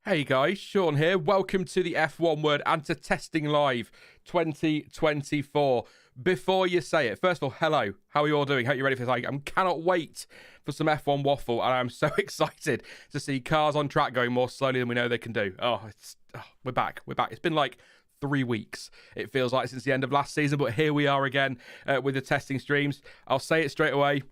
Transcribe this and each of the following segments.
Hey guys, Sean here. Welcome to the F1 Word and to Testing Live 2024. Before you say it, first of all, hello. How are you all doing? Hope you're ready for this. I cannot wait for some F1 waffle, and I'm so excited to see cars on track going more slowly than we know they can do. We're back. It's been like 3 weeks, it feels like, since the end of last season, but here we are again with the testing streams. I'll say it straight away.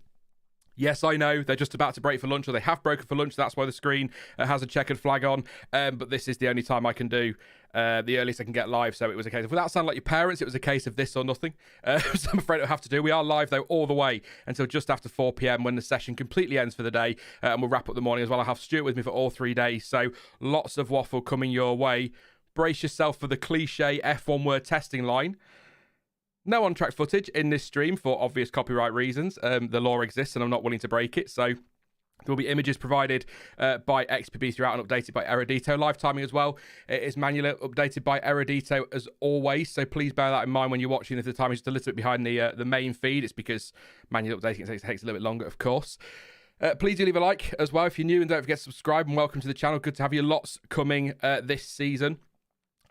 Yes, I know they're just about to break for lunch, or they have broken for lunch. That's why the screen has a checkered flag on. But this is the only time I can do the earliest I can get live. So it was a case of, without sounding like your parents, it was a case of this or nothing. So I'm afraid I'll have to do. We are live, though, all the way until just after 4 p.m. when the session completely ends for the day. And we'll wrap up the morning as well. I'll have Stuart with me for all 3 days. So lots of waffle coming your way. Brace yourself for the cliche F1 word testing line. No on-track footage in this stream for obvious copyright reasons. The law exists and I'm not willing to break it. So there will be images provided by XPB throughout and updated by Erudito. Live timing as well. It is manually updated by Erudito as always. So please bear that in mind when you're watching. If the timing is just a little bit behind the main feed, it's because manually updating takes a little bit longer, of course. Please do leave a like as well if you're new, and don't forget to subscribe, and welcome to the channel. Good to have you. Lots coming this season.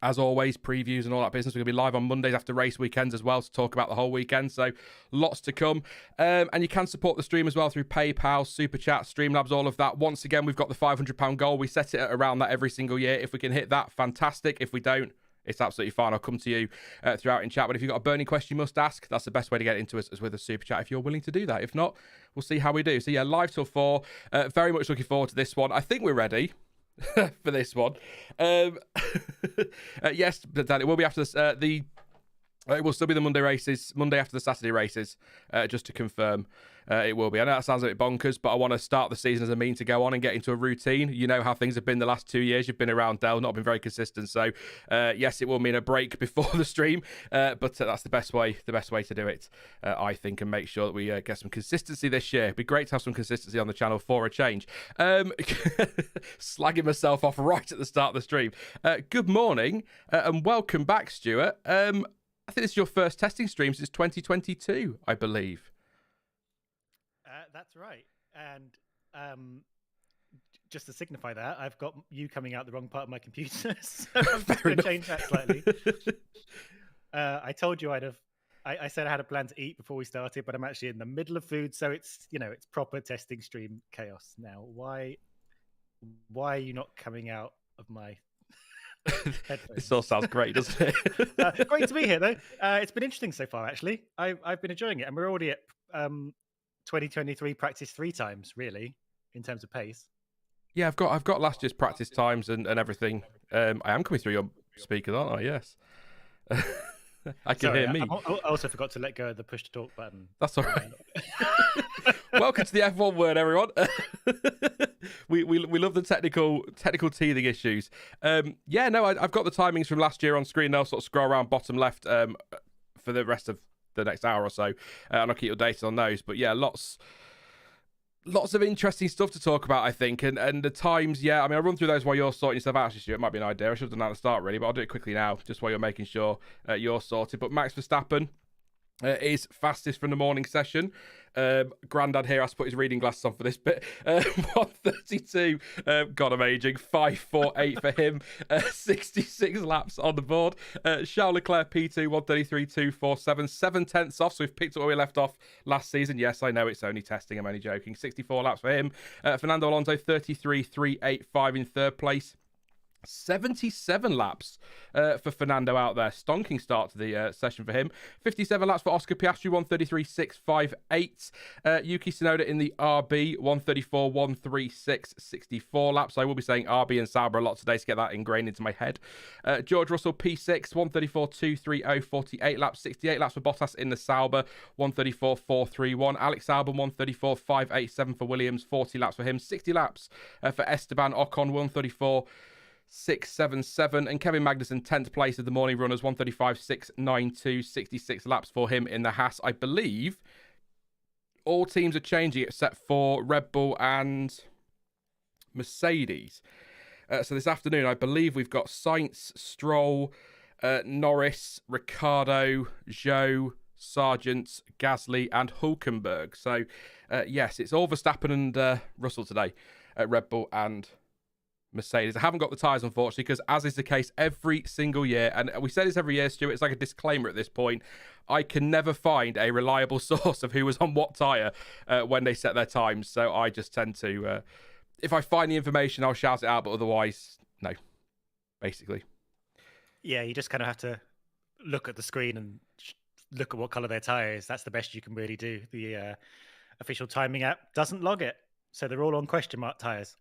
As always, previews and all that business. We're going to be live on Mondays after race weekends as well to talk about the whole weekend. So lots to come. And you can support the stream as well through PayPal, Super Chat, Streamlabs, all of that. Once again, we've got the £500 goal. We set it at around that every single year. If we can hit that, fantastic. If we don't, it's absolutely fine. I'll come to you throughout in chat. But if you've got a burning question you must ask, that's the best way to get into us, is with a Super Chat if you're willing to do that. If not, we'll see how we do. So yeah, live till 4. Very much looking forward to this one. I think we're ready for this one. Yes, but it will be after this, it will still be the Monday races, Monday after the Saturday races, just to confirm. It will be. I know that sounds a bit bonkers, but I want to start the season as a mean to go on and get into a routine. You know how things have been the last 2 years. You've been around Dell, not been very consistent. So, yes, it will mean a break before the stream, but that's the best way to do it, I think, and make sure that we get some consistency this year. It'd be great to have some consistency on the channel for a change. Slagging myself off right at the start of the stream. Good morning, and welcome back, Stuart. I think this is your first testing stream since 2022, I believe. That's right. And just to signify that, I've got you coming out the wrong part of my computer. So I'm just going to change that slightly. I told you I said I had a plan to eat before we started, but I'm actually in the middle of food. So it's proper testing stream chaos now. Why are you not coming out of my headphones? This all sounds great, doesn't it? Great to be here, though. It's been interesting so far, actually. I've been enjoying it, and we're already at 2023 practice 3 times, really, in terms of pace. Yeah, I've got last year's practice times and everything. I am coming through your speakers, aren't I? Yes. I can hear me. I also forgot to let go of the push to talk button. That's all right. Welcome to the F1 Word, everyone. we love the technical teething issues. I've got the timings from last year on screen. I'll sort of scroll around bottom left for the rest of the next hour or so, and I'll keep you updated on those. But yeah, lots of interesting stuff to talk about, I think, and the times. Yeah, I mean, I'll run through those while you're sorting yourself out. Actually, it might be an idea. I should have done that at the start, really, but I'll do it quickly now, just while you're making sure you're sorted. But Max Verstappen is fastest from the morning session. Grandad here has to put his reading glasses on for this bit. 132. God, I'm aging. 548 for him. 66 laps on the board. Charles Leclerc P2, 133.247. 7/10 off, so we've picked up where we left off last season. Yes, I know it's only testing. I'm only joking. 64 laps for him. Fernando Alonso, 33.385 in third place. 77 laps for Fernando out there. Stonking start to the session for him. 57 laps for Oscar Piastri, 133.658. Yuki Tsunoda in the RB, 134.136, 64 laps. I will be saying RB and Sauber a lot today to get that ingrained into my head. George Russell P6, 134.230, 48 laps. 68 laps for Bottas in the Sauber, 134.431. Alex Albon, 134.587 for Williams, 40 laps for him. 60 laps for Esteban Ocon, 134.677, and Kevin Magnussen 10th place of the morning runners, 135.692, 66 laps for him in the Haas. I believe all teams are changing except for Red Bull and Mercedes. So this afternoon, I believe we've got Sainz, Stroll, Norris, Ricciardo, Zhou, Sargent, Gasly, and Hulkenberg. So yes, it's all Verstappen and Russell today at Red Bull and Mercedes. I haven't got the tyres, unfortunately, because as is the case every single year, and we say this every year, Stuart, it's like a disclaimer at this point, I can never find a reliable source of who was on what tyre when they set their times. So I just tend to, if I find the information, I'll shout it out, but otherwise, no, basically. Yeah, you just kind of have to look at the screen and look at what colour their tyre is. That's the best you can really do. The official timing app doesn't log it, so they're all on question mark tyres.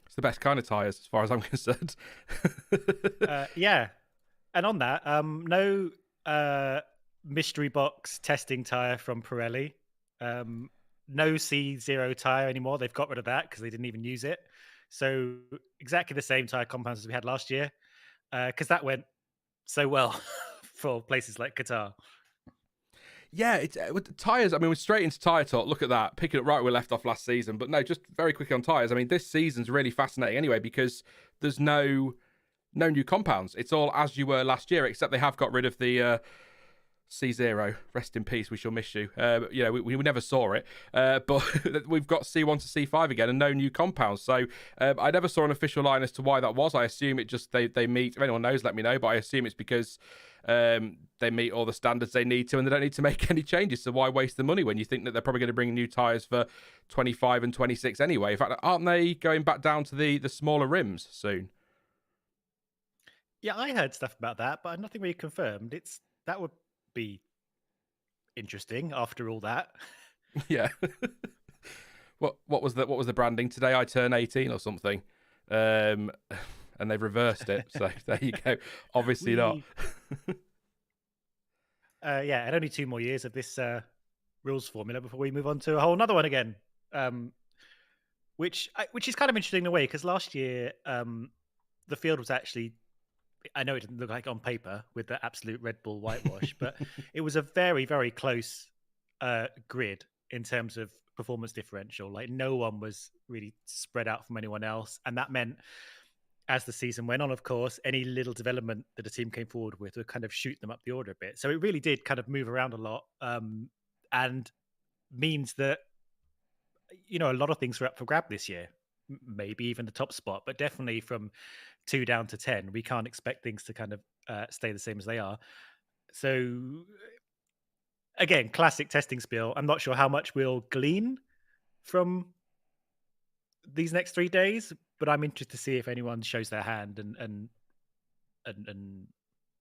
It's the best kind of tyres, as far as I'm concerned. Yeah. And on that, no mystery box testing tyre from Pirelli. No C0 tyre anymore. They've got rid of that because they didn't even use it. So exactly the same tyre compounds as we had last year, because that went so well for places like Qatar. Yeah, it's with the tyres. I mean, we're straight into tyre talk. Look at that, picking it right where we left off last season. But no, just very quickly on tyres. I mean, this season's really fascinating anyway because there's no new compounds. It's all as you were last year, except they have got rid of the C0. Rest in peace. We shall miss you. We never saw it, but we've got C1 to C5 again and no new compounds. So I never saw an official line as to why that was. I assume it just they meet. If anyone knows, let me know. But I assume it's because they meet all the standards they need to, and they don't need to make any changes. So why waste the money when you think that they're probably going to bring new tyres for 25 and 26 anyway? In fact, aren't they going back down to the smaller rims soon? Yeah, I heard stuff about that, but nothing really confirmed. That would be interesting after all that. Yeah. What was the branding today? I turn 18 or something, and they've reversed it. So there you go. Obviously not. Yeah, and only 2 more years of this rules formula before we move on to a whole another one again, which is kind of interesting in a way because last year the field was actually. I know it didn't look like on paper with the absolute Red Bull whitewash, but it was a very, very close grid in terms of performance differential. Like no one was really spread out from anyone else. And that meant as the season went on, of course, any little development that a team came forward with would kind of shoot them up the order a bit. So it really did kind of move around a lot and means that, a lot of things were up for grab this year. Maybe even the top spot, but definitely from 2 down to 10, we can't expect things to kind of stay the same as they are. So again, classic testing spiel. I'm not sure how much we'll glean from these next 3 days, but I'm interested to see if anyone shows their hand and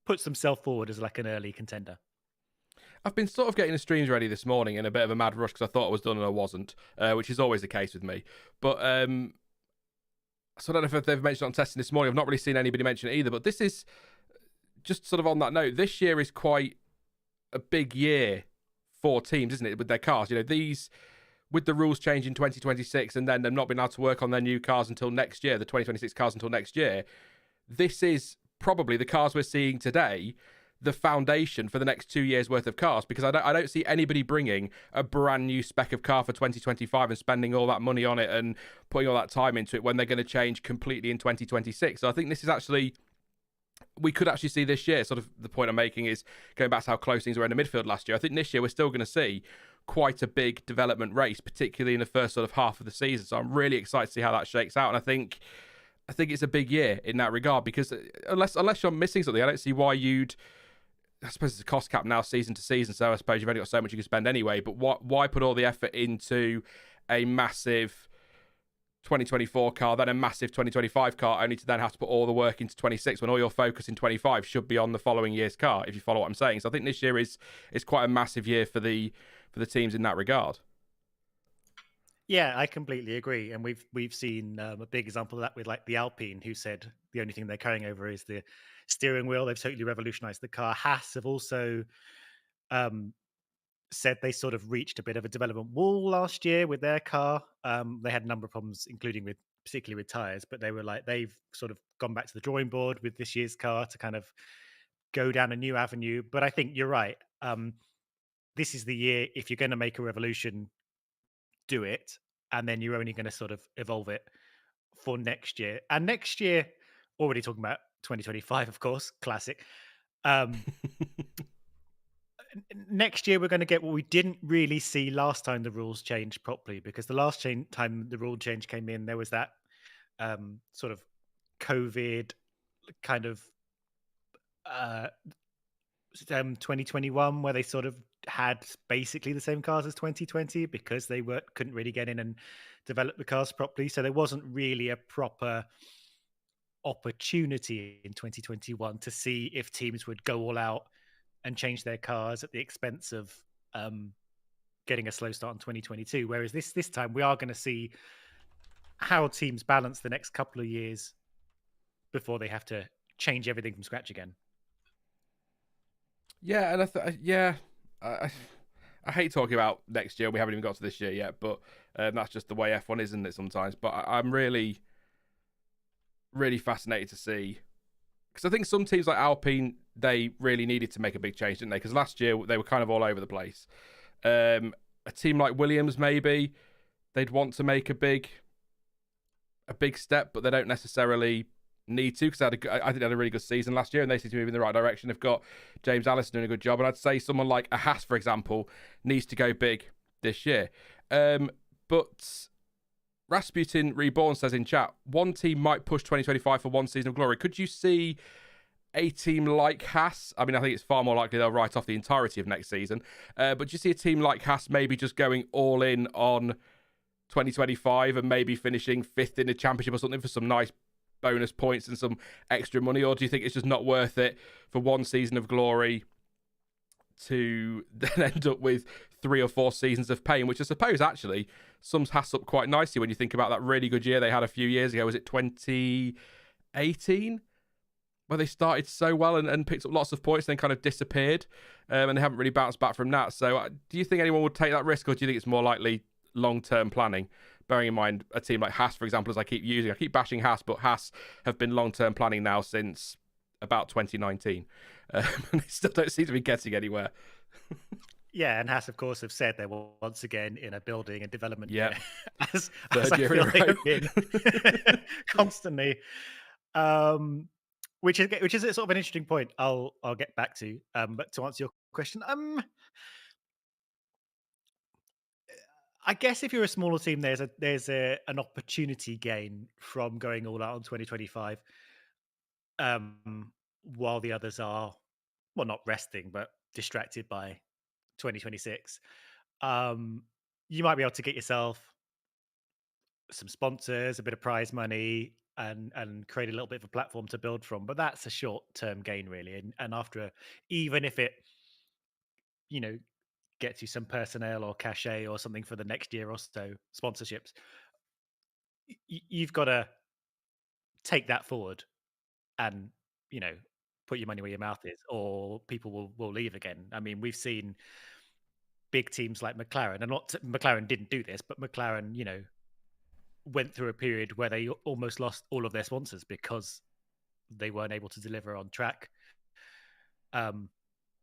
puts themselves forward as like an early contender. I've been sort of getting the streams ready this morning in a bit of a mad rush because I thought I was done and I wasn't, which is always the case with me. But so I don't know if they've mentioned it on testing this morning. I've not really seen anybody mention it either. But this is just sort of on that note. This year is quite a big year for teams, isn't it, with their cars? These with the rules change in 2026 and then them not being able to work on their new cars until next year, the 2026 cars until next year. This is probably the cars we're seeing today. The foundation for the next 2 years worth of cars, because I don't see anybody bringing a brand new spec of car for 2025 and spending all that money on it and putting all that time into it when they're going to change completely in 2026. So I think this is actually, we could actually see this year, sort of the point I'm making is going back to how close things were in the midfield last year. I think this year we're still going to see quite a big development race, particularly in the first sort of half of the season. So I'm really excited to see how that shakes out. And I think it's a big year in that regard, because unless you're missing something, I don't see why you'd, I suppose it's a cost cap now season to season, so I suppose you've only got so much you can spend anyway, but why put all the effort into a massive 2024 car, then a massive 2025 car, only to then have to put all the work into 26 when all your focus in 25 should be on the following year's car, if you follow what I'm saying. So I think this year is quite a massive year for the teams in that regard. Yeah, I completely agree, and we've seen a big example of that with like the Alpine, who said the only thing they're carrying over is the steering wheel. They've totally revolutionized the car. Haas have also said they sort of reached a bit of a development wall last year with their car. They had a number of problems, including particularly with tires, but they were like, they've sort of gone back to the drawing board with this year's car to kind of go down a new avenue. But I think you're right. This is the year, if you're going to make a revolution, do it, and then you're only going to sort of evolve it for next year. And next year, already talking about 2025, of course, classic. Next year, we're going to get what we didn't really see last time the rules changed properly, because the last time the rule change came in, there was that sort of COVID kind of 2021, where they sort of had basically the same cars as 2020 because they couldn't really get in and develop the cars properly. So there wasn't really a proper opportunity in 2021 to see if teams would go all out and change their cars at the expense of getting a slow start in 2022. Whereas this time we are going to see how teams balance the next couple of years before they have to change everything from scratch again. Yeah, and I hate talking about next year. We haven't even got to this year yet, but that's just the way F1 is, isn't it, sometimes? But I'm really, really fascinated to see, because I think some teams like Alpine, they really needed to make a big change, didn't they? Because last year they were kind of all over the place. A team like Williams, maybe they'd want to make a big step, but they don't necessarily need to, because I think they had a really good season last year and they seem to move in the right direction. They've got James Allison doing a good job, and I'd say someone like a Haas, for example, needs to go big this year. But Rasputin Reborn says in chat, one team might push 2025 for one season of glory. Could you see a team like Haas? I mean, I think it's far more likely they'll write off the entirety of next season. But do you see a team like Haas maybe just going all in on 2025 and maybe finishing 5th in the championship or something for some nice bonus points and some extra money? Or do you think it's just not worth it for one season of glory to then end up with 3 or 4 seasons of pain, which I suppose actually sums Haas up quite nicely when you think about that really good year they had a few years ago? Was it 2018? Where they started so well and picked up lots of points, then kind of disappeared, and they haven't really bounced back from that. So do you think anyone would take that risk, or do you think it's more likely long-term planning? Bearing in mind a team like Haas, for example, as I keep bashing Haas, but Haas have been long-term planning now since about 2019, and they still don't seem to be getting anywhere. Yeah, and Haas, of course, have said they were once again in a building and development year, as I feel they have been constantly. Which is sort of an interesting point. I'll get back to. But to answer your question, I guess if you're a smaller team, there's an opportunity gain from going all out on 2025, while the others are, well, not resting but distracted by 2026. You might be able to get yourself some sponsors, a bit of prize money, and create a little bit of a platform to build from. But that's a short-term gain, really. And after, even if it, gets you some personnel or cachet or something for the next year or so, sponsorships, you've got to take that forward and, put your money where your mouth is, or people will leave again. I mean, we've seen big teams like McLaren, and McLaren didn't do this, but McLaren, went through a period where they almost lost all of their sponsors because they weren't able to deliver on track and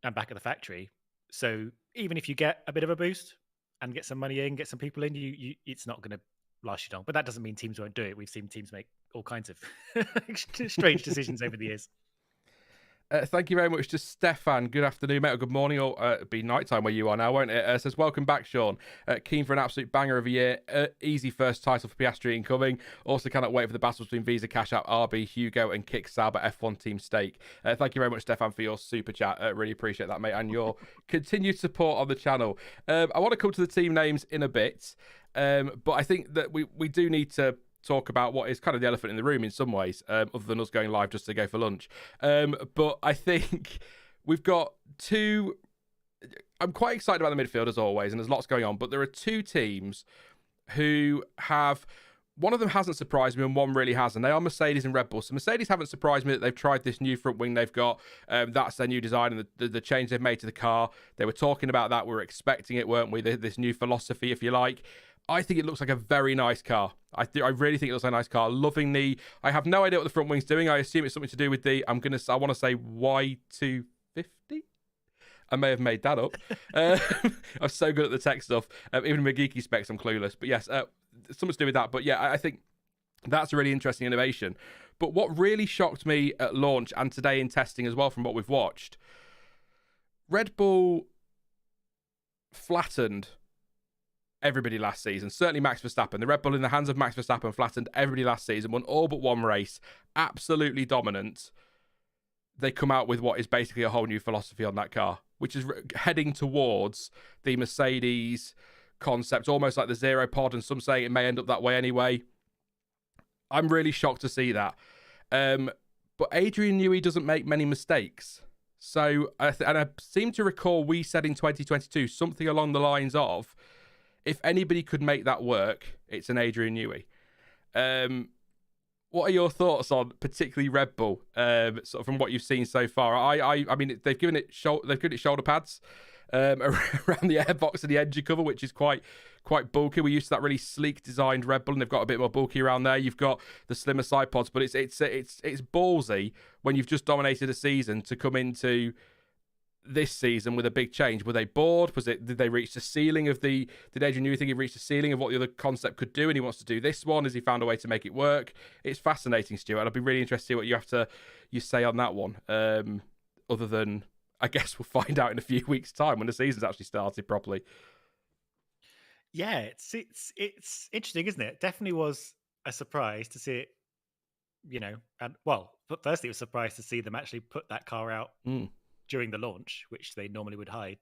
back at the factory. So even if you get a bit of a boost and get some money in, get some people in, you it's not going to last you long. But that doesn't mean teams won't do it. We've seen teams make all kinds of strange decisions over the years. Thank you very much to Stefan. Good afternoon, mate, or good morning, or it'll be nighttime where you are now, won't it? Says, welcome back, Sean. Keen for an absolute banger of a year. Easy first title for Piastri incoming. Also cannot wait for the battle between Visa, Cash App, RB, Hugo, and Kick Sauber F1 team stake. Thank you very much, Stefan, for your super chat. Really appreciate that, mate, and your continued support on the channel. I want to come to the team names in a bit, but I think that we do need to talk about what is kind of the elephant in the room in some ways, other than us going live just to go for lunch. But I think we've got two. I'm quite excited about the midfield as always, and there's lots going on, but there are two teams who have, one of them hasn't surprised me and one really hasn't. They are Mercedes and Red Bull. So Mercedes haven't surprised me that they've tried this new front wing they've got. That's their new design and the change they've made to the car. They were talking about that. We were expecting it, weren't we? This new philosophy, if you like. I think it looks like a very nice car. I really think it looks like a nice car. Loving I have no idea what the front wing's doing. I assume it's something to do with I want to say Y250. I may have made that up. I'm so good at the tech stuff. Even my geeky specs, I'm clueless. But yes, something to do with that. But yeah, I think that's a really interesting innovation. But what really shocked me at launch and today in testing as well from what we've watched, Red Bull flattened everybody last season. Certainly Max Verstappen. The Red Bull in the hands of Max Verstappen flattened everybody last season, won all but one race, absolutely dominant. They come out with what is basically a whole new philosophy on that car, which is heading towards the Mercedes concept, almost like the zero pod, and some say it may end up that way anyway. I'm really shocked to see that. But Adrian Newey doesn't make many mistakes. So, and I seem to recall we said in 2022 something along the lines of, if anybody could make that work, it's an Adrian Newey. What are your thoughts on particularly Red Bull, sort of from what you've seen so far? I mean, they've given it shoulder pads around the airbox and the engine cover, which is quite bulky. We're used to that really sleek designed Red Bull, and they've got a bit more bulky around there. You've got the slimmer side pods, but it's ballsy when you've just dominated a season to come into this season with a big change. Were they bored? Did they reach the ceiling of did Adrian Newey think he reached the ceiling of what the other concept could do and he wants to do this one? Has he found a way to make it work? It's fascinating, Stuart. I'd be really interested to see what you say on that one. Other than, I guess we'll find out in a few weeks' time when the season's actually started properly. Yeah, it's interesting, isn't it? It definitely was a surprise to see it, and but firstly, it was a surprise to see them actually put that car out during the launch, which they normally would hide,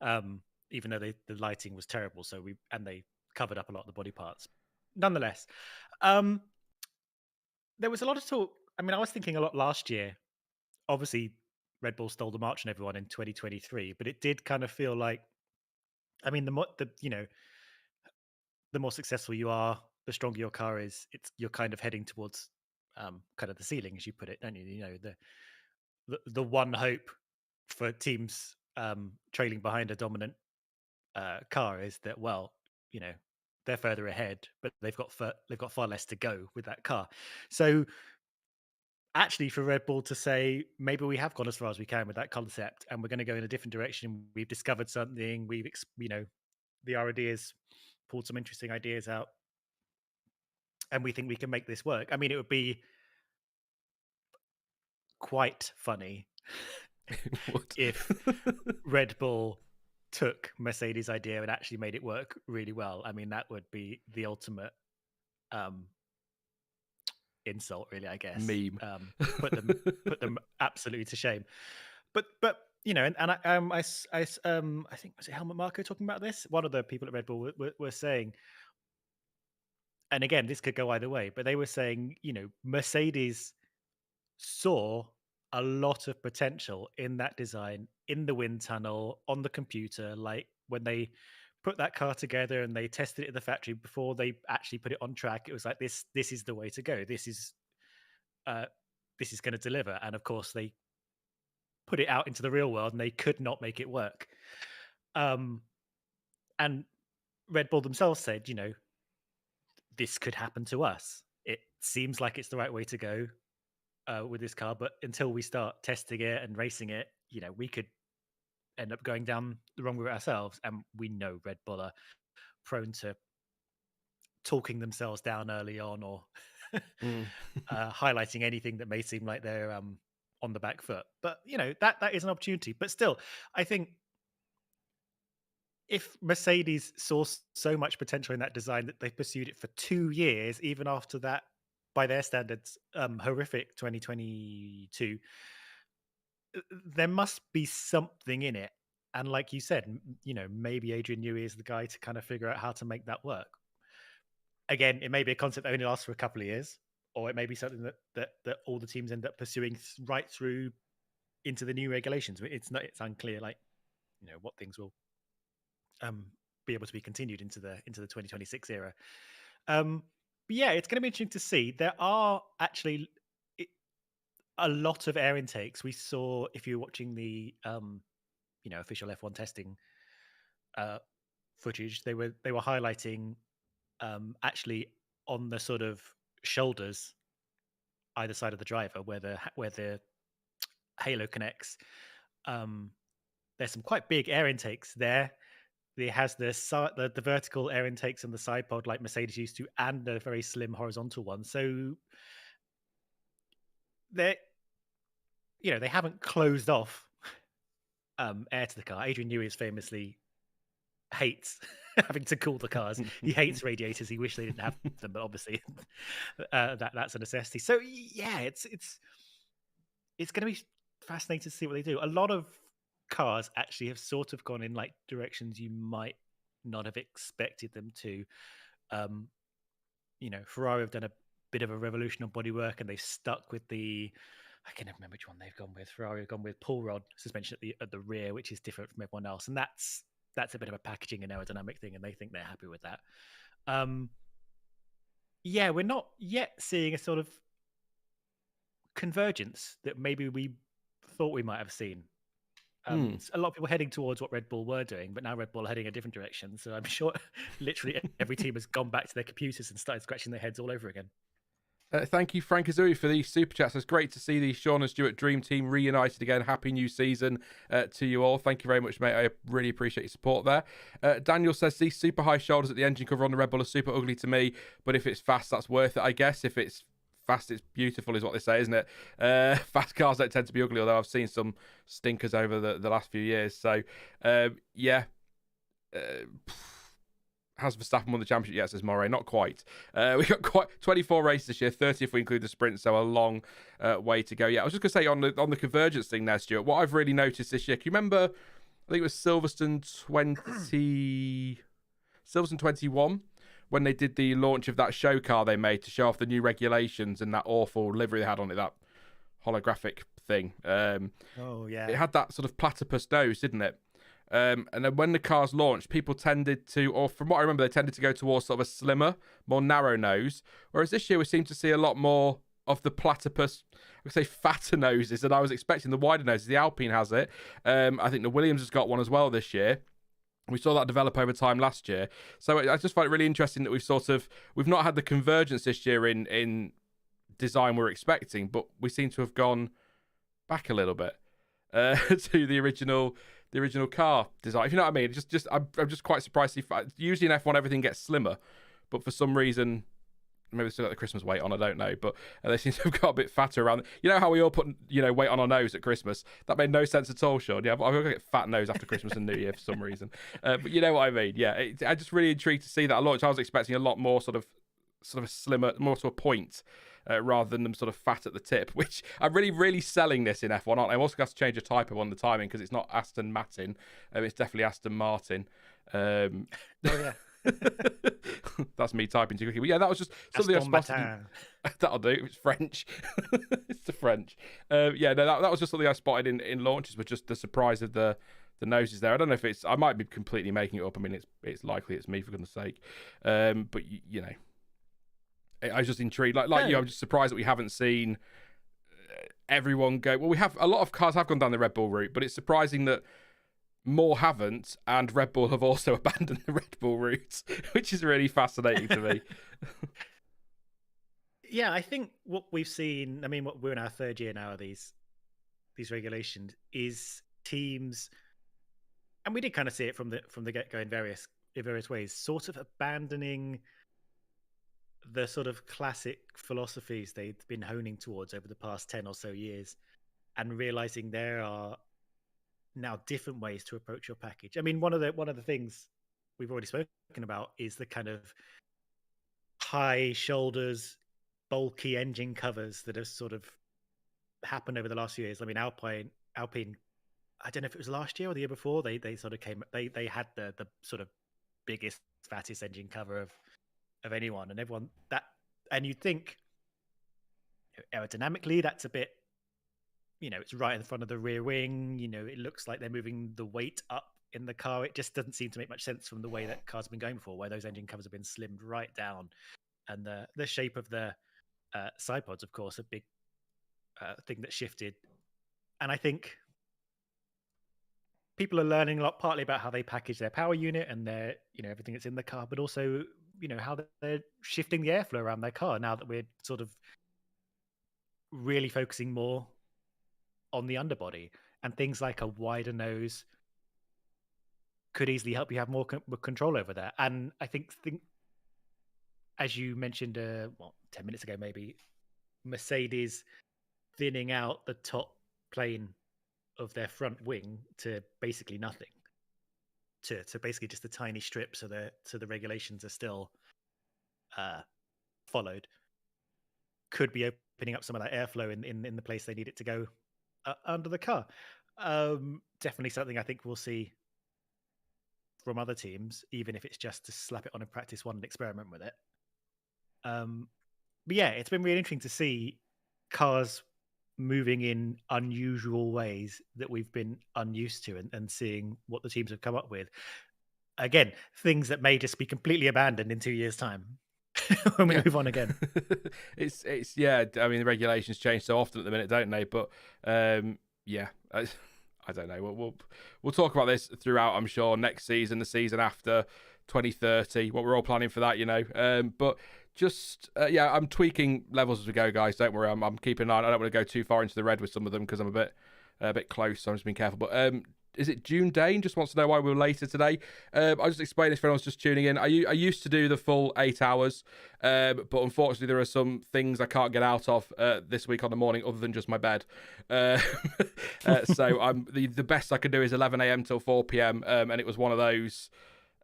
even though the lighting was terrible. So they covered up a lot of the body parts. Nonetheless, there was a lot of talk. I mean, I was thinking a lot last year. Obviously, Red Bull stole the march on everyone in 2023, but it did kind of feel like, I mean, the more successful you are, the stronger your car is. You're kind of heading towards kind of the ceiling, as you put it, don't you? You know, the one hope for teams trailing behind a dominant car is that, they're further ahead, but they've got far less to go with that car. So actually, for Red Bull to say, maybe we have gone as far as we can with that concept, and we're going to go in a different direction. We've discovered something. The R&D has pulled some interesting ideas out, and we think we can make this work. I mean, it would be quite funny if Red Bull took Mercedes' idea and actually made it work really well. I mean, that would be the ultimate insult, really, I guess. Meme. Put them absolutely to shame. But I think, was it Helmut Marko talking about this? One of the people at Red Bull were saying, and again, this could go either way, but they were saying, Mercedes saw a lot of potential in that design, in the wind tunnel, on the computer. Like when they put that car together and they tested it at the factory before they actually put it on track, it was like, this is the way to go. This is going to deliver. And of course, they put it out into the real world and they could not make it work. And Red Bull themselves said, this could happen to us. It seems like it's the right way to go with this car, but until we start testing it and racing it, we could end up going down the wrong route ourselves. And we know Red Bull are prone to talking themselves down early on, or highlighting anything that may seem like they're on the back foot. But that is an opportunity. But still, I think if Mercedes saw so much potential in that design that they pursued it for 2 years, even after that, by their standards, horrific 2022, there must be something in it. And like you said, maybe Adrian Newey is the guy to kind of figure out how to make that work. Again, it may be a concept that only lasts for a couple of years, or it may be something that all the teams end up pursuing right through into the new regulations. It's unclear, like, what things will be able to be continued into the 2026 era. But yeah, it's going to be interesting to see. There are actually a lot of air intakes. We saw, if you're watching the official F1 testing footage, they were highlighting actually on the sort of shoulders either side of the driver where the halo connects. There's some quite big air intakes there. It has the vertical air intakes on the side pod like Mercedes used to, and a very slim horizontal one. So they haven't closed off air to the car. Adrian Newey famously hates having to cool the cars. He hates radiators. He wished they didn't have them, but obviously that's a necessity. So yeah, it's going to be fascinating to see what they do. A lot of cars actually have sort of gone in like directions you might not have expected them to. Ferrari have done a bit of a revolution on bodywork, and they've stuck with I can't remember which one they've gone with. Ferrari have gone with pull rod suspension at the rear, which is different from everyone else, and that's a bit of a packaging and aerodynamic thing, and they think they're happy with that. Yeah, we're not yet seeing a sort of convergence that maybe we thought we might have seen. A lot of people heading towards what Red Bull were doing, but now Red Bull are heading a different direction. So I'm sure literally every team has gone back to their computers and started scratching their heads all over again. Thank you, Frank Azuri, for these super chats. It's great to see the Sean and Stuart Dream Team reunited again. Happy new season to you all. Thank you very much, mate. I really appreciate your support there. Daniel says, these super high shoulders at the engine cover on the Red Bull are super ugly to me, but if it's fast, that's worth it, I guess. If it's fast, it's beautiful, is what they say, isn't it? Fast cars don't tend to be ugly, although I've seen some stinkers over the last few years. So, yeah. Has Verstappen won the championship yet, says Moray? Not quite. We've got quite 24 races this year, 30 if we include the sprint, so a long way to go. Yeah, I was just going to say on the convergence thing there, Stuart, what I've really noticed this year, can you remember, I think it was Silverstone 21, when they did the launch of that show car they made to show off the new regulations and that awful livery they had on it, that holographic thing. Oh, yeah. It had that sort of platypus nose, didn't it? And then when the cars launched, people tended to, or from what I remember, they tended to go towards sort of a slimmer, more narrow nose. Whereas this year we seem to see a lot more of the platypus, I would say fatter noses than I was expecting, the wider noses. The Alpine has it. I think the Williams has got one as well this year. We saw that develop over time last year. So I just find it really interesting that we've not had the convergence this year in design we're expecting, but we seem to have gone back a little bit to the original car design. If you know what I mean, I'm just quite surprised. Usually in F1 everything gets slimmer, but for some reason, maybe they still got the Christmas weight on, I don't know, but they seem to have got a bit fatter around. You know how we all put weight on our nose at Christmas? That made no sense at all, Sean. Yeah, I'm going to get fat nose after Christmas and New Year for some reason. But you know what I mean? Yeah, I'm just really intrigued to see that launch. I was expecting a lot more sort of a slimmer, more to a point. Rather than them sort of fat at the tip, which I'm really, really selling this in F1, aren't I? I'm also going to change a typo on the timing because it's not Aston Martin. It's definitely Aston Martin. Oh, yeah. That's me typing too quickly. But yeah, that was just something I spotted. That'll do. It's French. It's the French. Yeah, no, that was just something I spotted in launches, with just the surprise of the noses there. I don't know if I might be completely making it up. I mean, it's likely it's me, for goodness sake. But, you know. I was just intrigued. Like you, I'm just surprised that we haven't seen everyone go. Well, we have a lot of cars have gone down the Red Bull route, but it's surprising that more haven't, and Red Bull have also abandoned the Red Bull route, which is really fascinating to me. Yeah, I think what we've seen, I mean, we're in our third year now of these regulations, is teams, and we did kind of see it from the get-go in various ways, sort of abandoning the sort of classic philosophies they've been honing towards over the past 10 or so years, and realizing there are now different ways to approach your package. I mean, one of the things we've already spoken about is the kind of high shoulders, bulky engine covers that have sort of happened over the last few years. I mean, Alpine, I don't know if it was last year or the year before, they sort of they had the sort of biggest, fattest engine cover of anyone, and everyone and you'd think aerodynamically that's a bit, it's right in front of the rear wing, it looks like they're moving the weight up in the car. It just doesn't seem to make much sense from the way that cars have been going before, where those engine covers have been slimmed right down, and the shape of the side pods, of course, a big thing that shifted. And I think people are learning a lot, partly about how they package their power unit and their, everything that's in the car, but also how they're shifting the airflow around their car now that we're sort of really focusing more on the underbody, and things like a wider nose could easily help you have more control over that. And I think as you mentioned 10 minutes ago, maybe, Mercedes thinning out the top plane of their front wing to basically nothing to basically just a tiny strip, so the regulations are still followed, could be opening up some of that airflow in the place they need it to go under the car. Definitely something I think we'll see from other teams, even if it's just to slap it on a practice one and experiment with it. But yeah, it's been really interesting to see cars moving in unusual ways that we've been unused to, and seeing what the teams have come up with. Again, things that may just be completely abandoned in 2 years' time when we move on again. it's yeah. I mean, the regulations change so often at the minute, don't they? But yeah, I don't know. We'll talk about this throughout, I'm sure, next season, the season after 2030. What we're all planning for that, you know. But just yeah, I'm tweaking levels as we go, guys. Don't worry. I'm keeping an eye. I don't want to go too far into the red with some of them because I'm a bit close. So I'm just being careful. But is it June Dane just wants to know why we were later today? I'll just explain this for anyone's just tuning in. I used to do the full 8 hours, but unfortunately there are some things I can't get out of this week on the morning other than just my bed. So I'm the best I could do is 11 a.m. till 4 p.m. And it was one of those.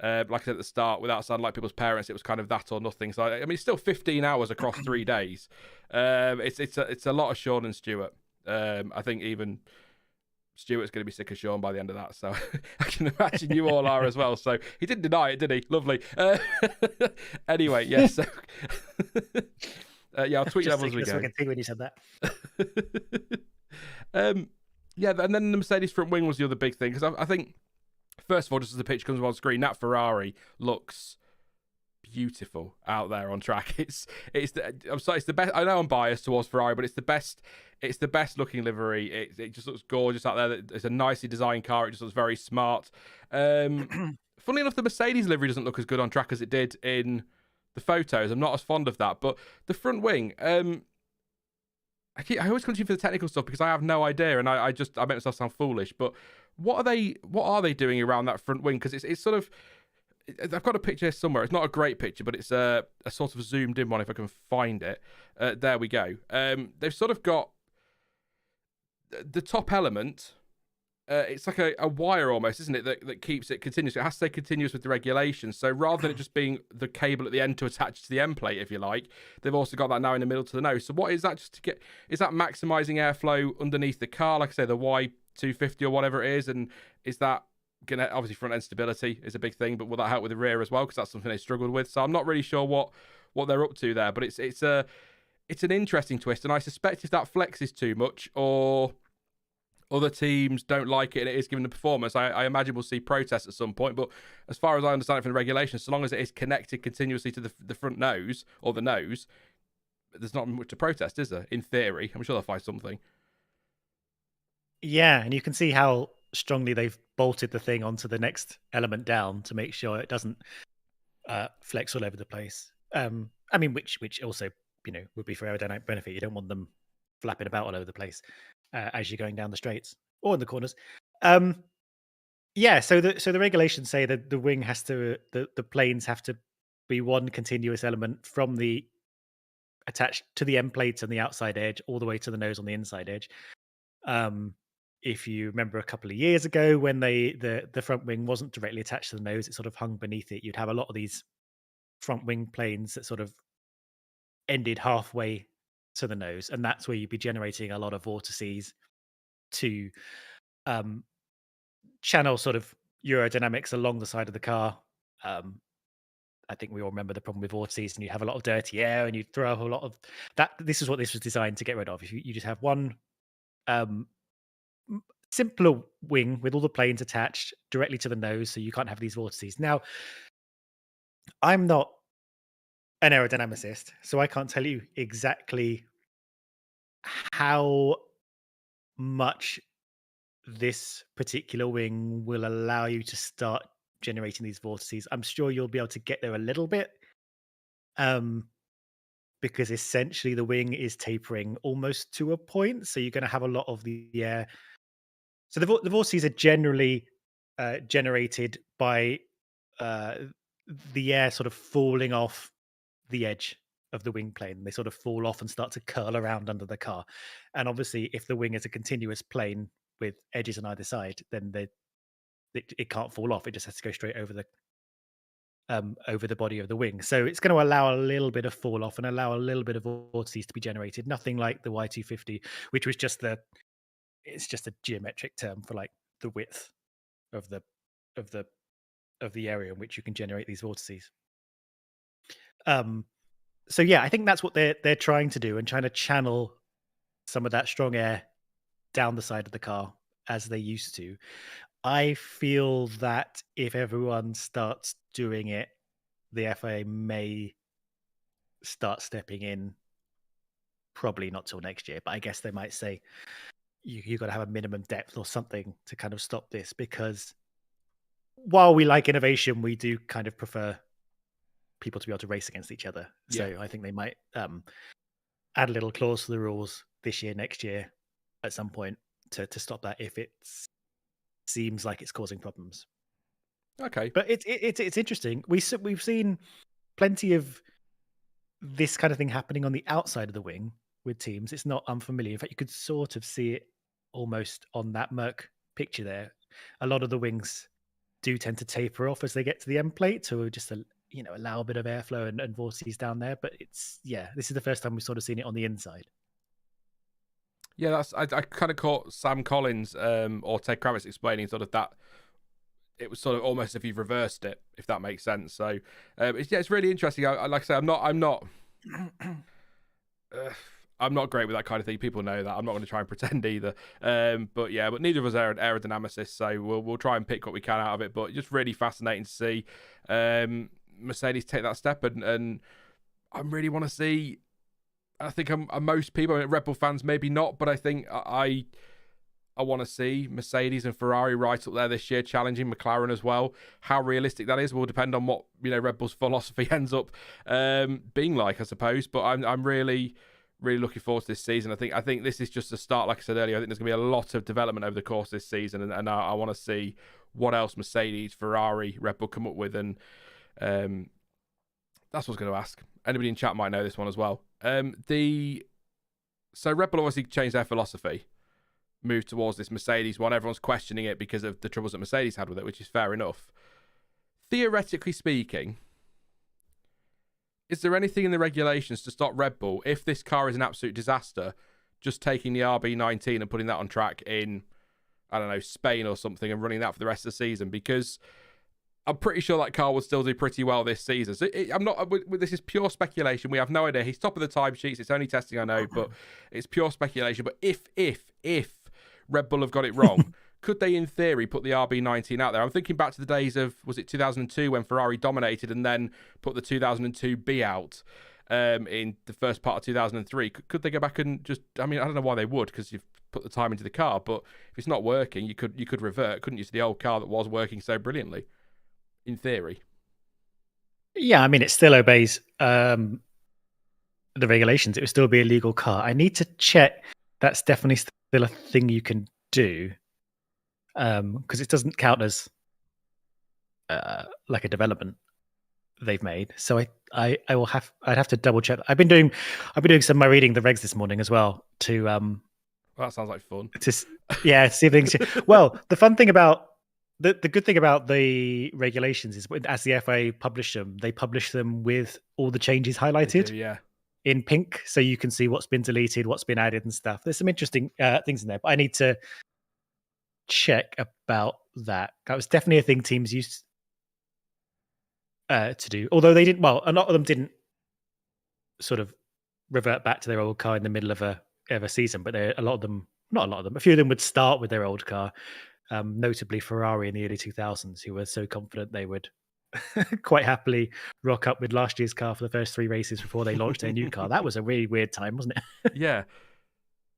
Like I said at the start, without sounding like people's parents, it was kind of that or nothing. So I mean, it's still 15 hours across 3 days. It's a lot of Sean and Stuart. I think even Stuart's going to be sick of Sean by the end of that, so I can imagine you all are as well. So he didn't deny it, did he? Lovely. Anyway, yes. Yeah, so, yeah, I'll tweet levels as we go. When you said that. Yeah, and then the Mercedes front wing was the other big thing, because I think, first of all, just as the picture comes on screen, that Ferrari looks beautiful out there on track. I'm sorry, it's the best. I know I'm biased towards Ferrari, but it's the best. It's the best looking livery. It just looks gorgeous out there. It's a nicely designed car. It just looks very smart. Funnily enough, the Mercedes livery doesn't look as good on track as it did in the photos. I'm not as fond of that. But the front wing, I always come to you for the technical stuff because I have no idea, and I make myself sound foolish. But what are they doing around that front wing? Because it's sort of, I've got a picture here somewhere. It's not a great picture, but it's a sort of zoomed in one if I can find it. There we go. They've sort of got the top element. It's like a wire almost, isn't it, that keeps it continuous. It has to stay continuous with the regulations. So rather than it just being the cable at the end to attach to the end plate, if you like, they've also got that now in the middle to the nose. So what is that? Is that maximising airflow underneath the car? Like I say, the Y250 or whatever it is, and is that gonna, obviously front end stability is a big thing, but will that help with the rear as well? Because that's something they struggled with. So I'm not really sure what they're up to there, but it's an interesting twist, and I suspect if that flexes too much or other teams don't like it and it is given the performance, I imagine we'll see protests at some point. But as far as I understand it from the regulations, so long as it is connected continuously to the front nose or the nose, there's not much to protest, is there? In theory, I'm sure they'll find something. Yeah, and you can see how strongly they've bolted the thing onto the next element down to make sure it doesn't flex all over the place. I mean, which also, would be for aerodynamic benefit. You don't want them flapping about all over the place as you're going down the straights or in the corners. Yeah, so the regulations say that the wing has to, the planes have to be one continuous element from the attached to the end plates on the outside edge all the way to the nose on the inside edge. If you remember a couple of years ago when the front wing wasn't directly attached to the nose, it sort of hung beneath it. You'd have a lot of these front wing planes that sort of ended halfway to the nose, and that's where you'd be generating a lot of vortices to channel sort of aerodynamics along the side of the car. I think we all remember the problem with vortices, and you have a lot of dirty air, and you throw up a lot of that. This is what this was designed to get rid of. If you just have one simpler wing with all the planes attached directly to the nose, so you can't have these vortices. Now, I'm not an aerodynamicist, so I can't tell you exactly how much this particular wing will allow you to start generating these vortices. I'm sure you'll be able to get there a little bit, because essentially the wing is tapering almost to a point, so you're going to have a lot of the air. So the vortices are generally generated by the air sort of falling off the edge of the wing plane. They sort of fall off and start to curl around under the car. And obviously, if the wing is a continuous plane with edges on either side, then it can't fall off. It just has to go straight over the body of the wing. So it's going to allow a little bit of fall off and allow a little bit of vortices to be generated. Nothing like the Y250, which was it's just a geometric term for like the width of the area in which you can generate these vortices. So yeah, I think that's what they're trying to do, and trying to channel some of that strong air down the side of the car as they used to. I feel that if everyone starts doing it, the FIA may start stepping in. Probably not till next year, but I guess they might say you got to have a minimum depth or something to kind of stop this, because while we like innovation, we do kind of prefer people to be able to race against each other. Yeah. So I think they might add a little clause to the rules this year, next year, at some point to stop that if it seems like it's causing problems. Okay. But it's interesting. We've seen plenty of this kind of thing happening on the outside of the wing with teams. It's not unfamiliar. In fact, you could sort of see it almost on that Merc picture there. A lot of the wings do tend to taper off as they get to the end plate to just allow a bit of airflow and vortices down there. But this is the first time we've sort of seen it on the inside. Yeah, I kind of caught Sam Collins or Ted Kravitz explaining sort of that. It was sort of almost if you've reversed it, if that makes sense. So it's really interesting. Like I say, I'm not great with that kind of thing. People know that. I'm not going to try and pretend either. But neither of us are aerodynamicists, so we'll try and pick what we can out of it. But just really fascinating to see Mercedes take that step, and I really want to see. I think most people, Red Bull fans, maybe not, but I think I want to see Mercedes and Ferrari right up there this year, challenging McLaren as well. How realistic that is will depend on what Red Bull's philosophy ends up being like, I suppose. But I'm really, really looking forward to this season. I think this is just a start. Like I said earlier, I think there's going to be a lot of development over the course of this season, and I want to see what else Mercedes, Ferrari, Red Bull come up with, and that's what I was going to ask. Anybody in chat might know this one as well. So Red Bull obviously changed their philosophy, moved towards this Mercedes one. Everyone's questioning it because of the troubles that Mercedes had with it, which is fair enough. Theoretically speaking, is there anything in the regulations to stop Red Bull, if this car is an absolute disaster, just taking the RB19 and putting that on track in, I don't know, Spain or something, and running that for the rest of the season? Because I'm pretty sure that car would still do pretty well this season. So this is pure speculation. We have no idea. He's top of the timesheets. It's only testing, I know, but it's pure speculation. But if Red Bull have got it wrong, could they, in theory, put the RB19 out there? I'm thinking back to the days of, was it 2002 when Ferrari dominated and then put the 2002B out in the first part of 2003? Could they go back and just, I don't know why they would, because you've put the time into the car, but if it's not working, you could revert, couldn't you, to the old car that was working so brilliantly, in theory? Yeah, it still obeys the regulations. It would still be a legal car. I need to check. That's definitely still a thing you can do, because it doesn't count as like a development they've made. So I'd have to double check. I've been doing some of my reading the regs this morning as well to Well, that sounds like fun. To see if things. Well, the fun thing about the good thing about the regulations is, as the FIA publish them, they publish them with all the changes highlighted in pink, so you can see what's been deleted, what's been added, and stuff. There's some interesting things in there, but I need to check about that. That was definitely a thing teams used to do, although they didn't. Well, a lot of them didn't sort of revert back to their old car in the middle of a season, but not a lot of them. A few of them would start with their old car. Notably Ferrari in the early 2000s, who were so confident they would quite happily rock up with last year's car for the first 3 races before they launched their new car. That was a really weird time, wasn't it? Yeah.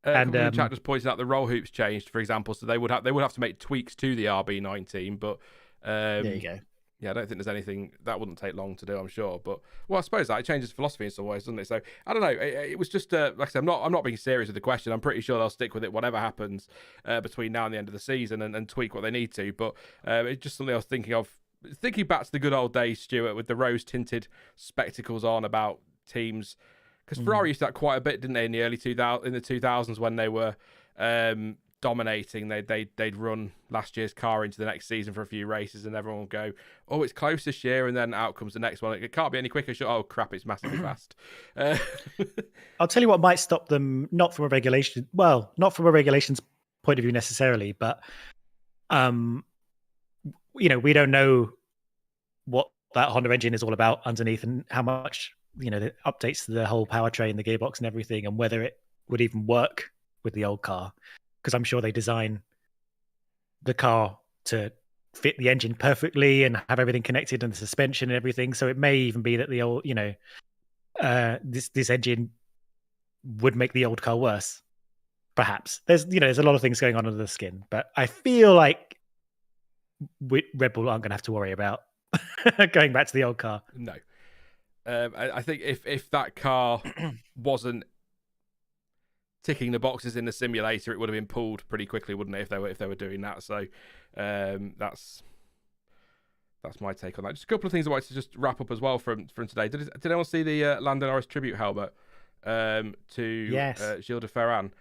And the chat just pointed out the roll hoops changed, for example, so they would have to make tweaks to the RB19. But there you go. Yeah, I don't think there's anything that wouldn't take long to do, I'm sure. But I suppose that it changes philosophy in some ways, doesn't it? So I don't know. It was just like I said, I'm not being serious with the question. I'm pretty sure they'll stick with it whatever happens between now and the end of the season, and tweak what they need to. But it's just something I was thinking of. Thinking back to the good old days, Stuart, with the rose-tinted spectacles on about teams, because Ferrari used that quite a bit, didn't they, in the early 2000s when they were dominating. They'd run last year's car into the next season for a few races, and everyone would go, "Oh, it's close this year," and then out comes the next one. It can't be any quicker. Oh crap, it's massively fast. I'll tell you what might stop them, not from a regulations point of view necessarily, but we don't know what that Honda engine is all about underneath, and how much the updates to the whole powertrain, the gearbox, and everything, and whether it would even work with the old car, because I'm sure they design the car to fit the engine perfectly and have everything connected, and the suspension and everything. So it may even be that the old, this engine would make the old car worse. Perhaps there's a lot of things going on under the skin, but I feel like Red Bull aren't going to have to worry about going back to the old car. No, I think if that car wasn't ticking the boxes in the simulator, it would have been pulled pretty quickly, wouldn't it? If they were doing that. So that's my take on that. Just a couple of things I wanted to just wrap up as well from today. Did anyone see the Lando Norris tribute helmet to Gilles de Ferran?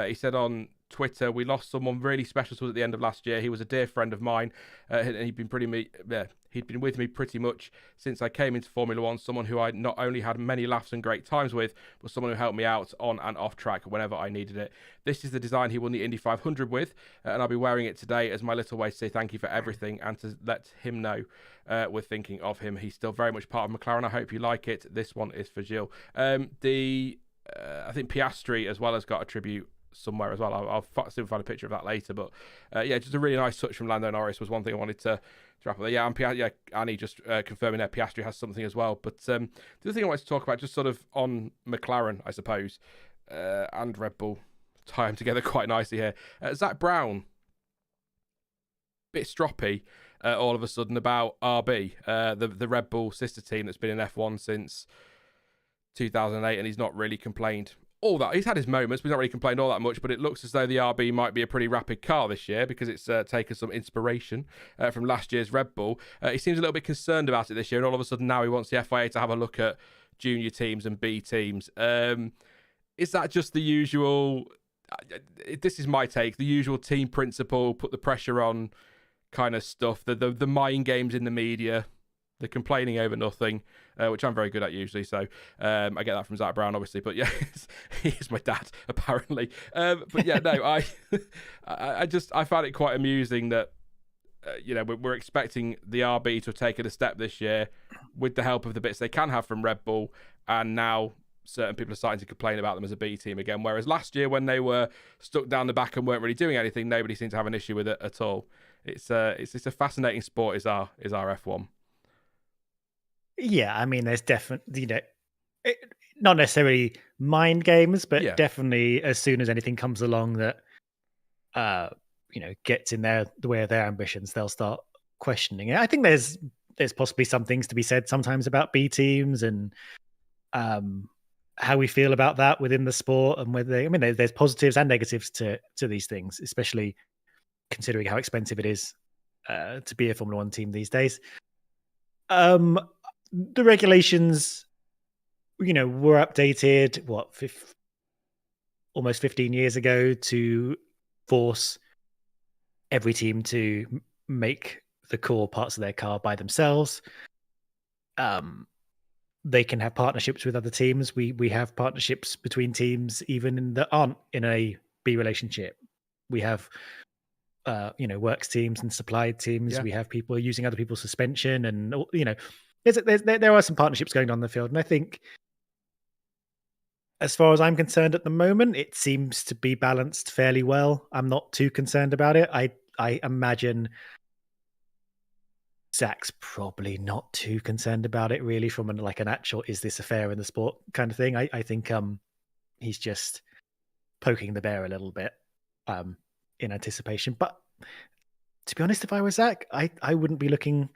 He said on Twitter, "We lost someone really special to us at the end of last year. He was a dear friend of mine, and he'd been with me pretty much since I came into Formula One. Someone who I not only had many laughs and great times with, but someone who helped me out on and off track whenever I needed it. This is the design he won the Indy 500 with, and I'll be wearing it today as my little way to say thank you for everything and to let him know we're thinking of him. He's still very much part of McLaren. I hope you like it. This one is for Gilles." I think Piastri as well has got a tribute somewhere as well. I'll see if I find a picture of that later. But just a really nice touch from Lando Norris was one thing I wanted to wrap up there. Yeah, and Annie just confirming that Piastri has something as well. But the other thing I wanted to talk about, just sort of on McLaren, I suppose, and Red Bull, tie them together quite nicely here. Zach Brown, bit stroppy all of a sudden about RB, the Red Bull sister team that's been in F1 since 2008, and he's not really complained all that. He's had his moments, but he's not really complained all that much. But it looks as though the RB might be a pretty rapid car this year, because it's taken some inspiration from last year's Red Bull. He seems a little bit concerned about it this year, and all of a sudden now he wants the FIA to have a look at junior teams and B teams. Is that just the usual? This is my take. The usual team principle, put the pressure on kind of stuff. The mind games in the media. The complaining over nothing, which I'm very good at usually. So I get that from Zach Brown, obviously. But yeah, he's my dad, apparently. But yeah, no, I found it quite amusing that we're expecting the RB to have taken a step this year with the help of the bits they can have from Red Bull, and now certain people are starting to complain about them as a B team again. Whereas last year, when they were stuck down the back and weren't really doing anything, nobody seemed to have an issue with it at all. It's a fascinating sport. Is our F1. Yeah, I mean, there's definitely, not necessarily mind games, but definitely as soon as anything comes along that, gets in the way of their ambitions, they'll start questioning it. I think there's possibly some things to be said sometimes about B teams and how we feel about that within the sport, and whether there's positives and negatives to these things, especially considering how expensive it is to be a Formula One team these days. The regulations, were updated, almost 15 years ago, to force every team to make the core parts of their car by themselves. They can have partnerships with other teams. We have partnerships between teams even that aren't in a B relationship. We have works teams and supplied teams. Yeah. We have people using other people's suspension, and there are some partnerships going on in the field, and I think, as far as I'm concerned at the moment, it seems to be balanced fairly well. I'm not too concerned about it. I imagine Zach's probably not too concerned about it, really, from an actual, is this a fair in the sport kind of thing. I think he's just poking the bear a little bit in anticipation. But to be honest, if I was Zach, I wouldn't be looking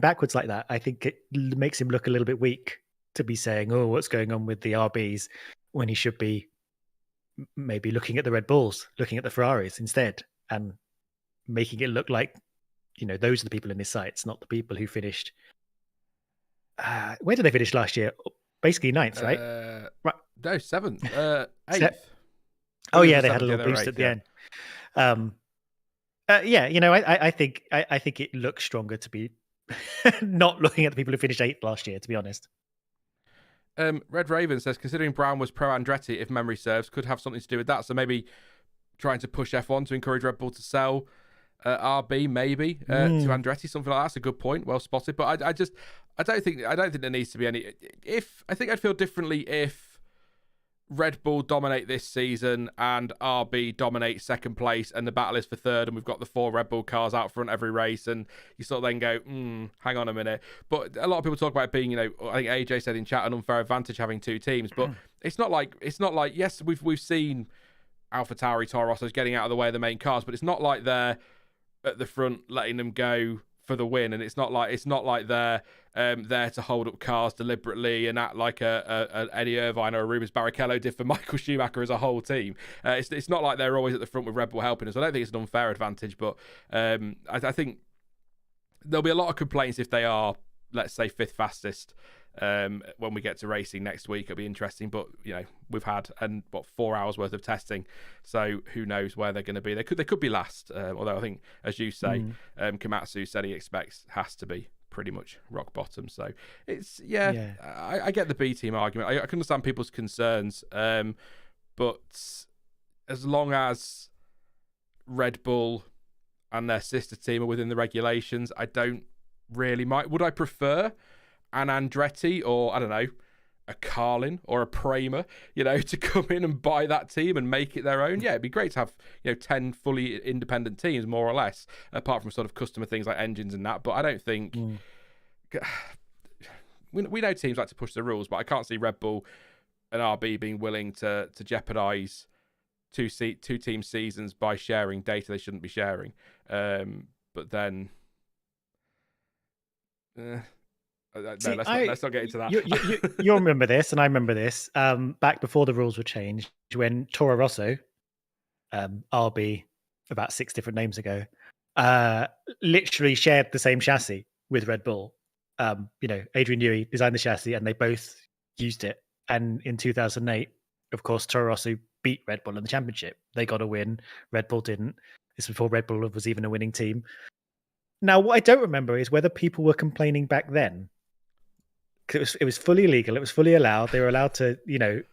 backwards like that. I think it makes him look a little bit weak to be saying, "Oh, what's going on with the RBs," when he should be maybe looking at the Red Bulls, looking at the Ferraris instead, and making it look like, those are the people in his sights, not the people who finished. Where did they finish last year? Basically ninth, right? Right. No, 7th, 8th. Oh Williams yeah, was they had a seventh, little they were boost eighth, at the yeah. end. Yeah, I think it looks stronger to be not looking at the people who finished 8th last year, to be honest. Red Raven says, considering Brown was pro Andretti, if memory serves, could have something to do with that. So maybe trying to push F1 to encourage Red Bull to sell RB maybe to Andretti, something like that. That's a good point, well spotted. But I don't think there needs to be any. I think I'd feel differently if Red Bull dominate this season and RB dominate second place, and the battle is for third, and we've got the 4 Red Bull cars out front every race, and you sort of then go, hang on a minute. But a lot of people talk about it being, I think AJ said in chat, an unfair advantage having 2 teams, but it's not like yes, we've seen AlphaTauri, Toro Rosso's getting out of the way of the main cars, but it's not like they're at the front letting them go for the win, and it's not like they're there to hold up cars deliberately and act like a Eddie Irvine or a Rubens Barrichello did for Michael Schumacher as a whole team. It's not like they're always at the front with Red Bull helping us. I don't think it's an unfair advantage, but I think there'll be a lot of complaints if they are, let's say, 5th fastest when we get to racing next week. It'll be interesting, but we've had 4 hours worth of testing, so who knows where they're going to be. They could be last, although I think, as you say, Komatsu said he expects has to be pretty much rock bottom. So it's I get the B team argument. I can understand people's concerns, but as long as Red Bull and their sister team are within the regulations, I don't really mind. Would I prefer an Andretti or, I don't know, a Carlin or a Prema, to come in and buy that team and make it their own? Yeah, it'd be great to have, 10 fully independent teams, more or less, apart from sort of customer things like engines and that. But I don't think... We know teams like to push the rules, but I can't see Red Bull and RB being willing to jeopardise two team seasons by sharing data they shouldn't be sharing. But then... let's not get into that. You'll remember this, and I remember this. Back before the rules were changed, when Toro Rosso, RB, about 6 different names ago, literally shared the same chassis with Red Bull. Adrian Newey designed the chassis, and they both used it. And in 2008, of course, Toro Rosso beat Red Bull in the championship. They got a win. Red Bull didn't. This was before Red Bull was even a winning team. Now, what I don't remember is whether people were complaining back then. It was fully legal. It was fully allowed. They were allowed to,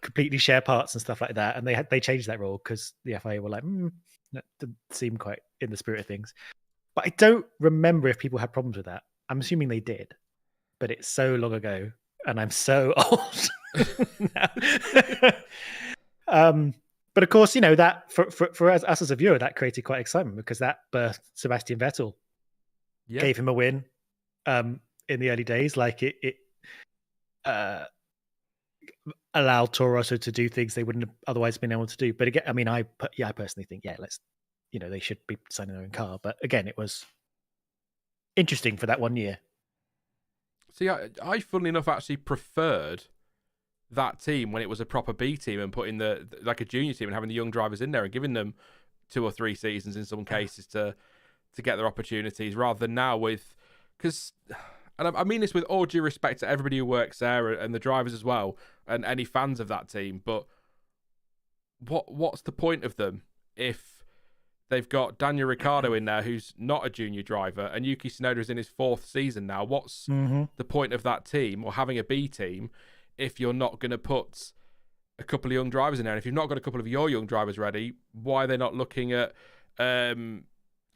completely share parts and stuff like that. And they changed that rule because the FIA were like, that didn't seem quite in the spirit of things. But I don't remember if people had problems with that. I'm assuming they did, but it's so long ago, and I'm so old now. But of course, that for us as a viewer, that created quite excitement because that birthed Sebastian Vettel. Yeah. Gave him a win in the early days. Like it allowed Toro Rosso to do things they wouldn't have otherwise been able to do. But again, I mean, I personally think, let's, they should be designing their own car. But again, it was interesting for that 1 year. See, I funnily enough actually preferred that team when it was a proper B team and putting like a junior team and having the young drivers in there and giving them 2 or 3 seasons in some cases to get their opportunities, rather than now because I mean this with all due respect to everybody who works there and the drivers as well and any fans of that team, but what's the point of them if they've got Daniel Ricciardo in there who's not a junior driver and Yuki Tsunoda is in his 4th season now? What's the point of that team or having a B team if you're not going to put a couple of young drivers in there? And if you've not got a couple of your young drivers ready, why are they not looking at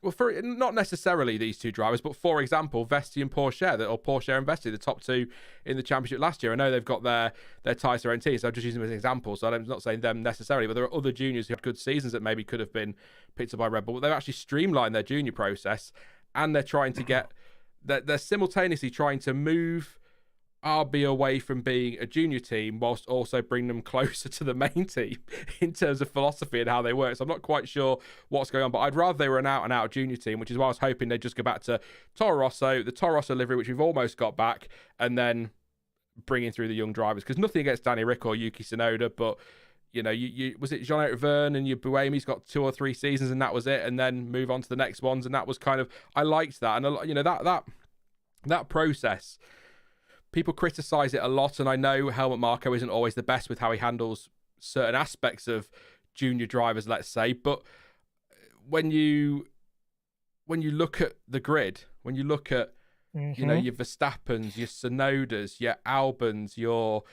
well, for not necessarily these 2 drivers, but for example, Vesti and Pourchaire, or Pourchaire and Vesti, the top 2 in the championship last year. I know they've got their ties to their own teams, so I'm just using them as an example. So I'm not saying them necessarily, but there are other juniors who had good seasons that maybe could have been picked up by Red Bull. But they've actually streamlined their junior process, and they're trying to they're simultaneously trying to move RB away from being a junior team whilst also bring them closer to the main team in terms of philosophy and how they work. So I'm not quite sure what's going on, but I'd rather they were an out-and-out junior team, which is why I was hoping they'd just go back to Toro Rosso, the Toro Rosso livery, which we've almost got back, and then bringing through the young drivers. Because nothing against Danny Rick or Yuki Tsunoda, but you was it Jean-Eric Verne and your Buemi's got 2 or 3 seasons and that was it, and then move on to the next ones, and that was kind of, I liked that, and that process. People criticise it a lot, and I know Helmut Marko isn't always the best with how he handles certain aspects of junior drivers, let's say. But when you look at the grid, when you look at your Verstappens, your Tsunodas, your Albons, your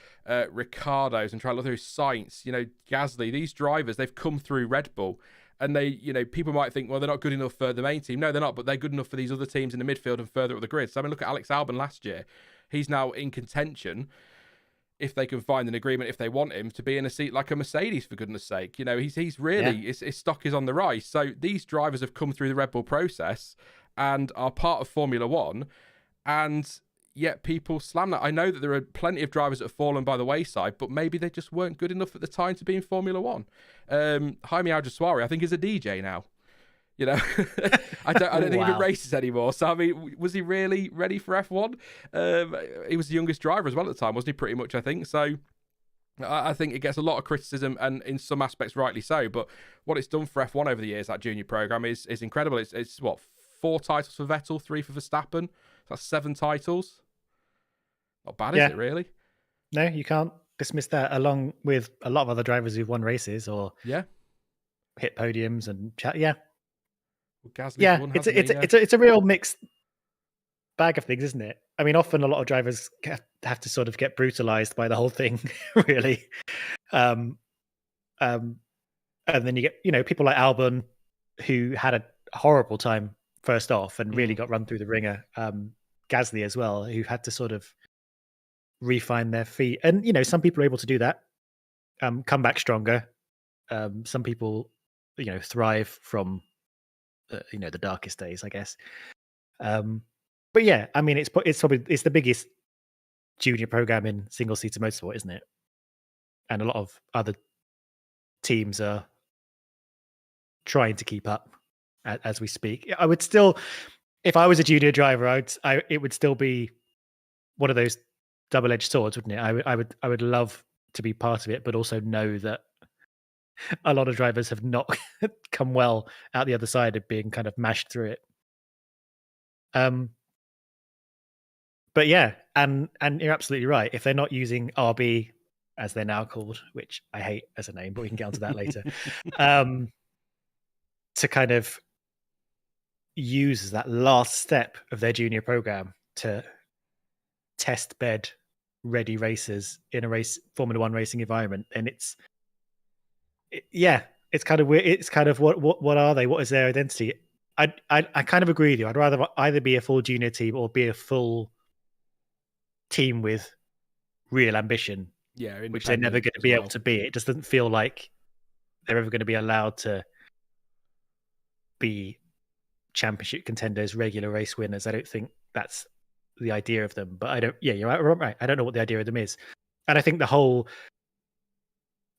Ricardos, and try to look through Sainz, Gasly, these drivers, they've come through Red Bull. And they, people might think, well, they're not good enough for the main team. No, they're not, but they're good enough for these other teams in the midfield and further up the grid. So, look at Alex Albon last year. He's now in contention, if they can find an agreement, if they want him, to be in a seat like a Mercedes, for goodness sake. He's really, his stock is on the rise. So, these drivers have come through the Red Bull process and are part of Formula One. And yet people slam that. I know that there are plenty of drivers that have fallen by the wayside, but maybe they just weren't good enough at the time to be in Formula One. Jaime Alguersuari, I think, is a DJ now. I don't think he even races anymore. So, was he really ready for F1? He was the youngest driver as well at the time, wasn't he, pretty much, I think. So, I think it gets a lot of criticism, and in some aspects rightly so. But what it's done for F1 over the years, that junior program, is incredible. It's what, 4 titles for Vettel, 3 for Verstappen. That's 7 titles. Not bad, is it, really? No, you can't dismiss that, along with a lot of other drivers who've won races or hit podiums and chat. Yeah. Well, Gasly's won, it's a real mixed bag of things, isn't it? I mean, often a lot of drivers have to sort of get brutalized by the whole thing, really. And then you get, people like Albon, who had a horrible time first off and really got run through the ringer. Gasly as well, who had to sort of refine their feet. And, some people are able to do that, come back stronger. Some people, thrive from, the darkest days, I guess. But yeah, I mean, it's the biggest junior program in single-seater motorsport, isn't it? And a lot of other teams are trying to keep up as we speak. I would still, if I was a junior driver, it would still be one of those double-edged swords, wouldn't it? I would love to be part of it, but also know that a lot of drivers have not come well out the other side of being kind of mashed through it. But yeah, and you're absolutely right. If they're not using RB, as they're now called, which I hate as a name, but we can get onto that later, to kind of use that last step of their junior program to test bed ready racers in a Formula One racing environment, and it's kind of weird. It's kind of what are they? What is their identity? I kind of agree with you. I'd rather either be a full junior team or be a full team with real ambition, which they're never going to be able to be. It just doesn't feel like they're ever going to be allowed to be championship contenders, regular race winners. I don't think that's the idea of them. But I don't. Yeah, you're right. I don't know what the idea of them is, and I think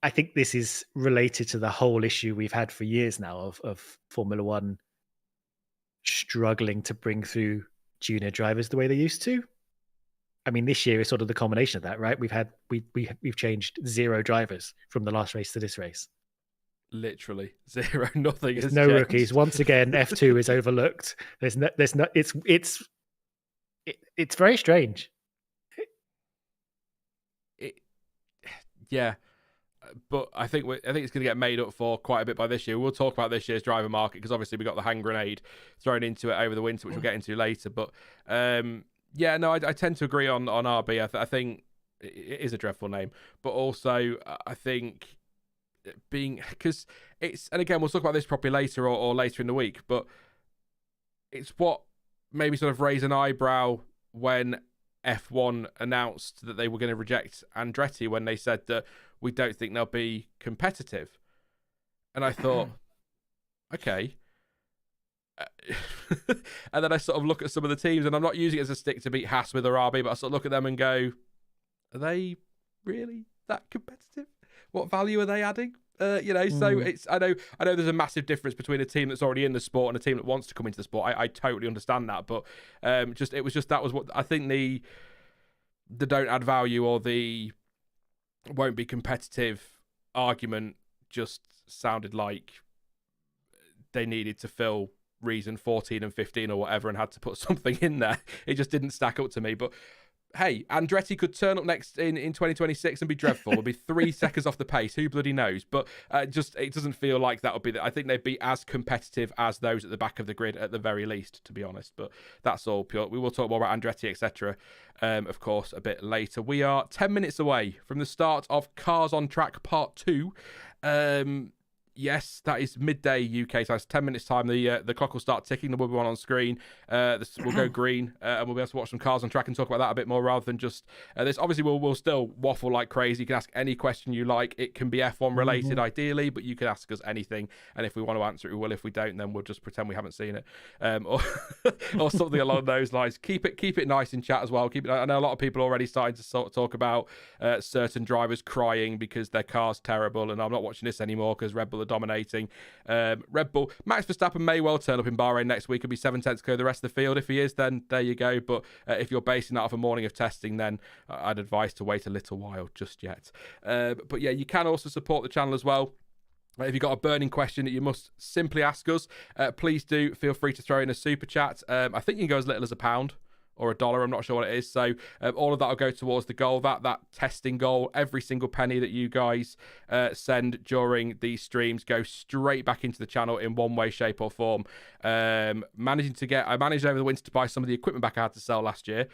I think this is related to the whole issue we've had for years now of Formula One struggling to bring through junior drivers the way they used to. I mean, this year is sort of the combination of that, right? We've changed 0 drivers from the last race to this race. Literally 0, nothing. There's no changed. Rookies. Once again, F2 is overlooked. There's no. It's very strange. Yeah. But I think it's going to get made up for quite a bit by this year. We'll talk about this year's driver market because obviously we got the hand grenade thrown into it over the winter, which we'll get into later. But I tend to agree on RB. I think it is a dreadful name, but also I think because it's, and again we'll talk about this properly later or later in the week. But it's what maybe sort of raised an eyebrow when F1 announced that they were going to reject Andretti when they said that we don't think they'll be competitive. And I thought, okay. And then I sort of look at some of the teams, and I'm not using it as a stick to beat Haas with or RB, but I sort of look at them and go, are they really that competitive? What value are they adding? So it's I know there's a massive difference between a team that's already in the sport and a team that wants to come into the sport. I totally understand that, but that was what I think the don't add value or the won't be competitive argument just sounded like they needed to fill reason 14 and 15 or whatever and had to put something in there. It just didn't stack up to me. But hey, Andretti could turn up next in 2026 and be dreadful. It'll be 3 seconds off the pace. Who bloody knows? But it doesn't feel like that would be. I think they'd be as competitive as those at the back of the grid at the very least, to be honest. But that's all pure. We will talk more about Andretti, etc. Of course, a bit later. We are 10 minutes away from the start of Cars on Track Part 2. Yes, that is midday UK, so it's 10 minutes time. The clock will start ticking. There will be one on screen. We'll go green, and we'll be able to watch some Cars on Track and talk about that a bit more rather than just this. Obviously, we'll still waffle like crazy. You can ask any question you like. It can be F1 related, ideally, but you can ask us anything. And if we want to answer it, we will. If we don't, then we'll just pretend we haven't seen it, or something along those lines. Keep it nice in chat as well. I know a lot of people are already starting to sort of talk about certain drivers crying because their car's terrible, and I'm not watching this anymore because Red Bull dominating. Red Bull, Max Verstappen may well turn up in Bahrain next week. It'll be 7 tenths clear of the rest of the field. If he is, then there you go. But if you're basing that off a morning of testing, then I'd advise to wait a little while just yet. But yeah, you can also support the channel as well. If you've got a burning question that you must simply ask us, please do feel free to throw in a super chat. I think you can go as little as £1 or $1. I'm not sure what it is. So all of that will go towards the goal, that testing goal. Every single penny that you guys send during these streams goes straight back into the channel in one way, shape or form. I managed over the winter to buy some of the equipment back I had to sell last year,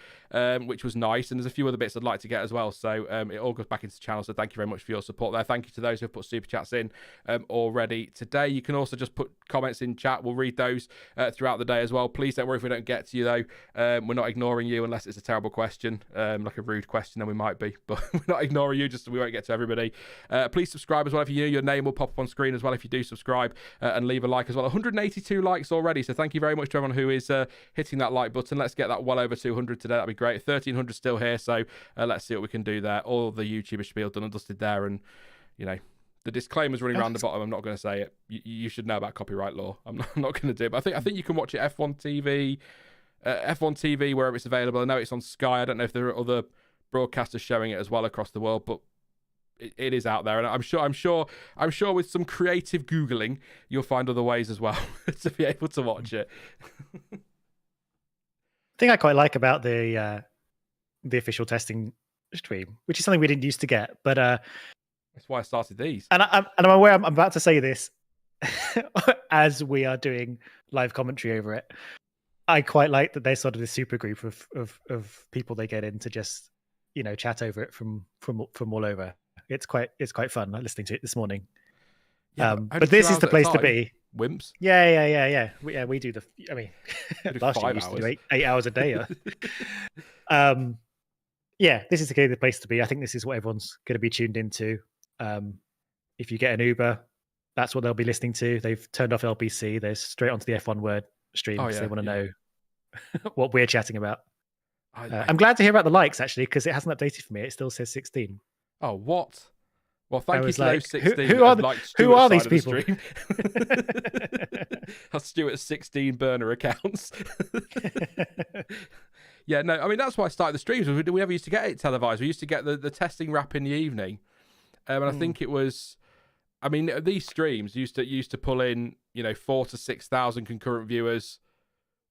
which was nice. And there's a few other bits I'd like to get as well. So it all goes back into the channel. So thank you very much for your support there. Thank you to those who have put super chats in already today. You can also just put comments in chat. We'll read those throughout the day as well. Please don't worry if we don't get to you though. We're not ignoring you unless it's a terrible question, like a rude question, then we might be, but we're not ignoring you, just so we won't get to everybody. Please subscribe as well. If you're new, your name will pop up on screen as well if you do subscribe, and leave a like as well. 182 likes already, so thank you very much to everyone who is hitting that like button. Let's get that well over 200 today. That'd be great. 1300 still here, so let's see what we can do there. All the YouTuber spiel done and dusted there, and you know, the disclaimer's running around the bottom. I'm not going to say it. You should know about copyright law. I'm not going to do it, but I think you can watch it F1 TV. F1 TV wherever it's available. I know it's on Sky. I don't know if there are other broadcasters showing it as well across the world, but it is out there, and I'm sure with some creative googling you'll find other ways as well to be able to watch it. The thing I quite like about the official testing stream, which is something we didn't used to get, but that's why I started these. And I'm aware I'm about to say this as we are doing live commentary over it. I quite like that there's sort of this super group of people they get in to just, you know, chat over it from all over. It's quite fun listening to it this morning. Yeah, but this is the place to be. Wimps. Yeah. We do the. I mean, last year we used to do 8 hours a day. Yeah, this is the place to be. I think this is what everyone's going to be tuned into. If you get an Uber, that's what they'll be listening to. They've turned off LBC. They're straight onto the F1 Word stream because they want to know what we're chatting about. I'm glad to hear about the likes actually, because it hasn't updated for me. It still says 16. Oh, what? Well, thank you to those 16. Who are these people? That's Stuart's 16 burner accounts. Yeah, no, I mean that's why I started the streams. We never used to get it televised. We used to get the testing wrap in the evening, and I think it was. I mean, these streams used to pull in, 4,000 to 6,000 concurrent viewers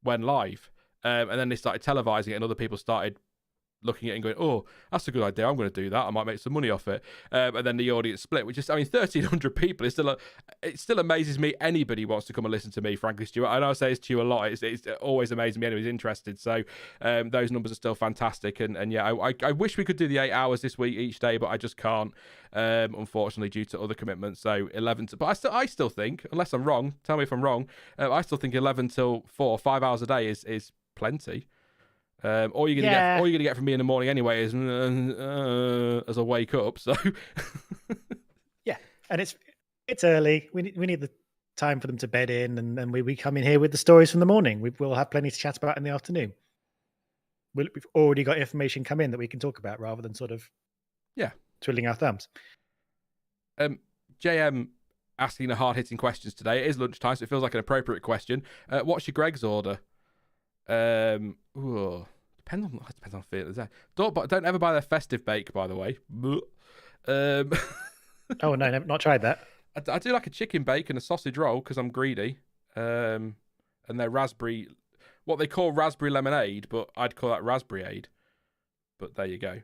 when live, and then they started televising it, and other people started looking at it and going, "Oh, that's a good idea. I'm going to do that. I might make some money off it." And then the audience split, which is, 1,300 people is it still amazes me. Anybody wants to come and listen to me, frankly, Stuart. I know I say this to you a lot. It's always amazing me anybody's interested. So those numbers are still fantastic. And yeah, I wish we could do the 8 hours this week each day, but I just can't, unfortunately, due to other commitments. So 11 to, but I still think, unless I'm wrong, tell me if I'm wrong, I still think 11 till 4, 5 hours a day is plenty. All you're gonna get from me in the morning anyway is as I wake up. So yeah, and it's early. We need the time for them to bed in, and then we come in here with the stories from the morning. We'll have plenty to chat about in the afternoon. We've already got information come in that we can talk about, rather than sort of twiddling our thumbs. JM asking the hard hitting questions today. It is lunchtime, so it feels like an appropriate question. What's your Greg's order? Depends on feelings. Don't ever buy their festive bake, by the way. Oh no, not tried that. I do like a chicken bake and a sausage roll because I'm greedy. And their raspberry, what they call raspberry lemonade, but I'd call that raspberry-ade. But there you go.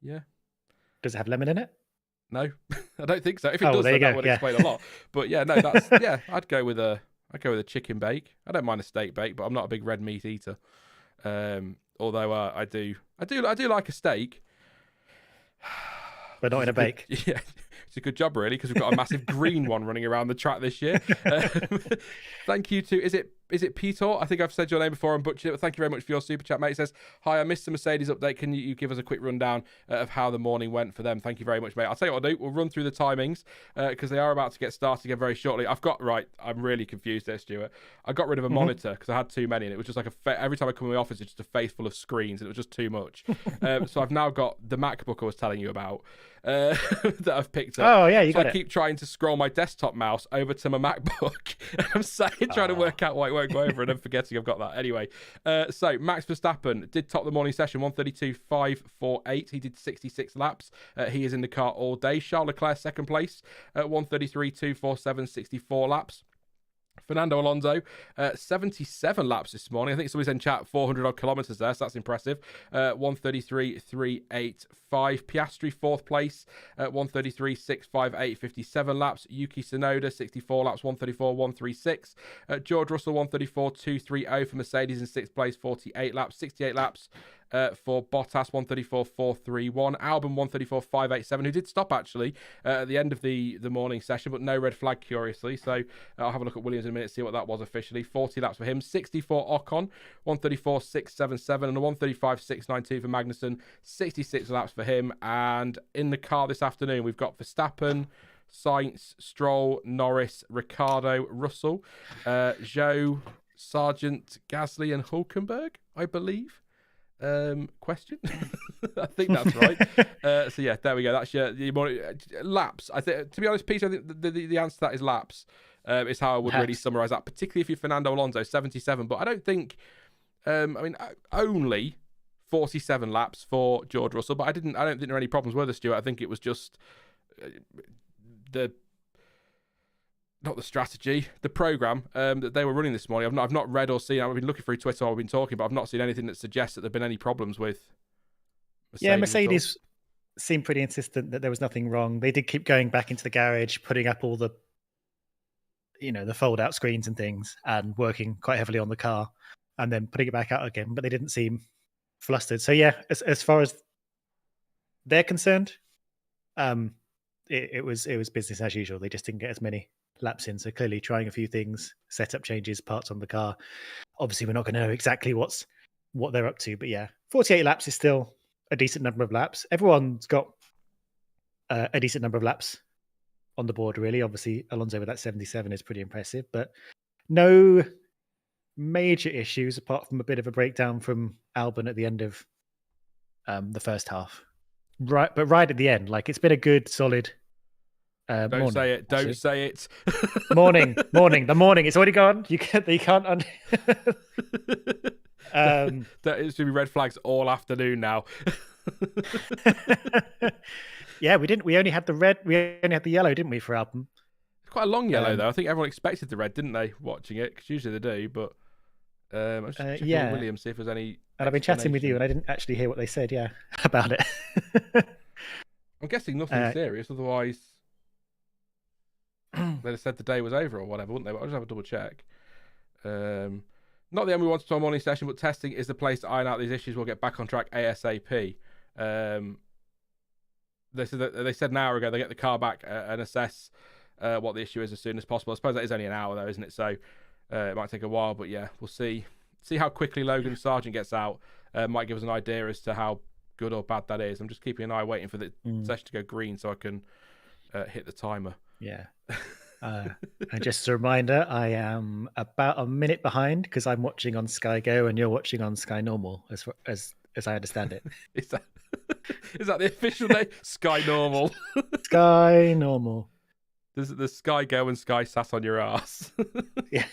Yeah. Does it have lemon in it? No, I don't think so. If it Oh, does, there then you that go, would yeah. explain a lot. But yeah, no, that's I'd go with a chicken bake. I don't mind a steak bake, but I'm not a big red meat eater. Although I do like a steak. But not in a bake. Yeah, it's a good job really, because we've got a massive green one running around the track this year. Thank you to is it Peter? I think I've said your name before and butchered it, but thank you very much for your super chat, mate. It says, hi, I missed the Mercedes update. Can you give us a quick rundown of how the morning went for them? Thank you very much, mate. I'll tell you what I'll do. We'll run through the timings because they are about to get started again very shortly. I'm really confused there, Stuart. I got rid of a monitor because I had too many, and it was just like every time I come in the office, it's just a face full of screens, and it was just too much. So I've now got the MacBook I was telling you about that I've picked up. Oh, yeah, you got it. I keep trying to scroll my desktop mouse over to my MacBook. I'm trying to work out why it won't go over, and I'm forgetting I've got that. Anyway, so Max Verstappen did top the morning session, 1:32.548. He did 66 laps. He is in the car all day. Charles Leclerc, second place, at 1:33.247, 64 laps. Fernando Alonso, 77 laps this morning. I think somebody's in chat 400 odd kilometers there, so that's impressive. 1:33.385. Piastri, fourth place, 1:33.658, 57 laps. Yuki Tsunoda, 64 laps, 1:34.136. George Russell, 1:34.230 for Mercedes in sixth place, 48 laps, 68 laps. For Bottas, 1:34.431. Albon, 1:34.587, who did stop actually at the end of the morning session, but no red flag, curiously. So I'll have a look at Williams in a minute, see what that was officially. 40 laps for him. 64 Ocon, 1:34.677, and a 1:35.692 for Magnussen. 66 laps for him. And in the car this afternoon, we've got Verstappen, Sainz, Stroll, Norris, Ricciardo, Russell, Zhou, Sargent, Gasly, and Hulkenberg, I believe. Question. I think that's right. So yeah, there we go. That's your laps. I think, to be honest, Peter, I think the answer to that is laps. Is how I would really summarize that, particularly if you're Fernando Alonso, 77. But I don't think, only 47 laps for George Russell. But I don't think there were any problems with Stuart. I think it was just not the strategy, the program that they were running this morning. I've not read or seen. I've been looking through Twitter while I've been talking, but I've not seen anything that suggests that there've been any problems with Mercedes. Yeah, Mercedes seemed pretty insistent that there was nothing wrong. They did keep going back into the garage, putting up all the, the fold-out screens and things, and working quite heavily on the car, and then putting it back out again. But they didn't seem flustered. So yeah, as far as they're concerned, it was business as usual. They just didn't get as many laps in, so clearly trying a few things, setup changes, parts on the car. Obviously we're not going to know exactly what they're up to, but yeah, 48 laps is still a decent number of laps. Everyone's got a decent number of laps on the board, really. Obviously Alonso with that 77 is pretty impressive, but no major issues apart from a bit of a breakdown from Albon at the end of the first half, but right at the end, like, it's been a good solid Don't morning, say it. actually. Don't say it. morning. The morning. It's already gone. You can't. That is to be red flags all afternoon now. Yeah, we didn't. We only had the red. We only had the yellow, didn't we, for Albon? It's quite a long yellow though. I think everyone expected the red, didn't they? Watching it, because usually they do. But I was just checking with Williams, see if there's any. And I've been chatting with you, and I didn't actually hear what they said. Yeah, about it. I'm guessing nothing serious. Otherwise, they'd have said the day was over or whatever, wouldn't they? But I'll just have a double check. Not the end we wanted to our morning session, but testing is the place to iron out these issues. We'll get back on track ASAP. They said an hour ago they get the car back and assess what the issue is as soon as possible. I suppose that is only an hour though, isn't it? So it might take a while, but yeah, we'll see how quickly Logan Sargent gets out. Might give us an idea as to how good or bad that is. I'm just keeping an eye waiting for the session to go green so I can hit the timer. Yeah. And just a reminder, I am about a minute behind because I'm watching on Sky Go and you're watching on Sky Normal, as I understand it. Is that the official name? Sky Normal. Sky Normal. Does the Sky Go and Sky Sat on your ass? Yeah.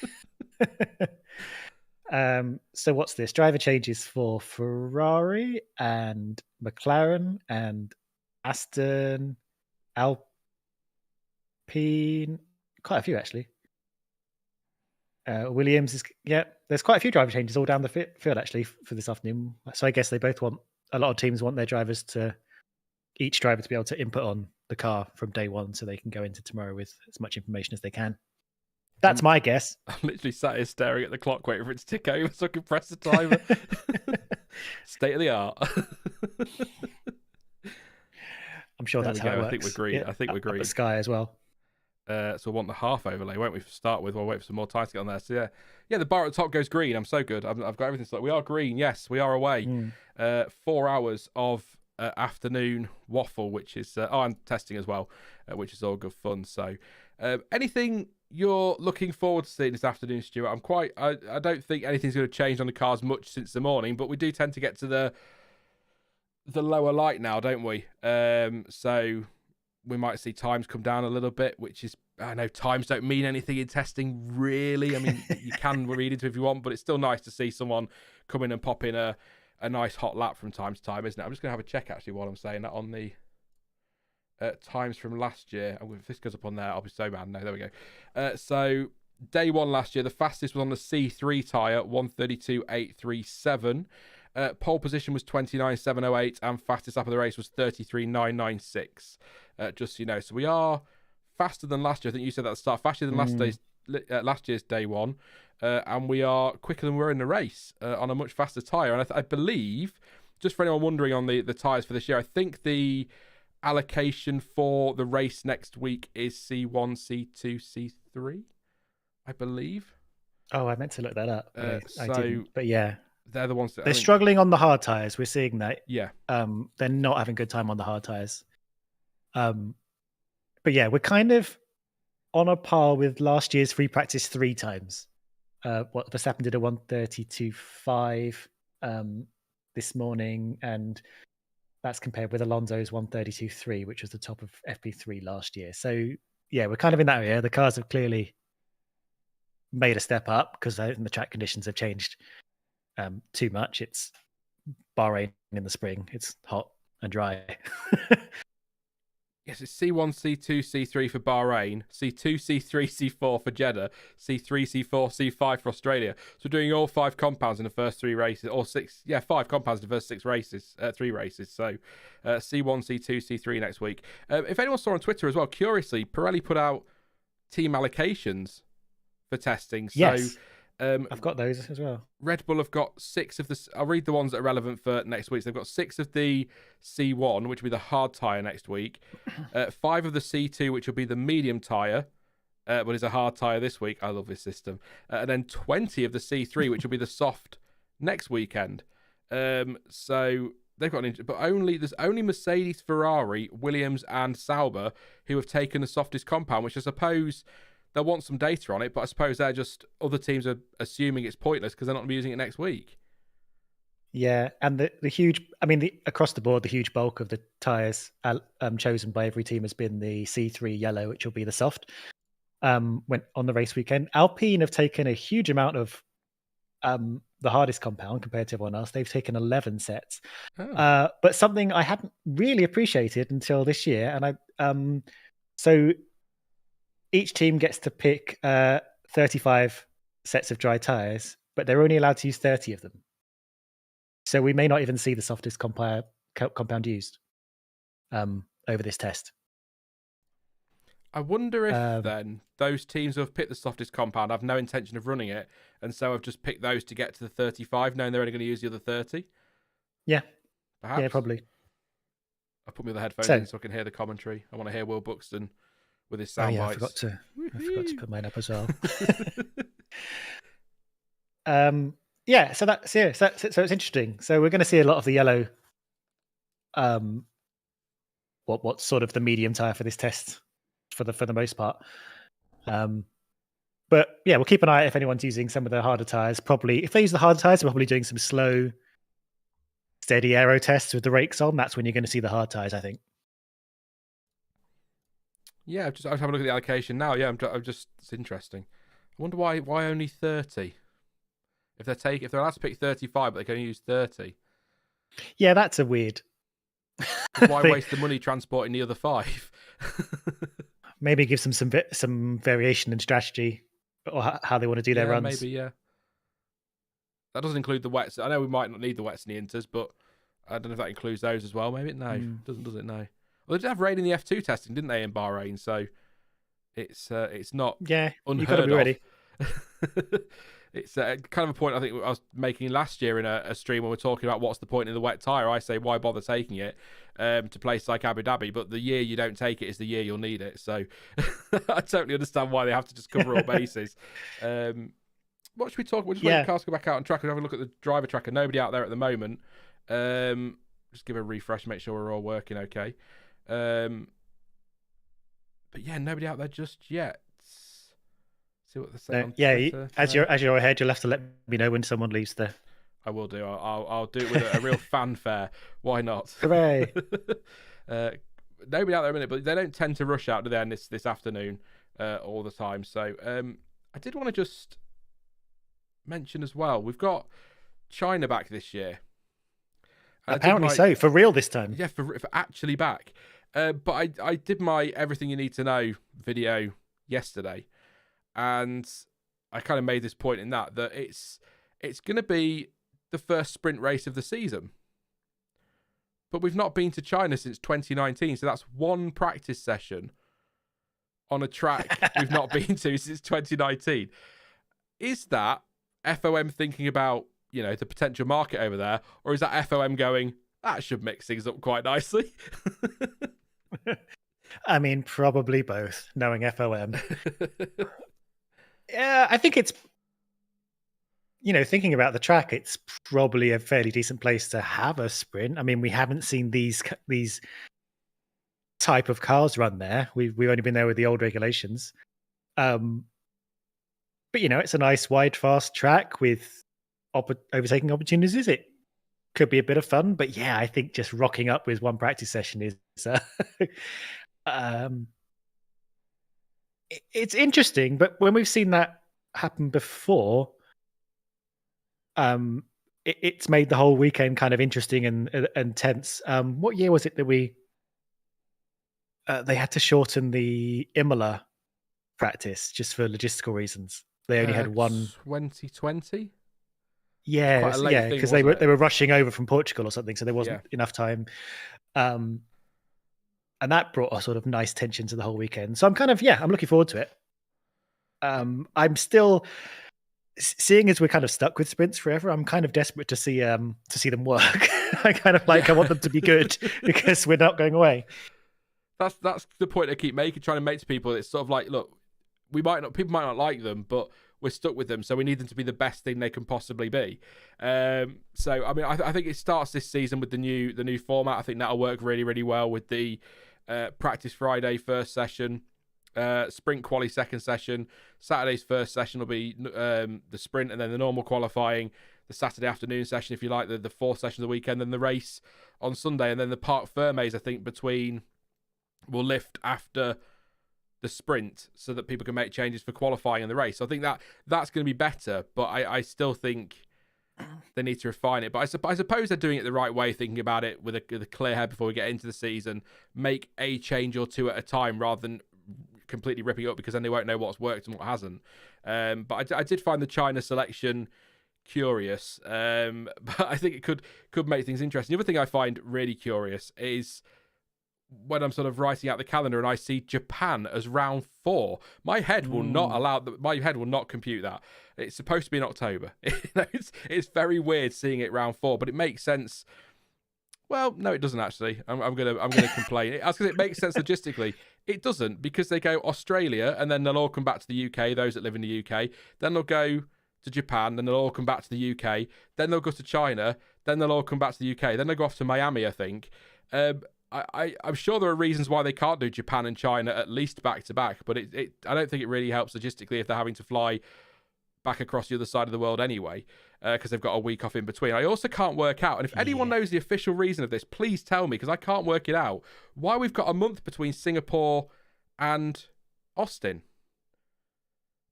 So what's this? Driver changes for Ferrari and McLaren and Aston, Alpine, quite a few actually. Williams is, there's quite a few driver changes all down the field actually for this afternoon. So I guess they both want a lot of teams want their each driver to be able to input on the car from day one, so they can go into tomorrow with as much information as they can. That's my guess. I'm literally sat here staring at the clock, waiting for it to tick over so I can press the timer. State of the art. I'm sure that's how it works. I think we're green. Yeah, I think we're green. Up the sky as well. So we'll want the half overlay, won't we, to start with? We'll wait for some more time to get on there. So yeah, the bar at the top goes green. I'm so good. I've got everything. So we are green. Yes, we are away. 4 hours of afternoon waffle, which is and testing as well, which is all good fun. So anything you're looking forward to seeing this afternoon, Stuart? I don't think anything's going to change on the cars much since the morning, but we do tend to get to the lower light now, don't we? So we might see times come down a little bit, which is, I know times don't mean anything in testing, really. I mean, you can read into it if you want, but it's still nice to see someone come in and pop in a nice hot lap from time to time, isn't it? I'm just going to have a check, actually, while I'm saying that on the times from last year. If this goes up on there, I'll be so mad. No, there we go. So day one last year, the fastest was on the C3 tyre, 132.837. Pole position was 29.708, and fastest lap of the race was 33.996. Just so you know, so we are faster than last year. I think you said that at the start, faster than last year's day one, and we are quicker than we were in the race on a much faster tyre. And I believe, just for anyone wondering on the tyres for this year, I think the allocation for the race next week is C1, C2, C3, I believe. Oh, I meant to look that up, but I didn't. But yeah, they're the ones that they're struggling on the hard tyres. We're seeing that. Yeah. They're not having a good time on the hard tyres. But yeah, we're kind of on a par with last year's free practice 3 times. What Verstappen did a 132.5 this morning, and that's compared with Alonso's 132.3, which was the top of FP3 last year. So yeah, we're kind of in that area. The cars have clearly made a step up because the track conditions have changed too much. It's Bahrain in the spring. It's hot and dry. Yes, it's C1, C2, C3 for Bahrain, C2, C3, C4 for Jeddah, C3, C4, C5 for Australia. So we're doing all 5 compounds in the first 3 races, or 6, 5 compounds in the first 6 races, 3 races. So C1, C2, C3 next week. If anyone saw on Twitter as well, curiously, Pirelli put out team allocations for testing. So, yes. I've got those as well. Red Bull have got 6 of the... I'll read the ones that are relevant for next week. So they've got 6 of the C1, which will be the hard tyre next week. 5 of the C2, which will be the medium tyre, but is a hard tyre this week. I love this system. And then 20 of the C3, which will be the soft next weekend. So they've got there's only Mercedes, Ferrari, Williams, and Sauber who have taken the softest compound, which I suppose... They'll want some data on it, but I suppose they're just... Other teams are assuming it's pointless because they're not going to be using it next week. Yeah, and the huge... I mean, across the board, the huge bulk of the tyres chosen by every team has been the C3 yellow, which will be the soft, when on the race weekend. Alpine have taken a huge amount of the hardest compound compared to everyone else. They've taken 11 sets. Oh. But something I hadn't really appreciated until this year, and so... Each team gets to pick 35 sets of dry tyres, but they're only allowed to use 30 of them. So we may not even see the softest compound used over this test. I wonder if then those teams who have picked the softest compound have no intention of running it, and so have just picked those to get to the 35, knowing they're only going to use the other 30. Yeah. Perhaps. Yeah, probably. I'll put me the headphones in so I can hear the commentary. I want to hear Will Buxton with his sound bites. I forgot to put mine up as well. So it's interesting. So we're going to see a lot of the yellow. What's sort of the medium tire for this test for the most part. But yeah, we'll keep an eye out if anyone's using some of the harder tires. Probably if they use the harder tires, they're probably doing some slow, steady aero tests with the rakes on. That's when you're going to see the hard tires, I think. Yeah, I was having a look at the allocation now. Yeah, it's interesting. I wonder why only 30. If they're allowed to pick 35, but they can only use 30. Yeah, that's a weird. Why waste the money transporting the other 5? Maybe give them some variation in strategy or how they want to do their runs. Maybe, yeah. That doesn't include the wets. I know we might not need the wets and the inters, but I don't know if that includes those as well. Maybe doesn't, does it? No. Well, they did have rain in the F2 testing, didn't they, in Bahrain? So it's not you've got to be ready. It's kind of a point I think I was making last year in a stream when we're talking about what's the point in the wet tyre. I say, why bother taking it to places like Abu Dhabi? But the year you don't take it is the year you'll need it. So I totally understand why they have to just cover all bases. What should we talk? We'll just wait for cars to go back out on track and have a look at the driver tracker. Nobody out there at the moment. Just give a refresh, make sure we're all working okay. But yeah, nobody out there just yet. See what they say on Twitter. As you're ahead, you'll have to let me know when someone leaves there. I will do. I'll do it with a real fanfare. Why not? Hooray! Nobody out there a minute, but they don't tend to rush out, do they? This afternoon all the time. So I did want to just mention as well, we've got China back this year. Apparently so, for real this time. Yeah, for actually back. But I did my Everything You Need to Know video yesterday, and I kind of made this point in that it's going to be the first sprint race of the season. But we've not been to China since 2019, so that's one practice session on a track we've not been to since 2019. Is that FOM thinking about, the potential market over there, or is that FOM going, that should mix things up quite nicely? I mean, probably both, knowing FOM. Yeah, I think it's, thinking about the track, it's probably a fairly decent place to have a sprint. I mean, we haven't seen these type of cars run there. We've only been there with the old regulations. But, it's a nice, wide, fast track with overtaking opportunities. It could be a bit of fun, but yeah, I think just rocking up with one practice session is it's interesting. But when we've seen that happen before, it's made the whole weekend kind of interesting and tense. What year was it that they had to shorten the Imola practice just for logistical reasons? They only had one. 2020. Yeah, because they were rushing over from Portugal or something, so there wasn't enough time. And that brought a sort of nice tension to the whole weekend. So I'm looking forward to it. I'm still seeing as we're kind of stuck with sprints forever. I'm kind of desperate to see them work. I want them to be good because we're not going away. That's the point I keep trying to make to people. It's sort of like, look, people might not like them, but we're stuck with them, so we need them to be the best thing they can possibly be. So I mean, I think it starts this season with the new format. I think that'll work really, really well with the practice Friday first session, sprint quali second session. Saturday's first session will be the sprint, and then the normal qualifying, the Saturday afternoon session, if you like, the fourth session of the weekend, then the race on Sunday, and then the Parc Fermes, I think, will lift after the sprint so that people can make changes for qualifying in the race. So I think that's going to be better, but I still think they need to refine it. But I suppose they're doing it the right way, thinking about it with a clear head before we get into the season. Make a change or two at a time rather than completely ripping it up, because then they won't know what's worked and what hasn't. But I did find the China selection curious, but I think it could make things interesting. The other thing I find really curious is when I'm sort of writing out the calendar and I see Japan as round 4, my head will not compute that. It's supposed to be in October. It's very weird seeing it round 4, but it makes sense. Well, no, it doesn't actually. I'm gonna complain. Because it makes sense logistically. It doesn't, because they go Australia and then they'll all come back to the UK. Those that live in the UK, then they'll go to Japan, then they'll all come back to the UK. Then they'll go to China. Then they'll all come back to the UK. Then they'll go off to Miami, I think. I'm sure there are reasons why they can't do Japan and China at least back to back, but I don't think it really helps logistically if they're having to fly back across the other side of the world anyway, because they've got a week off in between. I also can't work out, and if anyone knows the official reason of this, please tell me, because I can't work it out, why we've got a month between Singapore and Austin,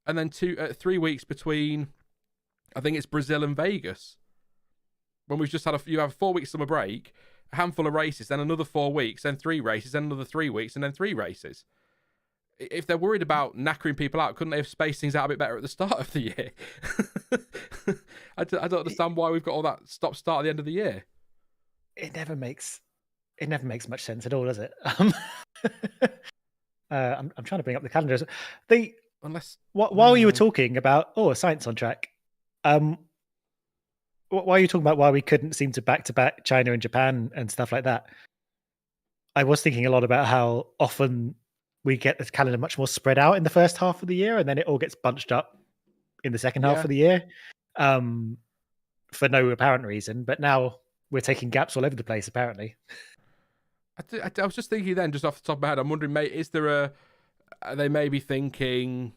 and then 3 weeks between, I think it's Brazil and Vegas, when we've just had you have a 4-week summer break, a handful of races, then another 4 weeks, then 3 races, then another 3 weeks, and then 3 races. If they're worried about knackering people out, couldn't they have spaced things out a bit better at the start of the year? I don't understand why we've got all that stop-start at the end of the year. it never makes much sense at all, does it? I'm trying to bring up the calendars. The Unless while you were talking about science on track, why are you talking about why we couldn't seem to back China and Japan and stuff like that? I was thinking a lot about how often we get the calendar much more spread out in the first half of the year, and then it all gets bunched up in the second half of the year, for no apparent reason. But now we're taking gaps all over the place, apparently. I was just thinking then, just off the top of my head, I'm wondering, mate, are they maybe thinking,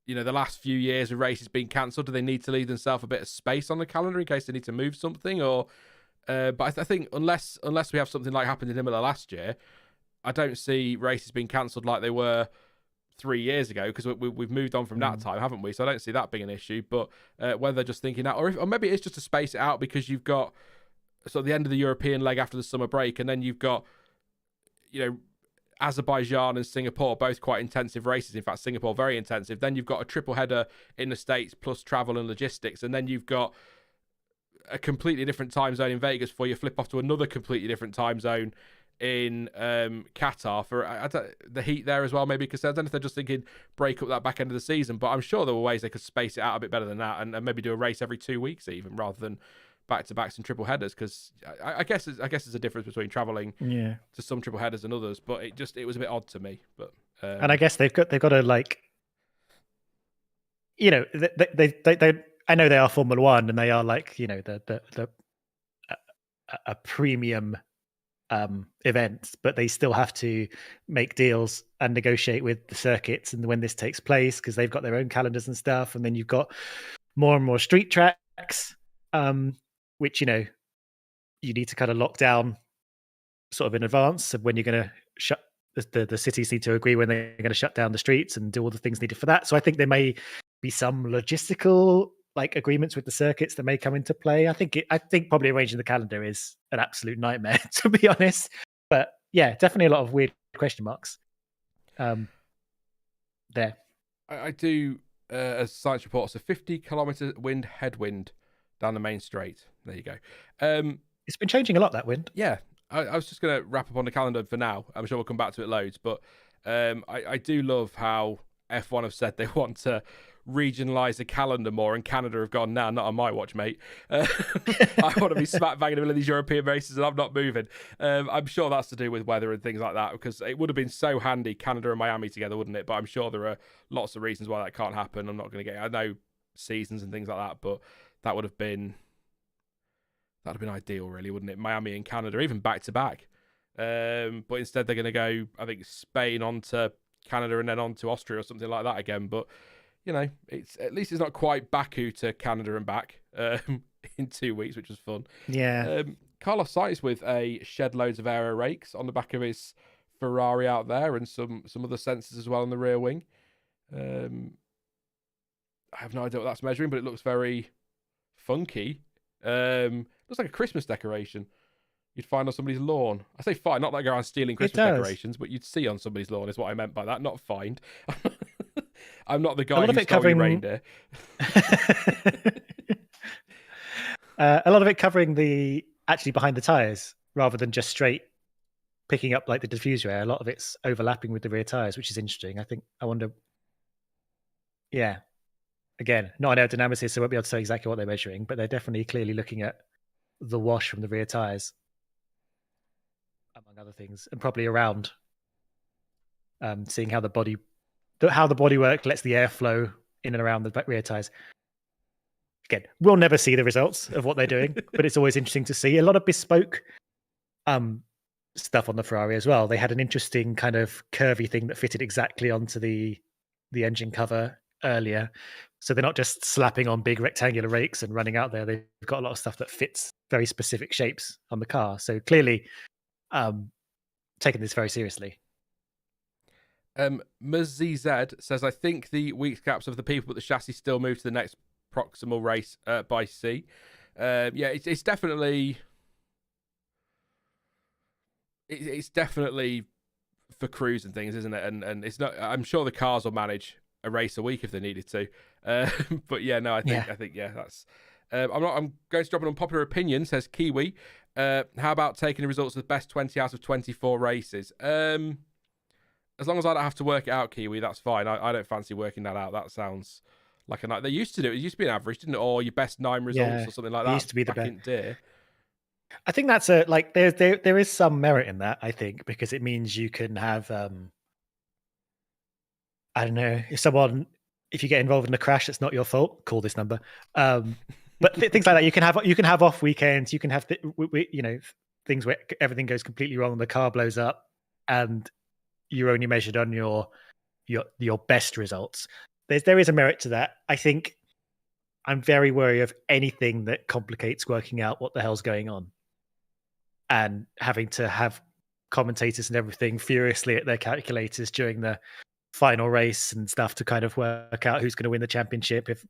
the last few years of races being cancelled, do they need to leave themselves a bit of space on the calendar in case they need to move something? Or, but I think unless we have something like happened in Imola last year, I don't see races being cancelled like they were 3 years ago, because we've moved on from that time, haven't we? So I don't see that being an issue. But whether they're just thinking that, or maybe it's just to space it out because you've got sort of the end of the European leg after the summer break, and then you've got, Azerbaijan and Singapore, both quite intensive races. In fact, Singapore very intensive. Then you've got a triple header in the States plus travel and logistics, and then you've got a completely different time zone in Vegas before you flip off to another completely different time zone in Qatar for the heat there as well, maybe, because I don't know if they're just thinking break up that back end of the season, but I'm sure there were ways they could space it out a bit better than that, and maybe do a race every 2 weeks even, rather than back-to-backs and triple headers, because I guess there's a difference between traveling to some triple headers and others, but it was a bit odd to me. But and I guess they've got to, like, they I know they are Formula One, and they are, like, the a premium events, but they still have to make deals and negotiate with the circuits and when this takes place, because they've got their own calendars and stuff. And then you've got more and more street tracks, which you need to kind of lock down sort of in advance of when you're going to shut. The cities need to agree when they're going to shut down the streets and do all the things needed for that. So I think there may be some logistical, like, agreements with the circuits that may come into play. I think probably arranging the calendar is an absolute nightmare, to be honest. But yeah, definitely a lot of weird question marks there. I do, as science reports, a 50-kilometer wind headwind down the main straight. There you go. It's been changing a lot, that wind. Yeah, I was just going to wrap up on the calendar for now. I'm sure we'll come back to it loads, but I do love how F1 have said they want to regionalise the calendar more, and Canada have gone, nah, not on my watch, mate. I want to be smack bang in the middle of these European races, and I'm not moving. I'm sure that's to do with weather and things like that, because it would have been so handy, Canada and Miami together, wouldn't it? But I'm sure there are lots of reasons why that can't happen. I'm not going to I know seasons and things like that, but that would have been ideal, really, wouldn't it? Miami and Canada, even back to back. But instead they're going to go, I think, Spain onto Canada and then on to Austria or something like that again. But it's at least it's not quite Baku to Canada and back in 2 weeks, which was fun. Yeah. Carlos Sainz with a shed loads of aero rakes on the back of his Ferrari out there, and some other sensors as well on the rear wing. I have no idea what that's measuring, but it looks very funky. Looks like a Christmas decoration you'd find on somebody's lawn. I say find, not like go around stealing Christmas decorations, but you'd see on somebody's lawn is what I meant by that, not find. I'm not the guy who stole your reindeer. A lot of it covering the actually behind the tyres, rather than just straight picking up like the diffuser air. A lot of it's overlapping with the rear tyres, which is interesting. I wonder. Yeah. Again, not an aerodynamicist, so I won't be able to say exactly what they're measuring, but they're definitely clearly looking at the wash from the rear tyres, among other things, and probably around seeing how the bodywork lets the air flow in and around the rear tyres. Again, we'll never see the results of what they're doing, but it's always interesting to see. A lot of bespoke stuff on the Ferrari as well. They had an interesting kind of curvy thing that fitted exactly onto the engine cover earlier. So they're not just slapping on big rectangular rakes and running out there. They've got a lot of stuff that fits very specific shapes on the car. So clearly taking this very seriously. MuzZZ says, I think the weeks gaps of the people, but the chassis still move to the next proximal race by sea. It's definitely for crews and things, isn't it? And it's not. I'm sure the cars will manage a race a week if they needed to. But yeah, no, I think that's. I'm going to drop an unpopular opinion. Says Kiwi. How about taking the results of the best 20 out of 24 races? As long as I don't have to work it out, Kiwi, that's fine. I don't fancy working that out. That sounds like a night. They used to do it. It used to be an average, didn't it? Or your best 9 results or something like it that. used to be the back best. in day. I think that's there is some merit in that, I think, because it means you can have I don't know, if you get involved in a crash, it's not your fault. Call this number. But things like that, you can have off weekends. You can have things where everything goes completely wrong, the car blows up, and you're only measured on your best results. There is a merit to that. I think I'm very wary of anything that complicates working out what the hell's going on, and having to have commentators and everything furiously at their calculators during the final race and stuff to kind of work out who's going to win the championship if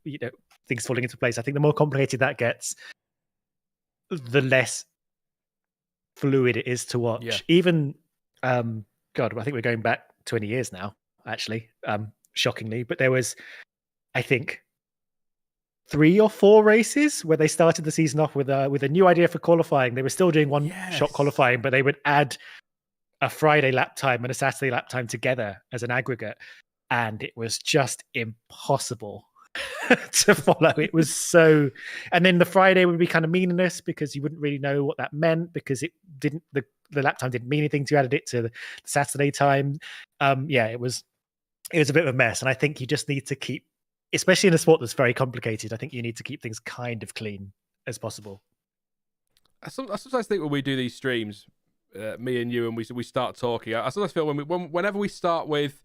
things falling into place. I think the more complicated that gets, the less fluid it is to watch. Yeah. Even God, I think we're going back 20 years now, actually, shockingly. But there was, I think, 3 or 4 races where they started the season off with a new idea for qualifying. They were still doing one-shot qualifying, but they would add a Friday lap time and a Saturday lap time together as an aggregate, and it was just impossible to follow. It was so, and then the Friday would be kind of meaningless because you wouldn't really know what that meant, because it didn't, the lap time didn't mean anything to you. Added it to the Saturday time. It was a bit of a mess, and I think you just need to keep, especially in a sport that's very complicated, I think you need to keep things kind of clean as possible. I sometimes think when we do these streams, me and you, and we start talking, I sometimes feel whenever we start with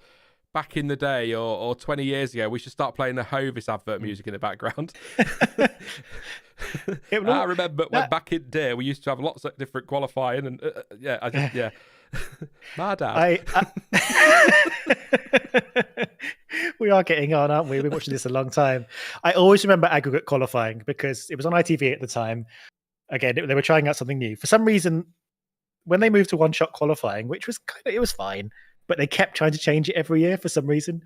back in the day or 20 years ago, we should start playing the Hovis advert music in the background. I remember when back in the day we used to have lots of different qualifying, and my dad. We are getting on, aren't we? We've been watching this a long time. I always remember aggregate qualifying because it was on ITV at the time. Again, they were trying out something new. For some reason, when they moved to one-shot qualifying, which was it was fine, but they kept trying to change it every year for some reason.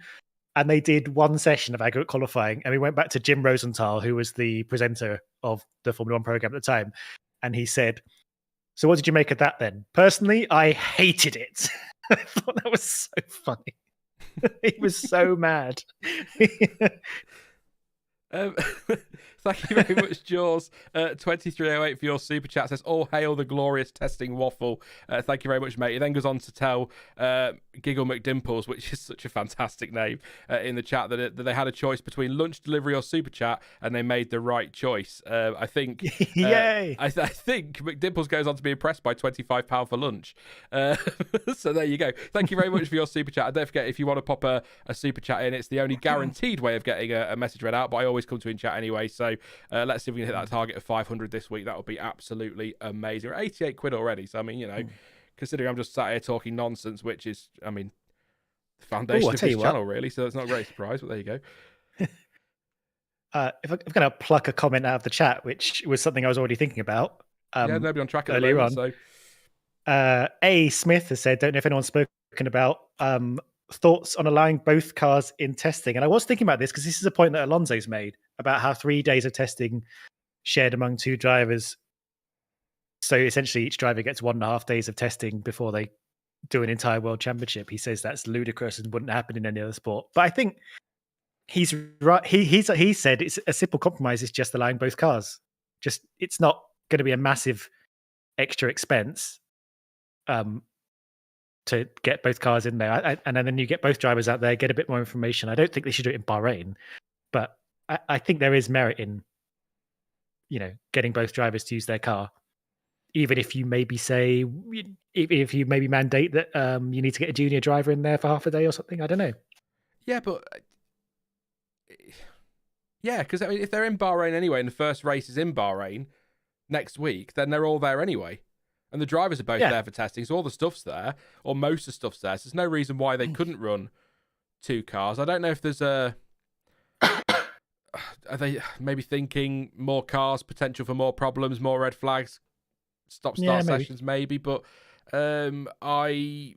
And they did one session of aggregate qualifying, and we went back to Jim Rosenthal, who was the presenter of the Formula One program at the time, and he said, "So what did you make of that then?" Personally, I hated it. I thought that was so funny. He was so mad. Thank you very much, Jaws. 2308 for your super chat. Says, "All hail the glorious testing waffle." Thank you very much, mate. He then goes on to tell Giggle McDimples, which is such a fantastic name, in the chat that they had a choice between lunch delivery or super chat, and they made the right choice. I think. Yay! I think McDimples goes on to be impressed by £25 for lunch. So there you go. Thank you very much for your super chat. And don't forget, if you want to pop a super chat in, it's the only guaranteed way of getting a message read out. But I always come to in chat anyway. So let's see if we can hit that target of 500 this week. That would be absolutely amazing. We're 88 quid already. So, I mean, considering I'm just sat here talking nonsense, which is, I mean, the foundation of this channel, really. So it's not a great surprise, but there you go. If I'm going to pluck a comment out of the chat, which was something I was already thinking about. Nobody on track earlier moment, on. So. A. Smith has said, "Don't know if anyone's spoken about thoughts on allowing both cars in testing." And I was thinking about this because this is a point that Alonso's made about how 3 days of testing shared among 2 drivers. So essentially each driver gets 1.5 days of testing before they do an entire world championship. He says that's ludicrous and wouldn't happen in any other sport. But I think he's right. He said it's a simple compromise is just allowing both cars. Just it's not going to be a massive extra expense to get both cars in there. And then you get both drivers out there, get a bit more information. I don't think they should do it in Bahrain, but I think there is merit in, getting both drivers to use their car. Even if you maybe say, if you maybe mandate that you need to get a junior driver in there for half a day or something. I don't know. Yeah, but because I mean, if they're in Bahrain anyway, and the first race is in Bahrain next week, then they're all there anyway. And the drivers are both there for testing, so all the stuff's there, or most of the stuff's there. So there's no reason why they couldn't run 2 cars. I don't know if there's are they maybe thinking more cars, potential for more problems, more red flags, stop-start sessions, maybe. But I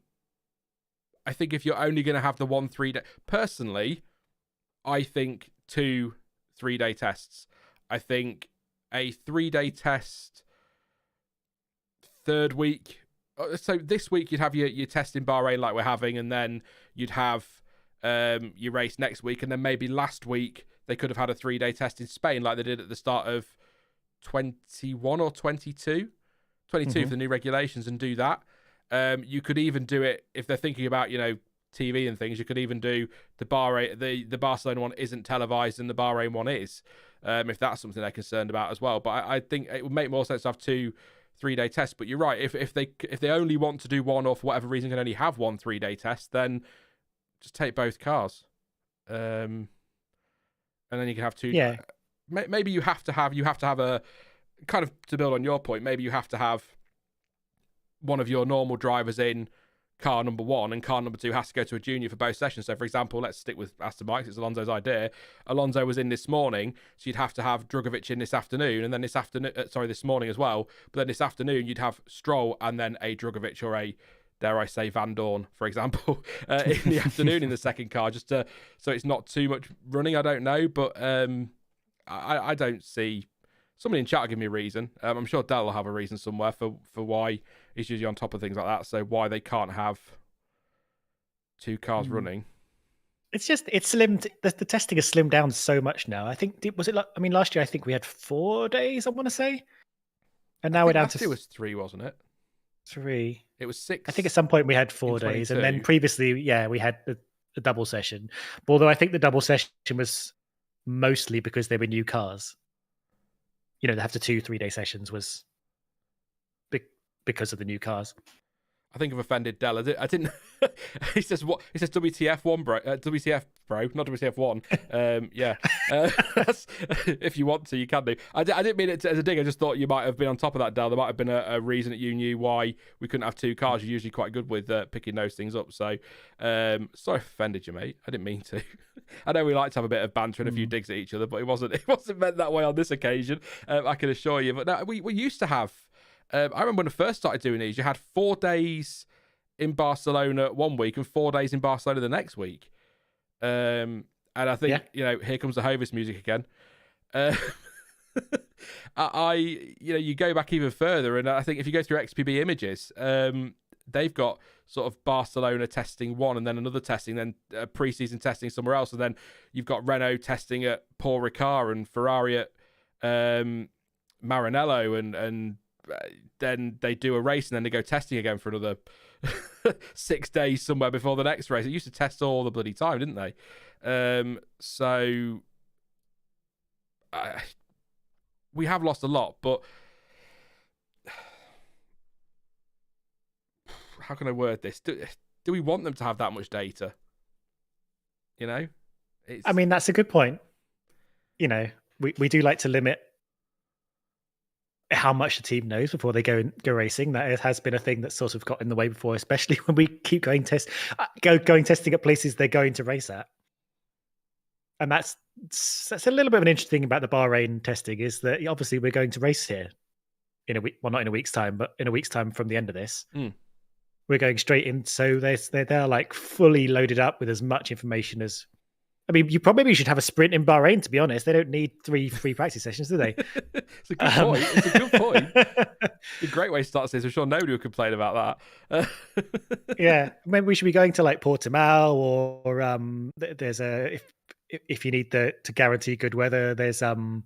think if you're only going to have the 1 3-day... Personally, I think 2 3-day tests. I think a 3-day test third week. So this week you'd have your test in Bahrain like we're having, and then you'd have your race next week, and then maybe last week they could have had a 3-day test in Spain like they did at the start of 21 or 22 for the new regulations, and do that. You could even do it if they're thinking about, TV and things. You could even do the Bahrain, the Barcelona one isn't televised and the Bahrain one is, if that's something they're concerned about as well. But I think it would make more sense to have 2 3-day tests. But you're right, if they only want to do one, or for whatever reason can only have one 3-day test, then just take both cars, and then you can have 2. Yeah, maybe you have to have a kind of, to build on your point, maybe you have to have one of your normal drivers in car number 1, and car number 2 has to go to a junior for both sessions. So, for example, let's stick with Aston Martin. It's Alonso's idea. Alonso was in this morning, so you'd have to have Drugovich in this afternoon, and then this morning as well. But then this afternoon, you'd have Stroll and then a Drugovich or a, dare I say, Van Dorn, for example, in the afternoon in the second car, just so it's not too much running. I don't know, but I don't see. Somebody in chat will give me a reason. I'm sure Dell will have a reason somewhere for why he's usually on top of things like that. So why they can't have 2 cars running. It's slimmed. The testing has slimmed down so much now. I think last year I think we had 4 days, I want to say, and now we're down to. It was 3, wasn't it? 3. It was 6. I think at some point we had 4 days, and then previously, we had the double session. But although I think the double session was mostly because they were new cars. They have the 2 3-day sessions was because of the new cars. I think I've offended Dell. I didn't. He says what? He says WTF one, bro. WTF, bro, not WTF one. Yeah. If you want to, you can do. I didn't mean it as a dig. I just thought you might have been on top of that, Dell. There might have been a reason that you knew why we couldn't have 2 cars. You're usually quite good with picking those things up. So, sorry if I offended you, mate. I didn't mean to. I know we like to have a bit of banter and a few digs at each other, but it wasn't meant that way on this occasion. I can assure you. But no, we used to have. I remember when I first started doing these, you had 4 days in Barcelona one week and 4 days in Barcelona the next week. And I think, here comes the Hovis music again. You go back even further, and I think if you go through XPB images, they've got sort of Barcelona testing 1 and then another testing, then pre-season testing somewhere else. And then you've got Renault testing at Paul Ricard and Ferrari at Maranello, and then they do a race and then they go testing again for another 6 days somewhere before the next race. It used to test all the bloody time, didn't they? We have lost a lot, but how can I word this? Do we want them to have that much data? I mean, that's a good point. We do like to limit how much the team knows before they go racing. That has been a thing that's sort of got in the way before, especially when we keep going testing at places they're going to race at. And that's a little bit of an interesting thing about the Bahrain testing, is that obviously we're going to race here in a week. Well, not in a week's time, but in a week's time from the end of this. We're going straight in. So they're like fully loaded up with as much information as. I mean, you probably should have a sprint in Bahrain, to be honest. They don't need 3 free practice sessions, do they? It's a good point. It's a good point. It's a great way to start this. I'm sure nobody would complain about that. Yeah. Maybe we should be going to like Portimao, or there's if you need to guarantee good weather, there's a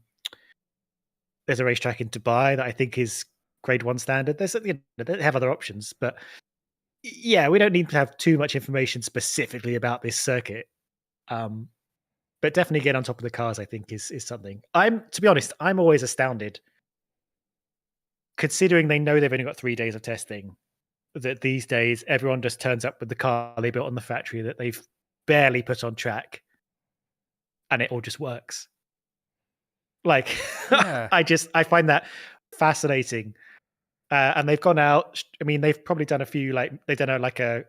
racetrack in Dubai that I think is grade 1 standard. They have other options, but yeah, we don't need to have too much information specifically about this circuit. But definitely get on top of the cars, I think, is something. To be honest, I'm always astounded, considering they know they've only got 3 days of testing, that these days everyone just turns up with the car they built on the factory that they've barely put on track, and it all just works. Like, yeah. I find that fascinating. And they've gone out. I mean, they've probably done they've done a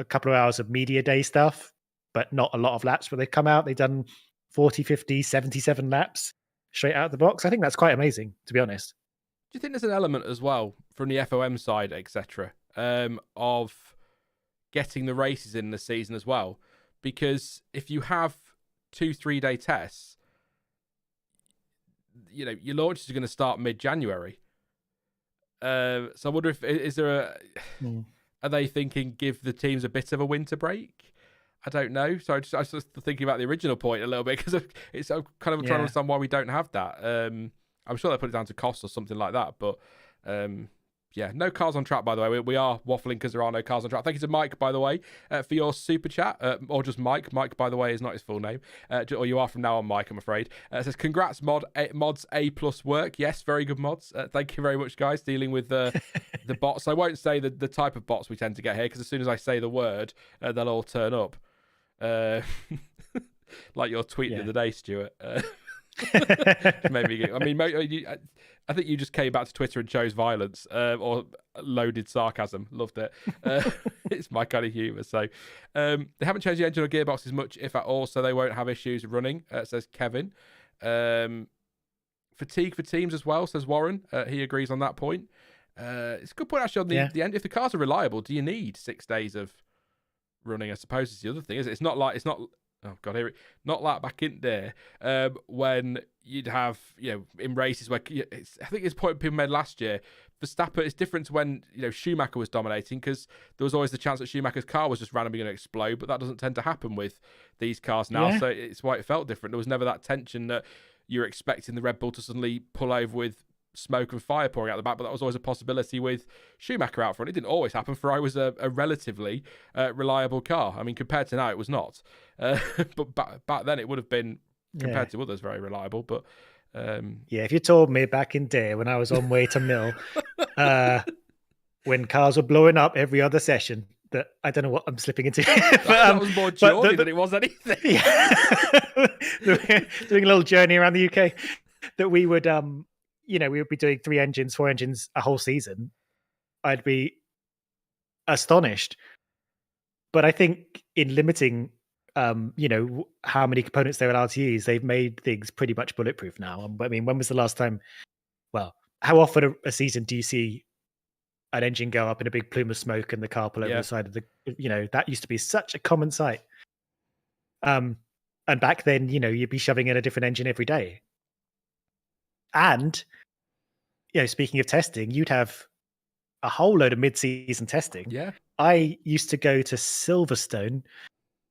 couple of hours of media day stuff, but not a lot of laps. But they've come out, they've done 40, 50, 77 laps straight out of the box. I think that's quite amazing, to be honest. Do you think there's an element as well from the FOM side, etc., of getting the races in the season as well? Because if you have 2 3-day tests, your launches are going to start mid-January. So I wonder if is there a are they thinking give the teams a bit of a winter break? I don't know. So I was just thinking about the original point a little bit because it's I'm kind of trying to understand why we don't have that. I'm sure they put it down to cost or something like that, but yeah, no cars on track, by the way. We are waffling because there are no cars on track. Thank you to Mike, by the way, for your super chat, or just Mike. Mike, by the way, is not his full name, or you are from now on, Mike, I'm afraid. It says, congrats, mods A+ work. Yes, very good mods. Thank you very much, guys, dealing with the bots. I won't say the type of bots we tend to get here, because as soon as I say the word, they'll all turn up. Like your tweet the other day, Stuart. Made me I mean, I think you just came back to Twitter and chose violence or loaded sarcasm. Loved it. It's my kind of humour. So they haven't changed the engine or gearboxes much, if at all, so they won't have issues running, says Kevin. Fatigue for teams as well, says Warren. He agrees on that point. It's a good point, actually, on the end. If the cars are reliable, do you need 6 days of running? I suppose is the other thing, is it? It's not oh god, not like back in there when you'd have, in races where I think it's the point people made last year. Verstappen, it's different to when Schumacher was dominating, because there was always the chance that Schumacher's car was just randomly going to explode, but that doesn't tend to happen with these cars now. So it's why it felt different. There was never that tension that you're expecting the Red Bull to suddenly pull over with smoke and fire pouring out the back, but that was always a possibility with Schumacher out front. It didn't always happen. Ferrari was a relatively reliable car. I mean, compared to now, it was not. But back then, it would have been, compared to others, very reliable. But if you told me back in day when I was on way to Mill, when cars were blowing up every other session, that I don't know what I'm slipping into. But, that was more Geordie than it was anything. Doing a little journey around the UK, that we would we would be doing 3 engines, 4 engines a whole season, I'd be astonished. But I think in limiting, how many components they're allowed to use, they've made things pretty much bulletproof now. I mean, when was the last time? Well, how often a season do you see an engine go up in a big plume of smoke and the car pull over the side of the? That used to be such a common sight. And back then, you'd be shoving in a different engine every day. And, speaking of testing, you'd have a whole load of mid-season testing. Yeah. I used to go to Silverstone,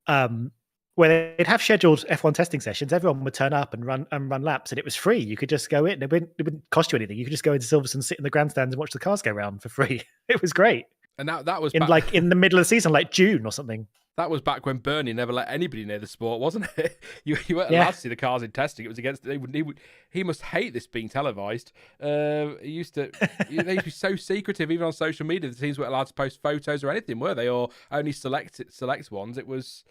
where they'd have scheduled F1 testing sessions. Everyone would turn up and run laps, and it was free. You could just go in. It wouldn't cost you anything. You could just go into Silverstone, sit in the grandstands, and watch the cars go around for free. It was great. And that was in in the middle of the season, like June or something. That was back when Bernie never let anybody near the sport, wasn't it? You weren't allowed to see the cars in testing. It was against. He must hate this being televised. They used to be so secretive, even on social media. The teams weren't allowed to post photos or anything, were they? Or only select ones. It was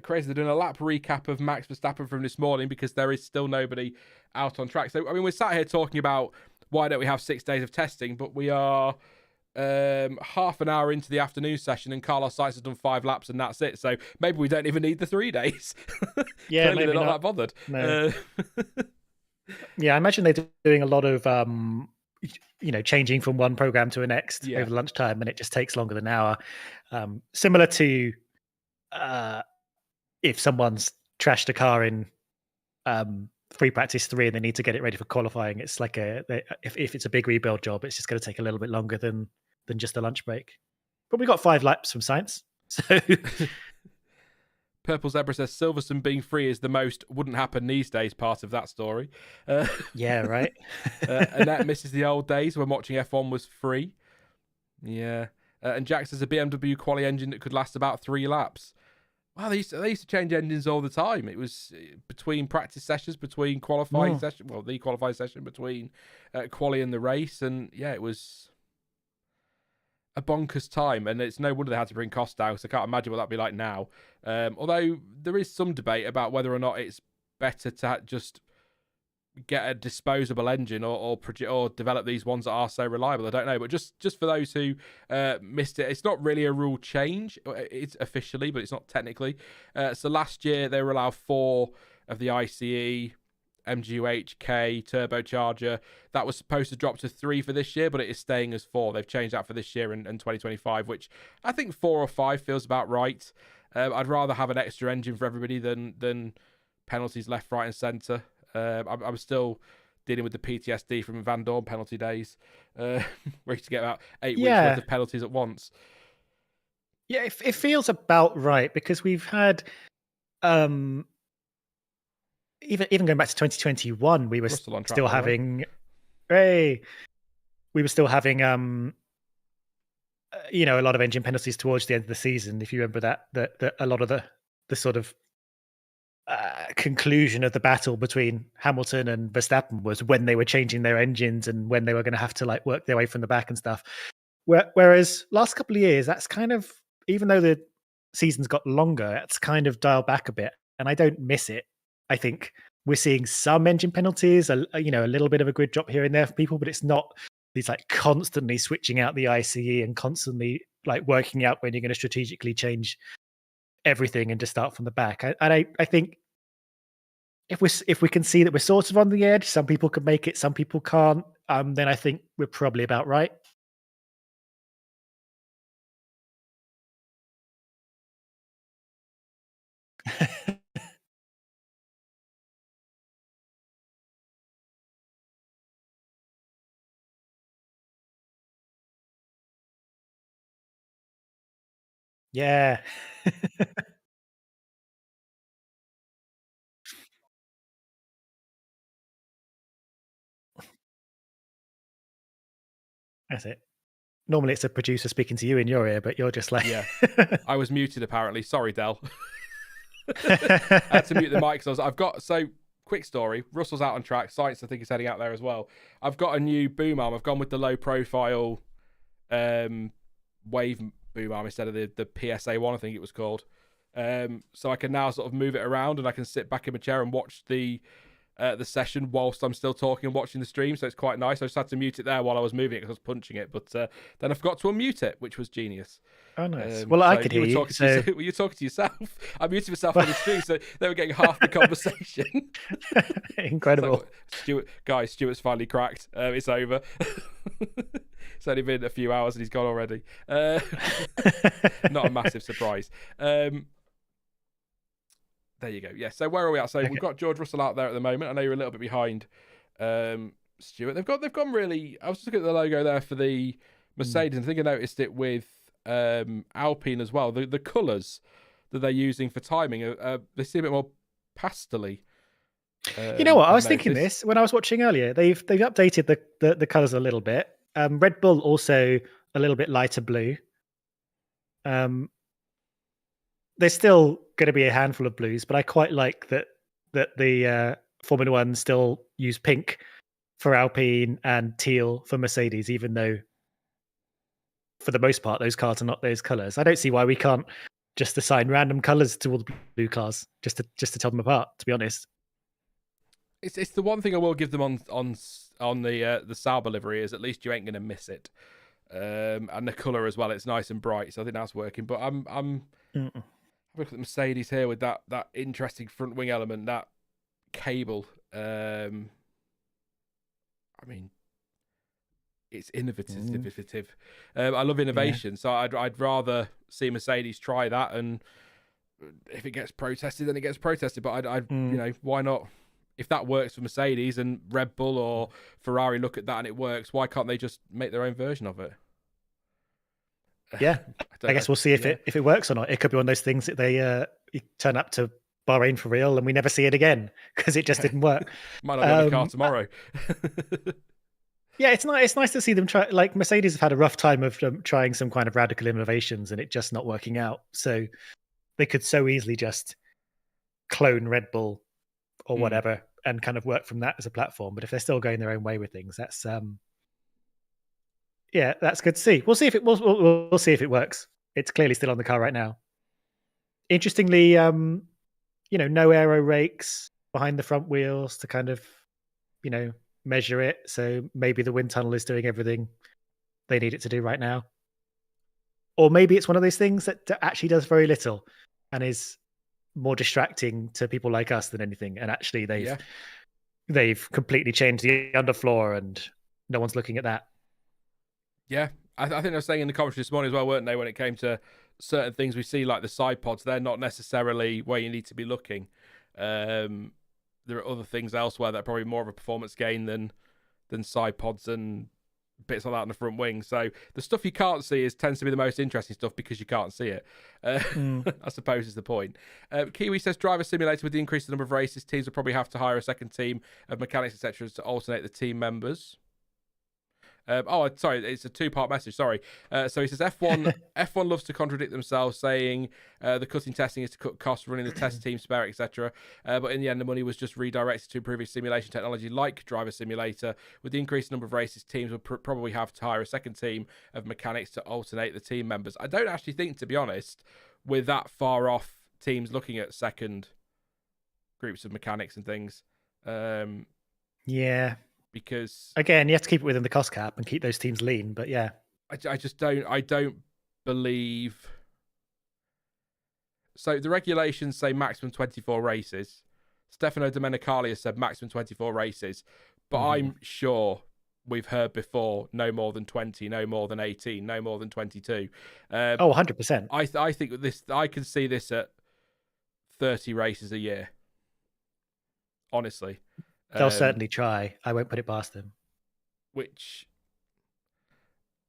crazy. They're doing a lap recap of Max Verstappen from this morning because there is still nobody out on track. So I mean, we're sat here talking about why don't we have 6 days of testing, but we are half an hour into the afternoon session and Carlos Sainz has done 5 laps and that's it. So maybe we don't even need the 3 days. Yeah, Clearly they're not that bothered. No. Yeah, I imagine they're doing a lot of changing from one program to the next over lunchtime, and it just takes longer than an hour. Similar to if someone's trashed a car in free practice 3 and they need to get it ready for qualifying, it's like if it's a big rebuild job, it's just going to take a little bit longer than just a lunch break. But we got 5 laps from Sainz, so Purple Zebra says Silverstone being free is the most wouldn't happen these days part of that story. Yeah, right. Annette misses the old days when watching F1 was free. Yeah. And Jack says a BMW quali engine that could last about 3 laps. Wow, they used to change engines all the time. It was between practice sessions, between qualifying session, the qualifying session, between quali and the race, and it was a bonkers time. And it's no wonder they had to bring costs down, because I can't imagine what that'd be like now. Although there is some debate about whether or not it's better to just get a disposable engine or develop these ones that are so reliable. I don't know, but just for those who missed it, it's not really a rule change. It's officially, but it's not technically. So last year they were allowed 4 of the ICE, MGU-H, turbocharger. That was supposed to drop to 3 for this year, but it is staying as 4. They've changed that for this year and 2025, which I think 4 or 5 feels about right. I'd rather have an extra engine for everybody than penalties left, right, and centre. I'm still dealing with the PTSD from Van Dorn penalty days, where he used to get about 8 weeks Yeah. worth of penalties at once. Yeah, it feels about right, because we've had even going back to 2021, we were Russell on track, still by the way. having we were still having you know, a lot of engine penalties towards the end of the season. If you remember that a lot of the sort of conclusion of the battle between Hamilton and Verstappen was when they were changing their engines and when they were going to have to like work their way from the back and stuff. Whereas last couple of years, that's kind of, even though the season's got longer, it's kind of dialed back a bit, and I don't miss it. I think we're seeing some engine penalties, you know, a little bit of a grid drop here and there for people, but it's not these like constantly switching out the ICE and constantly like working out when you're going to strategically change everything and just start from the back. I think if we can see that we're sort of on the edge, some people can make it, some people can't, then I think we're probably about right. Yeah. That's it. Normally it's a producer speaking to you in your ear, but you're just like... Yeah. I was muted, apparently. Sorry, Del. I had to mute the mic. So quick story. Russell's out on track. Science, I think, is heading out there as well. I've got a new boom arm. I've gone with the low profile wave boom arm instead of the PSA one, I think it was called. So I can now sort of move it around, and I can sit back in my chair and watch the session whilst I'm still talking and watching the stream. So it's quite nice. I just had to mute it there while I was moving it because I was punching it, but then I forgot to unmute it, which was genius. Oh, nice. Well, I could hear you. Were you talking to yourself? I muted myself on the stream, so they were getting half the conversation. Incredible. Stuart's finally cracked. It's over. It's only been a few hours and he's gone already. Not a massive surprise. There you go. Yeah. So where are we at? So we've got George Russell out there at the moment. I know you're a little bit behind, Stuart. They've gone really. I was just looking at the logo there for the Mercedes. I think I noticed it with Alpine as well. The colours that they're using for timing, they seem a bit more pastel-y. You know what? I was thinking this when I was watching earlier. They've updated the colours a little bit. Red Bull also a little bit lighter blue. There's still going to be a handful of blues, but I quite like that the Formula One still use pink for Alpine and teal for Mercedes, even though for the most part those cars are not those colours. I don't see why we can't just assign random colours to all the blue cars just to tell them apart. To be honest, it's the one thing I will give them on the Sauber livery is at least you ain't going to miss it, and the colour as well. It's nice and bright, so I think that's working. But I'm look at the Mercedes here with that interesting front wing element, that cable. I mean, it's innovative. I love innovation, so I'd rather see Mercedes try that, and if it gets protested, then it gets protested. But I'd you know, why not? If that works for Mercedes and Red Bull or Ferrari look at that and it works, why can't they just make their own version of it? Yeah, I guess we'll see if it works or not. It could be one of those things that they turn up to Bahrain for real and we never see it again because it just didn't work. Might not be on the car tomorrow. Yeah, it's nice to see them try. Like Mercedes have had a rough time of trying some kind of radical innovations and it just not working out. So they could so easily just clone Red Bull or whatever and kind of work from that as a platform. But if they're still going their own way with things, that's yeah, that's good to see. We'll see if we'll see if it works. It's clearly still on the car right now. Interestingly, you know, no aero rakes behind the front wheels to kind of, you know, measure it. So maybe the wind tunnel is doing everything they need it to do right now. Or maybe it's one of those things that actually does very little and is more distracting to people like us than anything. And actually they've completely changed the underfloor and no one's looking at that. Yeah, I think they were saying in the commentary this morning as well, weren't they, when it came to certain things we see, like the side pods, they're not necessarily where you need to be looking. They're there are other things elsewhere that are probably more of a performance gain than side pods and bits like that on the front wing. So the stuff you can't see tends to be the most interesting stuff because you can't see it. I suppose is the point. Kiwi says driver simulator, with the increased number of races, teams will probably have to hire a second team of mechanics, etc., to alternate the team members. Sorry, it's a two-part message. Sorry. So he says F1 loves to contradict themselves, saying the cutting testing is to cut costs, running the test team spare, etc. But in the end, the money was just redirected to improving simulation technology like driver simulator. With the increased number of races, teams will probably have to hire a second team of mechanics to alternate the team members. I don't actually think, to be honest, we're that far off teams looking at second groups of mechanics and things. Yeah. Because again, you have to keep it within the cost cap and keep those teams lean. But yeah, I just don't. I don't believe. So the regulations say maximum 24 races. Stefano Domenicali has said maximum 24 races, but I'm sure we've heard before no more than 20, no more than 18, no more than 22. 100%. I think this. I can see this at 30 races a year. Honestly. They'll certainly try. I won't put it past them. Which,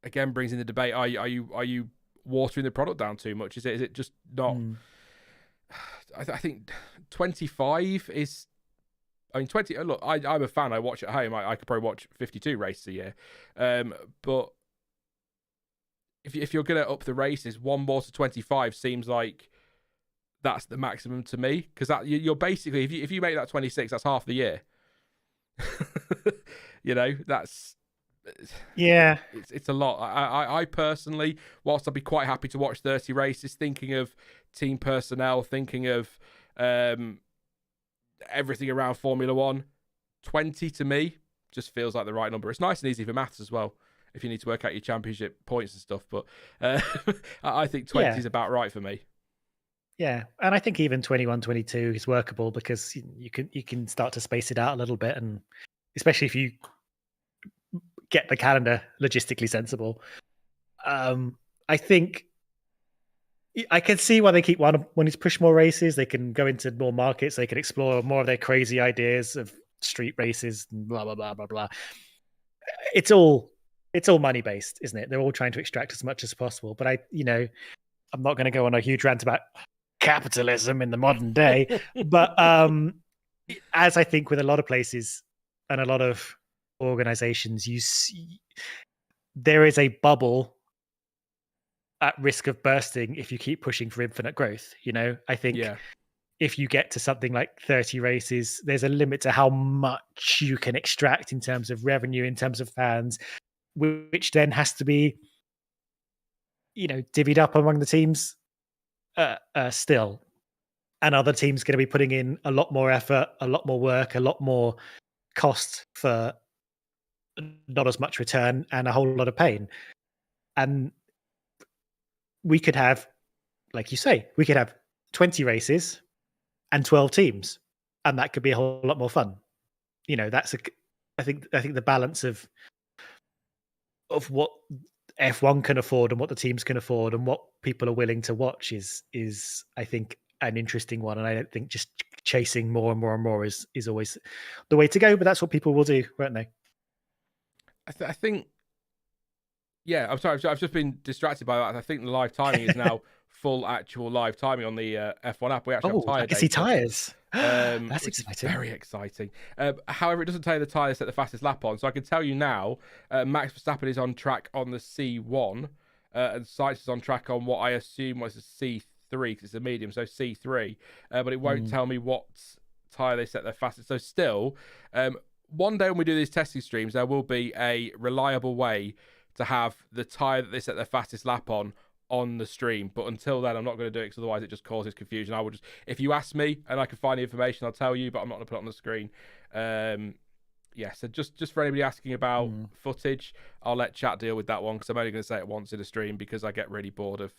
again, brings in the debate: Are you watering the product down too much? Is it just not? I think 25 is. I mean, 20. Look, I'm a fan. I watch at home. I could probably watch 52 races a year. But if you're going to up the races, one more to 25 seems like that's the maximum to me, because that you're basically if you make that 26, that's half the year. That's it's a lot. I personally, whilst I'd be quite happy to watch 30 races, thinking of team personnel, thinking of everything around Formula One, 20 to me just feels like the right number. It's nice and easy for maths as well if you need to work out your championship points and stuff, but I think 20 is about right for me. Yeah, and I think even 21, 22 is workable, because you can start to space it out a little bit, and especially if you get the calendar logistically sensible. I think I can see why they keep wanting to push more races. They can go into more markets. They can explore more of their crazy ideas of street races and blah blah blah blah blah. It's all money based, isn't it? They're all trying to extract as much as possible. But I'm not going to go on a huge rant about capitalism in the modern day, but as I think with a lot of places and a lot of organizations, you see there is a bubble at risk of bursting if you keep pushing for infinite growth. I think if you get to something like 30 races, there's a limit to how much you can extract in terms of revenue, in terms of fans, which then has to be divvied up among the teams still, and other teams going to be putting in a lot more effort, a lot more work, a lot more cost for not as much return and a whole lot of pain. And we could have, like you say, 20 races and 12 teams, and that could be a whole lot more fun. I think the balance of what F1 can afford and what the teams can afford and what people are willing to watch is I think an interesting one. And I don't think just chasing more and more and more is always the way to go, but that's what people will do, won't they? I think, yeah, I'm sorry, I've just been distracted by that. I think the live timing is now full actual live timing on the F1 app. We actually have tyre I can see tyres. That's exciting. Very exciting. However, it doesn't tell you the tyre set the fastest lap on. So I can tell you now, Max Verstappen is on track on the C1, and Sainz is on track on what I assume was a C3, because it's a medium, so C3. But it won't tell me what tyre they set their fastest. So still, one day when we do these testing streams, there will be a reliable way to have the tyre that they set their fastest lap on the stream. But until then, I'm not going to do it, because otherwise it just causes confusion. I will just, if you ask me and I can find the information, I'll tell you, but I'm not going to put it on the screen. So just for anybody asking about footage, I'll let chat deal with that one, because I'm only going to say it once in a stream, because I get really bored of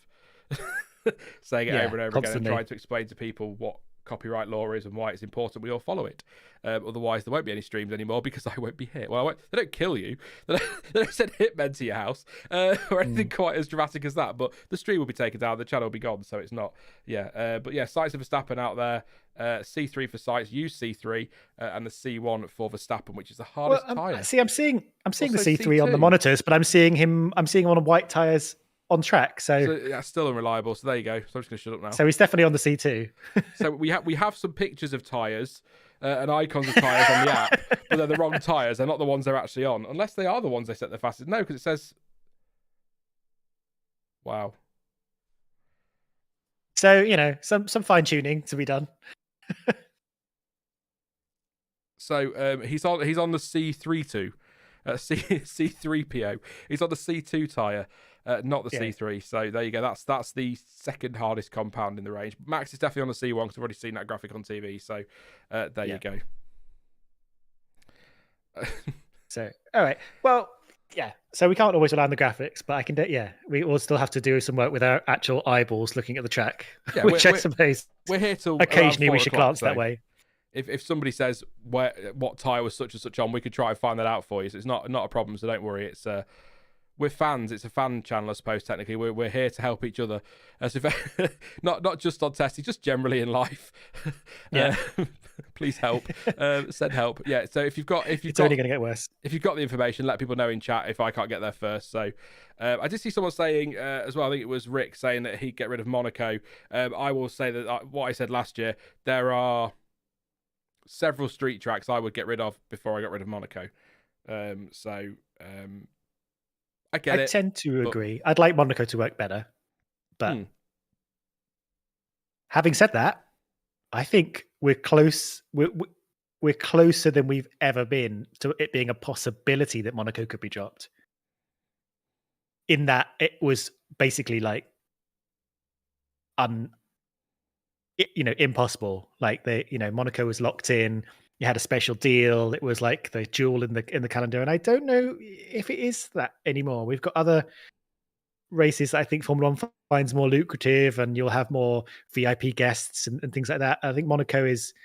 saying it over and over again and trying to explain to people what copyright law is and why it's important we all follow it. Otherwise, there won't be any streams anymore because I won't be hit. Well, they don't kill you. They don't send hitmen to your house or anything quite as dramatic as that. But the stream will be taken down. The channel will be gone. So it's not. Yeah. But yeah, Sainz and Verstappen out there. C3 for Sainz. Use C3 and the C1 for Verstappen, which is the hardest tyre. See, I'm seeing the C3 C2 on the monitors, but I'm seeing him on white tyres on track. So that's still unreliable. So there you go. So I'm just going to shut up now. So he's definitely on the C2. So we have some pictures of tyres and icons of tyres on the app, but they're the wrong tyres. They're not the ones they're actually on, unless they are the ones they set the fastest. No, because it says, wow. So some fine tuning to be done. So he's on the C32, C3PO. He's on the C2 tyre. Not the C3. So there you go. That's the second hardest compound in the range. Max is definitely on the C1 because I've already seen that graphic on TV. So there you go. So all right. Well, yeah. So we can't always rely on the graphics, but I can. We will still have to do some work with our actual eyeballs looking at the track, which I suppose we're here till occasionally we should glance that way. If somebody says what tyre was such and such on, we could try and find that out for you. So it's not a problem. So don't worry. It's we're fans. It's a fan channel, I suppose. Technically, we're here to help each other, as if not just on testing, just generally in life. Yeah, please help. Send help. Yeah. So if it's only going to get worse. If you've got the information, let people know in chat if I can't get there first. So I did see someone saying as well. I think it was Rick saying that he'd get rid of Monaco. I will say that what I said last year. There are several street tracks I would get rid of before I got rid of Monaco. I tend to agree. I'd like Monaco to work better. But having said that, I think we're close. We're closer than we've ever been to it being a possibility that Monaco could be dropped. In that it was basically like impossible. Like Monaco was locked in. You had a special deal. It was like the jewel in the calendar, and I don't know if it is that anymore. We've got other races that I think Formula One finds more lucrative, and you'll have more VIP guests and things like that. I think Monaco is.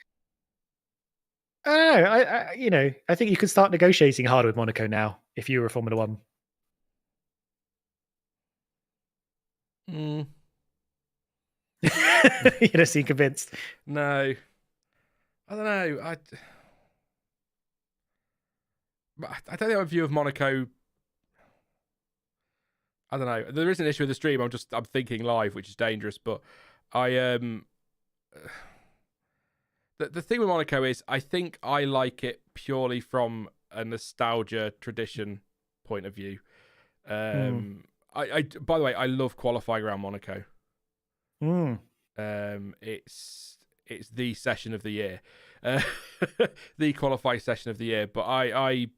I don't know. I think you could start negotiating harder with Monaco now if you were a Formula One. You don't seem convinced. No. I don't know. I don't think my view of Monaco. I don't know. There is an issue with the stream. I'm thinking live, which is dangerous. But the thing with Monaco is, I think I like it purely from a nostalgia tradition point of view. By the way, I love qualifying around Monaco. It's the session of the year, the qualifying session of the year. But I'm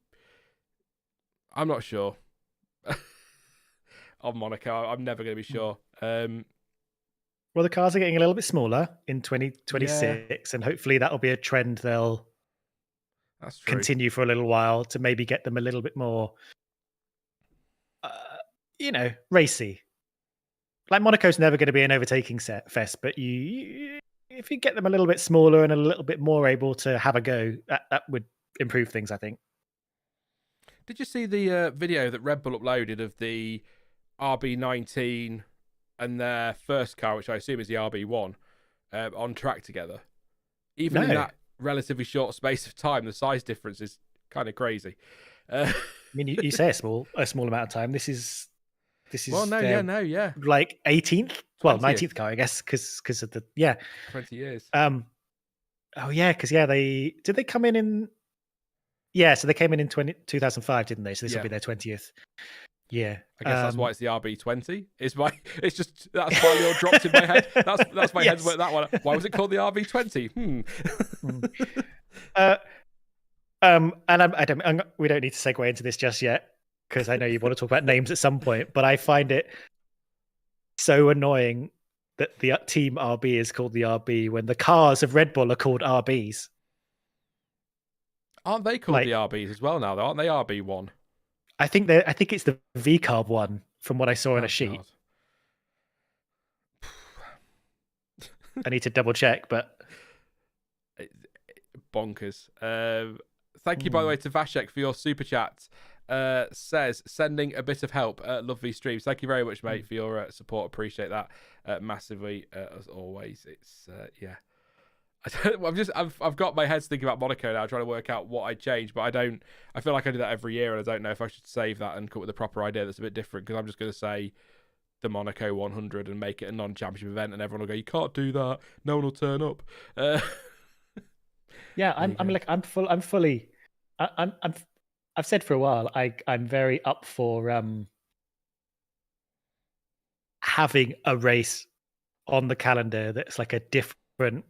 not sure on Monaco. I'm never going to be sure. Well, the cars are getting a little bit smaller in 2026, and hopefully that'll be a trend they'll continue for a little while to maybe get them a little bit more, racy. Like Monaco's never going to be an overtaking fest, but if you get them a little bit smaller and a little bit more able to have a go, that would improve things, I think. Did you see the video that Red Bull uploaded of the RB19 and their first car, which I assume is the RB1, on track together? Even in that relatively short space of time, the size difference is kind of crazy. I mean, you say a small amount of time. This is like 18th, 19th car, I guess, because of the 20 years. Because they come in. So they came in 2005, didn't they? So this will be their 20th. Yeah, I guess that's why it's the RB20. It's just that smiley dropped in my head. That's my head's work. That one. Why was it called the RB20? And we don't need to segue into this just yet, because I know you want to talk about names at some point, but I find it so annoying that the team RB is called the RB when the cars of Red Bull are called RBs. Aren't they called the RBs as well now, though? Aren't they RB1? I think it's the V-carb one from what I saw in a sheet. God. I need to double check, but bonkers. Thank you, by the way, to Vashek for your super chat. Says sending a bit of help. Lovely streams. Thank you very much, mate, for your support. Appreciate that massively, as always. It's I've got my head thinking about Monaco now, trying to work out what I change, but I feel like I do that every year, and I don't know if I should save that and come up with a proper idea that's a bit different, because I'm just going to say the Monaco 100 and make it a non-championship event, and everyone will go, you can't do that, no one will turn up. Yeah, I've said for a while, I'm very up for having a race on the calendar that's like a different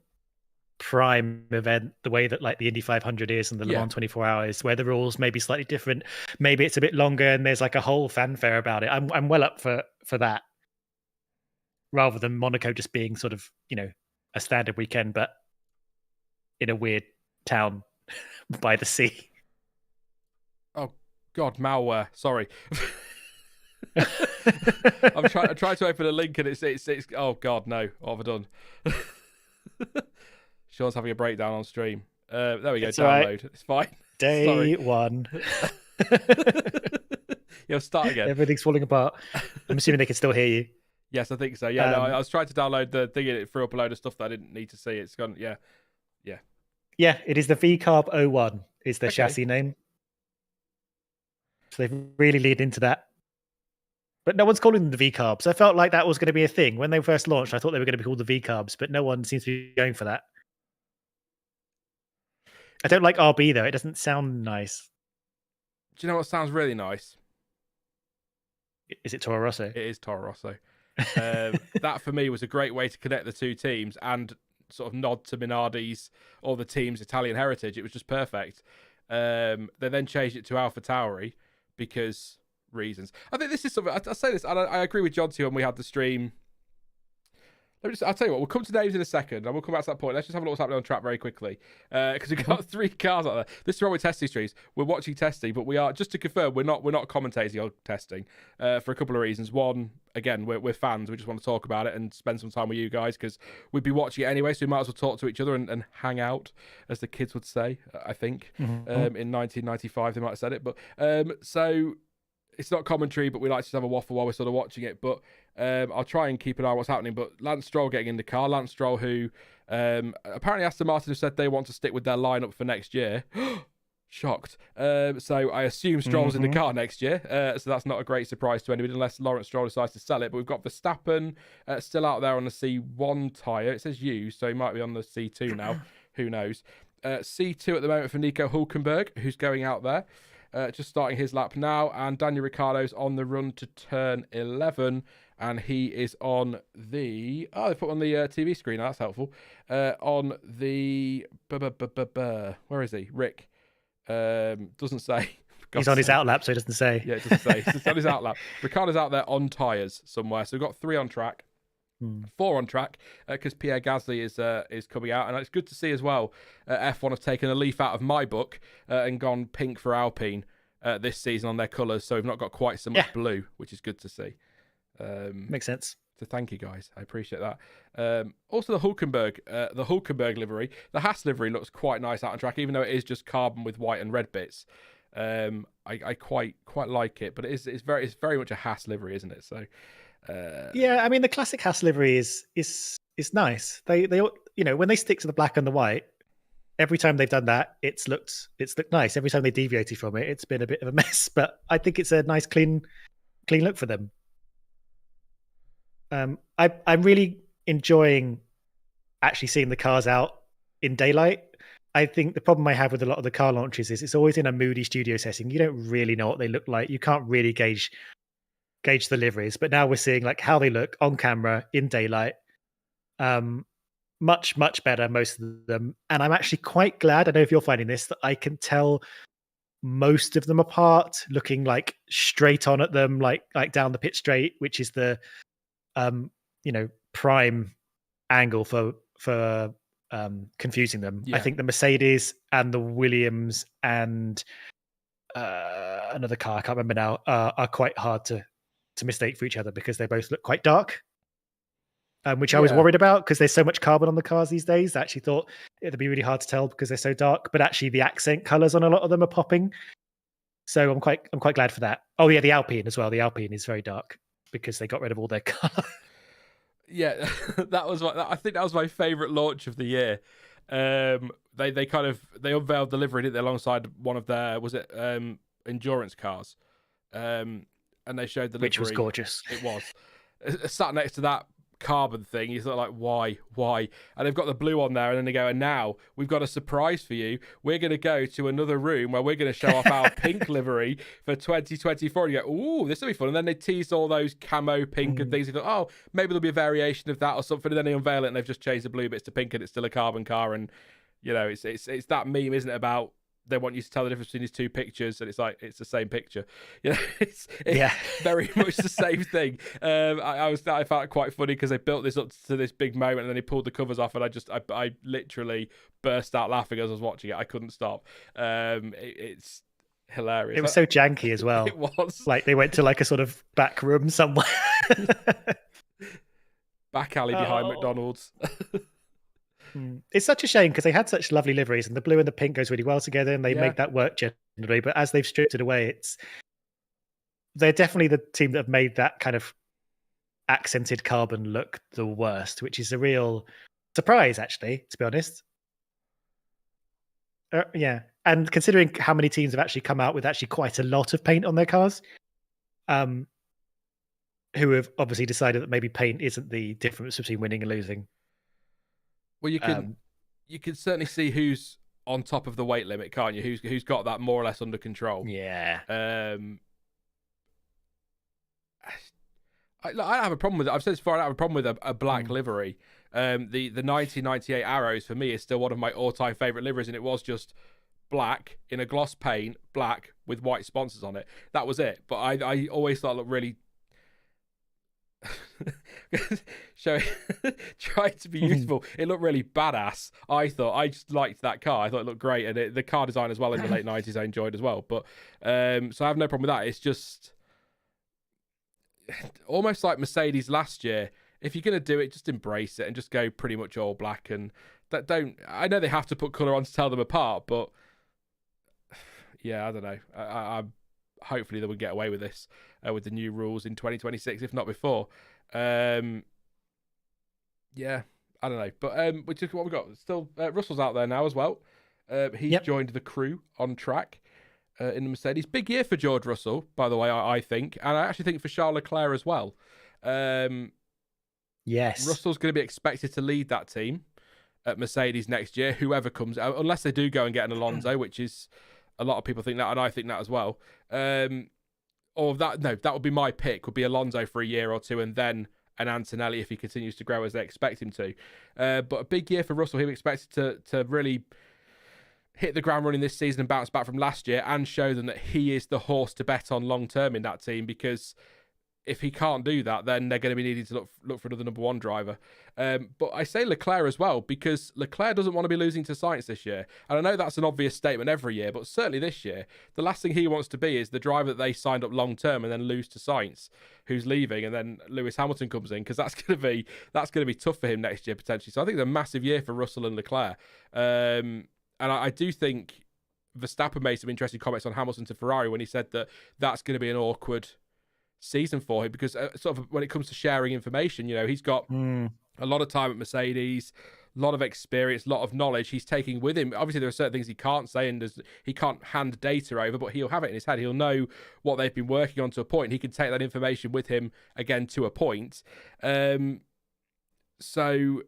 prime event, the way that like the Indy 500 is and the Le Mans 24 Hours, where the rules may be slightly different. Maybe it's a bit longer and there's like a whole fanfare about it. I'm well up for that, rather than Monaco just being sort of, a standard weekend, but in a weird town by the sea. Oh God, malware. Sorry. I'm trying to open a link and it's oh God, no. What have I done? Sean's having a breakdown on stream. There we go. It's download. Right. It's fine. Day one. Start again. Everything's falling apart. I'm assuming they can still hear you. Yes, I think so. Yeah, no, I was trying to download the thing and it threw up a load of stuff that I didn't need to see. It's gone. Yeah. Yeah, it is the V-Carb 01 is the chassis name. So they've really leaned into that. But no one's calling them the V-Carbs. I felt like that was going to be a thing. When they first launched, I thought they were going to be called the V-Carbs, but no one seems to be going for that. I don't like RB, though. It doesn't sound nice. Do you know what sounds really nice? Is it Toro Rosso? It is Toro Rosso. That, for me, was a great way to connect the two teams and sort of nod to Minardi's or the team's Italian heritage. It was just perfect. They then changed it to AlphaTauri because reasons. I think this is something, I'll say this, and I agree with John too when we had the stream. I'll tell you what, we'll come to names in a second, and we'll come back to that point. Let's just have a look what's happening on track very quickly, because we've got 3 cars out there. This is where we're testing streams. We're watching testing, but we are, just to confirm, we're not commentating on testing for a couple of reasons. One, again, we're fans. We just want to talk about it and spend some time with you guys, because we'd be watching it anyway, so we might as well talk to each other and hang out, as the kids would say, I think. In 1995, they might have said it. But so it's not commentary, but we like to just have a waffle while we're sort of watching it. But I'll try and keep an eye on what's happening. But Lance Stroll getting in the car. Lance Stroll, who apparently Aston Martin have said they want to stick with their lineup for next year. Shocked. So I assume Stroll's in the car next year. So that's not a great surprise to anybody, unless Lawrence Stroll decides to sell it. But we've got Verstappen still out there on the C1 tyre. It says used, so he might be on the C2 now. Who knows? C2 at the moment for Nico Hulkenberg, who's going out there. Just starting his lap now, and Daniel Ricciardo's on the run to turn 11, and he is on the they put on the TV screen. That's helpful. On the where is he? Rick doesn't say. He's on his outlap, so he doesn't say. Yeah, it doesn't say. He's on his outlap. Ricciardo's out there on tyres somewhere, so we've got 3 on track. 4 on track because Pierre Gasly is coming out, and it's good to see as well. F1 have taken a leaf out of my book and gone pink for Alpine this season on their colours, so we've not got quite so much blue, which is good to see. Makes sense. So thank you guys, I appreciate that. Also the Hulkenberg livery, the Haas livery looks quite nice out on track, even though it is just carbon with white and red bits. I quite like it, but it's very much a Haas livery, isn't it? So. Yeah, I mean the classic Haas livery is nice. They when they stick to the black and the white, every time they've done that, it's looked nice. Every time they deviated from it, it's been a bit of a mess. But I think it's a nice clean look for them. I'm really enjoying actually seeing the cars out in daylight. I think the problem I have with a lot of the car launches is it's always in a moody studio setting. You don't really know what they look like. You can't really gauge the liveries, but now we're seeing like how they look on camera in daylight. Much better, most of them, and I'm actually quite glad, I know if you're finding this, that I can tell most of them apart, looking like straight on at them, like down the pit straight, which is the prime angle for confusing them. I think the Mercedes and the Williams and another car I can't remember now are quite hard to mistake for each other because they both look quite dark. which I was worried about because there's so much carbon on the cars these days. I actually thought it'd be really hard to tell because they're so dark, but actually the accent colors on a lot of them are popping. So I'm quite glad for that. Oh yeah, the Alpine as well. The Alpine is very dark because they got rid of all their color. Yeah, I think that was my favourite launch of the year. They unveiled the livery, didn't they, alongside one of their endurance cars, and they showed the livery, which was gorgeous. It was sat next to that carbon thing. You thought, like, why? And they've got the blue on there, and then they go, and now we've got a surprise for you. We're going to go to another room where we're going to show off our pink livery for 2024. And you go, ooh, this will be fun. And then they teased all those camo pink and things. You thought, oh, maybe there'll be a variation of that or something. And then they unveil it, and they've just changed the blue bits to pink, and it's still a carbon car. And it's that meme, isn't it, about they want you to tell the difference between these two pictures, and it's like it's the same picture. It's very much the same thing. I found it quite funny because they built this up to this big moment, and then he pulled the covers off, and I literally burst out laughing as I was watching it. I couldn't stop. It's hilarious. It was so janky as well. It was like they went to like a sort of back room somewhere, back alley behind McDonald's. It's such a shame because they had such lovely liveries, and the blue and the pink goes really well together, and they make that work generally. But as they've stripped it away, they're definitely the team that have made that kind of accented carbon look the worst, which is a real surprise, actually, to be honest. And considering how many teams have actually come out with actually quite a lot of paint on their cars, who have obviously decided that maybe paint isn't the difference between winning and losing. Well, you can certainly see who's on top of the weight limit, can't you? Who's got that more or less under control? Yeah. I don't have a problem with it. I've said this before. I don't have a problem with a black livery. The 1998 Arrows for me is still one of my all-time favorite liveries, and it was just black in a gloss paint, black with white sponsors on it. That was it. But I always thought it looked really. Trying to be useful, it looked really badass. I just liked that car. I thought it looked great, and the car design as well in the late 90s I enjoyed as well. But so I have no problem with that. It's just almost like Mercedes last year. If you're gonna do it, just embrace it and just go pretty much all black. And that I know they have to put colour on to tell them apart, but yeah, I don't know. I hopefully they would get away with this with the new rules in 2026, if not before. Yeah, I don't know. But which is what we've got. Still, Russell's out there now as well. He's joined the crew on track in the Mercedes. Big year for George Russell, by the way, I think. And I actually think for Charles Leclerc as well. Yes. Russell's going to be expected to lead that team at Mercedes next year, whoever comes out, unless they do go and get an Alonso, which is... A lot of people think that, and I think that as well. That would be my pick, would be Alonso for a year or two, and then an Antonelli if he continues to grow as they expect him to. But a big year for Russell. He was expected to really hit the ground running this season and bounce back from last year and show them that he is the horse to bet on long-term in that team, because if he can't do that, then they're going to be needing to look for another number one driver. But I say Leclerc as well, because Leclerc doesn't want to be losing to Sainz this year. And I know that's an obvious statement every year, but certainly this year, the last thing he wants to be is the driver that they signed up long-term and then lose to Sainz, who's leaving, and then Lewis Hamilton comes in, because that's going to be tough for him next year, potentially. So I think it's a massive year for Russell and Leclerc. And I do think Verstappen made some interesting comments on Hamilton to Ferrari when he said that that's going to be an awkward season for him, because sort of when it comes to sharing information, he's got a lot of time at Mercedes, a lot of experience, a lot of knowledge he's taking with him. Obviously there are certain things he can't say, and he can't hand data over, but he'll have it in his head. He'll know what they've been working on to a point. He can take that information with him again to a point. So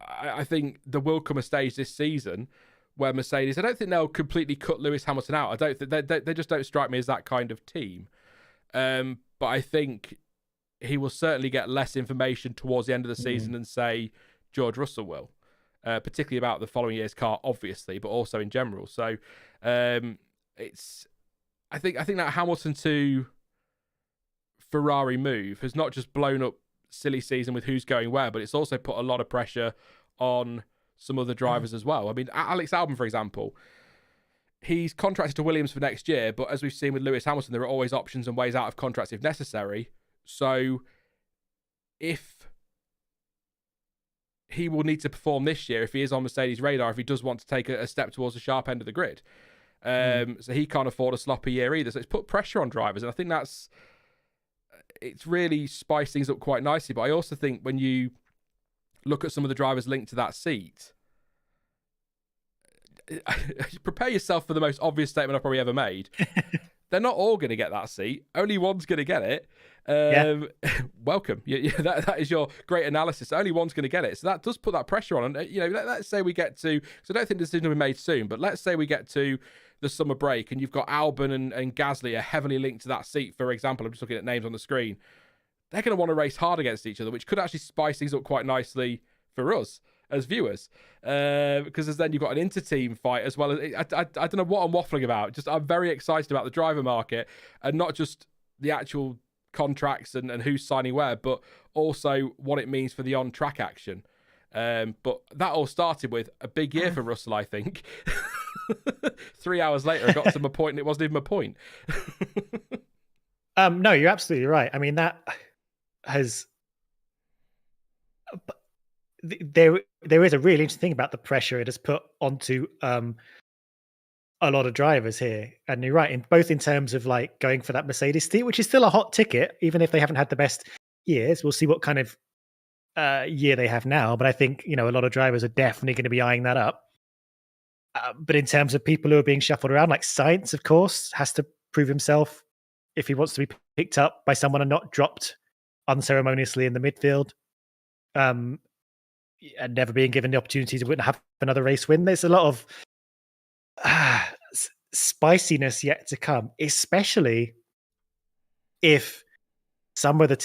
I think there will come a stage this season where Mercedes, I don't think they'll completely cut Lewis Hamilton out. I don't think they just don't strike me as that kind of team. But I think he will certainly get less information towards the end of the season than, say, George Russell will, particularly about the following year's car, obviously, but also in general. So I think that Hamilton to Ferrari move has not just blown up silly season with who's going where, but it's also put a lot of pressure on some other drivers as well. I mean, Alex Albon, for example, he's contracted to Williams for next year, but as we've seen with Lewis Hamilton, there are always options and ways out of contracts if necessary. So if he will need to perform this year if he is on Mercedes' radar, if he does want to take a step towards the sharp end of the grid. So he can't afford a sloppy year either. So it's put pressure on drivers. And I think it's really spiced things up quite nicely. But I also think when you look at some of the drivers linked to that seat, prepare yourself for the most obvious statement I've probably ever made. They're not all going to get that seat. Only one's going to get it. Welcome. That is your great analysis. Only one's going to get it. So that does put that pressure on. And, let's say we get to, because I don't think the decision will be made soon, but let's say we get to the summer break and you've got Albon and Gasly are heavily linked to that seat, for example. I'm just looking at names on the screen. They're going to want to race hard against each other, which could actually spice things up quite nicely for us as viewers, because then you've got an inter-team fight as well. I don't know what I'm waffling about. Just I'm very excited about the driver market, and not just the actual contracts and who's signing where, but also what it means for the on-track action. But that all started with a big year for Russell, I think. 3 hours later, I got to my point, and it wasn't even a point. No, you're absolutely right. I mean, that has... There is a really interesting thing about the pressure it has put onto a lot of drivers here, and you're right, both in terms of like going for that Mercedes seat, which is still a hot ticket, even if they haven't had the best years. We'll see what kind of year they have now, but I think a lot of drivers are definitely going to be eyeing that up. But in terms of people who are being shuffled around, like Sainz, of course, has to prove himself if he wants to be picked up by someone and not dropped unceremoniously in the midfield. And never being given the opportunity to have another race win. There's a lot of spiciness yet to come, especially if some of the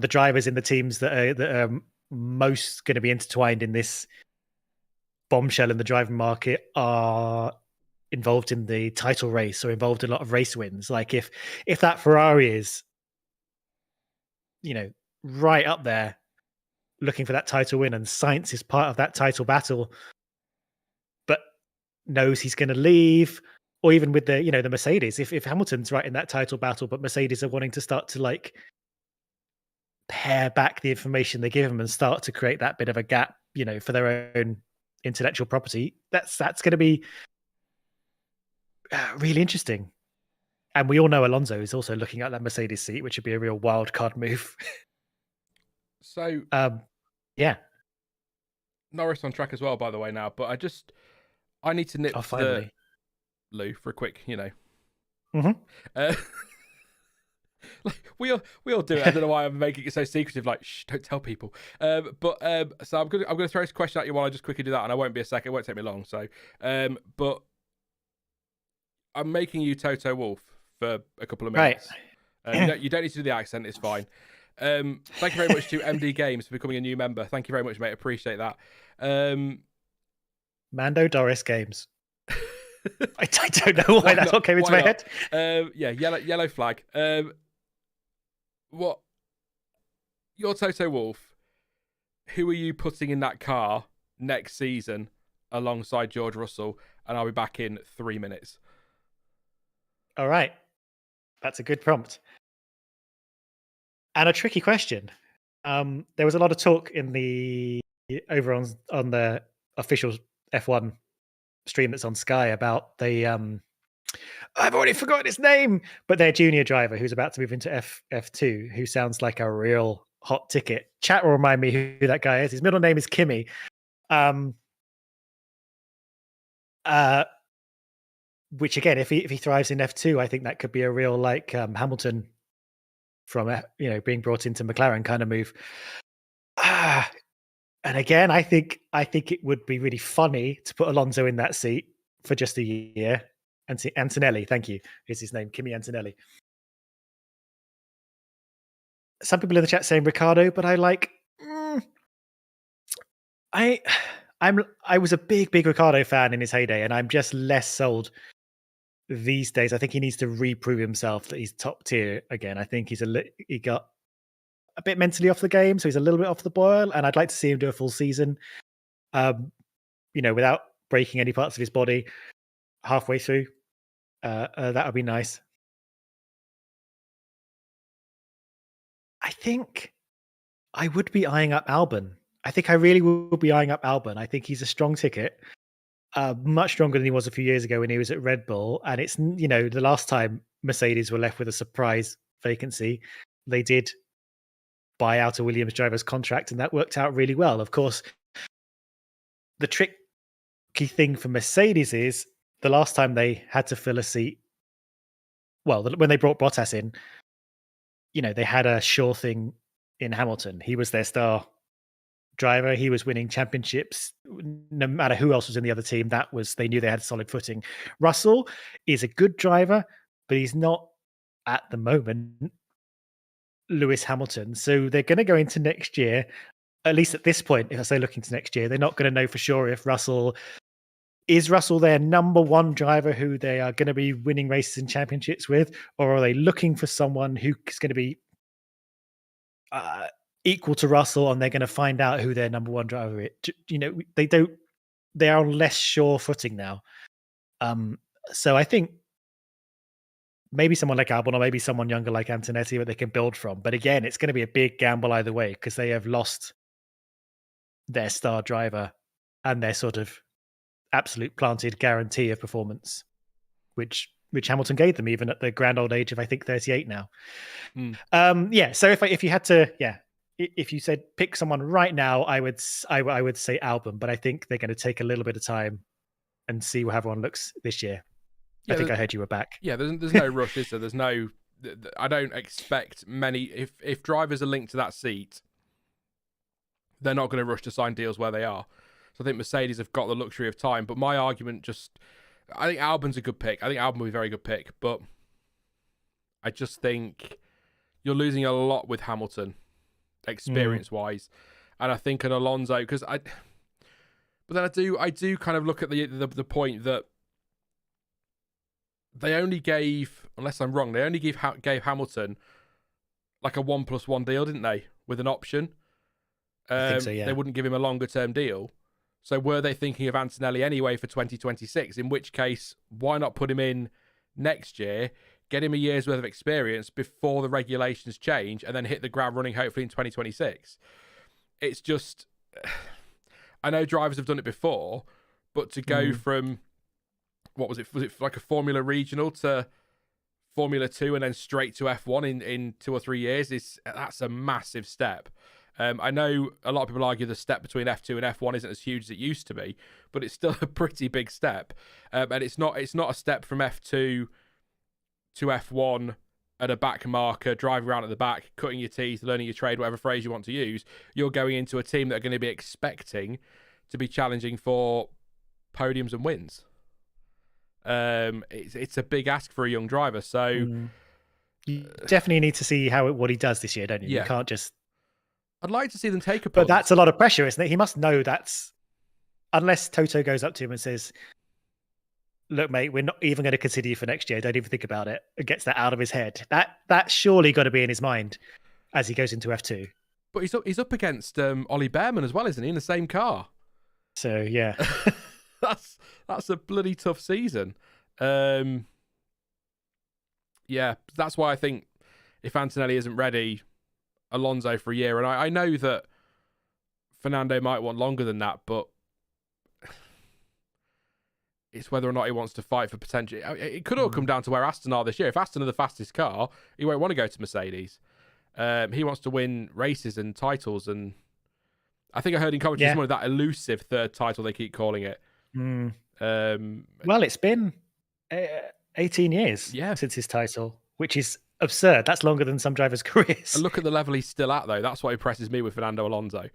drivers in the teams that are most going to be intertwined in this bombshell in the driving market are involved in the title race or involved in a lot of race wins. Like if that Ferrari is, right up there, looking for that title win, and Sainz is part of that title battle, but knows he's going to leave, or even with the the Mercedes, if Hamilton's right in that title battle, but Mercedes are wanting to start to like pare back the information they give him and start to create that bit of a gap, for their own intellectual property, that's going to be really interesting. And we all know Alonso is also looking at that Mercedes seat, which would be a real wild card move. So yeah, Norris on track as well, by the way, now. But I need to nip the Lou for a quick, Mm-hmm. Like we all do it. I don't know why I'm making it so secretive. Like, shh, don't tell people. So I'm gonna throw this question at you while I just quickly do that, and I won't be a second. It won't take me long. So, but I'm making you Toto Wolff for a couple of minutes. Right. You don't need to do the accent. It's fine. Thank you very much to MD Games for becoming a new member. Thank you very much, mate. Appreciate that. Mando Doris Games. I don't know why that's what came into my head. Yellow flag. What? You're Toto Wolff. Who are you putting in that car next season alongside George Russell? And I'll be back in 3 minutes. All right. That's a good prompt. And a tricky question. There was a lot of talk on the official F1 stream that's on Sky about the I've already forgotten his name, but their junior driver who's about to move into F2, who sounds like a real hot ticket. Chat will remind me who that guy is. His middle name is Kimmy. Which again, if he thrives in F2, I think that could be a real like Hamilton from being brought into McLaren kind of move. And again, I think it would be really funny to put Alonso in that seat for just a year. Antonelli, thank you. Is his name Kimi Antonelli? Some people in the chat saying Ricardo, but I like. I was a big Ricardo fan in his heyday, and I'm just less sold these days. I think he needs to reprove himself that he's top tier again. I think he got a bit mentally off the game, so he's a little bit off the boil, and I'd like to see him do a full season, without breaking any parts of his body halfway through. That would be nice. I think I would be eyeing up Albon. I think I really will be eyeing up Albon. I think he's a strong ticket, much stronger than he was a few years ago when he was at Red Bull. And it's, the last time Mercedes were left with a surprise vacancy, they did buy out a Williams driver's contract, and that worked out really well. Of course, the tricky thing for Mercedes is the last time they had to fill a seat, well, when they brought Bottas in, they had a sure thing in Hamilton. He was their star driver. He was winning championships. No matter who else was in the other team, they knew they had solid footing. Russell is a good driver, but he's not at the moment Lewis Hamilton. So they're going to go into next year, at least at this point, if I say looking to next year, they're not going to know for sure if Russell their number one driver who they are going to be winning races and championships with, or are they looking for someone who is going to be equal to Russell, and they're going to find out who their number one driver is? They are on less sure footing now. So I think maybe someone like Albon, or maybe someone younger like Antonetti, that they can build from. But again, it's going to be a big gamble either way, because they have lost their star driver and their sort of absolute planted guarantee of performance, which Hamilton gave them even at the grand old age of, I think, 38 now. So if you had to, if you said pick someone right now, I would say Albon, but I think they're going to take a little bit of time and see how everyone looks this year. I think I heard you were back. Yeah, there's no rush, is there? There's no. I don't expect many. If drivers are linked to that seat, they're not going to rush to sign deals where they are. So I think Mercedes have got the luxury of time. But my argument I think Albon's a good pick. I think Albon will be a very good pick. But I just think you're losing a lot with Hamilton, experience-wise. And I think an Alonso, but then I do kind of look at the point that they only gave, unless I'm wrong, gave Hamilton like a 1+1 deal, didn't they? With an option. I think so, yeah. They wouldn't give him a longer term deal. So were they thinking of Antonelli anyway for 2026? In which case, why not put him in next year, get him a year's worth of experience before the regulations change, and then hit the ground running hopefully in 2026? It's just, I know drivers have done it before, but to go from, what was it? Was it like a Formula Regional to Formula 2 and then straight to F1 in 2 or 3 years? That's a massive step. I know a lot of people argue the step between F2 and F1 isn't as huge as it used to be, but it's still a pretty big step. And it's not a step from F2 to F1 at a back marker, driving around at the back, cutting your teeth, learning your trade, whatever phrase you want to use. You're going into a team that are going to be expecting to be challenging for podiums and wins. It's a big ask for a young driver. So you definitely need to see what he does this year, don't you? Yeah. You can't just. I'd like to see them take a punt. But that's a lot of pressure, isn't it? He must know that's, unless Toto goes up to him and says, "Look, mate, we're not even going to consider you for next year. Don't even think about it." And gets that out of his head. That's surely got to be in his mind as he goes into F2. But he's up against Ollie Behrman as well, isn't he? In the same car. So yeah, that's a bloody tough season. Yeah, that's why I think if Antonelli isn't ready, Alonso for a year. And I know that Fernando might want longer than that, but it's whether or not he wants to fight for potential. It could all come down to where Aston are this year. If Aston are the fastest car, he won't want to go to Mercedes. He wants to win races and titles. And I think I heard in commentary this morning that elusive third title they keep calling it. Well, it's been 18 years since his title, which is absurd. That's longer than some drivers' careers. And look at the level he's still at, though. That's what impresses me with Fernando Alonso.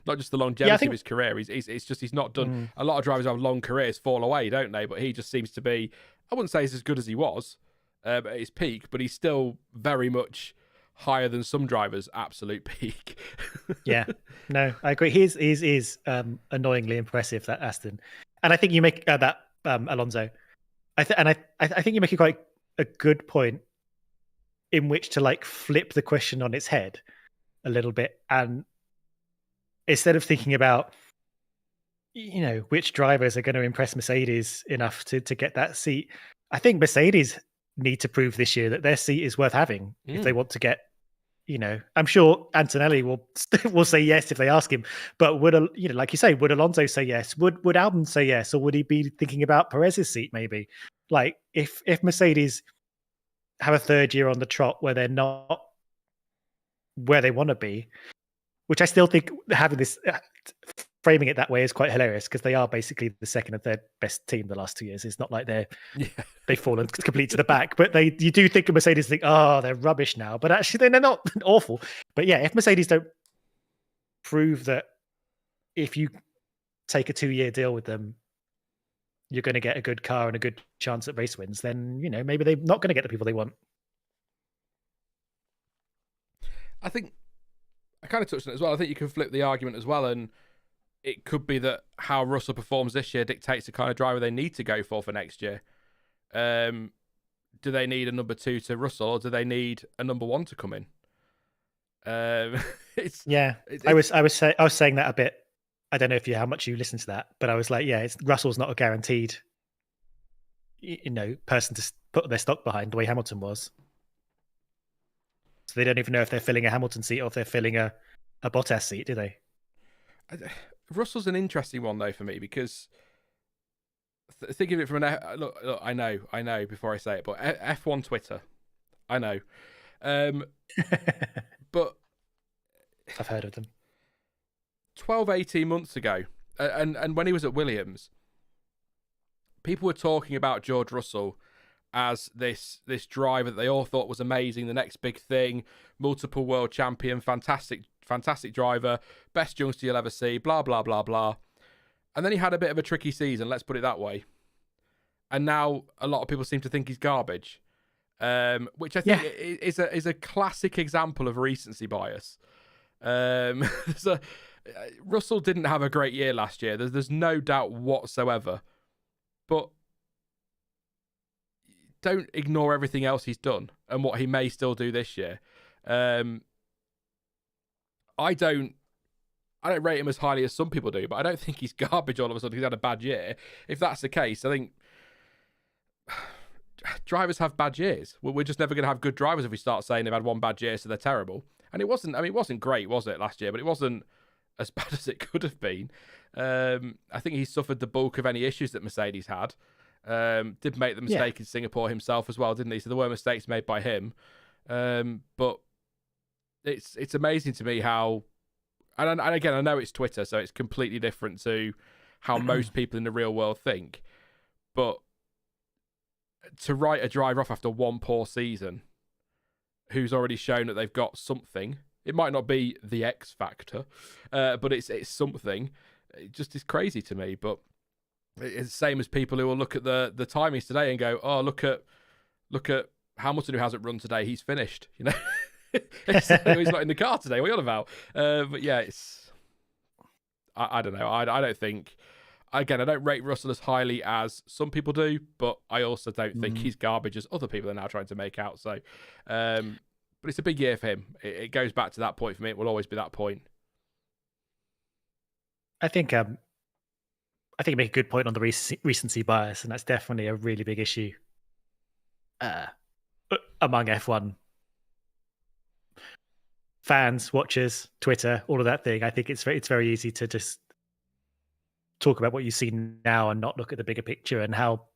Not just the longevity of his career. It's just he's not done. A lot of drivers who have long careers fall away, don't they? But he just seems to be, I wouldn't say he's as good as he was at his peak, but he's still very much higher than some drivers' absolute peak. Yeah, no, I agree. He is annoyingly impressive, that Aston. And I think you make that Alonso. I think you make quite a good point in which to like flip the question on its head a little bit, and instead of thinking about which drivers are going to impress Mercedes enough to get that seat, I think Mercedes need to prove this year that their seat is worth having if they want to get I'm sure Antonelli will say yes if they ask him. But like you say, would Alonso say yes? Would Albon say yes, or would he be thinking about Perez's seat maybe? Like if Mercedes have a third year on the trot where they're not where they want to be, which I still think having this framing it that way is quite hilarious because they are basically the second and third best team the last 2 years. It's not like they've fallen completely to the back, but you do think of Mercedes think, oh, they're rubbish now, but actually they're not awful. But yeah, if Mercedes don't prove that if you take a 2-year deal with them, you're going to get a good car and a good chance at race wins, then maybe they're not going to get the people they want. I think I kind of touched on it as well. I think you can flip the argument as well, and it could be that how Russell performs this year dictates the kind of driver they need to go for next year. Do they need a number 2 to Russell, or do they need a number 1 to come in? I was saying that a bit. I don't know how much you listened to that, but I was like, Russell's not a guaranteed, person to put their stock behind the way Hamilton was. So they don't even know if they're filling a Hamilton seat or if they're filling a Bottas seat, do they? Russell's an interesting one though for me because think of it from look, I know before I say it, but F1 Twitter, I know, but I've heard of them. 12, 18 months ago, and when he was at Williams, people were talking about George Russell as this driver that they all thought was amazing, the next big thing, multiple world champion, fantastic driver, best youngster you'll ever see, blah, blah, blah, blah. And then he had a bit of a tricky season, let's put it that way. And now a lot of people seem to think he's garbage, which I think is a classic example of recency bias. Russell didn't have a great year last year. There's no doubt whatsoever. But don't ignore everything else he's done and what he may still do this year. I don't rate him as highly as some people do, but I don't think he's garbage all of a sudden. He's had a bad year. If that's the case, I think drivers have bad years. We're just never going to have good drivers if we start saying they've had one bad year, so they're terrible. And it wasn't great, was it, last year? But it wasn't as bad as it could have been. I think he suffered the bulk of any issues that Mercedes had. Did make the mistake in Singapore himself as well, didn't he? So there were mistakes made by him. But it's amazing to me how, and again, I know it's Twitter, so it's completely different to how most people in the real world think. But to write a driver off after one poor season, who's already shown that they've got something, it might not be the X factor, but it's something. It just is crazy to me. But it's the same as people who will look at the timings today and go, "Oh, look at Hamilton, who hasn't run today. He's finished." He's not in the car today. What are you on about? But yeah, I don't know. I don't think. Again, I don't rate Russell as highly as some people do, but I also don't think he's garbage as other people are now trying to make out. So, but it's a big year for him. It goes back to that point for me. It will always be that point. I think you make a good point on the recency bias, and that's definitely a really big issue among F1 fans, watchers, Twitter, all of that thing. I think it's very easy to just talk about what you see now and not look at the bigger picture and how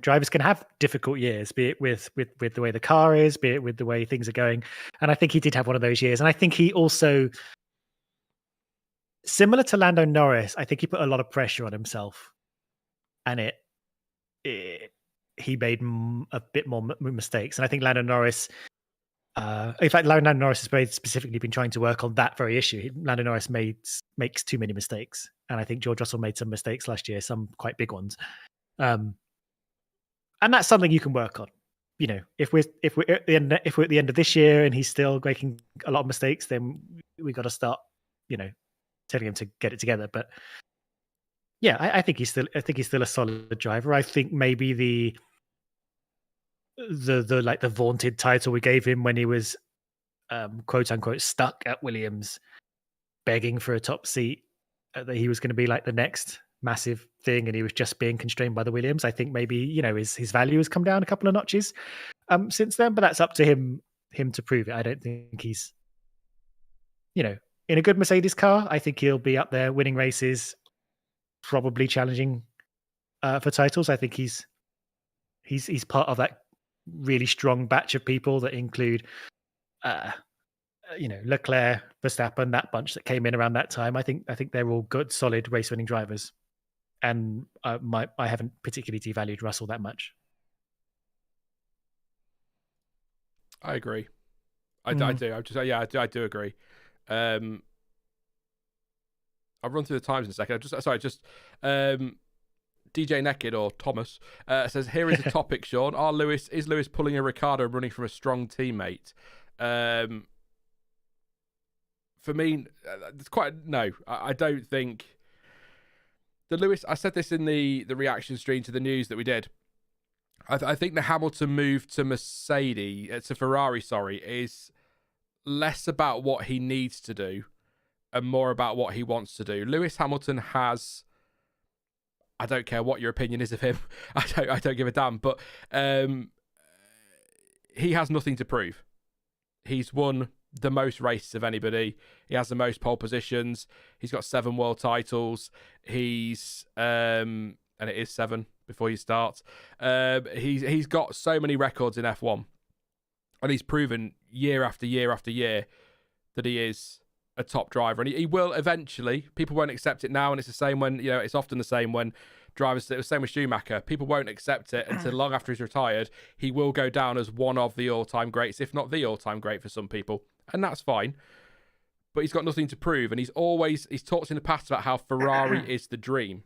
drivers can have difficult years, be it with the way the car is, be it with the way things are going. And I think he did have one of those years. And I think he also, similar to Lando Norris, I think he put a lot of pressure on himself, and he made a bit more mistakes. And I think Lando Norris, in fact, Lando Norris has very specifically been trying to work on that very issue. Lando Norris makes too many mistakes, and I think George Russell made some mistakes last year, some quite big ones. And that's something you can work on. If we're at the end of this year and he's still making a lot of mistakes, then we got to start, telling him to get it together. But yeah, I think he's still a solid driver. I think maybe the vaunted title we gave him when he was quote unquote stuck at Williams, begging for a top seat, that he was going to be like the next massive thing, and he was just being constrained by the Williams. I think maybe his value has come down a couple of notches since then, but that's up to him him to prove it. I don't think he's, in a good Mercedes car, I think he'll be up there winning races, probably challenging for titles. I think he's part of that really strong batch of people that include, Leclerc, Verstappen, that bunch that came in around that time. I think they're all good, solid race winning drivers, and I haven't particularly devalued Russell that much. I agree. I do. I do agree. I'll run through the times in a second. DJ Naked or Thomas says, here is a topic, Sean. Is Lewis pulling a Ricciardo and running from a strong teammate? For me, it's quite no. I don't think the Lewis. I said this in the reaction stream to the news that we did. I think the Hamilton move to Ferrari, is less about what he needs to do and more about what he wants to do. Lewis Hamilton has, I don't care what your opinion is of him. I don't give a damn, but he has nothing to prove. He's won the most races of anybody. He has the most pole positions. He's got 7 world titles. He's and it is 7 before you start. He's got so many records in F1, and he's proven year after year after year that he is a top driver, and he will eventually. People won't accept it now, and it's the same when it's often the same when drivers. It was the same with Schumacher. People won't accept it until long after he's retired. He will go down as one of the all-time greats, if not the all-time great for some people, and that's fine. But he's got nothing to prove, and he's talked in the past about how Ferrari is the dream.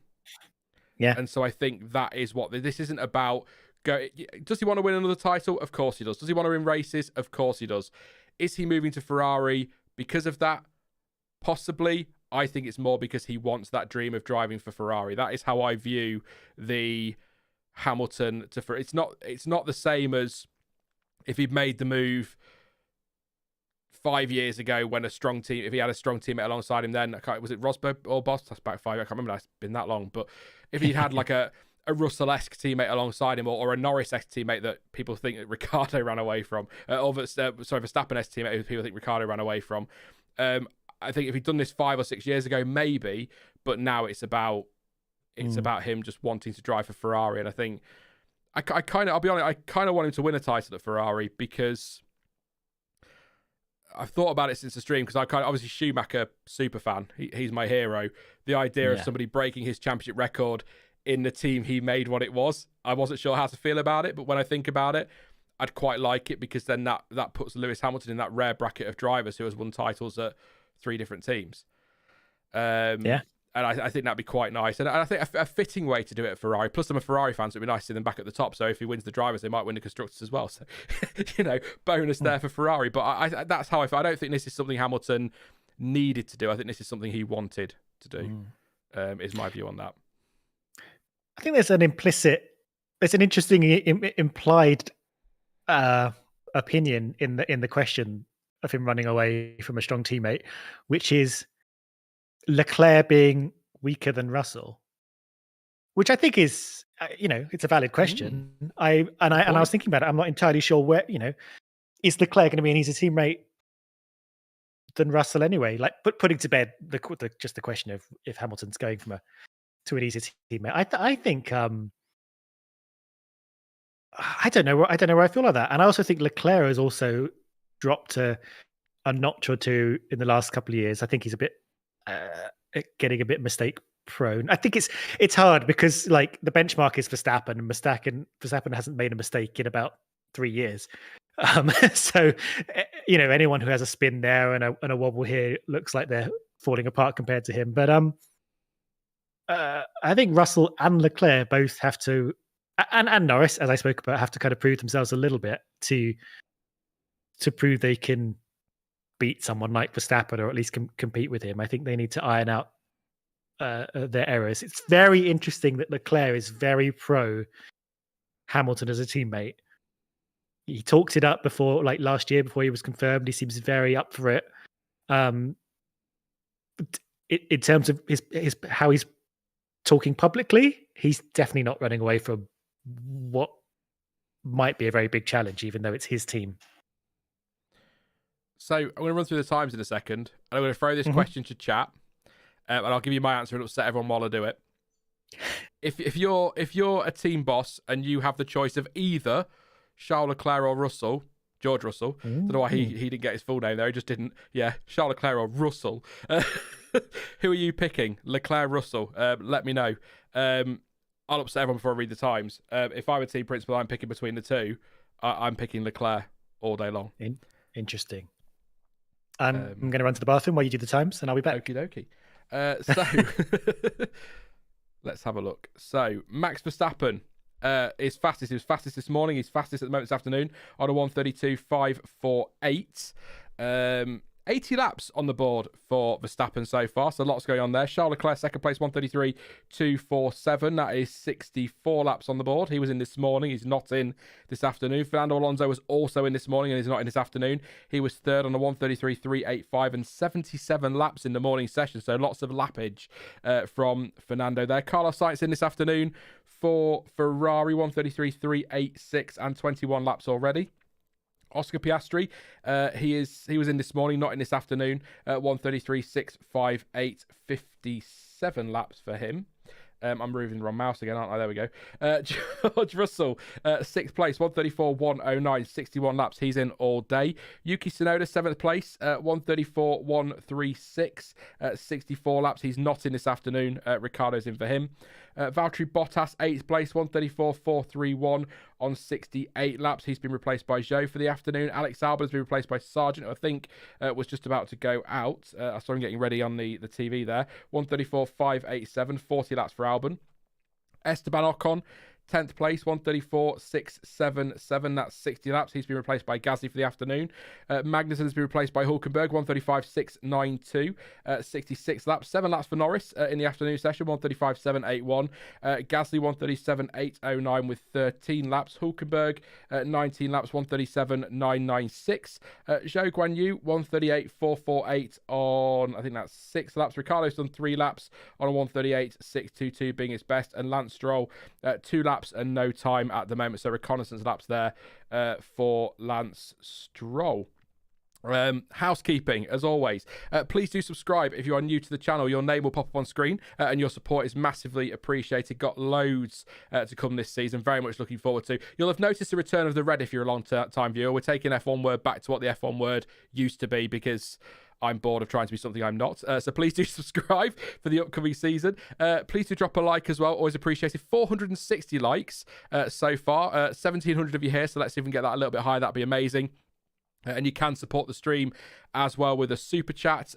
Yeah. And so I think that is what this isn't about. Does he want to win another title? Of course he does. Does he want to win races? Of course he does. Is he moving to Ferrari because of that? Possibly. I think it's more because he wants that dream of driving for Ferrari. That is how I view the Hamilton to Ferrari. It's not the same as if he'd made the move 5 years ago when if he had a strong teammate alongside him then. Was it Rosberg or Boss? That's back 5. I can't remember. It's been that long. But if he'd had like a Russell-esque teammate alongside him or a Norris-esque teammate that people think that Ricciardo ran away from, Verstappen-esque teammate who people think Ricciardo ran away from. I think if he'd done this 5 or 6 years ago, maybe, but now it's about him just wanting to drive for Ferrari. And I think I'll be honest, I kind of want him to win a title at Ferrari because I've thought about it since the stream because obviously Schumacher super fan. He's my hero. The idea of somebody breaking his championship record in the team he made what it was, I wasn't sure how to feel about it, but when I think about it, I'd quite like it because then that puts Lewis Hamilton in that rare bracket of drivers who has won titles at 3 different teams. And I think that'd be quite nice. And I think a fitting way to do it at Ferrari, plus I'm a Ferrari fan, so it'd be nice to see them back at the top. So if he wins the drivers, they might win the constructors as well. So, bonus there for Ferrari. But I that's how I feel. I don't think this is something Hamilton needed to do. I think this is something he wanted to do, is my view on that. I think there's an interesting implied opinion in the question of him running away from a strong teammate, which is Leclerc being weaker than Russell, which I think is, it's a valid question. I was thinking about it. I'm not entirely sure where, is Leclerc going to be an easier teammate than Russell anyway? Like, putting to bed just the question of if Hamilton's going to an easier teammate. I think I don't know where I feel like that, and I also think Leclerc has also dropped a notch or two in the last couple of years. I think he's a bit getting a bit mistake prone. I think it's hard because like the benchmark is Verstappen, and Verstappen hasn't made a mistake in about 3 years. So anyone who has a spin there and a wobble here looks like they're falling apart compared to him. But I think Russell and Leclerc both have to, and Norris, as I spoke about, have to kind of prove themselves a little bit to prove they can beat someone like Verstappen or at least compete with him. I think they need to iron out their errors. It's very interesting that Leclerc is very pro Hamilton as a teammate. He talked it up before, like last year, before he was confirmed. He seems very up for it. In terms of his how he's talking publicly, he's definitely not running away from what might be a very big challenge, even though it's his team. So I'm going to run through the times in a second, and I'm going to throw this question to chat, and I'll give you my answer and upset everyone while I do it. If you're a team boss and you have the choice of either Charles Leclerc or Russell, George Russell, don't know why he didn't get his full name there. He just didn't. Yeah, Charles Leclerc or Russell. Who are you picking? Leclerc, Russell. Let me know. I'll upset everyone before I read the times. If I'm a team principal, I'm picking between the two. I'm picking Leclerc all day long. Interesting. I'm going to run to the bathroom while you do the times, and I'll be back. Okie dokie. So let's have a look. So Max Verstappen is fastest. He was fastest this morning. He's fastest at the moment this afternoon on a 1:32.548. 80 laps on the board for Verstappen so far, so lots going on there. Charles Leclerc, second place, 1:33.247. That is 64 laps on the board. He was in this morning. He's not in this afternoon. Fernando Alonso was also in this morning and he's not in this afternoon. He was third on a 1:33.385 and 77 laps in the morning session, so lots of lappage from Fernando there. Carlos Sainz in this afternoon for Ferrari, 1:33.386 and 21 laps already. Oscar Piastri, he was in this morning, not in this afternoon. 1:33.658, 57 laps for him. I'm moving the wrong mouse again, aren't I? There we go. George Russell, sixth place, 1:34.109, 61 laps. He's in all day. Yuki Tsunoda, seventh place, 1:34.136, 64 laps. He's not in this afternoon. Ricciardo's in for him. Valtteri Bottas, eighth place, 1:34.431 on 68 laps. He's been replaced by Zhou for the afternoon. Alex Albon has been replaced by Sargent, who I think was just about to go out. I saw him getting ready on the TV there. 1:34.587, 40 laps for Albon. Esteban Ocon, 10th place, 1:34.677. That's 60 laps. He's been replaced by Gasly for the afternoon. Magnussen has been replaced by Hulkenberg, 1:35.692. 66 laps. 7 laps for Norris in the afternoon session, 1:35.781. Gasly, 1:37.809 with 13 laps. Hulkenberg, 19 laps, 1:37.996. Zhou Guanyu, 1:38.448 on, I think that's 6 laps. Ricciardo's done 3 laps on a 1:38.622 being his best. And Lance Stroll, 2 laps and no time at the moment, so reconnaissance laps there for Lance Stroll. Housekeeping, as always, please do subscribe if you are new to the channel. Your name will pop up on screen, and your support is massively appreciated. Got loads to come this season, very much looking forward to. You'll have noticed the return of the red if you're a long time viewer. We're taking F1 Word back to what the F1 Word used to be, because I'm bored of trying to be something I'm not. So please do subscribe for the upcoming season. Please do drop a like as well. Always appreciated. 460 likes so far. 1,700 of you here. So let's see if we can get that a little bit higher. That'd be amazing. And you can support the stream as well with a super chat,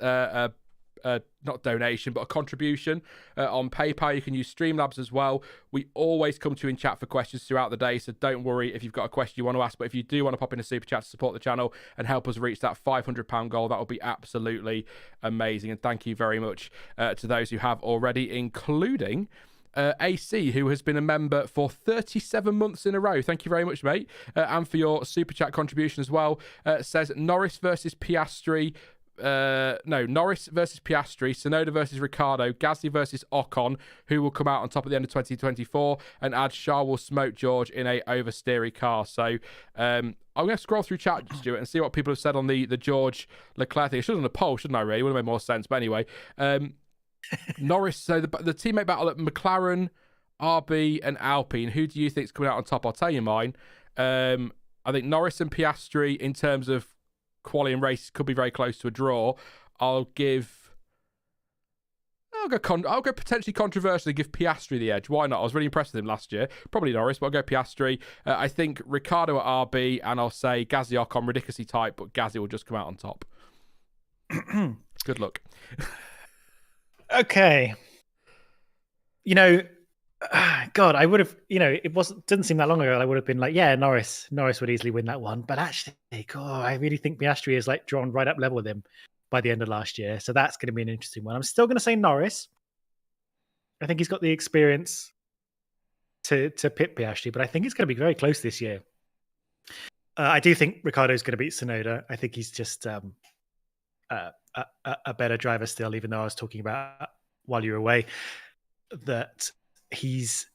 not donation, but a contribution on PayPal. You can use Streamlabs as well. We always come to you in chat for questions throughout the day, so don't worry if you've got a question you want to ask. But if you do want to pop in a super chat to support the channel and help us reach that £500 goal, that would be absolutely amazing. And thank you very much to those who have already, including AC, who has been a member for 37 months in a row. Thank you very much, mate. And for your super chat contribution as well. Says Norris versus Piastri. Norris versus Piastri, Tsunoda versus Ricciardo, Gasly versus Ocon, who will come out on top at the end of 2024, and add Charles will smoke George in a oversteery car. So I'm going to scroll through chat, Stuart, and see what people have said on the George Leclerc thing. I should have done a poll, shouldn't I, really? It would have made more sense. But anyway, Norris, so the teammate battle at McLaren, RB and Alpine, who do you think is coming out on top? I'll tell you mine. I think Norris and Piastri, in terms of quality and race, could be very close to a draw. I'll go potentially controversially, give Piastri the edge. Why not? I was really impressed with him last year. Probably Norris, but I'll go Piastri. I think Ricciardo at RB, and I'll say Gasly Ocon, ridiculously tight, but Gasly will just come out on top. Good luck. Okay. God, I would have, it didn't seem that long ago. I would have been like, yeah, Norris would easily win that one. But actually, God, I really think Piastri is like drawn right up level with him by the end of last year. So that's going to be an interesting one. I'm still going to say Norris. I think he's got the experience to pit Piastri, but I think it's going to be very close this year. I do think Ricciardo's going to beat Tsunoda. I think he's just a better driver still, even though I was talking about while you were away that he's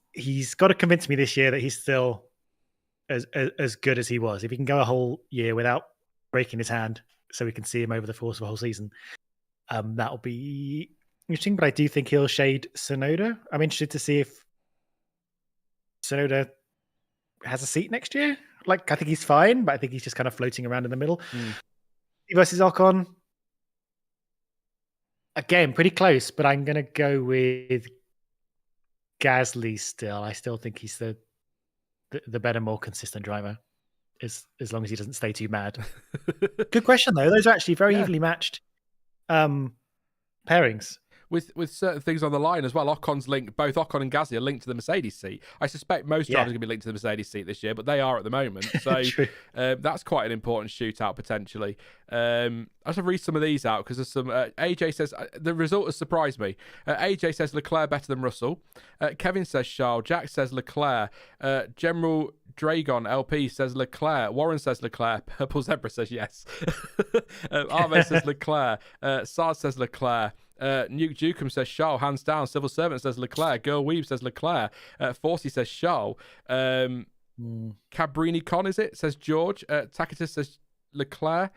got to convince me this year that he's still as good as he was. If he can go a whole year without breaking his hand so we can see him over the course of a whole season. That'll be interesting, but I do think he'll shade Tsunoda. I'm interested to see if Tsunoda has a seat next year. Like, I think he's fine, but I think he's just kind of floating around in the middle. Versus Ocon, again, pretty close, but I'm going to go with Gasly still. I still think he's the better, more consistent driver, as long as he doesn't stay too mad. Good question, though. Those are actually very evenly matched pairings. With certain things on the line as well. Ocon's linked, both Ocon and Gasly are linked to the Mercedes seat. I suspect most drivers are going to be linked to the Mercedes seat this year, but they are at the moment. So that's quite an important shootout potentially. I'll just read some of these out because there's some. AJ says the result has surprised me. AJ says Leclerc better than Russell. Kevin says Charles. Jack says Leclerc. General Dragon LP says Leclerc. Warren says Leclerc. Purple Zebra says yes. Arve says Leclerc. Sard says Leclerc. Nuke Jukum says Charles, hands down. Civil Servant says Leclerc. Girl Weave says Leclerc. Forsey says Charles. Cabrini Con, is it? Says George. Tacitus says Leclerc.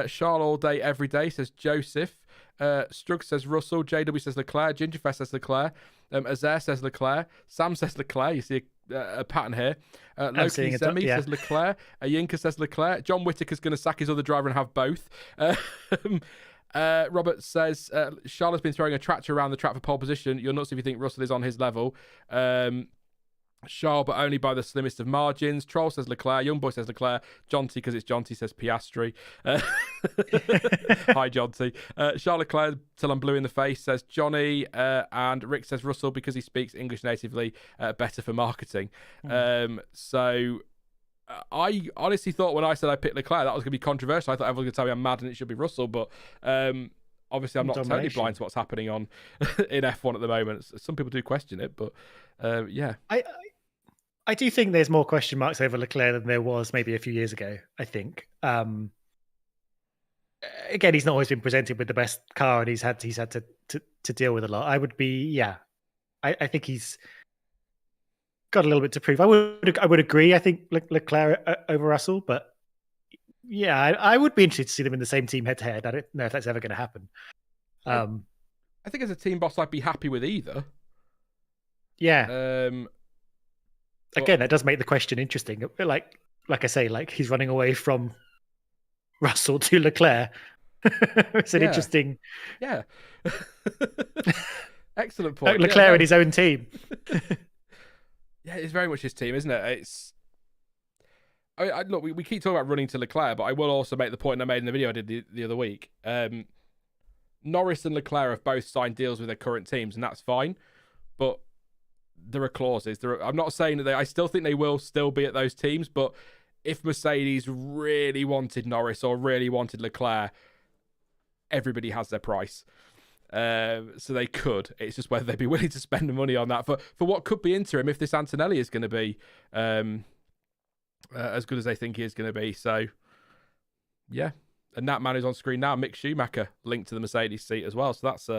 Charles all day, every day says Joseph. Strug says Russell. JW says Leclerc. Gingerfest says Leclerc. Azair says Leclerc. Sam says Leclerc. You see a pattern here. Loki Semi says Leclerc. Yinka says Leclerc. John Whittaker's going to sack his other driver and have both. Robert says Charles has been throwing a tractor around the track for pole position. You're nuts if you think Russell is on his level. Charles, but only by the slimmest of margins. Troll says Leclerc. Youngboy says Leclerc. Jonty, because it's Jonty, says Piastri. Hi, Jonty. Charles Leclerc, till I'm blue in the face, says Johnny. And Rick says Russell, because he speaks English natively, better for marketing. So I honestly thought when I said I picked Leclerc, that was going to be controversial. I thought everyone was going to tell me I'm mad and it should be Russell, but obviously I'm not totally blind to what's happening on in F1 at the moment. Some people do question it, but yeah. I do think there's more question marks over Leclerc than there was maybe a few years ago, I think. Again, he's not always been presented with the best car, and he's had to deal with a lot. I would be, I think he's got a little bit to prove. I would agree. I think Leclerc over Russell, but yeah, I would be interested to see them in the same team head to head. I don't know if that's ever going to happen. I think as a team boss, I'd be happy with either. Yeah. Again, that does make the question interesting. Like I say, like he's running away from Russell to Leclerc. It's an interesting. Yeah. Excellent point. Leclerc in his own team. Yeah, it's very much his team, isn't it? It's. Look, we keep talking about running to Leclerc, but I will also make the point I made in the video I did the other week. Norris and Leclerc have both signed deals with their current teams, and that's fine. But there are clauses. I'm not saying that I still think they will still be at those teams, but if Mercedes really wanted Norris or really wanted Leclerc, everybody has their price. So they could. It's just whether they'd be willing to spend the money on that for what could be interim if this Antonelli is going to be as good as they think he is going to be. So, yeah. And that man who's on screen now, Mick Schumacher, linked to the Mercedes seat as well. So that's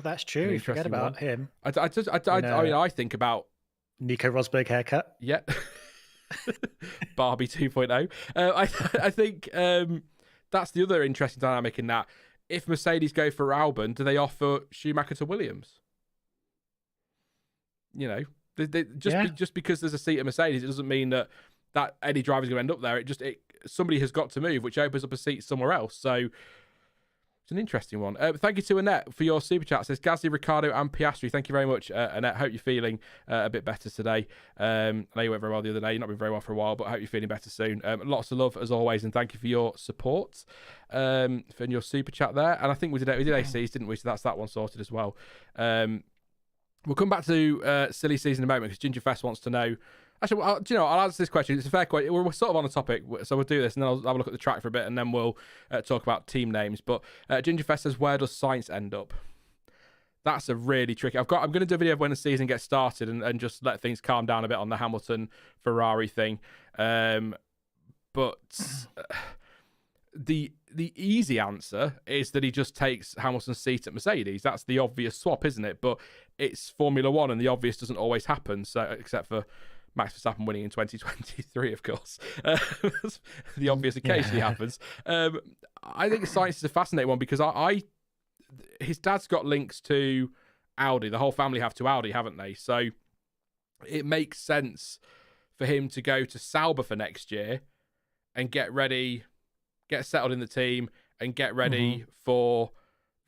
that's true. You forget about him. I mean, I think about Nico Rosberg haircut. Yeah. Barbie 2.0. I think that's the other interesting dynamic in that. If Mercedes go for Albon, do they offer Schumacher to Williams? You know, just because there's a seat at Mercedes, it doesn't mean that any driver's going to end up there. Somebody has got to move, which opens up a seat somewhere else. So it's an interesting one. Thank you to Annette for your super chat. It says Gasly, Ricciardo, and Piastri. Thank you very much, Annette. Hope you're feeling a bit better today. I know you went very well the other day. You've not been very well for a while, but I hope you're feeling better soon. Lots of love as always, and thank you for your support for your super chat there. And I think we did ACs, didn't we? So that's that one sorted as well. We'll come back to silly season in a moment because Ginger Fest wants to know. Actually, I'll answer this question. It's a fair question. We're sort of on a topic, so we'll do this, and then I'll have a look at the track for a bit, and then we'll talk about team names. But Gingerfest says, where does Sainz end up? That's a really tricky. I'm going to do a video of when the season gets started and just let things calm down a bit on the Hamilton Ferrari thing. But the easy answer is that he just takes Hamilton's seat at Mercedes. That's the obvious swap, isn't it? But it's Formula One, and the obvious doesn't always happen. So except for Max Verstappen winning in 2023, of course. The obvious occasionally happens. I think Sainz is a fascinating one because his dad's got links to Audi. The whole family have to Audi, haven't they? So it makes sense for him to go to Sauber for next year and get ready, get settled in the team, and get ready for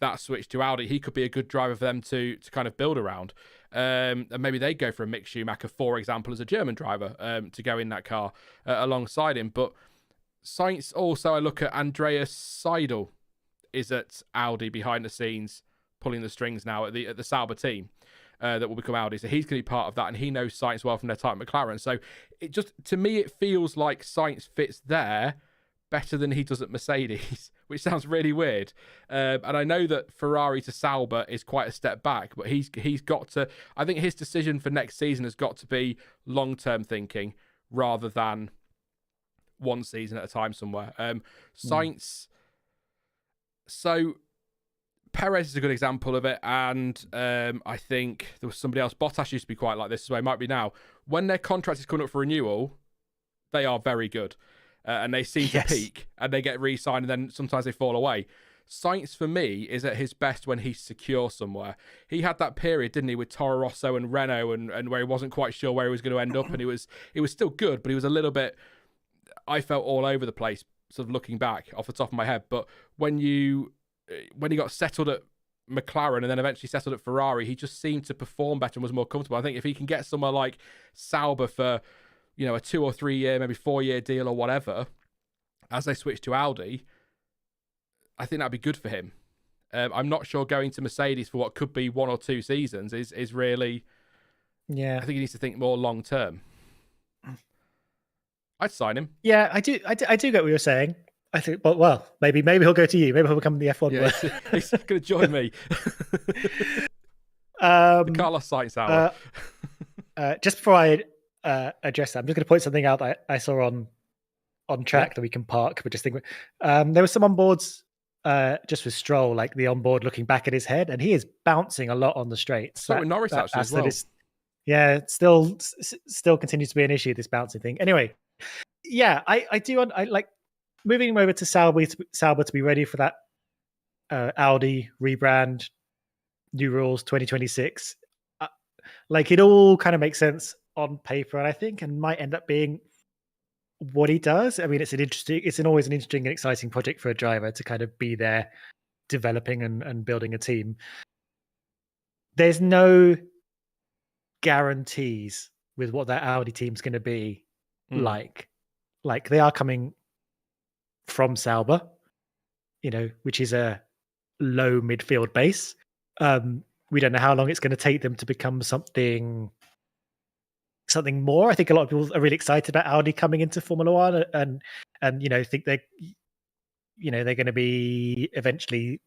that switch to Audi. He could be a good driver for them to kind of build around. And maybe they go for a Mick Schumacher, for example, as a German driver to go in that car alongside him. But Sainz also, I look at Andreas Seidel is at Audi behind the scenes, pulling the strings now at the Sauber team. That will become Audi. So he's going to be part of that, and he knows Sainz well from their time at McLaren. So it just, to me, it feels like Sainz fits there better than he does at Mercedes, which sounds really weird. And I know that Ferrari to Sauber is quite a step back, but he's got to, I think his decision for next season has got to be long-term thinking rather than one season at a time somewhere. Sainz, so Perez is a good example of it, and I think there was somebody else. Bottas used to be quite like this, so it might be now. When their contract is coming up for renewal, they are very good, and they seem to peak, and they get re-signed, and then sometimes they fall away. Sainz, for me, is at his best when he's secure somewhere. He had that period, didn't he, with Toro Rosso and Renault, and where he wasn't quite sure where he was going to end up, and it was still good, but he was a little bit, I felt, all over the place, sort of looking back off the top of my head. But when he got settled at McLaren and then eventually settled at Ferrari, he just seemed to perform better and was more comfortable. I think if he can get somewhere like Sauber for, a 2 or 3 year, maybe 4 year deal or whatever, as they switch to Audi, I think that'd be good for him. I'm not sure going to Mercedes for what could be 1 or 2 seasons is really. Yeah, I think he needs to think more long term. I'd sign him. Yeah, I do get what you're saying. I think, but well, maybe he'll go to you. Maybe he'll become the F1. Yeah, he's going to join me. The Carlos Sainz hour. Just before I address that, I'm just going to point something out that I saw on track that we can park. But just think, there were some onboards just with Stroll, like the onboard looking back at his head, and he is bouncing a lot on the straights. So with Norris actually as well. Yeah, it still continues to be an issue, this bouncing thing. Anyway, yeah, I like moving him over to Sauber to be ready for that Audi rebrand, new rules 2026. Like, it all kind of makes sense on paper, and I think, and might end up being what he does. I mean, it's always an interesting and exciting project for a driver to kind of be there developing and building a team. There's no guarantees with what that Audi team's going to be like. Like, they are coming from Sauber, which is a low midfield base. We don't know how long it's going to take them to become something more. I think a lot of people are really excited about Audi coming into Formula One and think they're going to be eventually,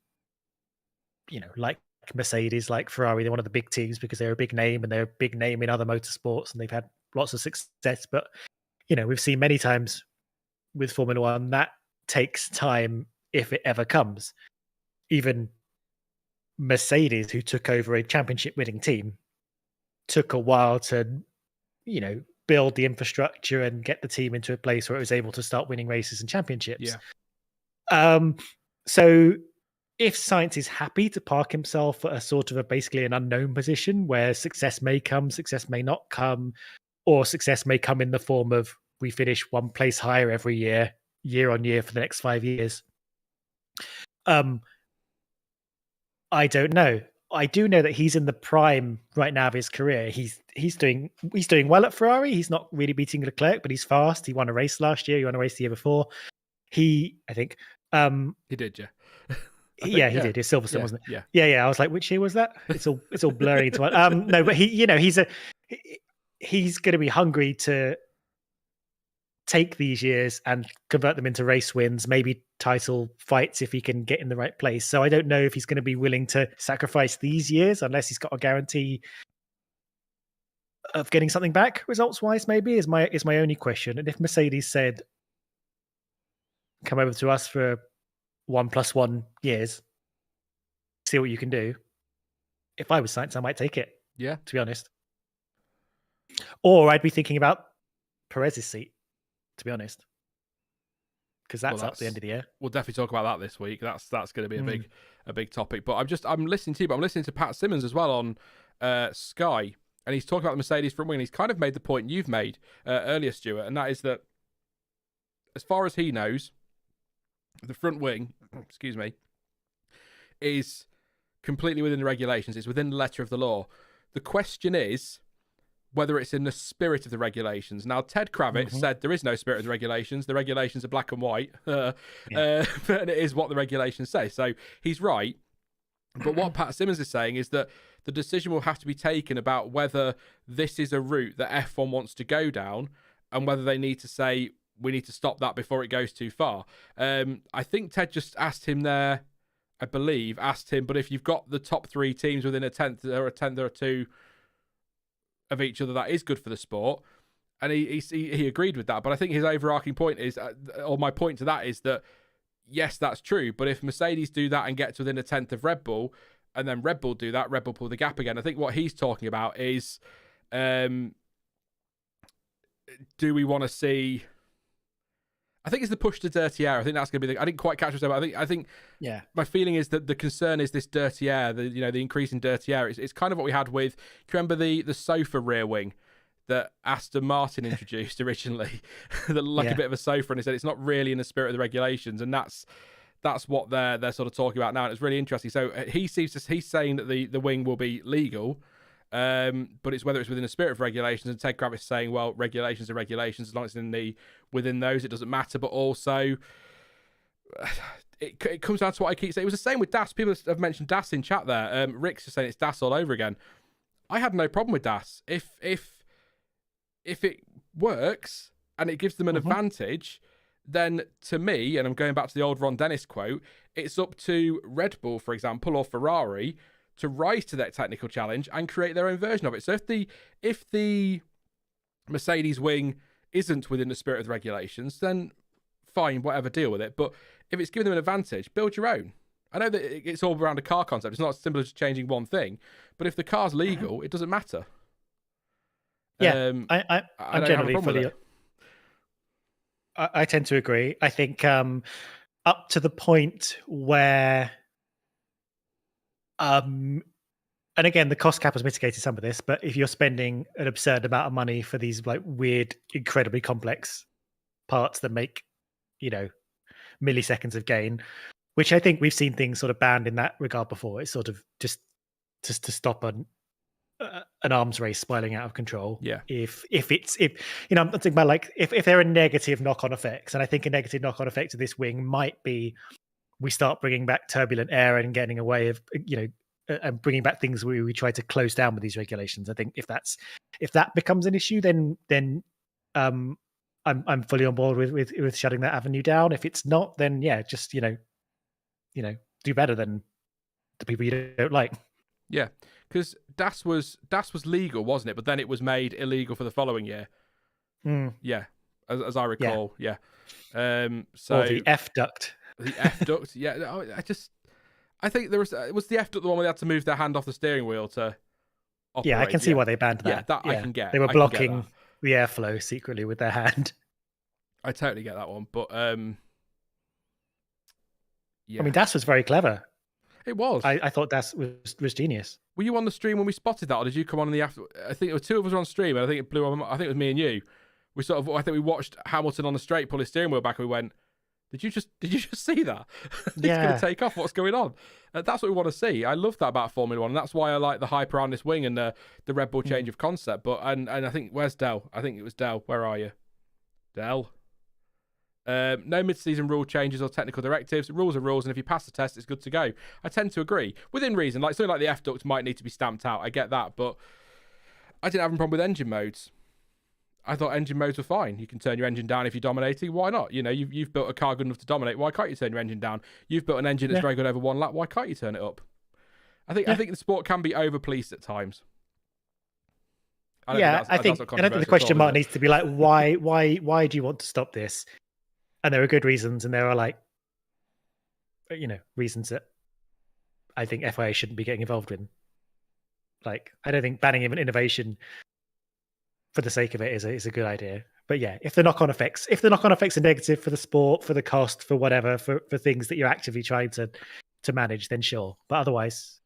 like Mercedes, like Ferrari. They're one of the big teams because they're a big name, and they're a big name in other motorsports, and they've had lots of success. But we've seen many times with Formula One that takes time if it ever comes. Even Mercedes, who took over a championship winning team, took a while to build the infrastructure and get the team into a place where it was able to start winning races and championships. So if Sainz is happy to park himself at a sort of basically an unknown position where success may come, success may not come, or success may come in the form of we finish one place higher every year on year for the next 5 years. I don't know. I do know that he's in the prime right now of his career. He's doing well at Ferrari. He's not really beating Leclerc, but he's fast. He won a race last year. He won a race the year before. He did, yeah. He did. His Silverstone, wasn't it? Yeah. I was like, which year was that? It's all blurry into one. No, but he's going to be hungry to take these years and convert them into race wins, maybe title fights if he can get in the right place. So I don't know if he's going to be willing to sacrifice these years unless he's got a guarantee of getting something back results wise, maybe is my only question. And if Mercedes said, come over to us for 1+1 years, see what you can do. If I was Sainz, I might take it. Yeah. To be honest. Or I'd be thinking about Perez's seat, to be honest. because that's up the end of the year. We'll definitely talk about that this week. That's going to be a big topic. But I'm listening to you, but I'm listening to Pat Simmons as well on Sky, and he's talking about the Mercedes front wing. And he's kind of made the point you've made earlier, Stuart, and that is that as far as he knows, the front wing, excuse me, is completely within the regulations. It's within the letter of the law. The question is whether it's in the spirit of the regulations. Now, Ted Kravitz said there is no spirit of the regulations. The regulations are black and white, and it is what the regulations say. So he's right. But what Pat Simmons is saying is that the decision will have to be taken about whether this is a route that F1 wants to go down and whether they need to say, we need to stop that before it goes too far. I think Ted just asked him there, I believe, but if you've got the top three teams within a tenth or two of each other, that is good for the sport. And he agreed with that. But I think his overarching point is, or my point to that is that, yes, that's true. But if Mercedes do that and get to within a tenth of Red Bull, and then Red Bull do that, Red Bull pull the gap again. I think what he's talking about is, do we want to see... I think it's the push to dirty air. I think that's going to be I didn't quite catch what I think yeah. My feeling is that the concern is this dirty air, the increase in dirty air. It's kind of what we had with, do you remember the sofa rear wing that Aston Martin introduced originally? That looked like a bit of a sofa, and he said it's not really in the spirit of the regulations, and that's what they're sort of talking about now, and it's really interesting. So he's saying that the wing will be legal, but it's whether it's within the spirit of regulations, and Ted Kravitz saying, well, regulations are regulations, as long as it's within those, it doesn't matter. But also, it comes down to what I keep saying. It was the same with DAS. People have mentioned DAS in chat there. Rick's just saying it's DAS all over again. I had no problem with DAS. If it works and it gives them an advantage, then to me, and I'm going back to the old Ron Dennis quote, it's up to Red Bull, for example, or Ferrari to rise to that technical challenge and create their own version of it. So if the Mercedes wing isn't within the spirit of the regulations, then fine, whatever, deal with it. But if it's giving them an advantage, build your own. I know that it's all around a car concept. It's not as simple as changing one thing. But if the car's legal, it doesn't matter. Yeah, I'm generally fully... I tend to agree. I think up to the point where... and again, the cost cap has mitigated some of this, but if you're spending an absurd amount of money for these like weird, incredibly complex parts that make, milliseconds of gain, which I think we've seen things sort of banned in that regard before. It's sort of just to stop an arms race spiraling out of control. Yeah. If I'm thinking about like if there are negative knock-on effects, and I think a negative knock-on effect of this wing might be we start bringing back turbulent air and getting away of, and bringing back things where we try to close down with these regulations. I think if that becomes an issue, then I'm fully on board with shutting that avenue down. If it's not, then just do better than the people you don't like. Yeah, because DAS was legal, wasn't it? But then it was made illegal for the following year. Yeah, as I recall. Yeah. So or the F duct. The F duct. Yeah, I think was the F duct the one where they had to move their hand off the steering wheel to operate. Yeah, I can see why they banned that. Yeah, that I can get. They were blocking the airflow secretly with their hand. I totally get that one, but yeah. I mean, DAS was very clever. It was. I thought DAS was genius. Were you on the stream when we spotted that, or did you come on in the after? I think it was two of us on stream, and I think it blew. I think it was me and you. I think we watched Hamilton on the straight pull his steering wheel back, and we went, Did you just see that? It's going to take off. What's going on? That's what we want to see. I love that about Formula One, and that's why I like the hype around this wing and the Red Bull change of concept. But and I think where's Dell? I think it was Dell. Where are you, Dell? No mid-season rule changes or technical directives. Rules are rules, and if you pass the test, it's good to go. I tend to agree within reason. Like something like the F duct might need to be stamped out. I get that, but I didn't have a problem with engine modes. I thought engine modes were fine. You can turn your engine down if you're dominating. Why not? You've built a car good enough to dominate. Why can't you turn your engine down? You've built an engine that's very good over one lap. Why can't you turn it up? I think the sport can be over policed at times. I think the question mark needs to be like, why do you want to stop this? And there are good reasons, and there are reasons that I think FIA shouldn't be getting involved in. Like, I don't think banning innovation for the sake of it is a good idea. But yeah, if the knock-on effects are negative for the sport, for the cost, for whatever, for things that you're actively trying to manage, then sure. But otherwise,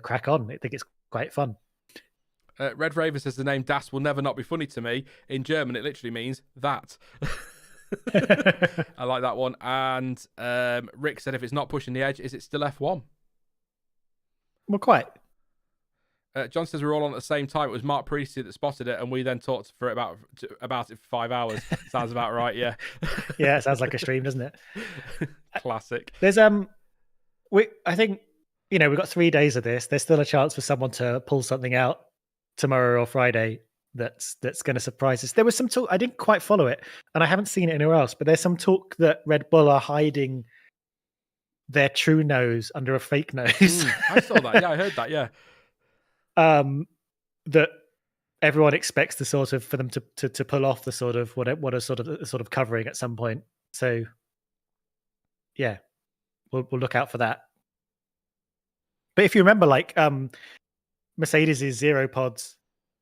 crack on. I think it's quite fun. Red Raver says the name Das will never not be funny to me. In German, it literally means that. I like that one. And Rick said, if it's not pushing the edge, is it still F1? Well, quite. John says we're all on at the same time. It was Mark Prix that spotted it, and we then talked for about it for 5 hours. Sounds about right, yeah. Yeah, it sounds like a stream, doesn't it? Classic. There's I think we've got 3 days of this. There's still a chance for someone to pull something out tomorrow or Friday that's going to surprise us. There was some talk, I didn't quite follow it, and I haven't seen it anywhere else, but there's some talk that Red Bull are hiding their true nose under a fake nose. I saw that. Yeah, I heard that. Yeah. That everyone expects the sort of for them to pull off the sort of what a sort of covering at some point. So yeah, we'll look out for that. But if you remember, like Mercedes's zero pods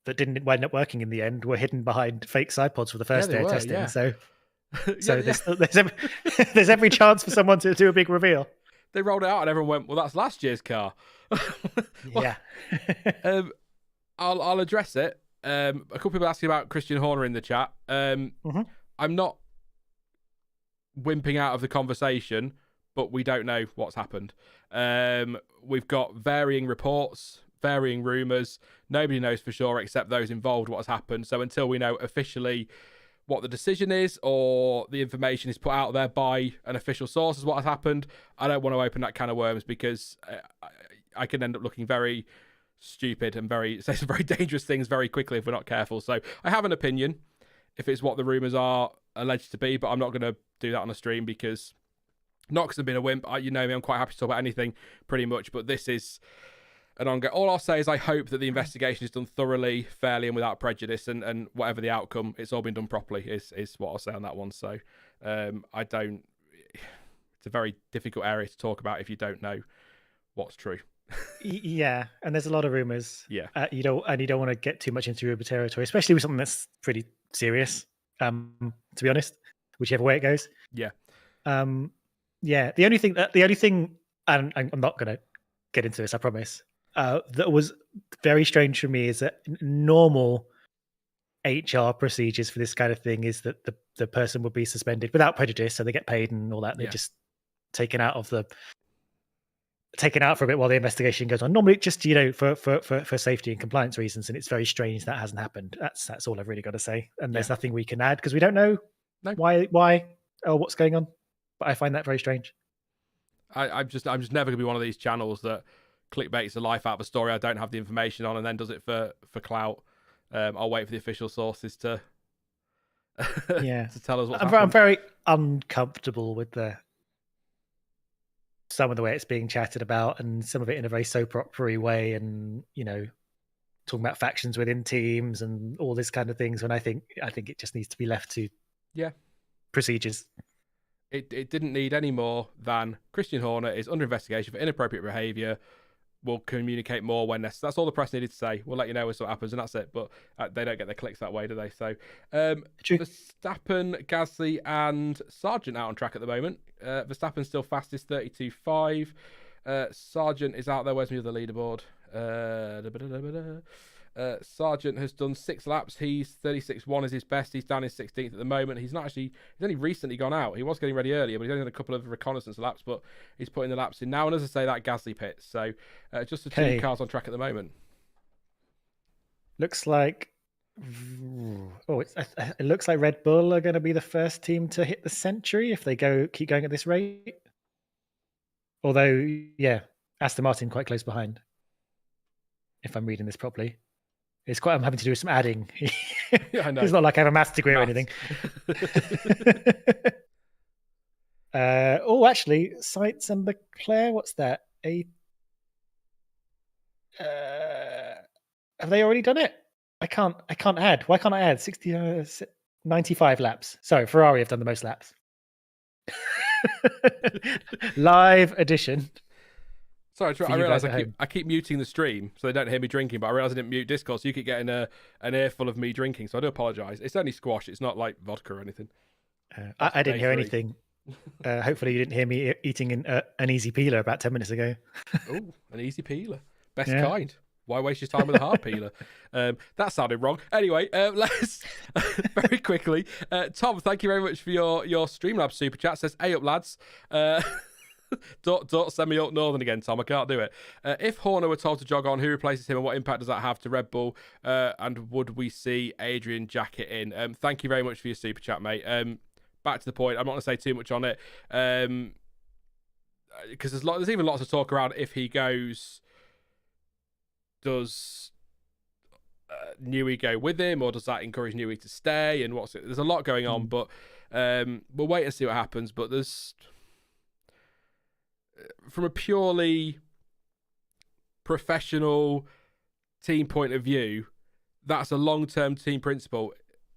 that didn't wind up working in the end were hidden behind fake side pods for the first day of testing. Yeah. So there's every chance for someone to do a big reveal. They rolled it out and everyone went, well, that's last year's car. Yeah. I'll address it. A couple people asking about Christian Horner in the chat. I'm not wimping out of the conversation, but we don't know what's happened. We've got varying reports, varying rumours. Nobody knows for sure except those involved what's happened. So until we know officially what the decision is or the information is put out there by an official source as what has happened, I don't want to open that can of worms because I can end up looking very stupid and say some very dangerous things very quickly if we're not careful. So I have an opinion if it's what the rumours are alleged to be, but I'm not going to do that on a stream because not because I've been a wimp. You know me, I'm quite happy to talk about anything pretty much, but this is an ongoing. All I'll say is I hope that the investigation is done thoroughly, fairly, and without prejudice, and whatever the outcome, it's all been done properly is what I'll say on that one. So I don't. It's a very difficult area to talk about if you don't know what's true. Yeah, and there's a lot of rumors. Yeah, you don't want to get too much into rumor territory, especially with something that's pretty serious. To be honest, whichever way it goes. Yeah. Yeah. The only thing, and I'm not going to get into this, I promise. That was very strange for me is that normal HR procedures for this kind of thing is that the person would be suspended without prejudice, so they get paid and all that. They're just taken out for a bit while the investigation goes on. Normally, just for safety and compliance reasons, and it's very strange that hasn't happened. That's all I've really got to say. And there's nothing we can add because we don't know why or what's going on. But I find that very strange. I'm just never going to be one of these channels that clickbaits the life out of a story I don't have the information on and then does it for clout. I'll wait for the official sources to to tell us what's happened. I'm very uncomfortable with some of the way it's being chatted about and some of it in a very soap opera way and talking about factions within teams and all this kind of things when I think it just needs to be left to procedures. It didn't need any more than Christian Horner is under investigation for inappropriate behaviour. We'll communicate more when necessary. That's all the press needed to say. We'll let you know when something happens, and that's it. But they don't get their clicks that way, do they? So, Verstappen, Gasly, and Sargent out on track at the moment. Verstappen's still fastest, 32.5. Sargent is out there. Where's my other leaderboard? Sargent has done 6 laps. He's 36.1 is his best. He's down in 16th at the moment. He's only recently gone out. He was getting ready earlier, but he's only had a couple of reconnaissance laps, but he's putting the laps in now. And as I say, that Gasly pits. So just the 2 cars on track at the moment. Looks like it looks like Red Bull are going to be the first team to hit the century if they keep going at this rate. Although, Aston Martin quite close behind. If I'm reading this properly. I'm having to do some adding. Yeah, I know. It's not like I have a maths degree or anything. Actually, Sainz and Leclerc, what's that? Have they already done it? I can't add. Why can't I add? 95 laps. Sorry, Ferrari have done the most laps. Live edition. Sorry, for I you realise guys at home. I keep muting the stream so they don't hear me drinking, but I realise I didn't mute Discord, so you keep getting an earful of me drinking. So I do apologise. It's only squash. It's not like vodka or anything. I didn't day hear 3. anything. Hopefully, you didn't hear me eating an easy peeler about 10 minutes ago. Oh, an easy peeler. Best Yeah. kind. Why waste your time with a hard peeler? That sounded wrong. Anyway, let's very quickly. Tom, thank you very much for your Streamlabs super chat. Says, "Hey up, lads." Don't send me up northern again, Tom. I can't do it. If Horner were told to jog on, who replaces him and what impact does that have to Red Bull? And would we see Adrian Jacket in? Thank you very much for your super chat, mate. Back to the point. I'm not going to say too much on it because there's even lots of talk around if he goes. Does Newey go with him, or does that encourage Newey to stay? And there's a lot going on, but we'll wait and see what happens. But there's, from a purely professional team point of view, that's a long-term team principle.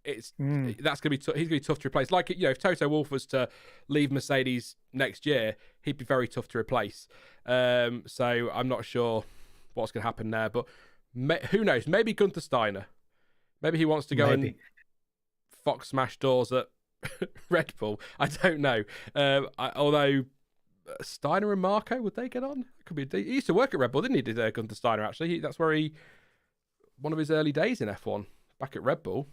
That's going to be he's going to be tough to replace. Like, if Toto Wolff was to leave Mercedes next year, he'd be very tough to replace. So I'm not sure what's going to happen there, but who knows? Maybe Gunther Steiner. Maybe he wants to go and fox smash doors at Red Bull. I don't know. Although Steiner and Marco, would they get on? Could be. He used to work at Red Bull, didn't he? Did Gunther Steiner actually? That's where one of his early days in F1 back at Red Bull,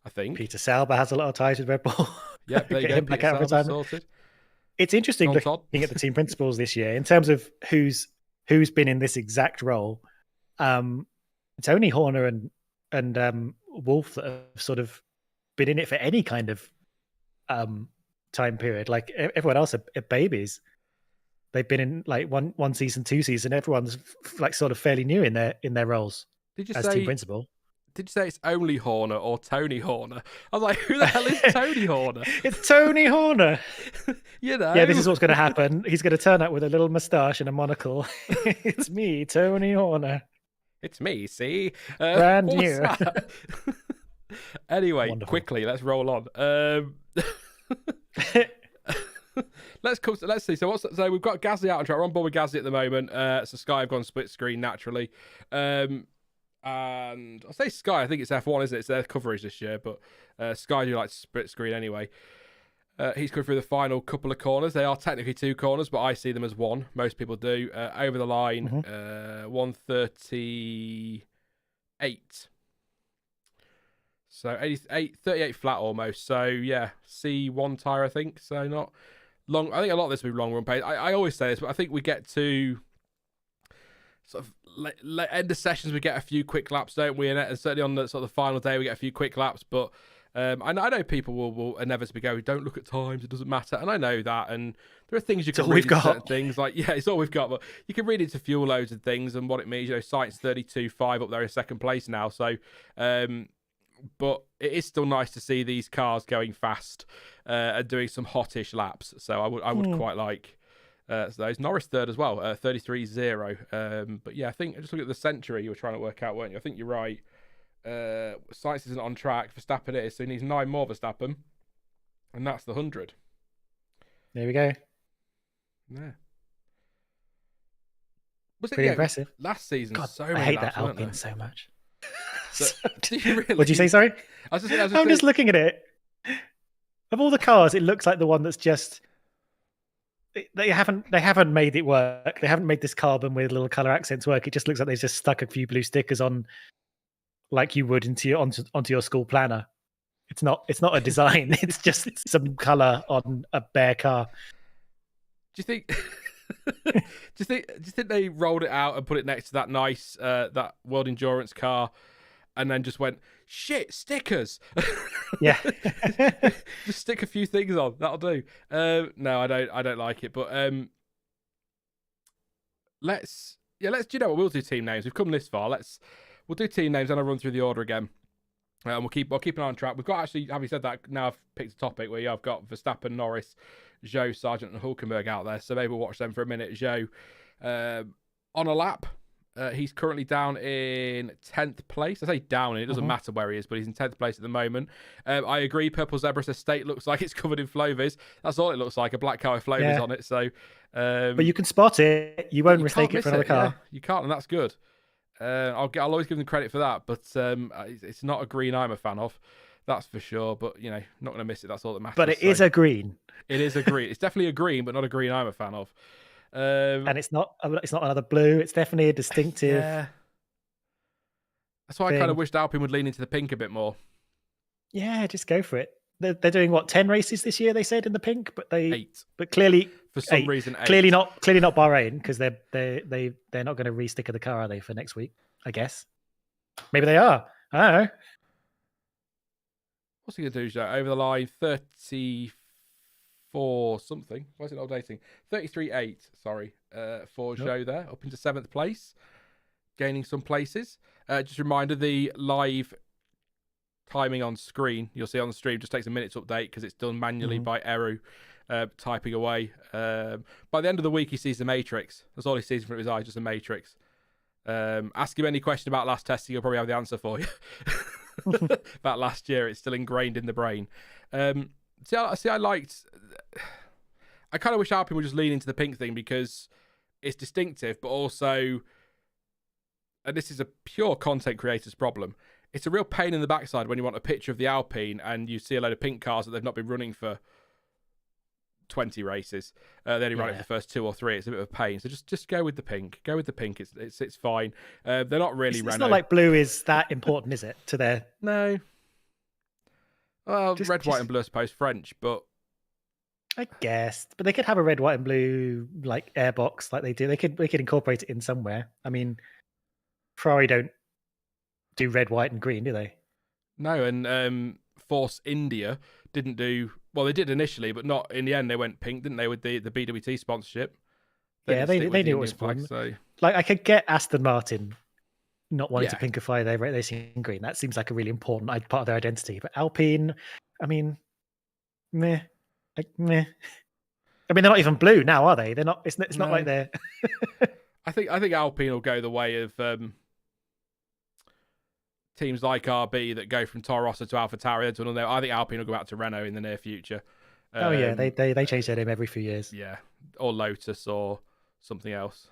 I think. Peter Sauber has a lot of ties with Red Bull. Yeah, there you go. Peter Sauber sorted. It's interesting looking at the team principals this year in terms of who's been in this exact role. It's only Horner and Wolff that have sort of been in it for any kind of time period. Like everyone else are babies. They've been in like one season, 2 seasons. Everyone's like sort of fairly new in their roles. Did you as say team principal? Did you say it's only Horner or Tony Horner? I was like, who the hell is Tony Horner? It's Tony Horner. Yeah, this is what's going to happen. He's going to turn up with a little moustache and a monocle. It's me, Tony Horner. It's me, see? Brand new. Anyway, Wonderful. Quickly, let's roll on. Let's see. So we've got Gasly out on track. We're on board with Gasly at the moment. So Sky have gone split screen naturally. And I say Sky, I think it's F1, isn't it? It's their coverage this year, but Sky do like split screen anyway. He's coming through the final couple of corners. They are technically 2 corners, but I see them as 1. Most people do. Over the line, 138. So 38 flat almost. So yeah, C1 tyre, I think. So not long. I think a lot of this will be long run pace. I always say this, but I think we get to sort of end of sessions, we get a few quick laps, don't we? And certainly on the sort of the final day, we get a few quick laps. But I know people will inevitably go, don't look at times, it doesn't matter. And I know that. And there are things you can read into certain things. Like, yeah, it's all we've got. But you can read into fuel loads and things and what it means. Science 32.5 up there in second place now. So, but it is still nice to see these cars going fast and doing some hottish laps. So I would quite like those. Norris third as well, 33.0. But yeah, I think just look at the century you were trying to work out, weren't you? I think you're right. Science isn't on track. Verstappen is, so he needs 9 more Verstappen, and that's the 100. There we go. Yeah. Pretty impressive. Last season, God, so many I hate laps, that Alpine so much. Do you really? What'd you say? Sorry, I'm just looking at it. Of all the cars, it looks like the one that's just. They haven't made it work. They haven't made this carbon with little color accents work. It just looks like they've just stuck a few blue stickers on, like you would onto your school planner. It's not a design. It's just some color on a bare car. Do you think? do you think they rolled it out and put it next to that nice that World Endurance car, and then just went, shit, stickers? Yeah. Just stick a few things on. That'll do. No, I don't like it. But let's do you know what? We'll do team names. We've come this far. We'll do team names and I'll run through the order again. And we'll keep an eye on track. We've got, actually, having said that, now I've picked a topic where I've got Verstappen, Norris, Zhou, Sargent, and Hulkenberg out there. So maybe we'll watch them for a minute. Zhou on a lap. He's currently down in 10th place. I say down, and it doesn't matter where he is, but he's in 10th place at the moment. I agree, Purple Zebra's estate looks like it's covered in Flovis. That's all it looks like, a black car with Flovis on it. So But you can spot it. You won't mistake it for another car. Yeah, you can't, and that's good. I'll always give them credit for that, but it's not a green I'm a fan of, that's for sure. But not going to miss it. That's all that matters. But it is a green. It is a green. It's definitely a green, but not a green I'm a fan of. And it's not another blue. It's definitely a distinctive. Yeah. That's why I kind of wished Alpine would lean into the pink a bit more. Yeah, just go for it. They're doing what, 10 races this year? They said in the pink, but 8. But clearly, for some reason, 8. Clearly not Bahrain, because they're not going to re-sticker the car, are they, for next week? I guess. Maybe they are. I don't know. What's he going to do, Joe? Over the line, 34 something. Why is it not updating? 33.8, sorry, for Joe there, up into 7th place, gaining some places. Just a reminder, the live timing on screen, you'll see on the stream, just takes a minute to update because it's done manually by Eru, typing away. By the end of the week, he sees the matrix. That's all he sees in front of his eyes, just a matrix. Ask him any question about last testing, he'll probably have the answer for you. About last year, it's still ingrained in the brain. I kind of wish Alpine would just lean into the pink thing because it's distinctive, but also, and this is a pure content creator's problem, it's a real pain in the backside when you want a picture of the Alpine and you see a load of pink cars that they've not been running for 20 races. They only run it for the first 2 or 3. It's a bit of a pain. So just go with the pink. Go with the pink. It's fine. They're not really Renault. It's not like blue is that important, is it? To their no. Well, red, white, and blue, I suppose, French, but I guess. But they could have a red, white, and blue like airbox, like they do. They could incorporate it in somewhere. I mean, Ferrari don't do red, white, and green, do they? No, and Force India didn't do. Well, they did initially, but not in the end. They went pink, didn't they, with the BWT sponsorship? They knew it was fun. So. Like, I could get Aston Martin not wanting to pinkify their racing green. That seems like a really important part of their identity. But Alpine, I mean, meh. Meh. I mean, they're not even blue now, are they? They're not. It's not like they're. I think Alpine will go the way of teams like RB that go from Toro Rosso to AlphaTauri to another. I think Alpine will go back to Renault in the near future. They change their name every few years. Yeah, or Lotus or something else.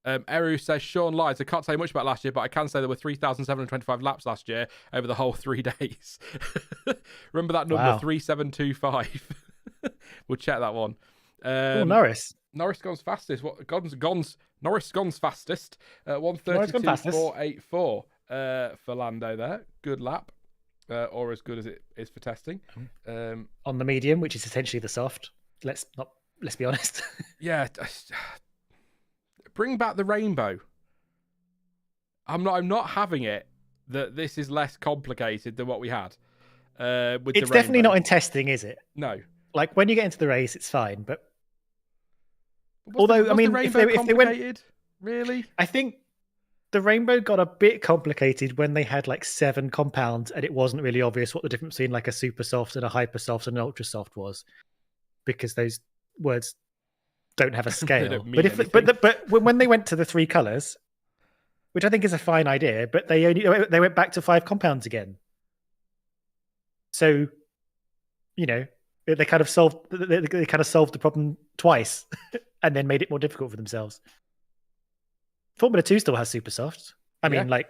Eru says, Sean lies. I can't say much about last year, but I can say there were 3,725 laps last year over the whole 3 days. Remember that number, 3,725. We'll check that one. Norris. Norris gone's fastest. Norris gone's fastest. 1:32.484 for Lando there. Good lap. Or as good as it is for testing. On the medium, which is essentially the soft. Let's be honest. Yeah. Bring back the rainbow. I'm not having it that this is less complicated than what we had. It's definitely not in testing, is it? No. Like when you get into the race, it's fine. But although I mean, if they went, really, I think the rainbow got a bit complicated when they had like 7 compounds, and it wasn't really obvious what the difference between like a super soft and a hyper soft and an ultra soft was, because those words don't have a scale. But when they went to the 3 colors, which I think is a fine idea, but they went back to 5 compounds again. So, they kind of solved the problem twice, and then made it more difficult for themselves. Formula 2 still has super soft. I mean, I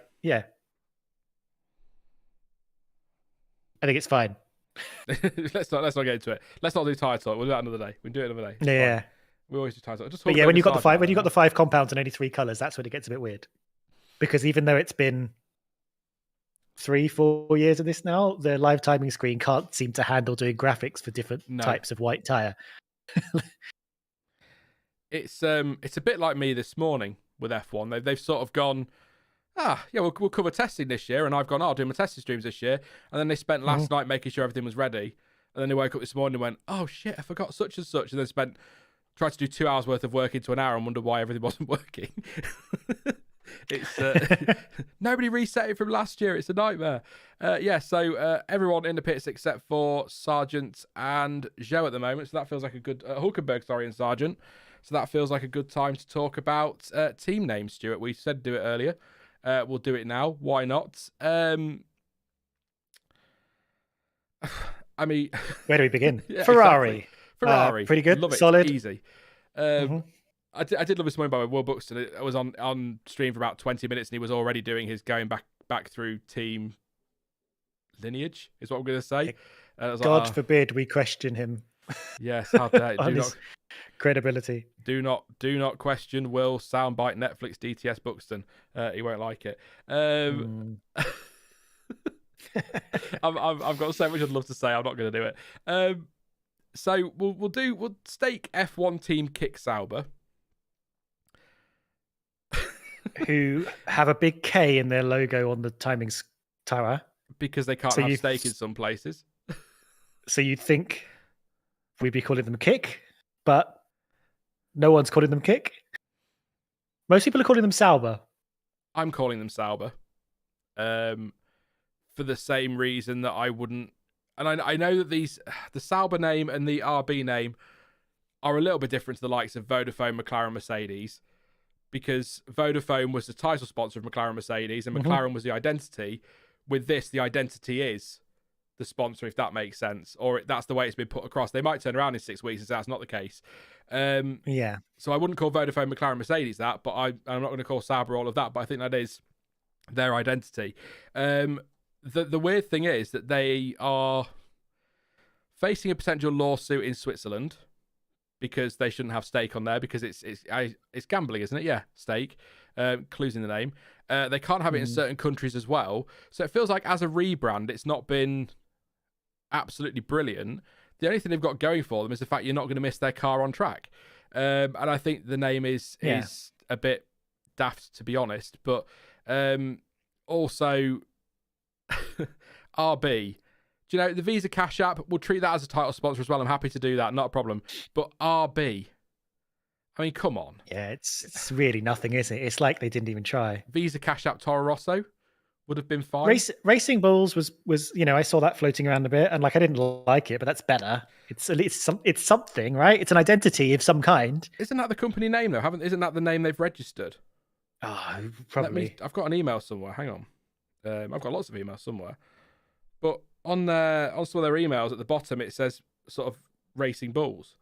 think it's fine. let's not get into it. Let's not do tire talk. We'll do that another day. We can do it another day. Yeah. Fine. We always do tire talk. But yeah, when you got the 5 compounds and only 3 colors, that's when it gets a bit weird. Because even though it's been 3-4 years of this now, the live timing screen can't seem to handle doing graphics for different types of white tire. It's a bit like me this morning with F1. They've sort of gone, we'll cover testing this year, and I've gone, I'll do my testing streams this year, and then they spent last night making sure everything was ready, and then they woke up this morning and went, oh shit, I forgot such and such, and then tried to do 2 hours worth of work into an hour and wonder why everything wasn't working. It's nobody reset it from last year. It's a nightmare. So everyone in the pits except for Sargent and Joe at the moment. So that feels like a good Hulkenberg, and Sargent. So that feels like a good time to talk about team names, Stuart. We said do it earlier. We'll do it now. Why not? I mean, where do we begin? Ferrari. Exactly. Ferrari. Pretty good. Love it. Solid. It's easy. Mm-hmm. I did love this morning by Will Buxton. I was on stream for about 20 minutes and he was already doing his going back through team lineage, is what I'm going to say. God forbid we question him. Yes, how dare on his credibility. Do not question Will soundbite Netflix DTS Buxton. He won't like it. I've got so much I'd love to say. I'm not going to do it. So we'll stake F1 team Kick Sauber, who have a big K in their logo on the timings tower because they can't have stake in some places. So you'd think we'd be calling them Kick, but no one's calling them Kick. Most people are calling them Sauber. I'm calling them Sauber, for the same reason that I wouldn't. And I know that the Sauber name and the RB name are a little bit different to the likes of Vodafone, McLaren, Mercedes, because Vodafone was the title sponsor of McLaren, Mercedes, and McLaren was the identity. With this, the identity is the sponsor, if that makes sense, or that's the way it's been put across. They might turn around in 6 weeks and say that's not the case. Yeah. So I wouldn't call Vodafone, McLaren, Mercedes that, but I'm not going to call Sauber all of that, but I think that is their identity. The weird thing is that they are facing a potential lawsuit in Switzerland because they shouldn't have stake on there because it's gambling, isn't it? Yeah, stake. Clues in the name. They can't have it in certain countries as well. So it feels like as a rebrand, it's not been absolutely brilliant. The only thing they've got going for them is the fact you're not going to miss their car on track. And I think the name is a bit daft, to be honest. But also, RB, do you know, the Visa Cash App, we'll treat that as a title sponsor as well. I'm happy to do that, not a problem. But RB, I mean, come on. Yeah, it's really nothing, is it? It's like they didn't even try. Visa Cash App Toro Rosso would have been fine. Racing Bulls was I saw that floating around a bit, and like I didn't like it, but that's better. It's something, right? It's an identity of some kind. Isn't that the company name though? Isn't that the name they've registered? Oh, probably. I've got an email somewhere. Hang on. I've got lots of emails somewhere, but on some of their emails at the bottom it says sort of Racing Bulls.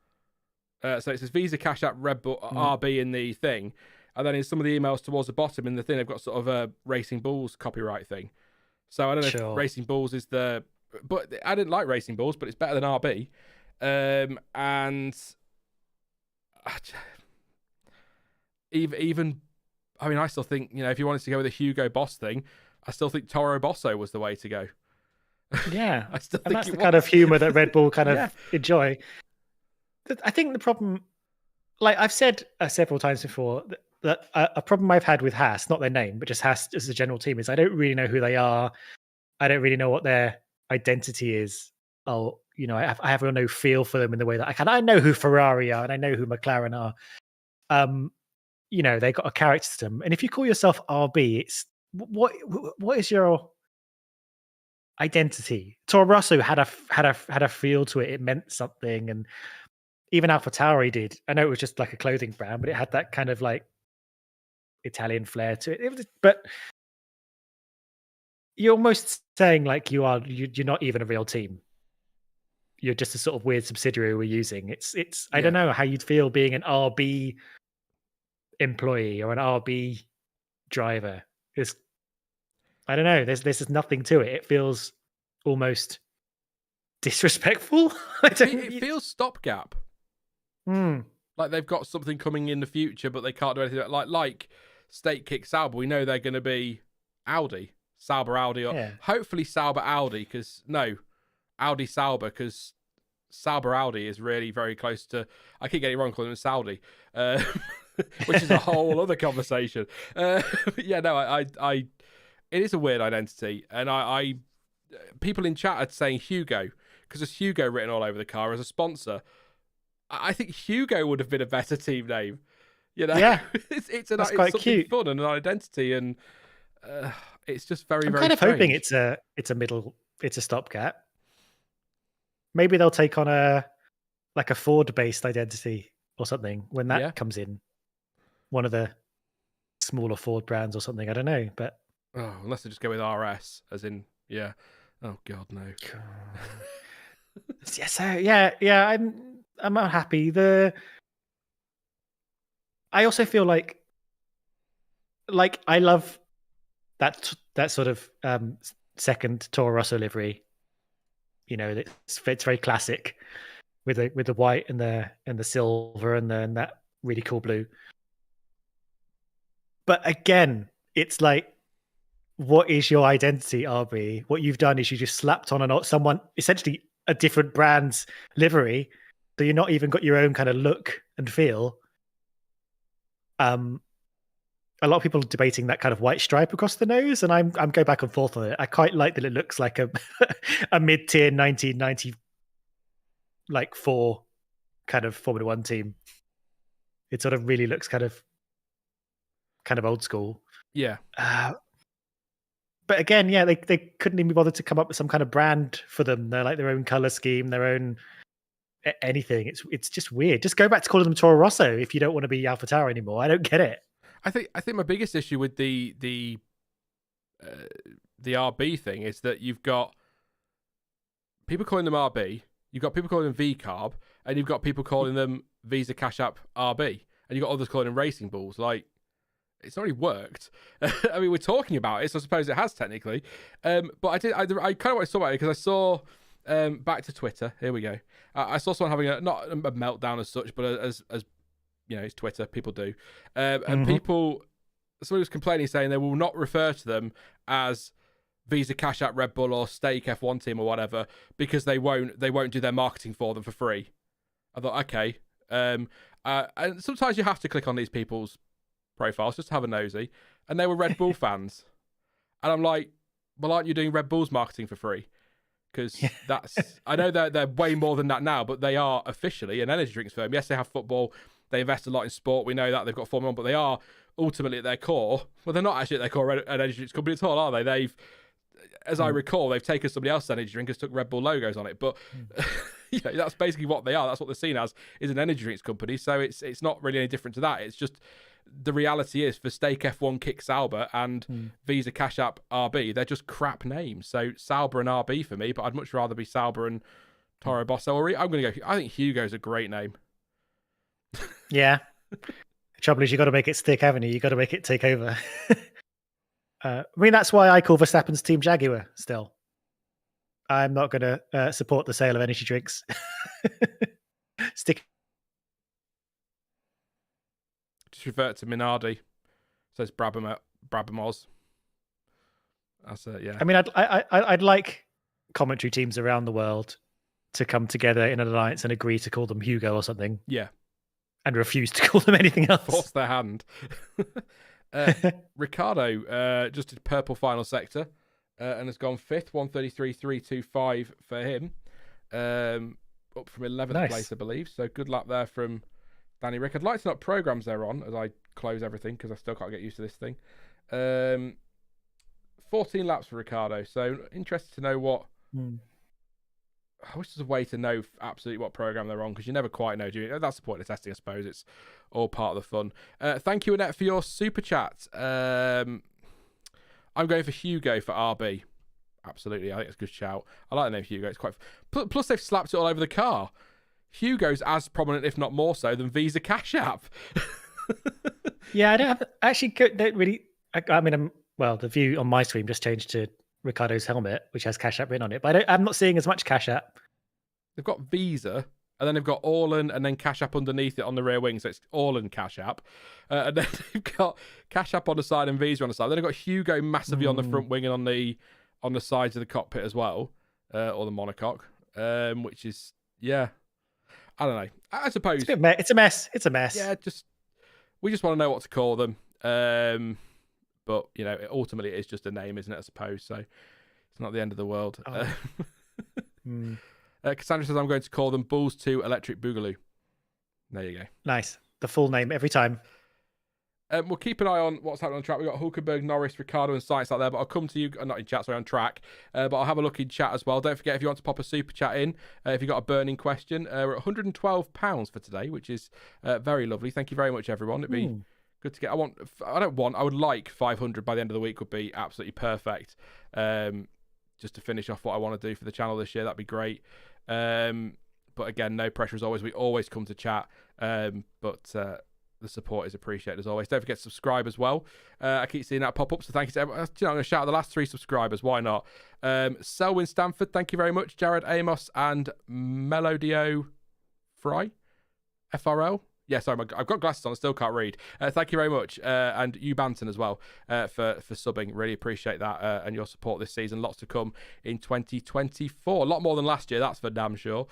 So it says Visa Cash App Red Bull RB in the thing, and then in some of the emails towards the bottom in the thing they've got sort of a Racing Bulls copyright thing. So I don't know if Racing Bulls is but I didn't like Racing Bulls, but it's better than RB. And even I mean I still think, you know, if you wanted to go with a Hugo Boss thing, I still think Toro Bosso was the way to go. Yeah, I still and think that's the kind of humor that Red Bull kind of enjoy. I think the problem, like I've said several times before, that a problem I've had with Haas, not their name, but just Haas as a general team, is I don't really know who they are. I don't really know what their identity is. I have no feel for them in the way that I can. I know who Ferrari are and I know who McLaren are. They got a character to them. And if you call yourself RB, it's what is your identity? Toro Rosso had a feel to it. It meant something, and even AlphaTauri did. I know it was just like a clothing brand, but it had that kind of like Italian flair to it. But you're almost saying like you're not even a real team. You're just a sort of weird subsidiary we're using. It's I don't know how you'd feel being an RB employee or an RB driver. I don't know. There's nothing to it. It feels almost disrespectful. It feels stopgap. Like they've got something coming in the future, but they can't do anything. Like Stake Kick Sauber, we know they're going to be Audi, Sauber Audi, or hopefully Sauber Audi, because Audi Sauber, because Sauber Audi is really very close to. I keep getting it wrong calling them Saudi, which is a whole other conversation. It is a weird identity, and people in chat are saying Hugo because there's Hugo written all over the car as a sponsor. I think Hugo would have been a better team name. You know, it's quite cute, fun and an identity, and it's just very. I'm very kind of strange. hoping it's a stopgap. Maybe they'll take on a Ford-based identity or something when that comes in. One of the smaller Ford brands or something. I don't know, but unless they just go with RS, as in Oh God, no. I'm not happy. I also feel like I love that sort of second Toro Rosso livery. You know, it's very classic with the white and the silver and that really cool blue. But again, it's like, what is your identity, RB? What you've done is you just slapped on someone essentially a different brand's livery, so you're not even got your own kind of look and feel. A lot of people are debating that kind of white stripe across the nose, and I'm going back and forth on it. I quite like that it looks like a a mid-tier 1990 like 4 kind of Formula One team. It sort of really looks kind of old school. Yeah. But again, yeah, they couldn't even be bothered to come up with some kind of brand for them. They're like their own color scheme, their own anything. It's just weird. Just go back to calling them Toro Rosso if you don't want to be AlphaTauri anymore. I don't get it. I think my biggest issue with the RB thing is that you've got people calling them RB, you've got people calling them V-Carb, and you've got people calling them Visa Cash App RB, and you've got others calling them Racing Bulls. Like, it's already worked. I mean, we're talking about it, so I suppose it has technically. But I kind of want to talk about it because I saw back to Twitter. Here we go. I saw someone having not a meltdown as such, but as you know, it's Twitter. People do, and somebody was complaining, saying they will not refer to them as Visa Cash App Red Bull or Stake F1 team or whatever because they won't do their marketing for them for free. I thought, okay, and sometimes you have to click on these people's profiles just to have a nosy, and they were Red Bull fans, and I'm like, well, aren't you doing Red Bull's marketing for free? Because that's, I know they're way more than that now, but they are officially an energy drinks firm. Yes, they have football, they invest a lot in sport, we know that, they've got Formula One, but they are ultimately at their core, well, they're not actually at their core an energy drinks company at all, are they? They've, as I recall, they've taken somebody else's energy drink and took Red Bull logos on it, but you know, that's basically what they are. That's what they're seen as, is an energy drinks company. So it's not really any different to that. It's just the reality is for Stake F1 Kick Sauber and Visa Cash App RB, they're just crap names. So Sauber and RB for me, but I'd much rather be Sauber and Toro Rosso. I'm going to go. I think Hugo's a great name. Yeah. The trouble is, you got to make it stick, haven't you? You got to make it take over. I mean, that's why I call Verstappen's team Jaguar still. I'm not going to support the sale of energy drinks. Stick. Just revert to Minardi. Says Brabham-Oz. That's it, yeah. I mean, I'd like commentary teams around the world to come together in an alliance and agree to call them Hugo or something. Yeah. And refuse to call them anything else. Force their hand. Ricardo just did purple final sector and has gone 5th, 133.325 for him. Up from 11th place, I believe. So good luck there from Danny Rick. I'd like to know what programs they're on as I close everything because I still can't get used to this thing. 14 laps for Ricardo. So interested to know what... I wish there's a way to know absolutely what program they're on because you never quite know, do you? That's the point of testing, I suppose. It's all part of the fun. Thank you, Annette, for your super chat. I'm going for Hugo for RB. Absolutely, I think it's a good shout. I like the name Hugo. It's quite. Plus, they've slapped it all over the car. Hugo's as prominent, if not more so, than Visa Cash App. Yeah, don't really. I mean, well, the view on my screen just changed to Ricardo's helmet, which has Cash App written on it, but I'm not seeing as much Cash App. They've got Visa, and then they've got Orlan, and then Cash App underneath it on the rear wing, so it's Orlan Cash App. And then they've got Cash App on the side and Visa on the side. Then they've got Hugo massively on the front wing and on the sides of the cockpit as well, or the monocoque, which is, yeah, I don't know. I suppose it's a mess. It's a mess. Yeah, we just want to know what to call them. But, you know, ultimately it is just a name, isn't it, I suppose? So it's not the end of the world. Cassandra says I'm going to call them Bulls 2 Electric Boogaloo. There you go. Nice. The full name every time. We'll keep an eye on what's happening on track. We've got Hulkenberg, Norris, Ricardo and Sainz out there, but I'll come to you, not in chat, sorry, on track, but I'll have a look in chat as well. Don't forget, if you want to pop a super chat in, if you've got a burning question, we're at £112 for today, which is very lovely. Thank you very much, everyone. It'd be good to get. I would like 500 by the end of the week would be absolutely perfect. Just to finish off what I want to do for the channel this year, that'd be great. But But again, no pressure as always. We always come to chat. But the support is appreciated as always. Don't forget to subscribe as well. I keep seeing that pop up, so thank you to everyone. I'm going to shout out the last 3 subscribers. Why not? Selwyn Stanford, thank you very much. Jared Amos and Melodio Fry, FRL. Yeah, sorry, I've got glasses on. I still can't read. Thank you very much. And you, Banton, as well, for subbing. Really appreciate that and your support this season. Lots to come in 2024. A lot more than last year, that's for damn sure.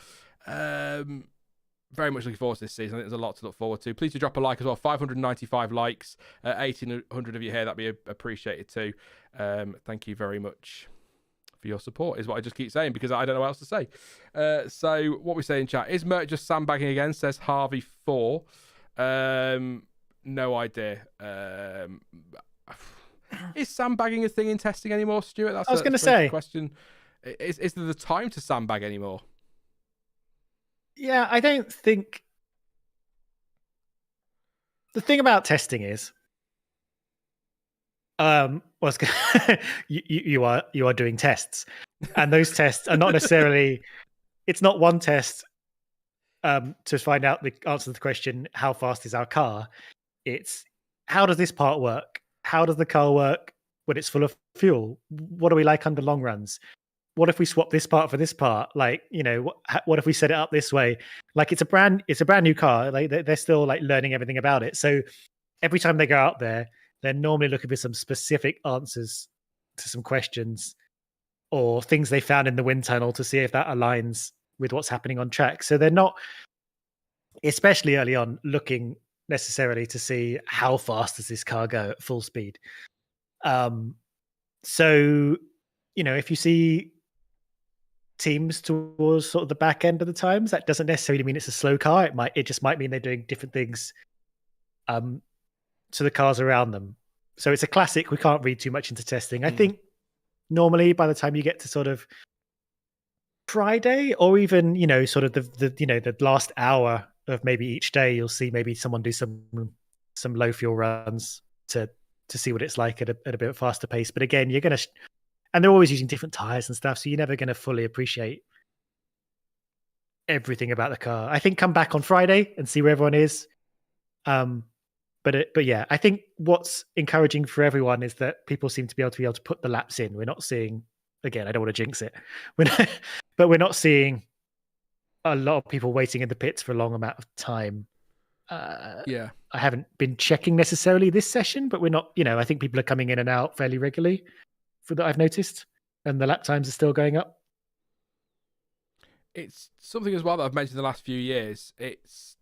Very much looking forward to this season. I think there's a lot to look forward to. Please do drop a like as well. 595 likes. 1,800 of you here. That'd be appreciated too. Thank you very much for your support, is what I just keep saying, because I don't know what else to say. So what we say in chat, is Mert just sandbagging again, says Harvey 4. No idea. Is sandbagging a thing in testing anymore, Stuart? That's I was going to say. Question. Is there the time to sandbag anymore? Yeah, I don't think. The thing about testing is, you are doing tests, and those tests are not necessarily. It's not one test to find out the answer to the question, how fast is our car? It's how does this part work? How does the car work when it's full of fuel? What do we like under long runs? What if we swap this part for this part? Like, what if we set it up this way? Like, it's a brand new car. Like, they're still like learning everything about it. So every time they go out there, they're normally looking for some specific answers to some questions or things they found in the wind tunnel to see if that aligns with what's happening on track. So they're not, especially early on, looking necessarily to see how fast does this car go at full speed. So, if you see teams towards sort of the back end of the times, that doesn't necessarily mean it's a slow car. It just might mean they're doing different things to the cars around them. So it's a classic. We can't read too much into testing. I think normally by the time you get to sort of Friday, or even sort of the last hour of maybe each day, you'll see maybe someone do some low fuel runs to see what it's like at a bit faster pace. But again, you're going to, and they're always using different tires and stuff, so you're never going to fully appreciate everything about the car. I think come back on Friday and see where everyone is. But yeah, I think what's encouraging for everyone is that people seem to be able to put the laps in. We're not seeing, again, I don't want to jinx it, but we're not seeing a lot of people waiting in the pits for a long amount of time. I haven't been checking necessarily this session, but we're not, I think people are coming in and out fairly regularly for that I've noticed, and the lap times are still going up. It's something as well that I've mentioned the last few years. It's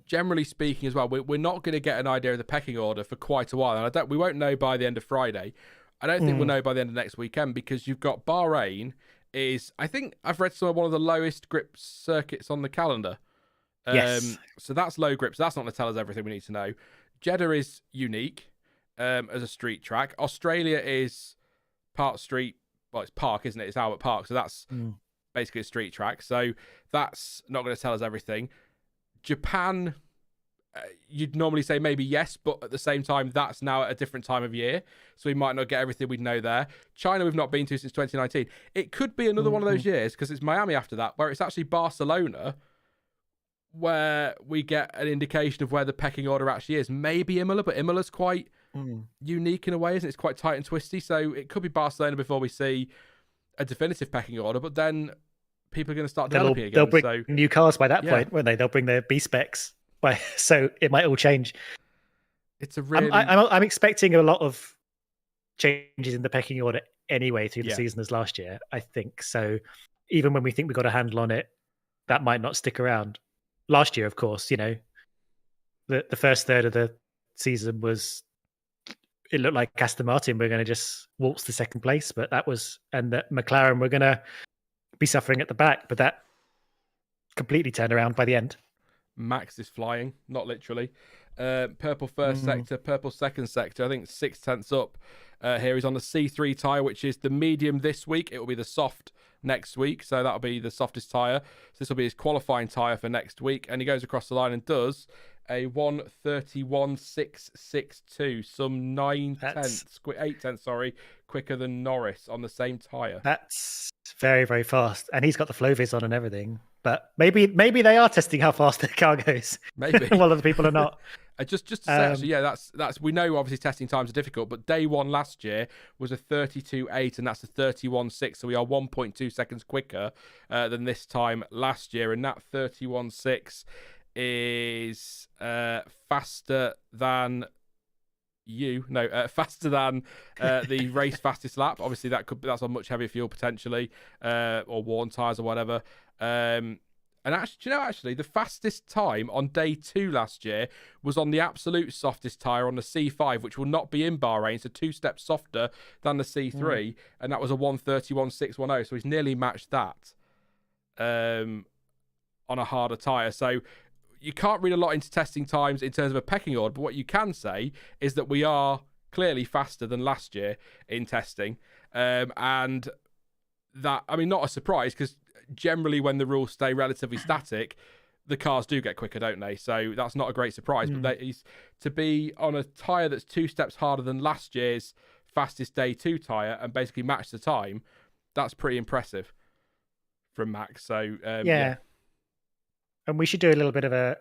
generally speaking as well, we're not going to get an idea of the pecking order for quite a while, and we won't know by the end of Friday. I don't think we'll know by the end of next weekend, because you've got Bahrain is, I think I've read some of one of the lowest grip circuits on the calendar. Yes. So that's low grip. So that's not going to tell us everything we need to know. Jeddah is unique as a street track. Australia is part street. Well, it's park, isn't it? It's Albert Park. So that's basically a street track. So that's not going to tell us everything. Japan, you'd normally say maybe yes, but at the same time, that's now at a different time of year. So we might not get everything we'd know there. China, we've not been to since 2019. It could be another one of those years, because it's Miami after that, where it's actually Barcelona, where we get an indication of where the pecking order actually is. Maybe Imola, but Imola's quite unique in a way, isn't it? It's quite tight and twisty. So it could be Barcelona before we see a definitive pecking order, but then people are going to start developing again. They'll bring new cars by that point, won't they? They'll bring their B specs so it might all change. It's a really... I'm expecting a lot of changes in the pecking order anyway through the season as last year, I think. So even when we think we got a handle on it, that might not stick around. Last year, of course, the first third of the season it looked like Aston Martin were going to just waltz to second place, but and that McLaren were going to be suffering at the back, but that completely turned around by the end. Max is flying, not literally. Purple first sector, purple second sector. I think 6/10 up. Here he's on the C3 tyre, which is the medium this week. It will be the soft next week, so that'll be the softest tyre. So this will be his qualifying tyre for next week, and he goes across the line and does a 1:31.662, some 8 tenths, quicker than Norris on the same tyre. That's very, very fast, and he's got the flow vis on and everything. But maybe they are testing how fast their car goes. Maybe while other people are not. Just to say, actually, yeah, that's we know obviously testing times are difficult, but day one last year was a 32.8, and that's a 31.6, so we are 1.2 seconds quicker than this time last year, and that 31.6 is faster than faster than the race fastest lap. Obviously, that's on much heavier fuel potentially, or worn tires or whatever. And actually, the fastest time on day 2 last year was on the absolute softest tyre on the C5, which will not be in Bahrain, so 2 steps softer than the C3, and that was a 1:31.610. So he's nearly matched that on a harder tyre. So you can't read a lot into testing times in terms of a pecking order, but what you can say is that we are clearly faster than last year in testing, and that, I mean, not a surprise, because generally when the rules stay relatively static, the cars do get quicker, don't they? So that's not a great surprise. But to be on a tyre that's 2 steps harder than last year's fastest day 2 tyre and basically match the time, that's pretty impressive from Max. So yeah. And we should do a little bit of a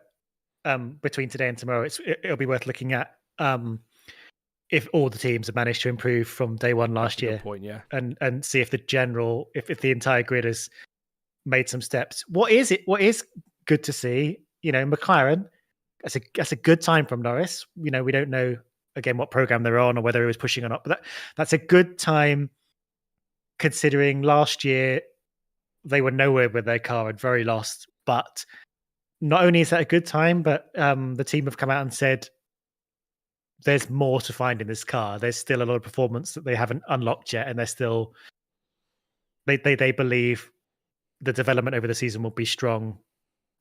between today and tomorrow. It'll be worth looking at if all the teams have managed to improve from day one last year. Good point, yeah. And see if the entire grid has made some steps. What is good to see, McLaren, that's a good time from Norris. We don't know again what program they're on or whether he was pushing or not, but that's a good time considering last year they were nowhere with their car and very lost. But not only is that a good time, but the team have come out and said there's more to find in this car. There's still a lot of performance that they haven't unlocked yet, and they're still they believe the development over the season will be strong,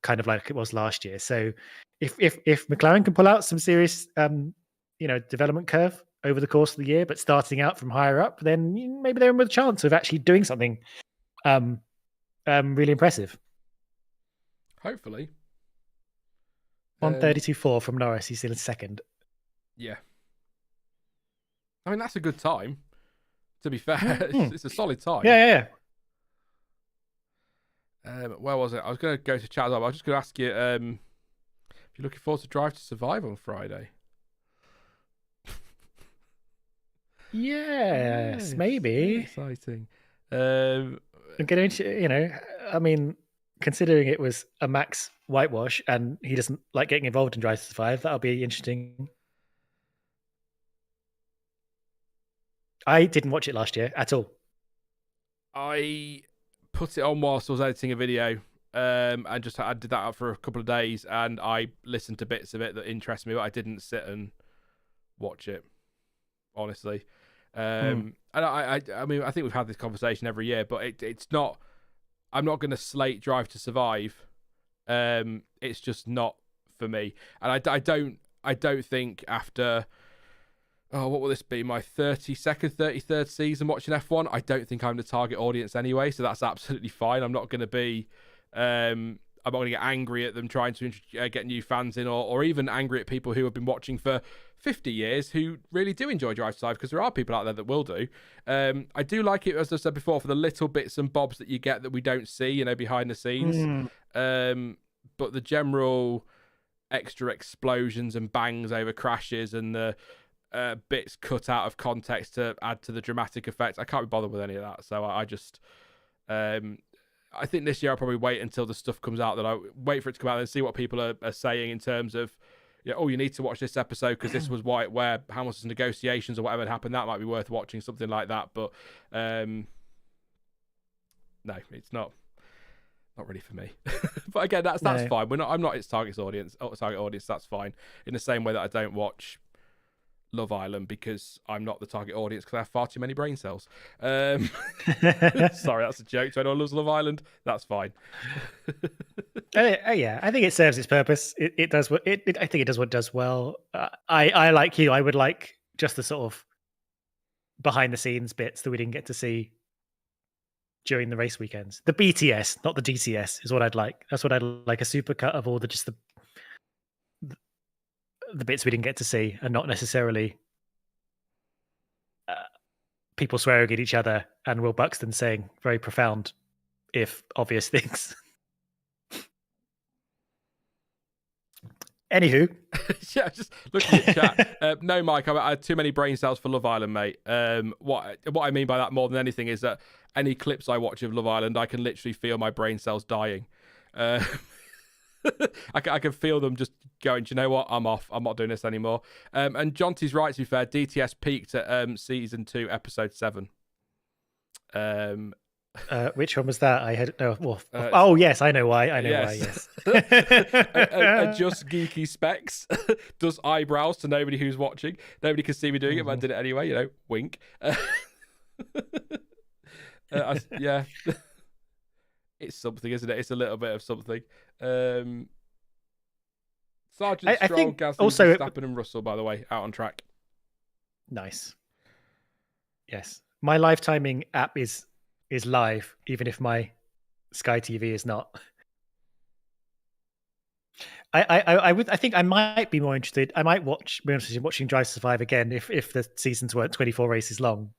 kind of like it was last year. So if McLaren can pull out some serious development curve over the course of the year, but starting out from higher up, then maybe they're in with a chance of actually doing something really impressive. Hopefully. 1:32.4 from Norris. He's still in second. Yeah. I mean, that's a good time, to be fair. It's a solid time. Yeah. Where was it? I was going to go to chat. I was just going to ask you if you're looking forward to Drive to Survive on Friday. Yes, maybe. Exciting. I'm getting into, I mean, considering it was a Max whitewash and he doesn't like getting involved in Drive to Survive, that'll be interesting. I didn't watch it last year at all. I put it on whilst I was editing a video, and I did that for a couple of days, and I listened to bits of it that interested me, but I didn't sit and watch it, honestly. And I mean, I think we've had this conversation every year, but it's not. I'm not going to slate Drive to Survive. It's just not for me, and I don't think after. Oh, what will this be? My 32nd, 33rd season watching F1. I don't think I'm the target audience anyway, so that's absolutely fine. I'm not going to be. I'm not going to get angry at them trying to get new fans in, or even angry at people who have been watching for 50 years who really do enjoy Drive to Survive, because there are people out there that will do. I do like it, as I said before, for the little bits and bobs that you get that we don't see, behind the scenes. But the general extra explosions and bangs over crashes and the bits cut out of context to add to the dramatic effect, I can't be bothered with any of that. So I just I think this year I'll probably wait until the stuff comes out, that I wait for it to come out and see what people are saying in terms of, you need to watch this episode because this was where Hamilton's negotiations or whatever had happened. That might be worth watching, something like that. But no, it's not really for me. But again, that's fine. I'm not its target audience. That's fine. In the same way that I don't watch Love Island because I'm not the target audience because I have far too many brain cells. Sorry, that's a joke to anyone who loves Love Island. That's fine. Yeah, I think it serves its purpose. It does what I think it does what it does well. I like you. I would like just the sort of behind the scenes bits that we didn't get to see during the race weekends. The BTS, not the DTS, is what I'd like. That's what I'd like, a supercut of all the the bits we didn't get to see, and not necessarily people swearing at each other and Will Buxton saying very profound, if obvious things. Anywho. Yeah, just looking at chat. No, Mike, I had too many brain cells for Love Island, mate. What I mean by that more than anything is that any clips I watch of Love Island, I can literally feel my brain cells dying. I can feel them just going, do you know what? I'm off. I'm not doing this anymore. And Jonty's right, to be fair. DTS peaked at season 2, episode 7. Which one was that? I had oh yes, I know why. I know why. Yes. Just geeky specs does eyebrows to nobody who's watching. Nobody can see me doing it, but I did it anyway. You know, wink. Yeah, it's something, isn't it? It's a little bit of something. Sergeant Stroll, Gasly, also Verstappen, and Russell, by the way, out on track. Nice. Yes, my live timing app is live, even if my Sky TV is not. I think I might be more interested. I might be interested in watching Drive to Survive again if the seasons weren't 24 races long,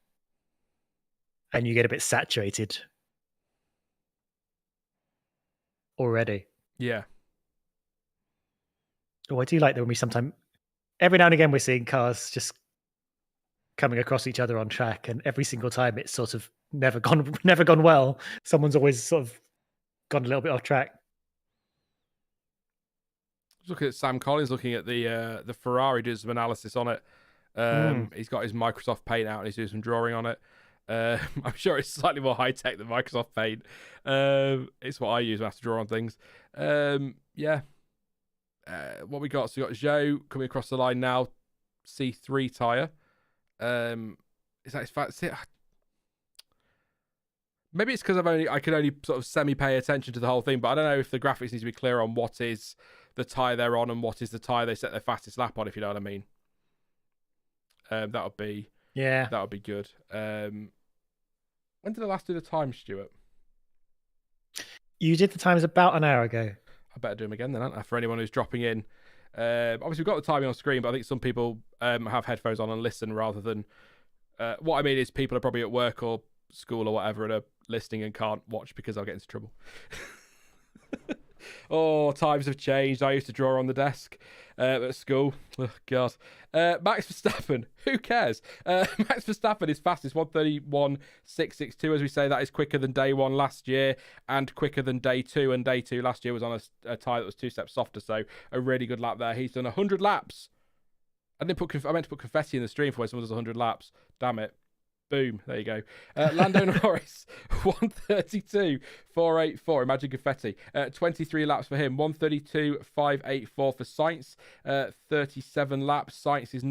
and you get a bit saturated already. Yeah. Oh, I do like that when we sometimes, every now and again, we're seeing cars just coming across each other on track, and every single time it's sort of never gone well. Someone's always sort of gone a little bit off track. Looking at Sam Collins, looking at the Ferrari, doing some analysis on it. He's got his Microsoft Paint out and he's doing some drawing on it. I'm sure it's slightly more high tech than Microsoft Paint. It's what I use when I have to draw on things. Yeah. What we got? So we got Zhou coming across the line now. C3 tyre. Is that his fact? Maybe it's because I can only sort of semi pay attention to the whole thing, but I don't know if the graphics need to be clear on what is the tyre they're on and what is the tyre they set their fastest lap on, if you know what I mean. That would be good. When did I last do the time, Stuart? You did the times about an hour ago. I better do them again then, aren't I? For anyone who's dropping in. Obviously, we've got the timing on screen, but I think some people have headphones on and listen rather than... what I mean is people are probably at work or school or whatever and are listening and can't watch because I'll get into trouble. Oh, times have changed. I used to draw on the desk at school. Oh, God. Max Verstappen, who cares? Max Verstappen is fastest, 1:31.662. As we say, that is quicker than day 1 last year and quicker than day 2. And day 2 last year was on a tyre that was 2 steps softer. So a really good lap there. He's done 100 laps. I meant to put confetti in the stream for when someone does 100 laps. Damn it. Boom. There you go. Lando Norris, 1:32.484. Imagine confetti. 23 laps for him. 1:32.584 for Sainz. 37 laps. Sainz is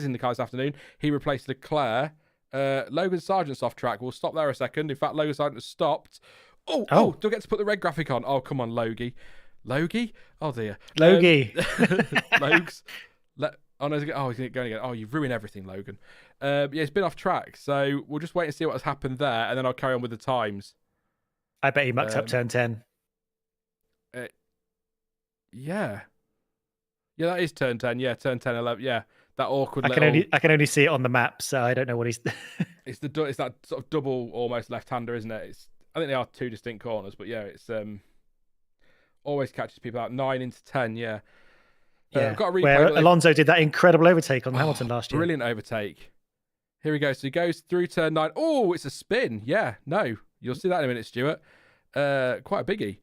in the car this afternoon. He replaced Leclerc. Logan Sargent's off track. We'll stop there a second. In fact, Logan Sargent has stopped. Oh, do I get to put the red graphic on? Oh, come on, Logie. Logie? Oh, dear. Logie. Logs. Oh, no, he's going again. Oh, you've ruined everything, Logan. Yeah, he's been off track. So we'll just wait and see what has happened there, and then I'll carry on with the times. I bet he mucked up turn 10. Yeah. Yeah, that is turn 10. Yeah, turn 10, 11. Yeah, that awkward I can only see it on the map, so I don't know what he's... It's that sort of double, almost left-hander, isn't it? I think they are 2 distinct corners, but yeah, it's always catches people out. 9 into 10, yeah. Yeah, got a replay where Alonso did that incredible overtake on Hamilton last year. Brilliant overtake. Here we go. So he goes through turn 9. Oh, it's a spin. Yeah, no. You'll see that in a minute, Stuart. Quite a biggie.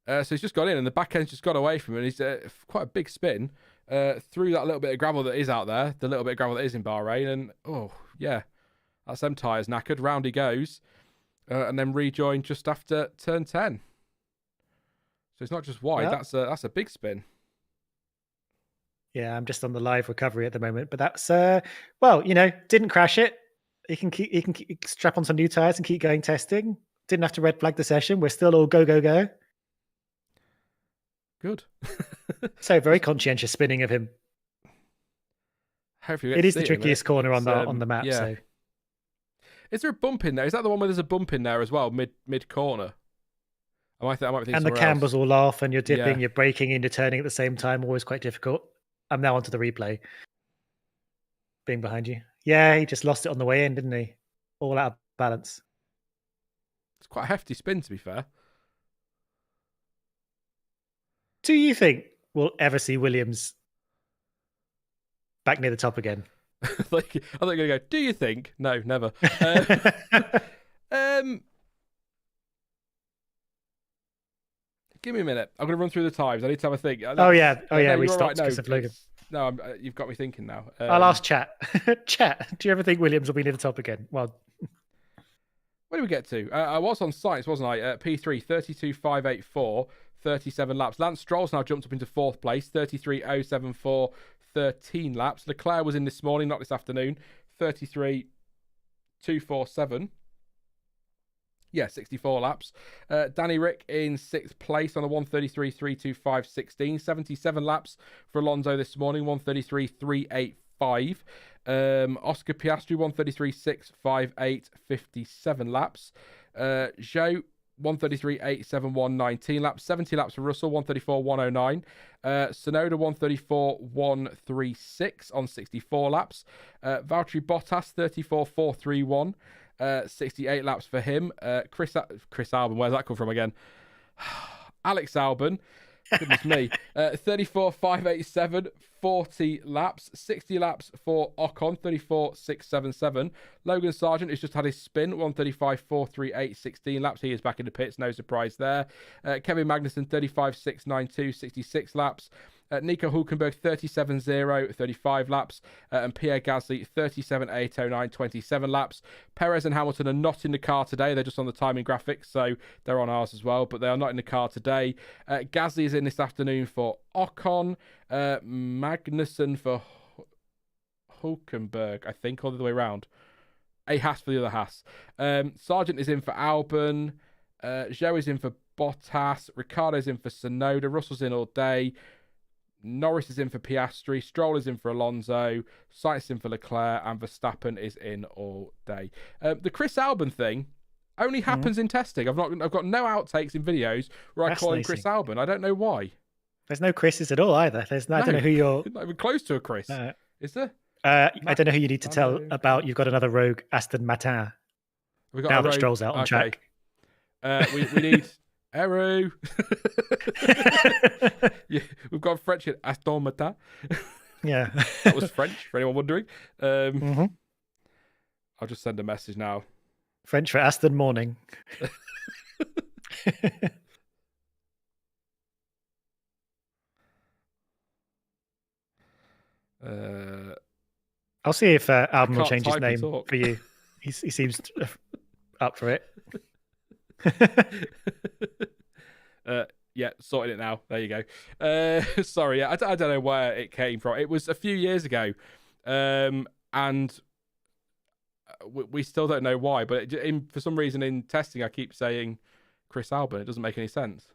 So he's just got in and the back end's just got away from him. And he's quite a big spin through that little bit of gravel that is out there, the little bit of gravel that is in Bahrain. And, oh, yeah, that's them tyres knackered. Round he goes. And then rejoin just after turn 10. So it's not just wide. Yep. That's a big spin. Yeah, I'm just on the live recovery at the moment, but that's didn't crash it. He can strap on some new tires and keep going testing. Didn't have to red flag the session. We're still all go. Good. So very conscientious spinning of him. Hopefully it is the trickiest corner on the map. Yeah. So, is there a bump in there? Is that the one where there's a bump in there as well, mid corner? I might be thinking and the camber's else. all off, and you're dipping, you're braking, and you're turning at the same time. Always quite difficult. I'm now onto the replay. Being behind you. Yeah, he just lost it on the way in, didn't he? All out of balance. It's quite a hefty spin, to be fair. Do you think we'll ever see Williams back near the top again? Like, I'm not going to go, do you think? No, never. Give me a minute. I'm going to run through the times. I need to have a think. Oh, yeah. No, We you're stopped right. because of Logan. No, you've got me thinking now. I'll ask Chat. Chat, do you ever think Williams will be near the top again? Well, where do we get to? I was on science, wasn't I? P3, 32.584, 37 laps. Lance Stroll's now jumped up into fourth place, 33.074, 13 laps. Leclerc was in this morning, not this afternoon, 33.247. Yeah, 64 laps. Danny Rick in sixth place on a 133.325.16. 77 laps for Alonso this morning, 133.385. Oscar Piastri, 133.658, 57 laps. Zhou, 133.871, 19 laps. 70 laps for Russell, 134.109. Sonoda, 134.136 on 64 laps. Valtteri Bottas, 34.431. 68 laps for him. Chris Albon, where's that come from again? Alex Albon, goodness me. 34.587, 40 laps. 60 laps for Ocon, 34.677. Logan Sargent has just had his spin, 135.438, 16 laps. He is back in the pits, no surprise there. Kevin Magnussen, 35.692, 66 laps. Nico Hulkenberg, 37.0, 35 laps. And Pierre Gasly, 37.809, 27 laps. Perez and Hamilton are not in the car today. They're just on the timing graphics, so they're on ours as well, but they are not in the car today. Gasly is in this afternoon for Ocon. Magnussen for Hulkenberg, I think, all the way around. A Haas for the other Haas. Sargent is in for Albon. Zhou is in for Bottas. Ricciardo's in for Sonoda. Russell's in all day. Norris is in for Piastri, Stroll is in for Alonso, Sainz is in for Leclerc, and Verstappen is in all day. The Chris Albon thing only happens in testing. I've got no outtakes in videos where I call him Chris Albon. I don't know why. There's no Chris's at all either. I don't know who you're. Not even close to a Chris. Is there? I don't know who you need to tell about. You've got another rogue, Aston Martin. Now that Stroll's out on track. We need. Hello. Yeah, we've got French here. Aston Martin. Yeah. That was French, for anyone wondering. I'll just send a message now. French for Aston morning. I'll see if Albon will change his name for you. He seems up for it. Yeah, sorting it now. There you go. Sorry, I don't know where it came from. It was a few years ago, and we still don't know why. But for some reason in testing, I keep saying Chris Albon. It doesn't make any sense.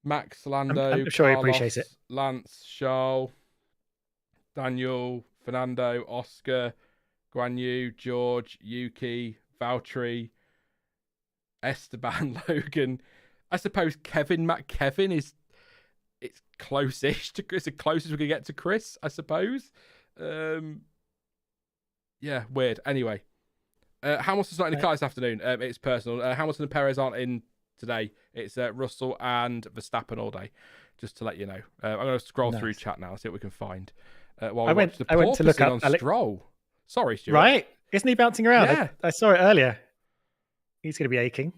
Max, Lando, I'm sure Carlos, he appreciates it. Lance, Charles, Daniel, Fernando, Oscar, Guan Yu, George, Yuki, Valtteri, Esteban, Logan. I suppose Kevin, it's close-ish to Chris. The closest we can get to Chris, I suppose. Yeah, weird. Anyway, Hamilton's not in the car this afternoon. It's personal. Hamilton and Perez aren't in today. It's Russell and Verstappen all day. Just to let you know. I'm going to scroll through chat now, see what we can find. While I went to look up Stroll. Sorry, Stuart. Right? Isn't he bouncing around? Yeah. I saw it earlier. He's going to be aching.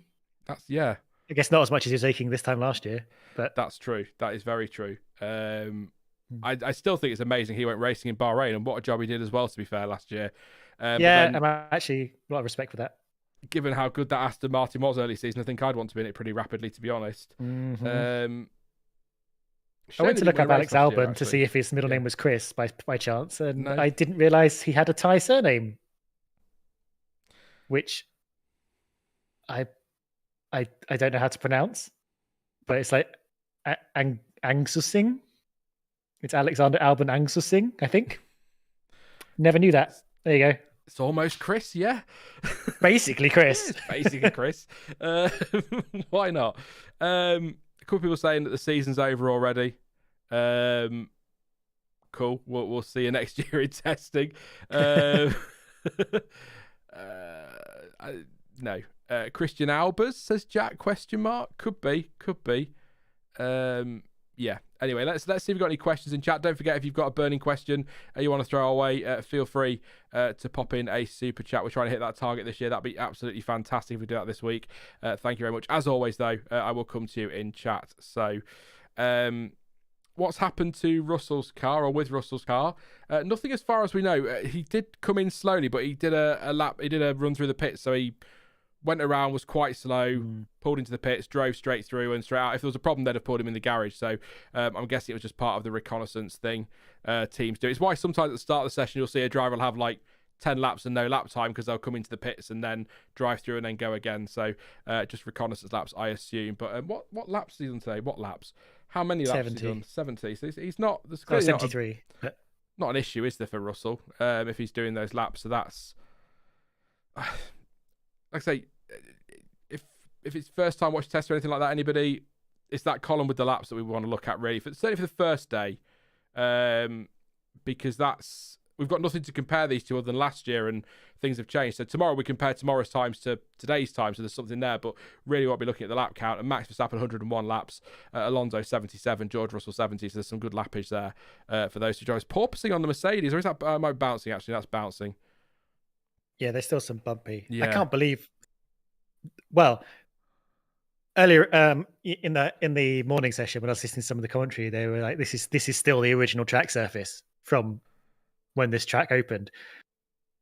Yeah. I guess not as much as he was aching this time last year, but that's true. That is very true. I still think it's amazing he went racing in Bahrain, and what a job he did as well, to be fair, last year. Yeah, I'm actually a lot of respect for that. Given how good that Aston Martin was early season, I think I'd want to be in it pretty rapidly, to be honest. I went to look up Alex Albon to see if his middle name was Chris by chance, and I didn't realise he had a Thai surname, which I don't know how to pronounce, but it's like Angsusing. It's Alexander Albon Angsusing, I think. Never knew that. There you go. It's almost Chris, yeah. Basically Chris. Basically Chris. Why not? A couple of people saying that the season's over already. Cool. We'll see you next year in testing. No. Christian Albers says Jack ? Could be. Yeah. Anyway, let's see if you've got any questions in chat. Don't forget, if you've got a burning question you want to throw our way, feel free to pop in a super chat. We're trying to hit that target this year. That'd be absolutely fantastic if we do that this week. Thank you very much. As always, though, I will come to you in chat. So, what's happened to Russell's car, or with Russell's car? Nothing as far as we know. He did come in slowly, but he did a lap. He did a run through the pits, so he went around, was quite slow, pulled into the pits, drove straight through and straight out. If there was a problem, they'd have pulled him in the garage. So I'm guessing it was just part of the reconnaissance thing teams do. It's why sometimes at the start of the session, you'll see a driver will have like 10 laps and no lap time, because they'll come into the pits and then drive through and then go again. So just reconnaissance laps, I assume. But what laps has he done today? What laps? How many laps 70. has he done? 70. So he's not... There's 73. Not an issue, is there, for Russell, if he's doing those laps? So that's... Like I say, if it's first time watch test or anything like that, anybody, it's that column with the laps that we want to look at, really. Certainly for the first day, because we've got nothing to compare these to other than last year, and things have changed. So tomorrow we compare tomorrow's times to today's time, so there's something there. But really, we won't be looking at the lap count. And Max Verstappen 101 laps, Alonso 77, George Russell 70. So there's some good lappage there for those two drivers. Porpoising on the Mercedes, or is that am I bouncing? Actually, that's bouncing. Yeah, there's still some bumpy. Yeah. I can't believe. Well, earlier in the morning session when I was listening to some of the commentary, they were like, "This is still the original track surface from when this track opened."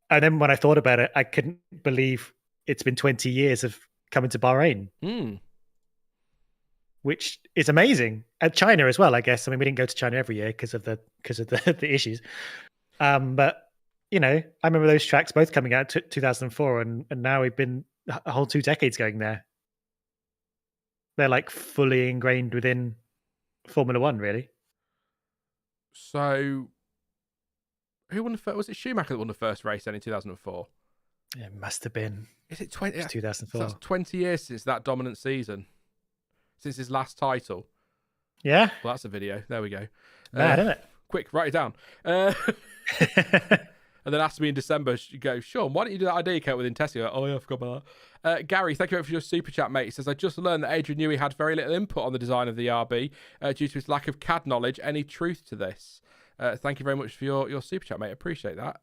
And then when I thought about it, I couldn't believe it's been 20 years of coming to Bahrain, which is amazing. And China as well, I guess. I mean, we didn't go to China every year because of the issues. But you know, I remember those tracks both coming out 2004, and now we've been a whole 2 decades going there. They're like fully ingrained within Formula One, really. So, who won the first? Was it Schumacher that won the first race then in 2004? It must have been. Is it 20? It's 2004. So that's 20 years since that dominant season, since his last title. Yeah. Well, that's a video. There we go. Mad, isn't it? Quick, write it down. And then asked me in December, you go, Sean, why don't you do that idea count within testing? Like, oh, yeah, I forgot about that. Gary, thank you for your super chat, mate. He says, I just learned that Adrian Newey had very little input on the design of the RB due to his lack of CAD knowledge. Any truth to this? Thank you very much for your super chat, mate. Appreciate that.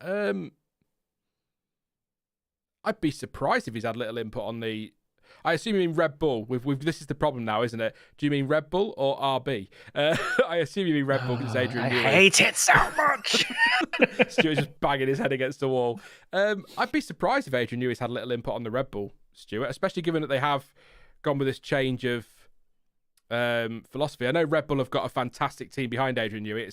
I'd be surprised if he's had little input on the... I assume you mean Red Bull. This is the problem now, isn't it? Do you mean Red Bull or RB? I assume you mean Red Bull because it's Adrian Newey. I hate it so much. Stuart's just banging his head against the wall. I'd be surprised if Adrian Newey's had little input on the Red Bull, Stuart, especially given that they have gone with this change of philosophy. I know Red Bull have got a fantastic team behind Adrian Newey.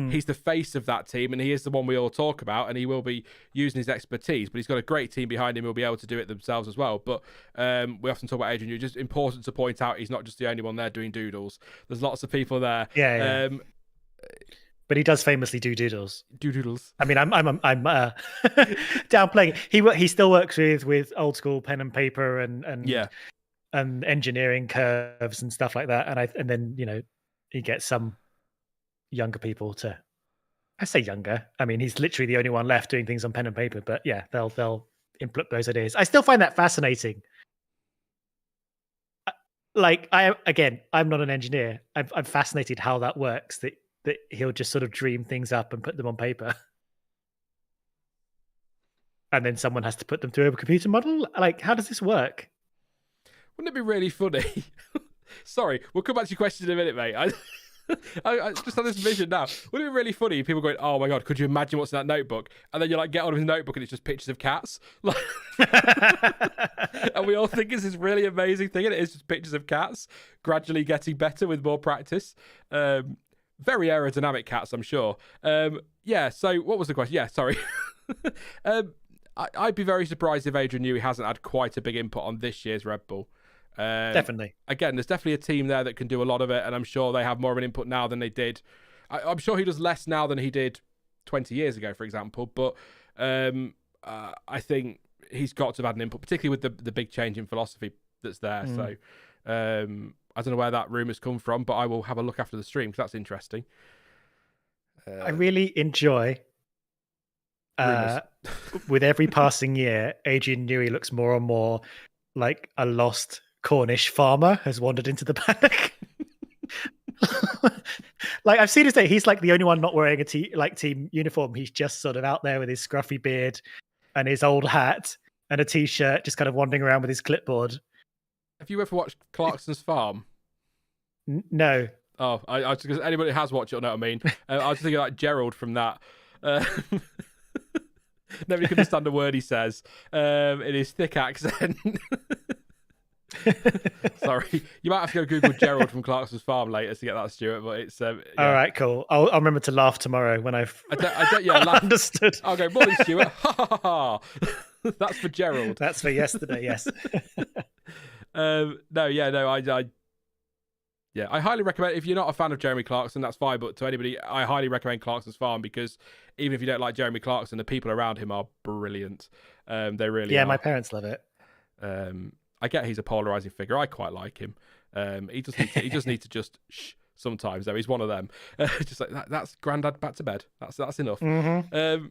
He's the face of that team, and he is the one we all talk about, and he will be using his expertise, but he's got a great team behind him who'll be able to do it themselves as well. But we often talk about Adrian Newey. Just important to point out he's not just the only one there doing doodles. There's lots of people there. Yeah. But he does famously do doodles. Doodles. I mean, I'm downplaying it. He still works with old school pen and paper and engineering curves and stuff like that. And then, you know, he gets some younger people to, I say younger, I mean, he's literally the only one left doing things on pen and paper, but yeah, they'll input those ideas. I still find that fascinating. Like I'm not an engineer. I'm fascinated how that works, that he'll just sort of dream things up and put them on paper. And then someone has to put them through a computer model. Like, how does this work? Wouldn't it be really funny? Sorry, we'll come back to your question in a minute, mate. I just had this vision now. Wouldn't it be really funny if people going, oh my God, could you imagine what's in that notebook? And then you like get on his notebook and it's just pictures of cats. Like... and we all think it's this really amazing thing, and it is just pictures of cats gradually getting better with more practice. Very aerodynamic cats, I'm sure. Yeah, so what was the question? Yeah, sorry. I'd be very surprised if Adrian Newey hasn't had quite a big input on this year's Red Bull. Definitely. Again, there's definitely a team there that can do a lot of it, and I'm sure they have more of an input now than they did. I'm sure he does less now than he did 20 years ago, for example, but I think he's got to have had an input, particularly with the big change in philosophy that's there. So I don't know where that rumour's come from, but I will have a look after the stream because that's interesting. I really enjoy. Rumours. With every passing year, Adrian Newey looks more and more like a lost Cornish farmer has wandered into the paddock. Like I've seen his day. He's like the only one not wearing a team uniform. He's just sort of out there with his scruffy beard and his old hat and a t-shirt, just kind of wandering around with his clipboard. Have you ever watched Clarkson's Farm? No. Oh, I because anybody who has watched it will know what I mean. I was thinking like Gerald from that. Nobody can understand a word he says in his thick accent. Sorry, you might have to go Google Gerald from Clarkson's Farm later to get that, Stuart. But it's yeah. All right, cool. I'll remember to laugh tomorrow when I don't laugh. Understood. I'll go, morning, Stuart. Ha ha ha. That's for Gerald. That's for yesterday. Yes. I highly recommend. If you're not a fan of Jeremy Clarkson, that's fine. But to anybody, I highly recommend Clarkson's Farm because even if you don't like Jeremy Clarkson, the people around him are brilliant. They really are. My parents love it. I get he's a polarizing figure. I quite like him. He just need to just shh sometimes though. He's one of them. Just like that's Grandad back to bed. That's enough. Mm-hmm.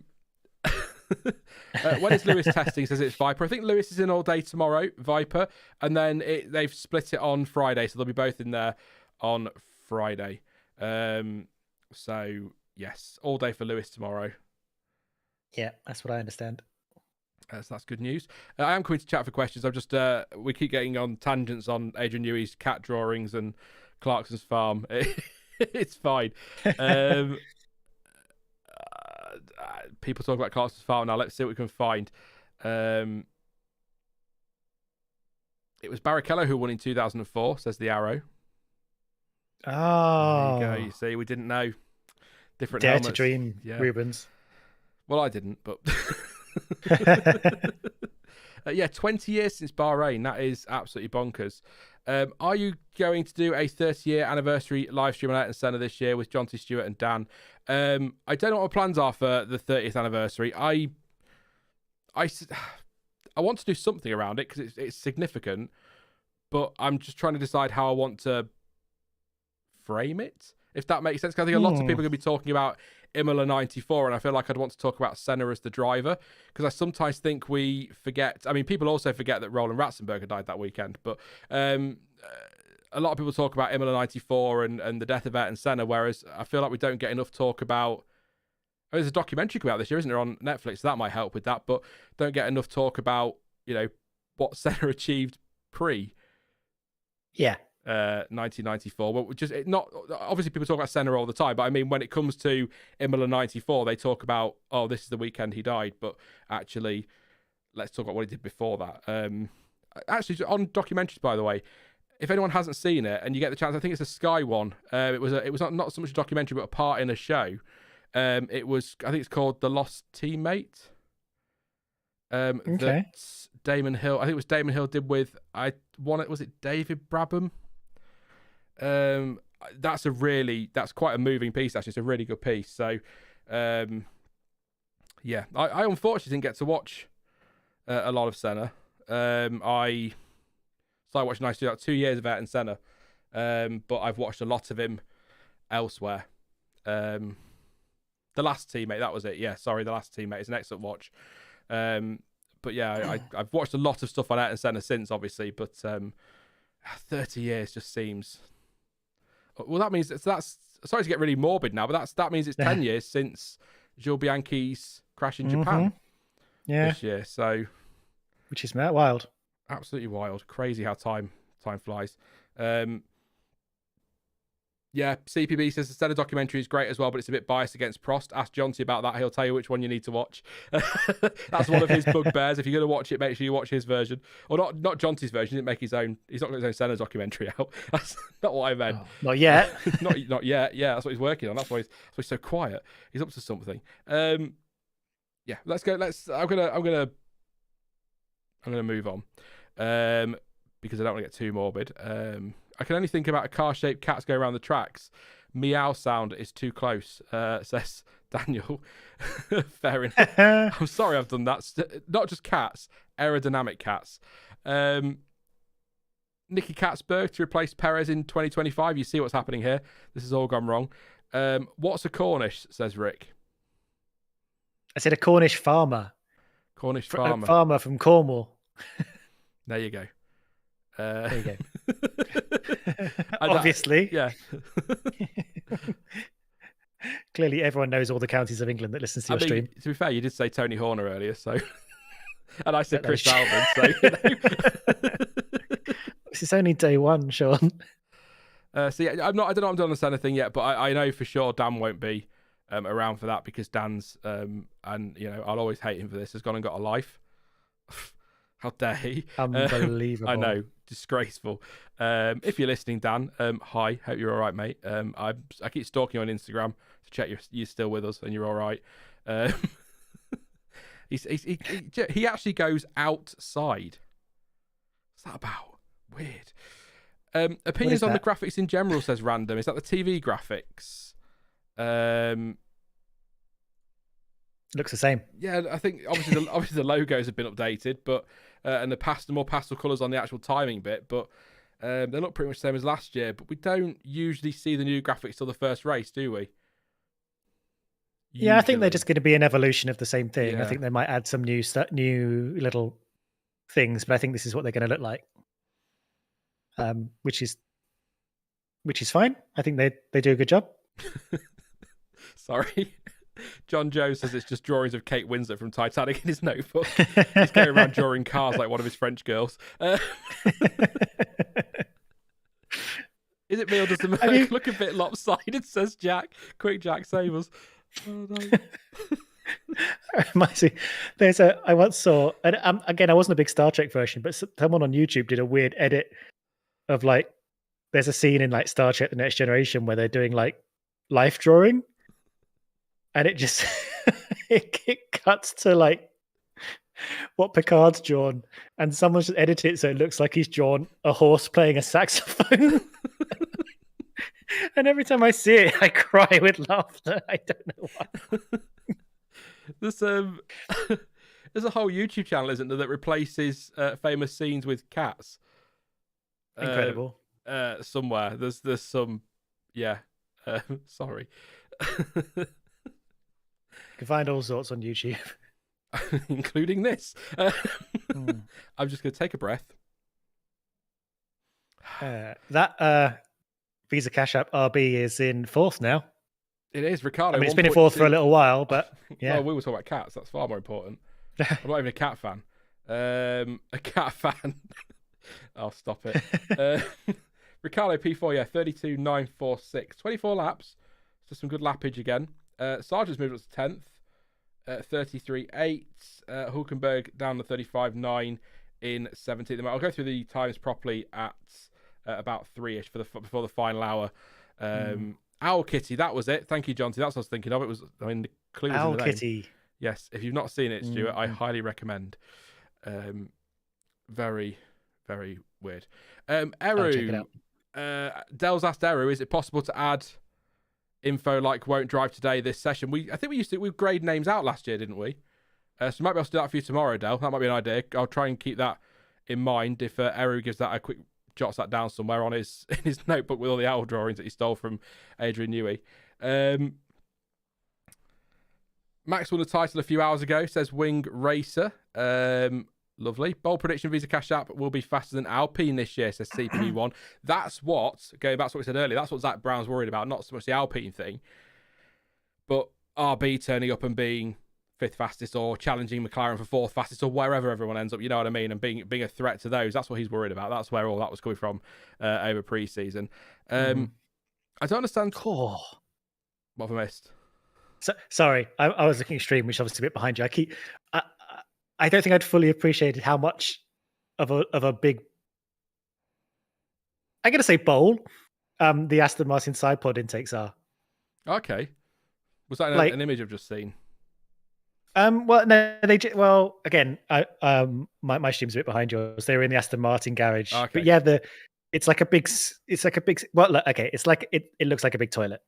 When is Lewis testing? Says it's Viper. I think Lewis is in all day tomorrow, Viper, and then they've split it on Friday, so they'll be both in there on Friday. So yes, all day for Lewis tomorrow. Yeah, that's what I understand. So that's good news. I am coming to chat for questions. I'm just we keep getting on tangents on Adrian Newey's cat drawings and Clarkson's Farm. It's fine. People talk about Clarkson's Farm now. Let's see what we can find. It was Barrichello who won in 2004, says the Arrow. Oh. There you go. You see, we didn't know. Different Dare helmets. to dream, yeah. Rubens. Well, I didn't, but... 20 years since Bahrain. That is absolutely bonkers. Are you going to do a 30-year anniversary live stream on Ayrton Senna this year with Jonty, Stuart and Dan? I don't know what my plans are for the 30th anniversary. I want to do something around it because it's significant, but I'm just trying to decide how I want to frame it, if that makes sense. 'Cause I think a lot of people are going to be talking about Imola 94, and I feel like I'd want to talk about Senna as the driver, because I sometimes think we forget. I mean, people also forget that Roland Ratzenberger died that weekend, but a lot of people talk about Imola 94 and the death of Ayrton Senna, whereas I feel like we don't get enough talk about... Oh, there's a documentary coming out this year, isn't there, on Netflix? So that might help with that, but don't get enough talk about, what Senna achieved Prix. Yeah. 1994. Well, not obviously people talk about Senna all the time, but I mean when it comes to Imola 94, they talk about this is the weekend he died, but actually let's talk about what he did before that. Actually, on documentaries, by the way, if anyone hasn't seen it and you get the chance, I think it's a Sky one. It was not so much a documentary, but a part in a show. I think it's called The Lost Teammate. Okay. That Damon Hill, I think it was Damon Hill did with was it David Brabham? That's quite a moving piece, actually. It's a really good piece. So I unfortunately didn't get to watch a lot of Senna. I started watching 2 years of Ayrton Senna, but I've watched a lot of him elsewhere. The Last Teammate, that was it. Yeah, sorry, The Last Teammate. It's an excellent watch. But yeah, I've watched a lot of stuff on Ayrton Senna since, obviously, but 30 years just seems... Well, that means that's sorry to get really morbid now, but that means it's 10 years since Jules Bianchi's crash in Japan this year. So, which is wild, absolutely wild, crazy how time flies. CPB says the Senna documentary is great as well, but it's a bit biased against Prost. Ask Jonty about that; he'll tell you which one you need to watch. That's one of his bugbears. If you're going to watch it, make sure you watch his version, or not Jonty's version. He didn't make his own. He's not got his own Senna documentary out. That's not what I meant. Oh, not yet. not yet. Yeah, that's what he's working on. That's why he's so quiet. He's up to something. Let's go. I'm gonna move on, because I don't want to get too morbid. I can only think about a car-shaped cats going around the tracks. Meow sound is too close, says Daniel. Fair enough. I'm sorry I've done that. Not just cats, aerodynamic cats. Nicky Katzberg to replace Perez in 2025. You see what's happening here. This has all gone wrong. What's a Cornish? Says Rick. I said a Cornish farmer. Cornish farmer. A farmer from Cornwall. There you go. There you go. Obviously. Yeah. Clearly, everyone knows all the counties of England that listens to your stream. To be fair, you did say Tony Horner earlier, so. And I said Chris Alvin, so. You know. This is only day one, Sean. So yeah, I don't know if I'm doing this anything yet, but I know for sure Dan won't be around for that because Dan's, and you know, I'll always hate him for this, has gone and got a life. How dare he? Unbelievable. I know, disgraceful. If you're listening, Dan, hi, hope you're all right, mate. I keep stalking you on Instagram to check you're still with us and you're all right. He actually goes outside. What's that about? Weird. Opinions on the graphics in general, says Random. Is that the TV graphics? Looks the same. Yeah, I think obviously the logos have been updated, but and the more pastel colours on the actual timing bit, but they look pretty much the same as last year. But we don't usually see the new graphics till the first race, do we? Yeah, I think they're just going to be an evolution of the same thing. Yeah. I think they might add some new little things, but I think this is what they're going to look like. Which is fine. I think they do a good job. Sorry. John Joe says it's just drawings of Kate Winslet from Titanic in his notebook. He's going around drawing cars like one of his French girls. Is it me or does the Merc look a bit lopsided, says Jack. Quick, Jack, save us. Oh, no. I once saw, and again, I wasn't a big Star Trek version, but someone on YouTube did a weird edit of like, there's a scene in like Star Trek: The Next Generation where they're doing like life drawing, and it just it cuts to like what Picard's drawn, and someone's just edited it so it looks like he's drawn a horse playing a saxophone. And every time I see it, I cry with laughter. I don't know why. There's a whole YouTube channel, isn't there, that replaces famous scenes with cats. Incredible. Somewhere there's some, yeah. Sorry. You can find all sorts on YouTube, including this. I'm just going to take a breath. That Visa Cash App RB is in fourth now. It is, Ricardo. I mean, it's been in fourth for a little while, but yeah. Well, we were talking about cats. That's far more important. I'm not even a cat fan. A cat fan. I'll stop it. Ricardo P4, yeah, 32.946. 24 laps. So some good lappage again. Sargent's moved up to 10th. 33.8. Hulkenberg down to 35.9 in 17th. I'll go through the times properly at about 3-ish before the final hour. Owl Kitty, that was it. Thank you, Jonty. That's what I was thinking of. It was, I mean, the clue was Owl in the name. Kitty. Yes, if you've not seen it, Stuart, I highly recommend. Very, very weird. Eru, Dell's asked Eru, is it possible to add info like won't drive today this session? I think we grade names out last year, didn't we? So we might be able to do that for you tomorrow, Dell. That might be an idea. I'll try and keep that in mind if Eru gives that a quick jots that down somewhere on in his notebook with all the owl drawings that he stole from Adrian Newey. Max won the title a few hours ago, says Wing Racer. Lovely. Bold prediction, Visa Cash App will be faster than Alpine this year, says CP1. That's what, going back to what we said earlier, that's what Zach Brown's worried about, not so much the Alpine thing, but RB turning up and being fifth fastest or challenging McLaren for fourth fastest or wherever everyone ends up, you know what I mean, and being a threat to those. That's what he's worried about. That's where all that was coming from over pre-season. I don't understand. Oh. What have I missed? Sorry, I was looking at stream, which is obviously a bit behind you. I don't think I'd fully appreciated how much of a big, I'm going to say bowl, the Aston Martin side pod intakes are. Okay. Was that an image I've just seen? Well, no, again, my stream's a bit behind yours. They were in the Aston Martin garage, okay. But yeah, it's like a big. Well, look, okay, it's like it looks like a big toilet.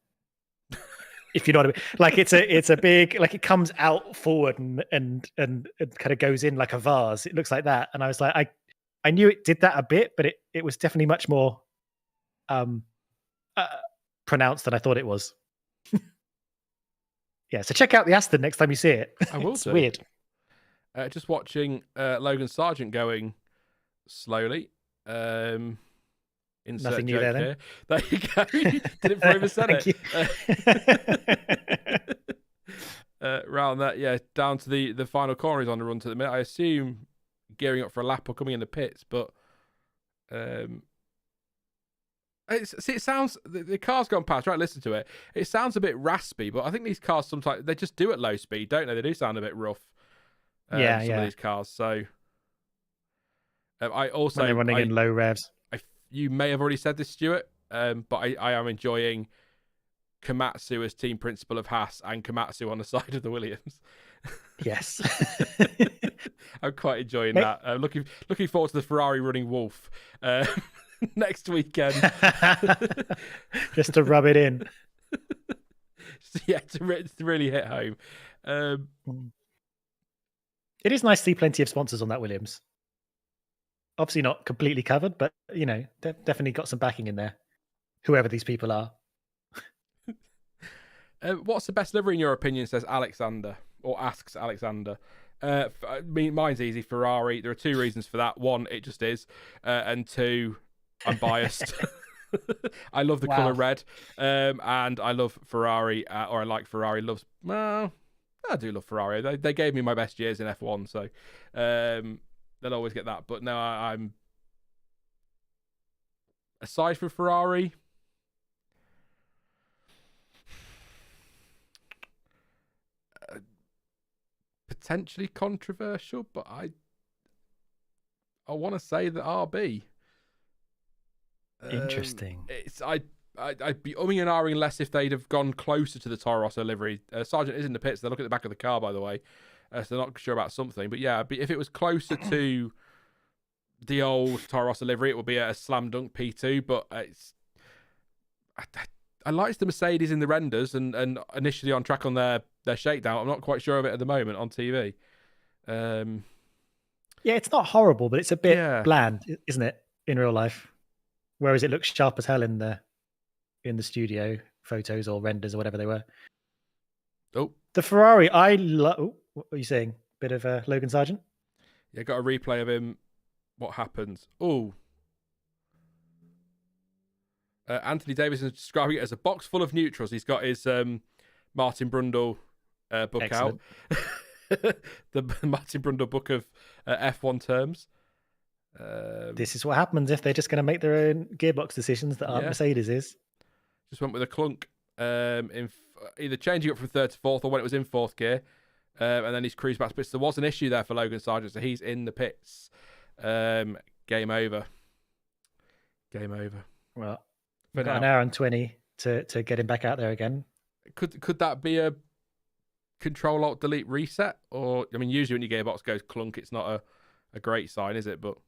If you know what I mean, like it's a big, like it comes out forward and kind of goes in like a vase. It looks like that, and I was like, I knew it did that a bit, but it was definitely much more pronounced than I thought it was. Yeah, so check out the Aston next time you see it. I will It's do. weird. Just watching Logan Sargent going slowly. Insert Nothing new joke there, then. here. There you go. Did it before I even said it. Round that, yeah, down to the final corner he's on the run to the minute. I assume gearing up for a lap or coming in the pits, but it sounds the car's gone past. Right, listen to it. It sounds a bit raspy, but I think these cars sometimes they just do at low speed, don't they? They do sound a bit rough. Some of these cars. So I also when they're running in low revs. You may have already said this, Stuart, but I am enjoying Komatsu as team principal of Haas and Komatsu on the side of the Williams. Yes. I'm quite enjoying that. Looking forward to the Ferrari running wolf next weekend. Just to rub it in. Yeah, to really hit home. It is nice to see plenty of sponsors on that Williams. Obviously not completely covered, but, definitely got some backing in there. Whoever these people are. What's the best livery in your opinion, says Alexander, or asks Alexander. Mine's easy, Ferrari. There are two reasons for that. One, it just is. And two, I'm biased. I love the colour red. And I love Ferrari, or I like Ferrari. I do love Ferrari. They gave me my best years in F1, so they'll always get that. But no, I'm... Aside from Ferrari... potentially controversial, but I want to say that RB. Interesting. I'd be umming and ahhing less if they'd have gone closer to the Toro Rosso livery. Sargent is in the pits. They're looking at the back of the car, by the way, so they're not sure about something. But yeah, if it was closer to the old Toro Rosso livery, it would be a slam dunk P2. But I liked the Mercedes in the renders and initially on track on their shakedown. I'm not quite sure of it at the moment on TV. Yeah, it's not horrible, but it's a bit bland, isn't it, in real life? Whereas it looks sharp as hell in the studio photos or renders or whatever they were. Oh, the Ferrari, I love. What are you saying? Bit of Logan Sargent? Yeah, got a replay of him. What happens? Oh. Anthony Davis is describing it as a box full of neutrals. He's got his Martin Brundle book Excellent. out. The Martin Brundle book of F1 terms. This is what happens if they're just going to make their own gearbox decisions that aren't Mercedes is. Just went with a clunk in either changing up from third to fourth or when it was in fourth gear. And then he's cruised back to pits. There was an issue there for Logan Sargent, so he's in the pits. Game over. Game over. Well, we've got an hour and 20 to get him back out there again. Could that be a Control-Alt-Delete reset? Or, I mean, usually when your gearbox goes clunk, it's not a great sign, is it? But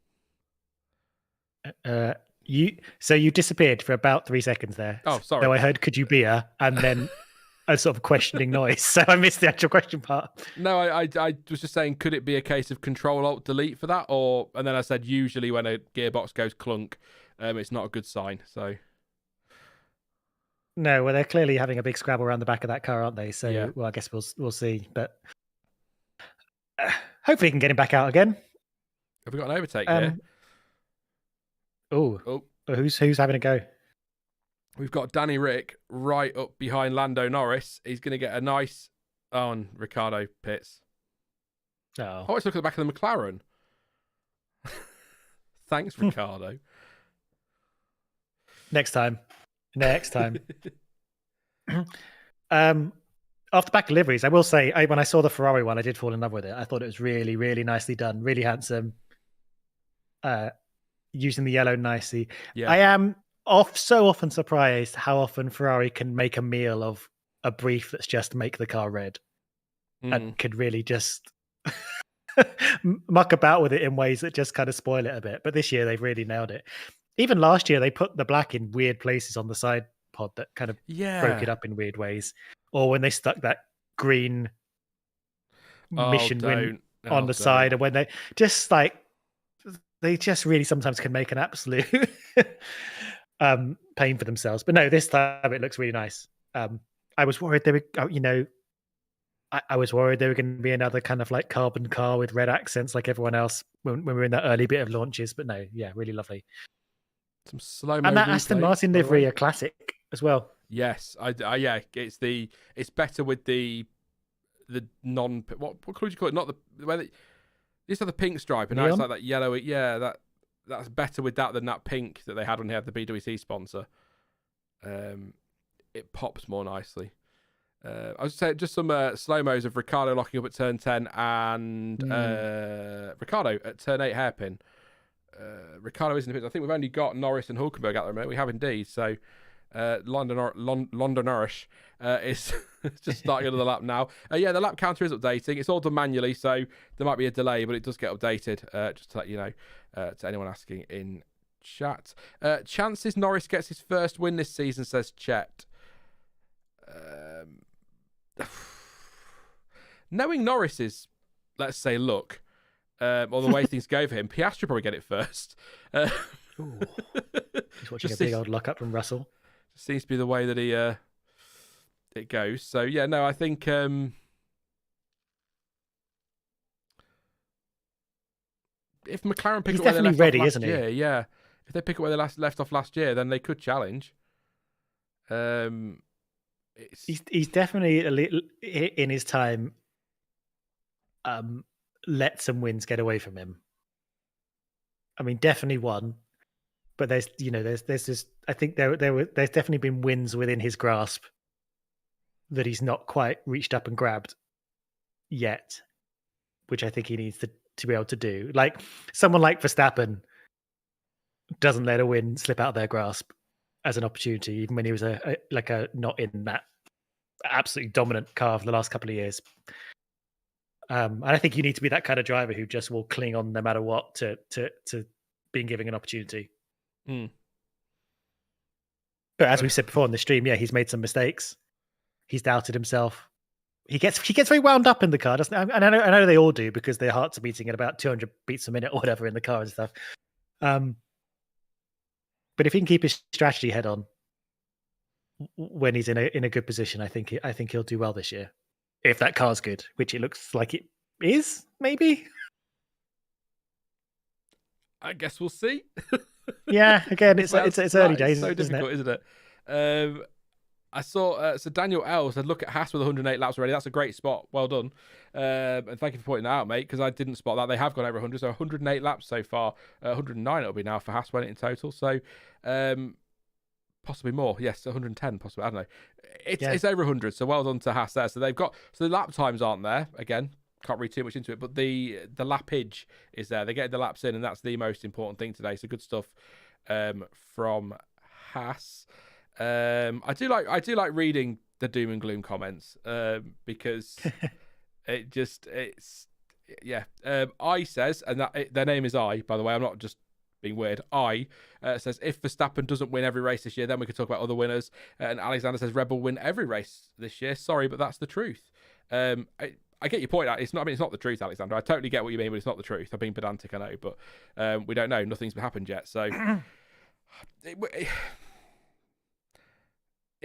you disappeared for about 3 seconds there. Oh, sorry. So I heard "could you be a," and then a sort of questioning noise. So I missed the actual question part. No, I was just saying, could it be a case of Control-Alt-Delete for that? And then I said usually when a gearbox goes clunk, it's not a good sign. So no, well, they're clearly having a big scrabble around the back of that car, aren't they? So, yeah. Well, I guess we'll see. But hopefully, he can get him back out again. Have we got an overtake here? Oh, who's having a go? We've got Danny Rick right up behind Lando Norris. He's going to get a nice on Ricciardo pits. Oh, let's look at the back of the McLaren. Thanks, Ricciardo. Next time. Off the back of liveries, I will say, when I saw the Ferrari one, I did fall in love with it. I thought it was really, really nicely done, really handsome. Using the yellow nicely. Yeah. I am so often surprised how often Ferrari can make a meal of a brief that's just make the car red and could really just muck about with it in ways that just kind of spoil it a bit. But this year they've really nailed it. Even last year they put the black in weird places on the side pod that kind of broke it up in weird ways. Or when they stuck that green mission wing on the side, and when they just really sometimes can make an absolute pain for themselves. But no, this time it looks really nice. I was worried they were, I was worried they were going to be another kind of like carbon car with red accents like everyone else when we were in that early bit of launches. But no, yeah, really lovely. Some slow And that Aston Martin livery, a classic as well. Yes, yeah, it's better with the non, what could you call it? Not the where these are the pink stripe, and now it's like that yellow. Yeah, that's better with that than that pink that they had when they had the BWC sponsor. It pops more nicely. I was saying just some slow-mos of Ricciardo locking up at turn 10 and Ricciardo at turn 8 hairpin. Ricciardo isn't a bit. I think we've only got Norris and Hulkenberg at the moment. We have indeed. So London Irish is just starting another lap now. Yeah, the lap counter is updating. It's all done manually, so there might be a delay, but it does get updated. Just to let you know, to anyone asking in chat. Chances Norris gets his first win this season, says Chet. Knowing Norris's, let's say, look, or the way things go for him, Piastri probably get it first. He's watching a big old lock up from Russell. Seems to be the way that he it goes. So yeah, no, I think if McLaren pick he's up where they definitely left ready, off last isn't he? year, yeah, if they pick up where they left off last year, then they could challenge. He's definitely in his time let some wins get away from him. I mean, definitely one, but there's this. I think there's definitely been wins within his grasp that he's not quite reached up and grabbed yet, which I think he needs to be able to do. Like someone like Verstappen doesn't let a win slip out of their grasp as an opportunity, even when he was not in that absolutely dominant car for the last couple of years. And I think you need to be that kind of driver who just will cling on no matter what to being given an opportunity. Mm. But as we said before on the stream, yeah, he's made some mistakes. He's doubted himself. He gets very wound up in the car, doesn't he? And I know they all do because their hearts are beating at about 200 beats a minute or whatever in the car and stuff. But if he can keep his strategy head on when he's in a good position, I think he'll do well this year. If that car's good, which it looks like it is, maybe. I guess we'll see. Yeah, again, it's early days. So difficult, isn't it? I saw so Daniel L said, "Look at Haas with 108 laps already. That's a great spot. Well done." And thank you for pointing that out, mate, because I didn't spot that. They have gone over 100, so 108 laps so far. 109 it'll be now for Haas, won't it, in total? So possibly more. Yes, 110 possibly. I don't know. It's over 100, so well done to Haas there. So the lap times aren't there again. Can't read too much into it, but the lappage is there. They're getting the laps in, and that's the most important thing today. So good stuff from Haas. I do like reading the doom and gloom comments because I says, and their name is I, by the way. I'm not just being weird. I says, if Verstappen doesn't win every race this year, then we can talk about other winners. And Alexander says, Red Bull win every race this year. Sorry, but that's the truth. I get your point. It's not the truth, Alexander. I totally get what you mean, but it's not the truth. I'm being pedantic, I know, but we don't know. Nothing's happened yet. So it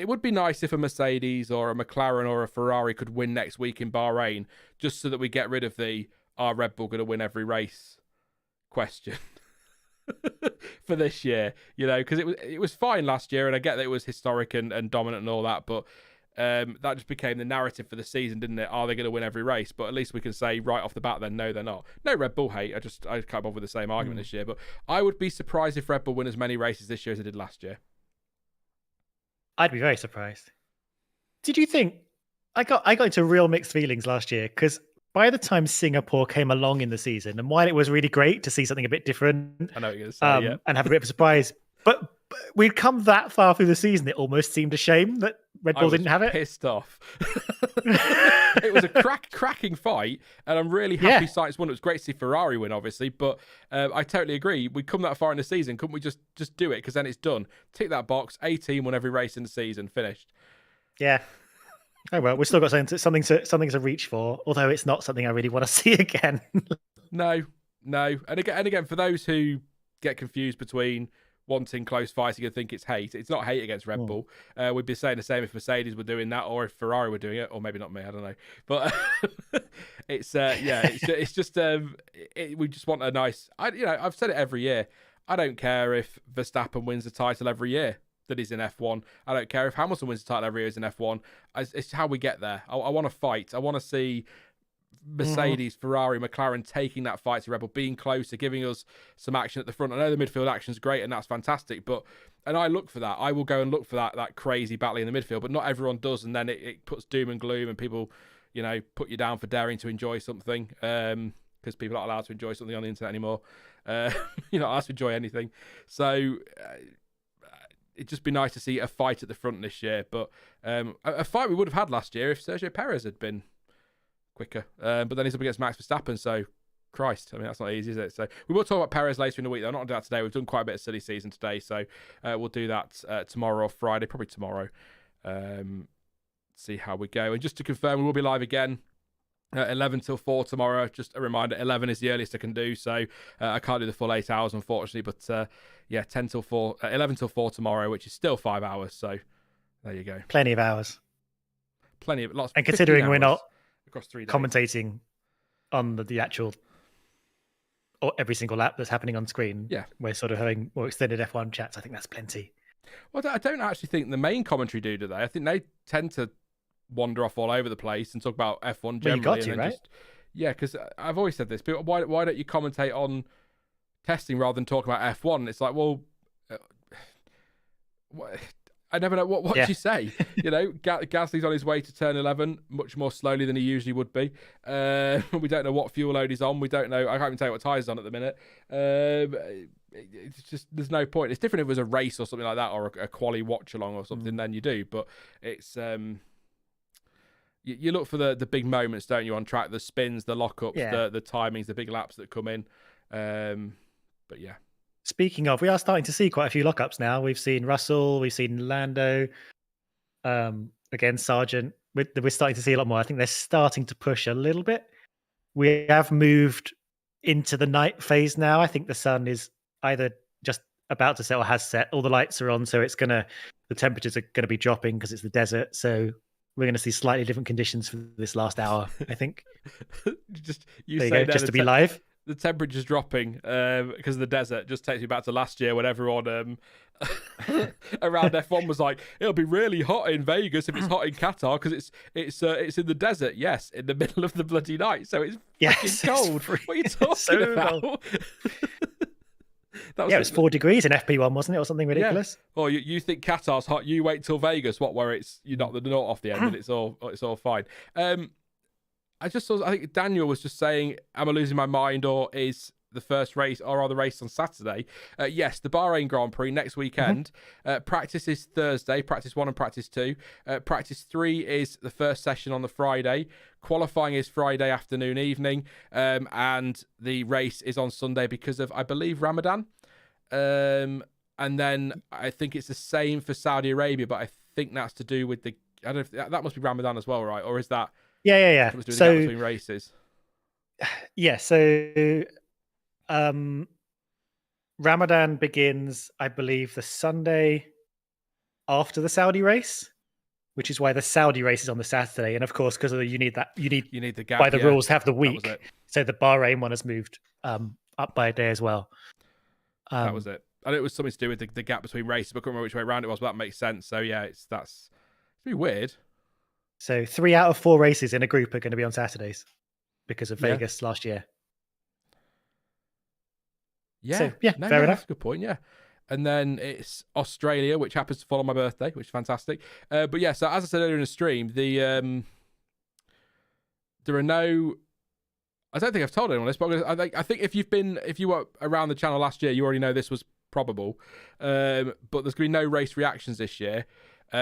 would be nice if a Mercedes or a McLaren or a Ferrari could win next week in Bahrain, just so that we get rid of the "Are Red Bull going to win every race?" question for this year. You know, because it was fine last year, and I get that it was historic and dominant and all that, but that just became the narrative for the season, didn't it? Are they going to win every race? But at least we can say right off the bat then, no, they're not. No Red Bull hate. I can't bother with the same argument this year, but I would be surprised if Red Bull win as many races this year as they did last year. I'd be very surprised. Did you think I got into real mixed feelings last year? Because by the time Singapore came along in the season, and while it was really great to see something a bit different, I know what you're going to say, and have a bit of a surprise, but we'd come that far through the season, it almost seemed a shame that Red Bull didn't have it. Pissed off. It was a cracking fight, and I'm really happy Sainz won. It was great to see Ferrari win, obviously, but I totally agree. We come that far in the season, couldn't we just do it? Because then it's done. Tick that box. 18 won every race in the season. Finished. Yeah. Oh well, we've still got something to reach for. Although it's not something I really want to see again. No. And again, for those who get confused between wanting close fighting and think it's hate. It's not hate against Red Bull. We'd be saying the same if Mercedes were doing that, or if Ferrari were doing it, or maybe not me. I don't know. But it's just we just want a nice. I've said it every year. I don't care if Verstappen wins the title every year that he's in F1. I don't care if Hamilton wins the title every year he's in F1. It's how we get there. I want to fight. I want to see Mercedes, Ferrari, McLaren taking that fight to Red Bull, being closer, giving us some action at the front. I know the midfield action is great and that's fantastic, and I look for that. I will go and look for that crazy battle in the midfield, but not everyone does, and then it puts doom and gloom, and people, put you down for daring to enjoy something, because people aren't allowed to enjoy something on the internet anymore. You're not allowed to enjoy anything. So it'd just be nice to see a fight at the front this year, but a fight we would have had last year if Sergio Perez had been quicker, but then he's up against Max Verstappen, so Christ, I mean, that's not easy, is it? So we will talk about Perez later in the week, though. Not on that today. We've done quite a bit of silly season today, so we'll do that tomorrow or Friday, probably tomorrow. See how we go. And just to confirm, we will be live again 11 till 4 tomorrow. Just a reminder, 11 is the earliest I can do, so I can't do the full 8 hours, unfortunately, but 10 till 4, 11 till 4 tomorrow, which is still 5 hours, so there you go. Plenty of hours. Lots. And considering we're not across 3 days. Commentating on the actual or every single lap that's happening on screen, we're sort of having more extended F1 chats. I think that's plenty. Well, I don't actually think the main commentary do they? I think they tend to wander off all over the place and talk about F1 generally. Well, you got to, right? Because I've always said this. But why don't you commentate on testing rather than talking about F1? It's like, well, I never know what you say. Gasly's on his way to turn 11 much more slowly than he usually would be. We don't know what fuel load he's on. We don't know. I can't even tell you what tyres he's on at the minute. It's just, there's no point. It's different if it was a race or something like that, or a quali watch along or something, then you do. But it's you look for the big moments, don't you, on track? The spins, the lockups, the timings, the big laps that come in. But yeah. Speaking of, we are starting to see quite a few lockups now. We've seen Russell, we've seen Lando, again, Sargent. We're starting to see a lot more. I think they're starting to push a little bit. We have moved into the night phase now. I think the sun is either just about to set or has set. All the lights are on, so the temperatures are going to be dropping because it's the desert. So we're going to see slightly different conditions for this last hour, I think. just to be live. The temperature's dropping because of the desert. Just takes me back to last year when everyone around F1 was like, it'll be really hot in Vegas if it's hot in Qatar because it's in the desert. Yes, in the middle of the bloody night, so it's fucking cold. What are you talking about? It was 4 degrees in FP1, wasn't it, or something ridiculous? Yeah. Or you think Qatar's hot? You wait till Vegas, where you knock the note off the end and it's all fine. I think Daniel was just saying, am I losing my mind, or is the first race, or are the race on Saturday? Yes, the Bahrain Grand Prix next weekend. Practice is Thursday, practice 1 and practice 2. Practice 3 is the first session on the Friday. Qualifying is Friday afternoon, evening. And the race is on Sunday because of, I believe, Ramadan. And then I think it's the same for Saudi Arabia, but I think that's to do with I don't know if that must be Ramadan as well, right? Or is that... Yeah. So between races. Yeah, so Ramadan begins, I believe, the Sunday after the Saudi race, which is why the Saudi race is on the Saturday. And of course, because you need the gap, by the rules, have the week. So the Bahrain one has moved up by a day as well. That was it. And it was something to do with the gap between races, but I couldn't remember which way around it was, but that makes sense. So yeah, it's pretty weird. So 3 out of 4 races in a group are going to be on Saturdays because of Vegas last year. Yeah, so, fair enough. That's a good point, yeah. And then it's Australia, which happens to fall on my birthday, which is fantastic. But yeah, so as I said earlier in the stream, there are no... I don't think I've told anyone this, but I think if you were around the channel last year, you already know this was probable. But there's going to be no race reactions this year.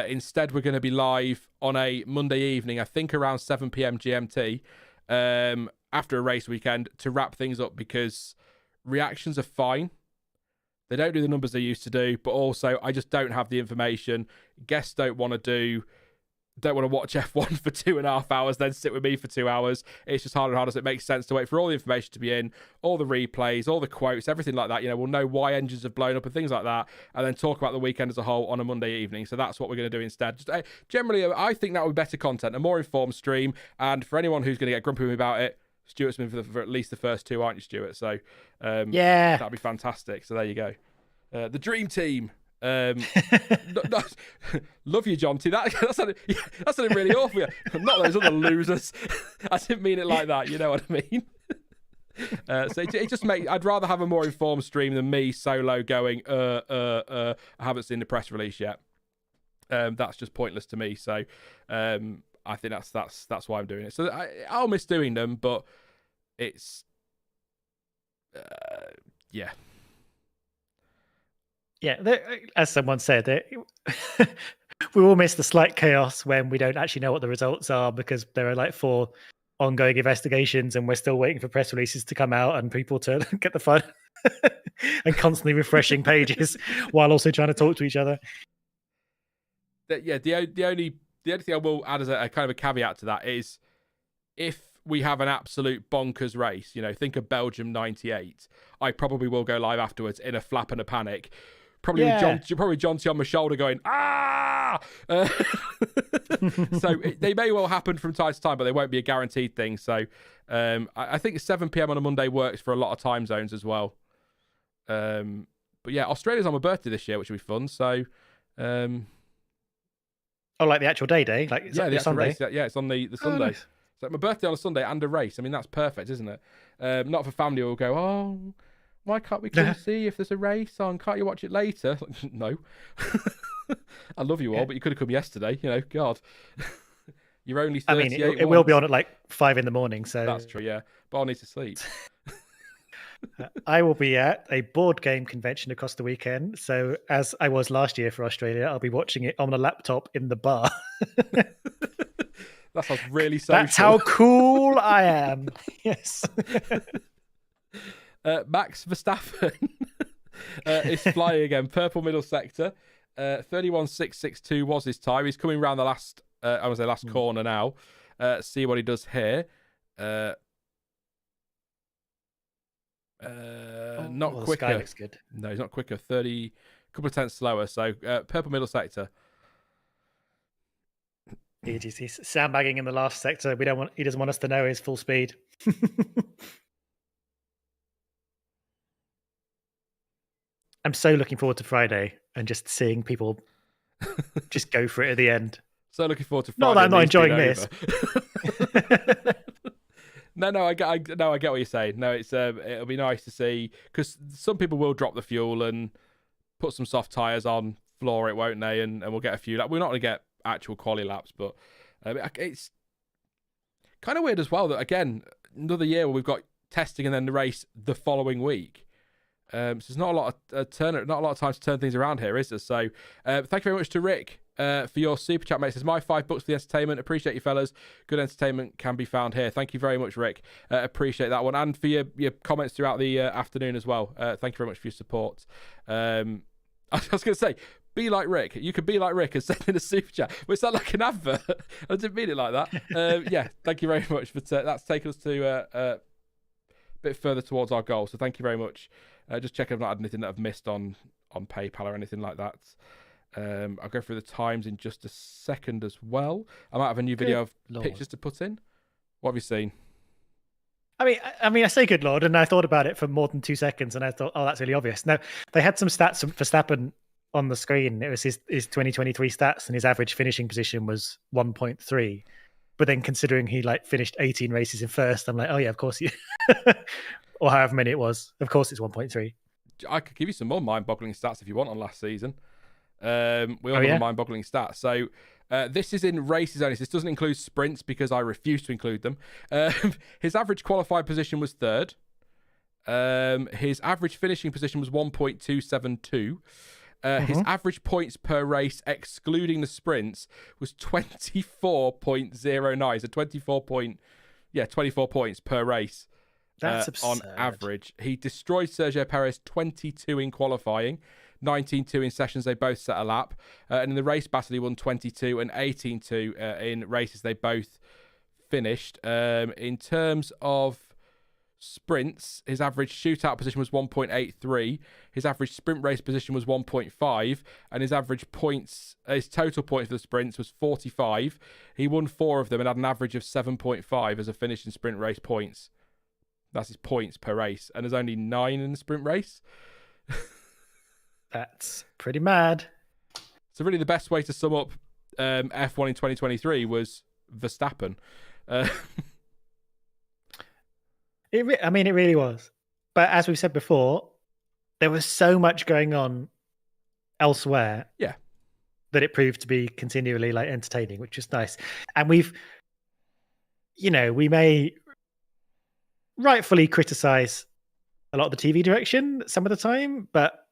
Instead, we're going to be live on a Monday evening, I think around 7 p.m. GMT, after a race weekend to wrap things up, because reactions are fine. They don't do the numbers they used to do, but also I just don't have the information. Guests don't want to do don't want to watch F1 for 2.5 hours, then sit with me for 2 hours. It's just harder and harder. So it makes sense to wait for all the information to be in, all the replays, all the quotes, everything like that. We'll know why engines have blown up and things like that, and then talk about the weekend as a whole on a Monday evening. So that's what we're going to do instead. Just, generally, I think that would be better content, a more informed stream. And for anyone who's going to get grumpy with me about it, Stuart's been for at least the first two, aren't you, Stuart? So yeah, that'd be fantastic. So there you go. The dream team. Love you, John T. That sounded really awful. Not those other losers. I didn't mean it like that. You know what I mean? So it just makes. I'd rather have a more informed stream than me solo going. I haven't seen the press release yet. That's just pointless to me. So I think that's why I'm doing it. So I'll miss doing them, but it's yeah. Yeah, as someone said, we all miss the slight chaos when we don't actually know what the results are because there are like 4 ongoing investigations and we're still waiting for press releases to come out and people to get the fun and constantly refreshing pages while also trying to talk to each other. Yeah, the only thing I will add as a kind of a caveat to that is if we have an absolute bonkers race, think of Belgium 98, I probably will go live afterwards in a flap and a panic. Probably with John T on my shoulder going, ah! So they may well happen from time to time, but they won't be a guaranteed thing. So I think 7 p.m. on a Monday works for a lot of time zones as well. But yeah, Australia's on my birthday this year, which will be fun. So, like the actual day? Like the actual Sunday? race. Yeah, it's on the Sunday. Nice. So my birthday on a Sunday and a race. I mean, that's perfect, isn't it? Not for family who will go, oh, why can't we come see if there's a race on? Can't you watch it later? No. I love you all, but you could have come yesterday. God. You're only 38. I mean, it will be on at like 5 a.m. So that's true, yeah. But I'll need to sleep. I will be at a board game convention across the weekend. So as I was last year for Australia, I'll be watching it on a laptop in the bar. That sounds really social. That's how cool I am. Yes. Max Verstappen is flying again. Purple middle sector. 31.662 was his time. He's coming around the last corner now. See what he does here. Not quicker. The sky looks good. No, he's not quicker. 30, couple of tenths slower. So purple middle sector. He's sandbagging in the last sector. He doesn't want us to know his full speed. I'm so looking forward to Friday and just seeing people just go for it at the end. So looking forward to Friday. Not that I'm not enjoying this. No, I get what you're saying. No, it'll be nice to see because some people will drop the fuel and put some soft tyres on, floor it, won't they? And we'll get a few. We're not going to get actual quali laps, but it's kind of weird as well that again another year where we've got testing and then the race the following week. So there's not a lot of not a lot of time to turn things around here, is there? So thank you very much to Rick for your super chat, mate. It says my $5 for the entertainment. Appreciate you fellas. Good entertainment can be found here. Thank you very much, Rick. Appreciate that one and for your comments throughout the afternoon as well. Thank you very much for your support. I was going to say, be like Rick. You could be like Rick and send in a super chat. Was that like an advert? I didn't mean it like that. Yeah, thank you very much. But that's taken us to a bit further towards our goal. So thank you very much. Just check I've not had anything that I've missed on PayPal or anything like that. I'll go through the times in just a second as well. I might have a new video of pictures to put in. What have you seen? I mean, I say good Lord, and I thought about it for more than 2 seconds, and I thought, oh, that's really obvious. No, they had some stats for Verstappen on the screen. It was his 2023 stats, and his average finishing position was 1.3. But then considering he finished 18 races in first, I'm like, oh yeah, of course he, or however many it was, of course it's 1.3. I could give you some more mind-boggling stats if you want on last season. We all have mind-boggling stats. So this is in races only. So this doesn't include sprints because I refuse to include them. His average qualified position was third. His average finishing position was 1.272. His average points per race, excluding the sprints, was 24.09. So 24 points per race. That's absurd. On average. He destroyed Sergio Perez 22 in qualifying. 19.2 in sessions they both set a lap. And in the race battle, he won 22 and 18.2 in races they both finished. In terms of sprints, his average shootout position was 1.83. His average sprint race position was 1.5, and his average points, his total points for the sprints was 45. He won 4 of them and had an average of 7.5 as a finish in sprint race points. That's his points per race, and there's only 9 in the sprint race. That's pretty mad. So really, the best way to sum up F1 in 2023 was Verstappen. It really was. But as we've said before, there was so much going on elsewhere. Yeah. That it proved to be continually like entertaining, which is nice. And we may rightfully criticize a lot of the TV direction some of the time, but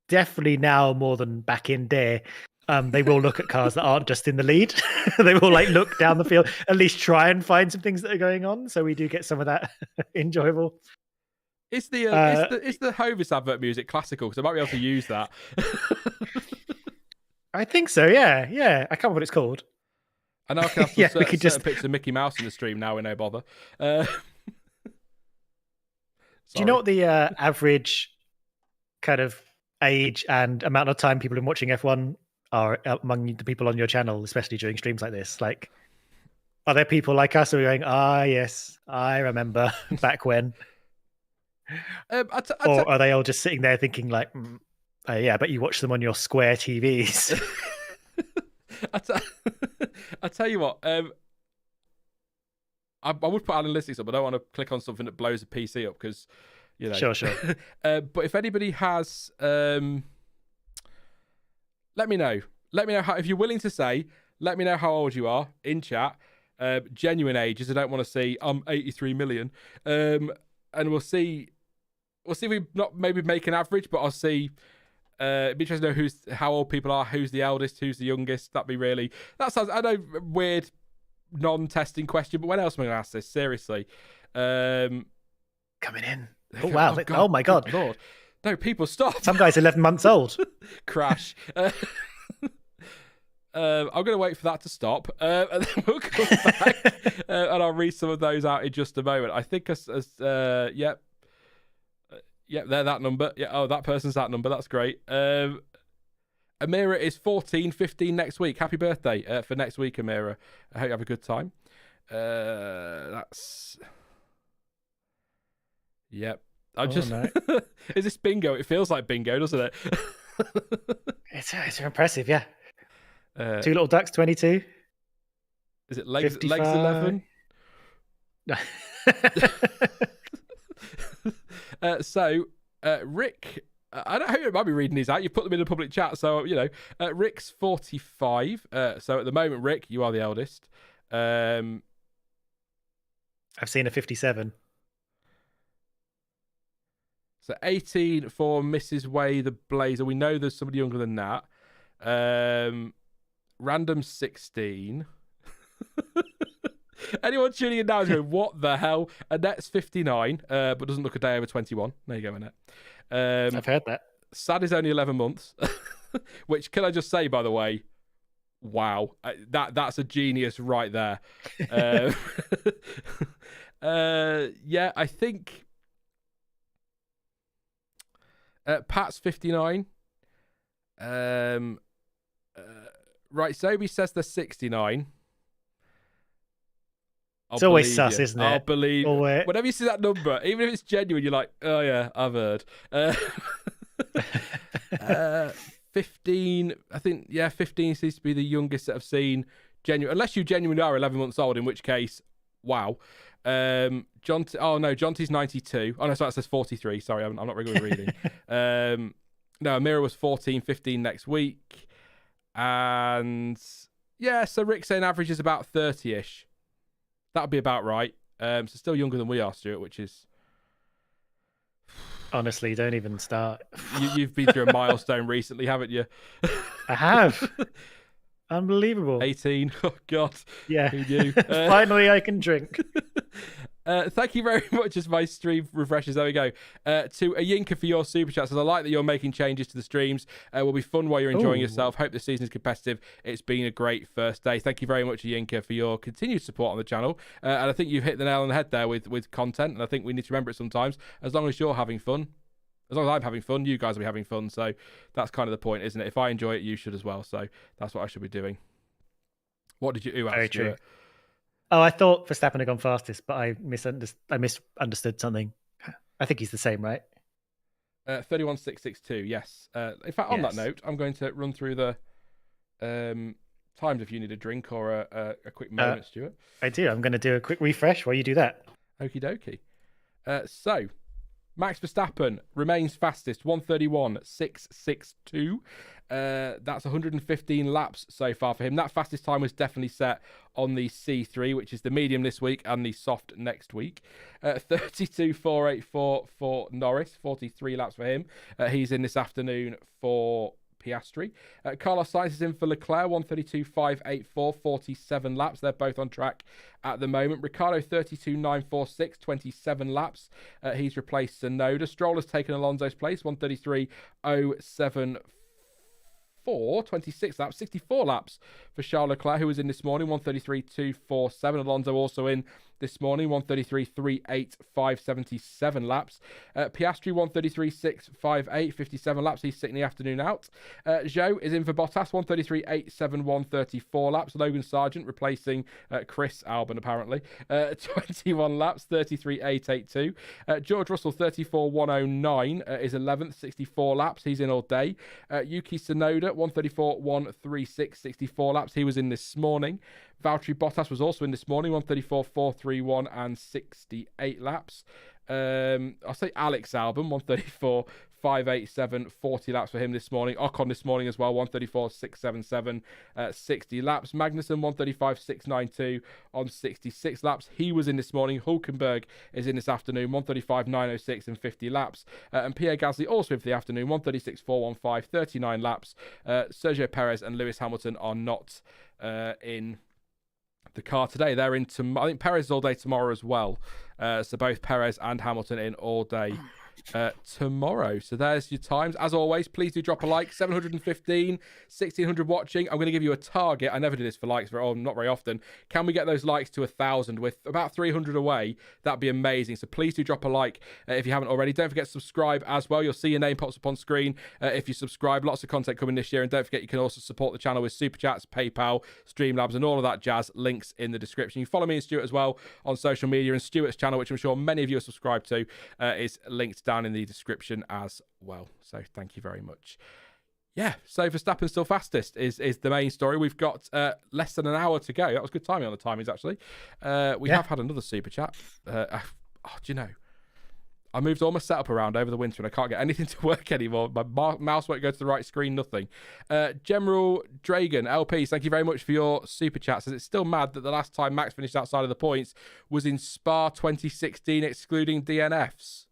definitely now more than back in day, they will look at cars that aren't just in the lead. They will like look down the field, at least try and find some things that are going on. So we do get some of that enjoyable. Is the Hovis advert music classical? Because I might be able to use that. I think so. Yeah. I can't remember what it's called. I know I can have we could just picture of Mickey Mouse in the stream now. We no bother. Do you know what the average kind of age and amount of time people have been watching F1 are among the people on your channel, especially during streams like this? Like, are there people like us who are going, yes, I remember back when? Or are they all just sitting there thinking like, yeah, but you watch them on your square TVs? I tell you what, I would put analytics up. I don't want to click on something that blows a PC up because, you know. Sure. But if anybody has, let me know. Let me know how. If you're willing to say, let me know how old you are in chat. Genuine ages. I don't want to see. I'm 83 million. And we'll see. We'll see if we not maybe make an average, but I'll see. It'd be interesting to know how old people are, who's the eldest, who's the youngest. That'd be really. That sounds. I know, weird, non-testing question, but when else am I going to ask this? Seriously. Coming in. Oh wow! Oh, God, oh my God! Lord. No, people stop. Some guy's 11 months old. Crash. I'm going to wait for that to stop, and then we'll come back, and I'll read some of those out in just a moment. I think yep, they're that number. Yeah, oh, that person's that number. That's great. Amira is 15 next week. Happy birthday for next week, Amira. I hope you have a good time. That's... Yep. No. Is this bingo? It feels like bingo, doesn't it? It's impressive, yeah. Two Little Ducks, 22. Is it legs 11? Rick, I don't hope you might be reading these out. You put them in a public chat, so you know. Rick's 45. So at the moment, Rick, you are the eldest. I've seen a 57. So 18 for Mrs. Way the Blazer. We know there's somebody younger than that. Random 16. Anyone tuning in now is going, what the hell? Annette's 59, but doesn't look a day over 21. There you go, Annette. I've heard that. Sad is only 11 months. Which, can I just say, by the way, wow. That's a genius right there. Yeah, I think... Pat's 59. Right, Sobi says they're 69. It's always sus, isn't it? I'll believe. Whenever you see that number, even if it's genuine, you're like, oh yeah, I've heard. 15, I think, yeah, 15 seems to be the youngest that I've seen. Unless you genuinely are 11 months old, in which case, wow. Jonty's 92. Oh no, sorry, that says 43. Sorry, I'm not regularly reading. No, Amira was 15 next week. And yeah, so Rick's saying average is about 30-ish. That'd be about right. So still younger than we are, Stuart, which is... Honestly, don't even start. You've been through a milestone recently, haven't you? I have. Unbelievable. 18. Oh, God. Yeah. Who knew? Finally, I can drink. Thank you very much as my stream refreshes. There we go. To Ayinka for your super chat. Says, I like that you're making changes to the streams. Will be fun while you're enjoying yourself. Hope the season is competitive. It's been a great first day. Thank you very much, Ayinka, for your continued support on the channel. And I think you've hit the nail on the head there with content. And I think we need to remember it sometimes. As long as you're having fun, as long as I'm having fun, you guys will be having fun. So that's kind of the point, isn't it? If I enjoy it, you should as well. So that's what I should be doing. What did you ask, Stuart? Oh, I thought Verstappen had gone fastest, but I misunderstood something. I think he's the same, right? 31.662, yes. In fact, on that note, I'm going to run through the times if you need a drink or a quick moment, Stuart. I do. I'm going to do a quick refresh while you do that. Okie dokie. So, Max Verstappen remains fastest, 1:31.662. That's 115 laps so far for him. That fastest time was definitely set on the C3, which is the medium this week and the soft next week. 32.484 for Norris, 43 laps for him. He's in this afternoon for Piastri. Carlos Sainz is in for Leclerc, 1:32.584, 47 laps. They're both on track at the moment. Ricciardo, 32.946, 27 laps. He's replaced Tsunoda. Stroll has taken Alonso's place, 1:33.074, 26 laps, 64 laps for Charles Leclerc, who was in this morning, 1:33.247. Alonso also in this morning, 1:33.385, laps. Piastri, 1:33.658, 57 laps. He's sitting the afternoon out. Zhou is in for Bottas, 1:33.871, 34 laps. Logan Sargent replacing Chris Albon, apparently. 21 laps, 33.882. George Russell, 34.109, is 11th, 64 laps. He's in all day. Yuki Tsunoda, 1:34.136, 64 laps. He was in this morning. Valtteri Bottas was also in this morning, 1:34.431 and 68 laps. I'll say Alex Albon, 1:34.587, 40 laps for him this morning. Ocon this morning as well, 1:34.677, 60 laps. Magnussen, 1:35.692 on 66 laps. He was in this morning. Hulkenberg is in this afternoon, 1:35.906 and 50 laps. And Pierre Gasly also in for the afternoon, 1:36.415, 39 laps. Sergio Perez and Lewis Hamilton are not in the car today. They're in tomorrow. I think Perez is all day tomorrow as well. So both Perez and Hamilton in all day tomorrow. So there's your times. As always, please do drop a like. 715, 1600 watching. I'm going to give you a target. I never do this for likes, not very often. Can we get those likes to 1,000 with about 300 away? That'd be amazing. So please do drop a like if you haven't already. Don't forget to subscribe as well. You'll see your name pops up on screen if you subscribe. Lots of content coming this year. And don't forget, you can also support the channel with Super Chats, PayPal, Streamlabs, and all of that jazz. Links in the description. You follow me and Stuart as well on social media, and Stuart's channel, which I'm sure many of you are subscribed to, is linked down in the description as well. So thank you very much. Yeah, so Verstappen's still fastest is the main story. We've got less than an hour to go. That was good timing on the timings, actually. We have had another super chat. Do you know, I moved all my setup around over the winter and I can't get anything to work anymore. My mouse won't go to the right screen, nothing. General Dragon, LP, thank you very much for your super chat. Says it's still mad that the last time Max finished outside of the points was in Spa 2016, excluding DNFs.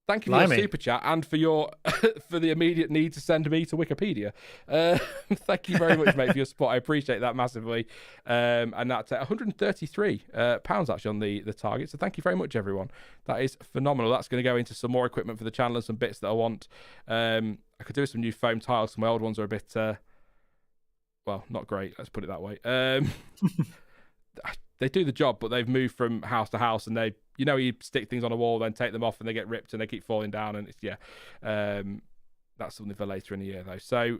Thank you for your super chat and for your for the immediate need to send me to Wikipedia. Thank you very much, mate, for your support. I appreciate that massively. And that's £133 actually on the target. So thank you very much, everyone. That is phenomenal. That's going to go into some more equipment for the channel and some bits that I want. I could do some new foam tiles. Some my old ones are a bit, well, not great. Let's put it that way. They do the job, but they've moved from house to house, and they, you stick things on a wall, then take them off, and they get ripped, and they keep falling down, and it's that's something for later in the year, though. So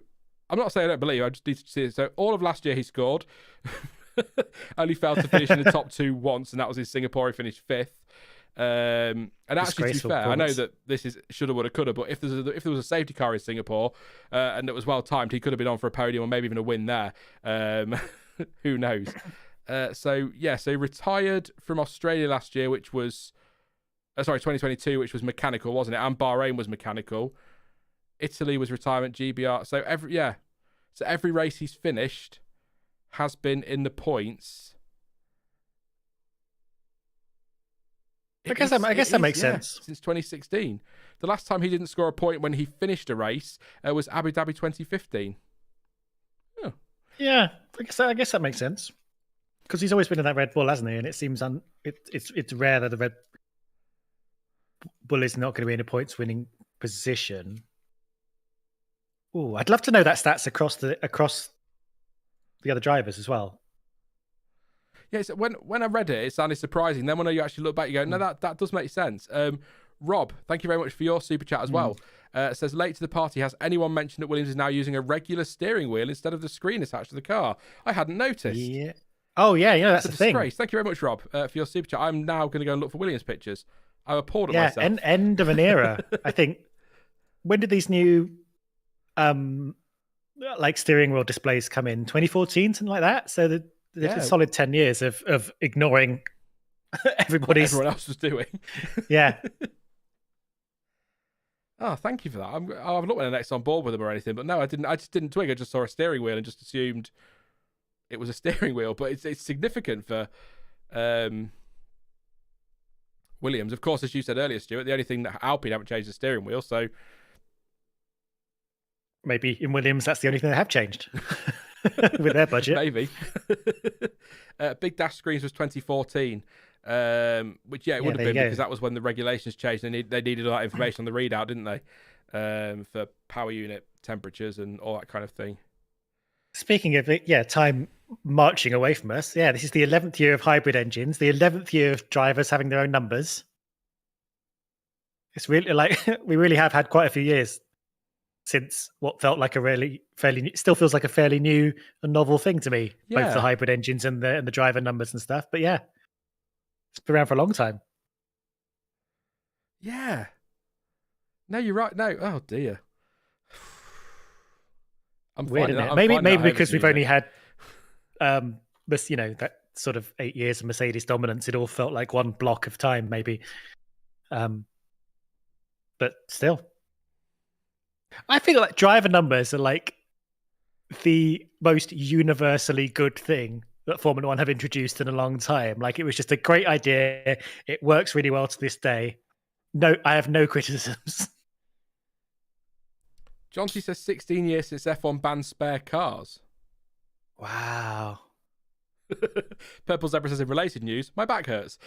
I'm not saying I don't believe. I just need to see it. So all of last year he scored, only failed to finish in the top two once, and that was in Singapore. He finished fifth. And actually, to be fair, I know that this is shoulda, woulda, coulda, but if there was a safety car in Singapore and it was well timed, he could have been on for a podium or maybe even a win there. Who knows? So he retired from Australia last year, which was 2022, which was mechanical, wasn't it? And Bahrain was mechanical. Italy was retirement, GBR. So every race he's finished has been in the points. I guess that makes sense. Since 2016, the last time he didn't score a point when he finished a race was Abu Dhabi 2015. Oh. Yeah, I guess that makes sense. Because he's always been in that Red Bull, hasn't he? And it seems it's rare that the Red Bull is not going to be in a points winning position. Oh, I'd love to know that stats across the other drivers as well. Yeah, so when I read it sounded surprising. Then when you actually look back, you go, no, that does make sense. Rob, thank you very much for your super chat as well. Says, late to the party, has anyone mentioned that Williams is now using a regular steering wheel instead of the screen attached to the car? I hadn't noticed. Yeah. Oh, yeah, that's the thing. Thank you very much, Rob, for your super chat. I'm now going to go and look for Williams pictures. I'm appalled at myself. Yeah, end of an era. I think, when did these new like steering wheel displays come in? 2014, something like that? So there's a solid 10 years of ignoring what everyone else was doing. Yeah. Oh, thank you for that. I've looked when next on board with them or anything, but no, I didn't. I just didn't twig. I just saw a steering wheel and just assumed it was a steering wheel. But it's significant for Williams. Of course, as you said earlier, Stuart, the only thing that Alpine haven't changed is the steering wheel. So maybe in Williams, that's the only thing they have changed with their budget. Maybe. Big dash screens was 2014. Which it would have been because that was when the regulations changed and they needed all that information on the readout, didn't they? For power unit temperatures and all that kind of thing. Speaking of it, time marching away from us. Yeah, this is the 11th year of hybrid engines, the 11th year of drivers having their own numbers. It's really we really have had quite a few years since what felt like still feels like a fairly new and novel thing to me. Yeah. Both the hybrid engines and the driver numbers and stuff. But yeah. It's been around for a long time. Yeah. No, you're right. No. Oh, dear. I'm weird, isn't it? Maybe because we've only had that sort of 8 years of Mercedes dominance, it all felt like one block of time, maybe. But still. I feel like driver numbers are like the most universally good thing that Formula One have introduced in a long time. Like, it was just a great idea. It works really well to this day. No, I have no criticisms. Jonty says 16 years since F1 banned spare cars. Wow. Purple Zebra says, in related news, my back hurts.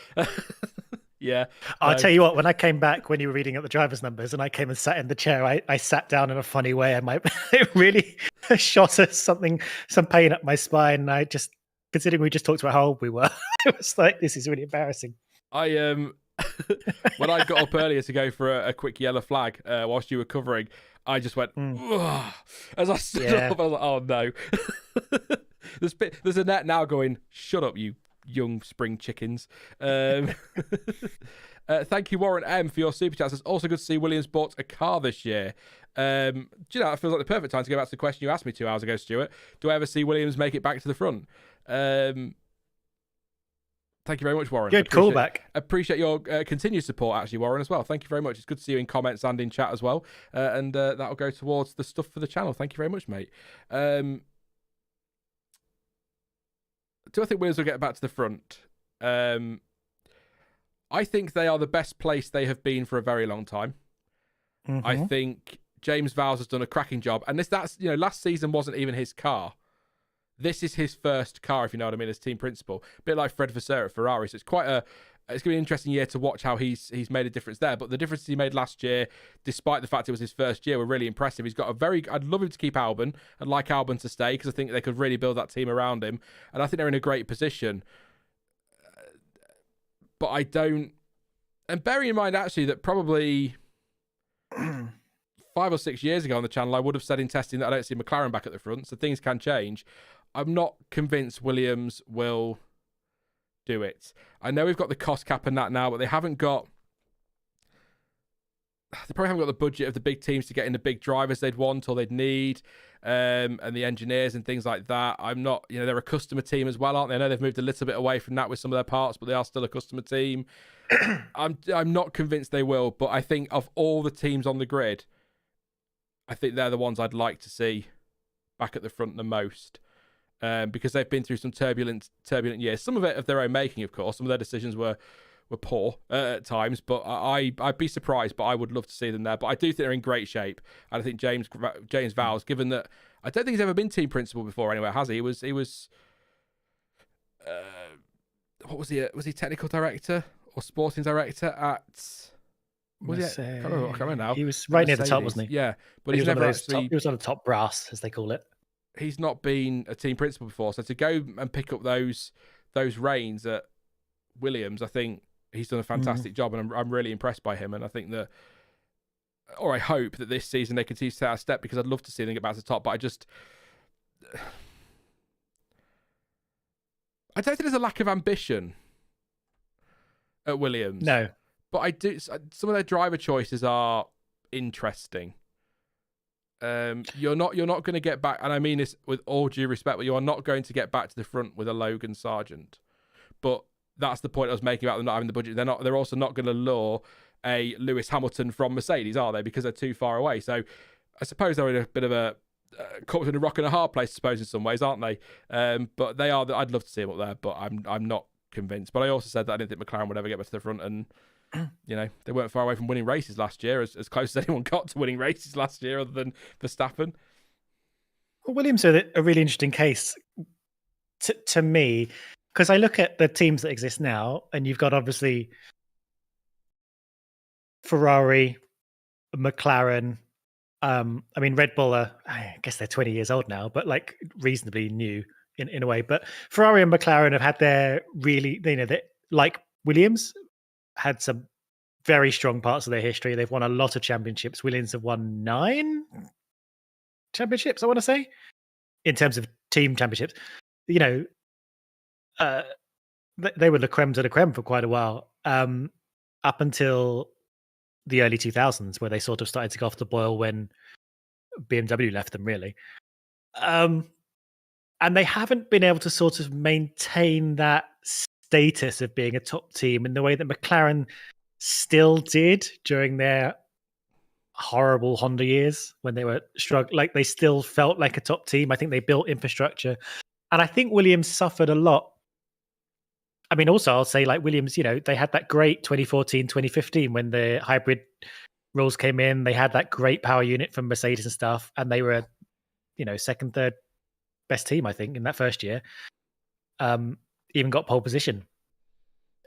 Yeah. I'll tell you what, when I came back, when you were reading out the driver's numbers and I came and sat in the chair, I sat down in a funny way and it really shot some pain up my spine. And I just, considering we just talked about how old we were, it was like, this is really embarrassing. When I got up earlier to go for a quick yellow flag whilst you were covering, I just went, as I stood up, I was like, oh no. There's a net now going, shut up, you young spring chickens. Thank you, Warren M, for your super chat. It's also good to see Williams bought a car this year. Do you know, it feels like the perfect time to go back to the question you asked me 2 hours ago, Stuart. Do I ever see Williams make it back to the front? Thank you very much, Warren. Good callback. Appreciate your continued support, actually, Warren, as well. Thank you very much. It's good to see you in comments and in chat as well. And that'll go towards the stuff for the channel. Thank you very much, mate. Do I think Williams will get back to the front? I think they are the best place they have been for a very long time. Mm-hmm. I think James Vowles has done a cracking job. And last season wasn't even his car. This is his first car, if you know what I mean, as team principal. A bit like Fred Vasseur at Ferrari. So it's it's going to be an interesting year to watch how he's made a difference there. But the differences he made last year, despite the fact it was his first year, were really impressive. He's got I'd love him to keep Albon. I'd like Albon to stay because I think they could really build that team around him. And I think they're in a great position. But I don't... And bearing in mind, actually, that probably 5 or 6 years ago on the channel, I would have said in testing that I don't see McLaren back at the front. So things can change. I'm not convinced Williams will do it. I know we've got the cost cap and that now, but they probably haven't got the budget of the big teams to get in the big drivers they'd want or they'd need, and the engineers and things like that. I'm not, they're a customer team as well, aren't they? I know they've moved a little bit away from that with some of their parts, but they are still a customer team. I'm not convinced they will, but I think of all the teams on the grid, I think they're the ones I'd like to see back at the front the most. Because they've been through some turbulent years. Some of it of their own making, of course. Some of their decisions were poor at times, but I'd be surprised. But I would love to see them there. But I do think they're in great shape, and I think James Vowles, given that I don't think he's ever been team principal before anywhere, has he? He was what was he? Was he technical director or sporting director at? Was he? I can't remember now. He was right near the top, Mercedes. wasn't he? Yeah, but he's never actually. He was on the top brass, as they call it. He's not been a team principal before, so to go and pick up those reins at Williams, I think he's done a fantastic job, and I'm really impressed by him. And I think that, or I hope that this season they continue to set a step, because I'd love to see them get back to the top. But I don't think there's a lack of ambition at Williams. No, but I do. Some of their driver choices are interesting. You're not going to get back, and I mean this with all due respect, but you are not going to get back to the front with a Logan Sargent. But that's the point I was making about them not having the budget. They're also not going to lure a Lewis Hamilton from Mercedes, are they? Because they're too far away. So I suppose they're in a bit of a caught between a rock and a hard place, I suppose, in some ways, aren't they? But they are. I'd love to see them up there, but I'm not convinced. But I also said that I didn't think McLaren would ever get back to the front, and they weren't far away from winning races last year, as close as anyone got to winning races last year, other than Verstappen. Well, Williams are a really interesting case to me, because I look at the teams that exist now, and you've got obviously Ferrari, McLaren. I mean, Red Bull I guess they're 20 years old now, but like reasonably new in a way. But Ferrari and McLaren have had their really, they, like Williams, had some very strong parts of their history. They've won a lot of championships. Williams have won 9 championships, I want to say, in terms of team championships. They were the creme de la creme for quite a while, up until the early 2000s, where they sort of started to go off the boil when BMW left them, really. And they haven't been able to sort of maintain that status of being a top team in the way that McLaren still did during their horrible Honda years, when they were struggling. Like, they still felt like a top team. I think they built infrastructure, and I think Williams suffered a lot. I mean, also I'll say, like, Williams, they had that great 2014, 2015 when the hybrid rules came in. They had that great power unit from Mercedes and stuff, and they were, second, third best team, I think, in that first year. Even got pole position.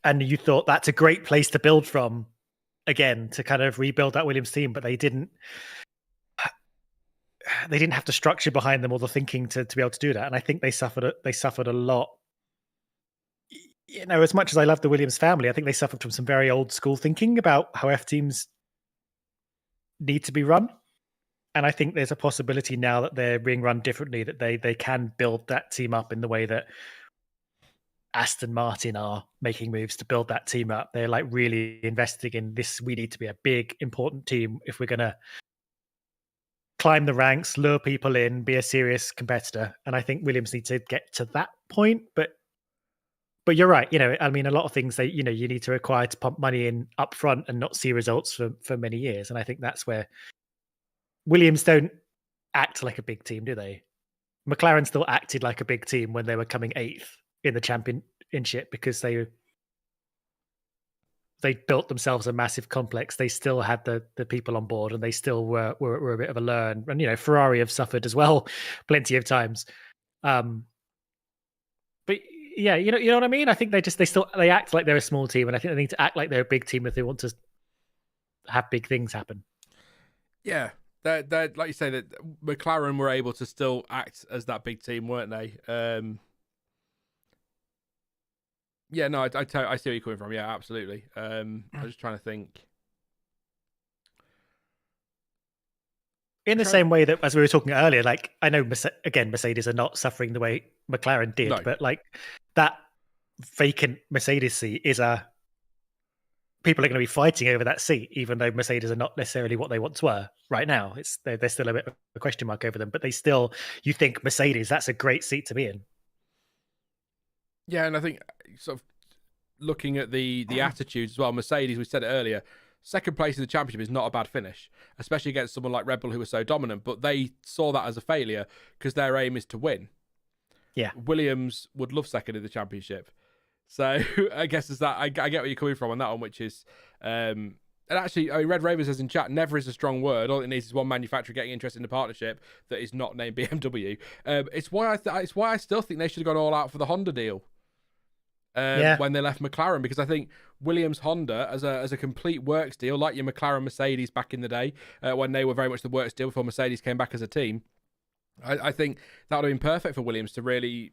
And you thought that's a great place to build from, again, to kind of rebuild that Williams team, but they didn't have the structure behind them or the thinking to be able to do that. And I think they suffered a lot. As much as I love the Williams family, I think they suffered from some very old school thinking about how F teams need to be run. And I think there's a possibility now that they're being run differently, that they can build that team up in the way that Aston Martin are making moves to build that team up. They're like really investing in this. We need to be a big, important team if we're going to climb the ranks, lure people in, be a serious competitor. And I think Williams need to get to that point. But you're right. I mean, a lot of things you need to require to pump money in up front and not see results for many years. And I think that's where Williams don't act like a big team, do they? McLaren still acted like a big team when they were coming 8th in the championship, because they built themselves a massive complex. They still had the people on board, and they still were a bit of a learn. And Ferrari have suffered as well plenty of times. But yeah, you know what I mean? I think they act like they're a small team, and I think they need to act like they're a big team if they want to have big things happen. Yeah. They're like you say, that McLaren were able to still act as that big team, weren't they? Yeah, no, I see where you're coming from. Yeah, absolutely. I'm just trying to think. In the same way that, as we were talking earlier, like, I know, Mercedes are not suffering the way McLaren did, but like that vacant Mercedes seat is people are going to be fighting over that seat, even though Mercedes are not necessarily what they once were right now. They're still a bit of a question mark over them, but you think Mercedes, that's a great seat to be in. Yeah, and I think sort of looking at the attitudes as well, Mercedes, we said it earlier, second place in the championship is not a bad finish, especially against someone like Red Bull who was so dominant, but they saw that as a failure because their aim is to win. Yeah. Williams would love second in the championship. So I guess is that I get where you're coming from on that one, which is and actually, Red Raven says in chat, never is a strong word. All it needs is one manufacturer getting interested in a partnership that is not named BMW. It's why I still think they should have gone all out for the Honda deal. when they left McLaren, because I think Williams Honda as a complete works deal, like your McLaren Mercedes back in the day, when they were very much the works deal before Mercedes came back as a team. I think that would have been perfect for Williams to really,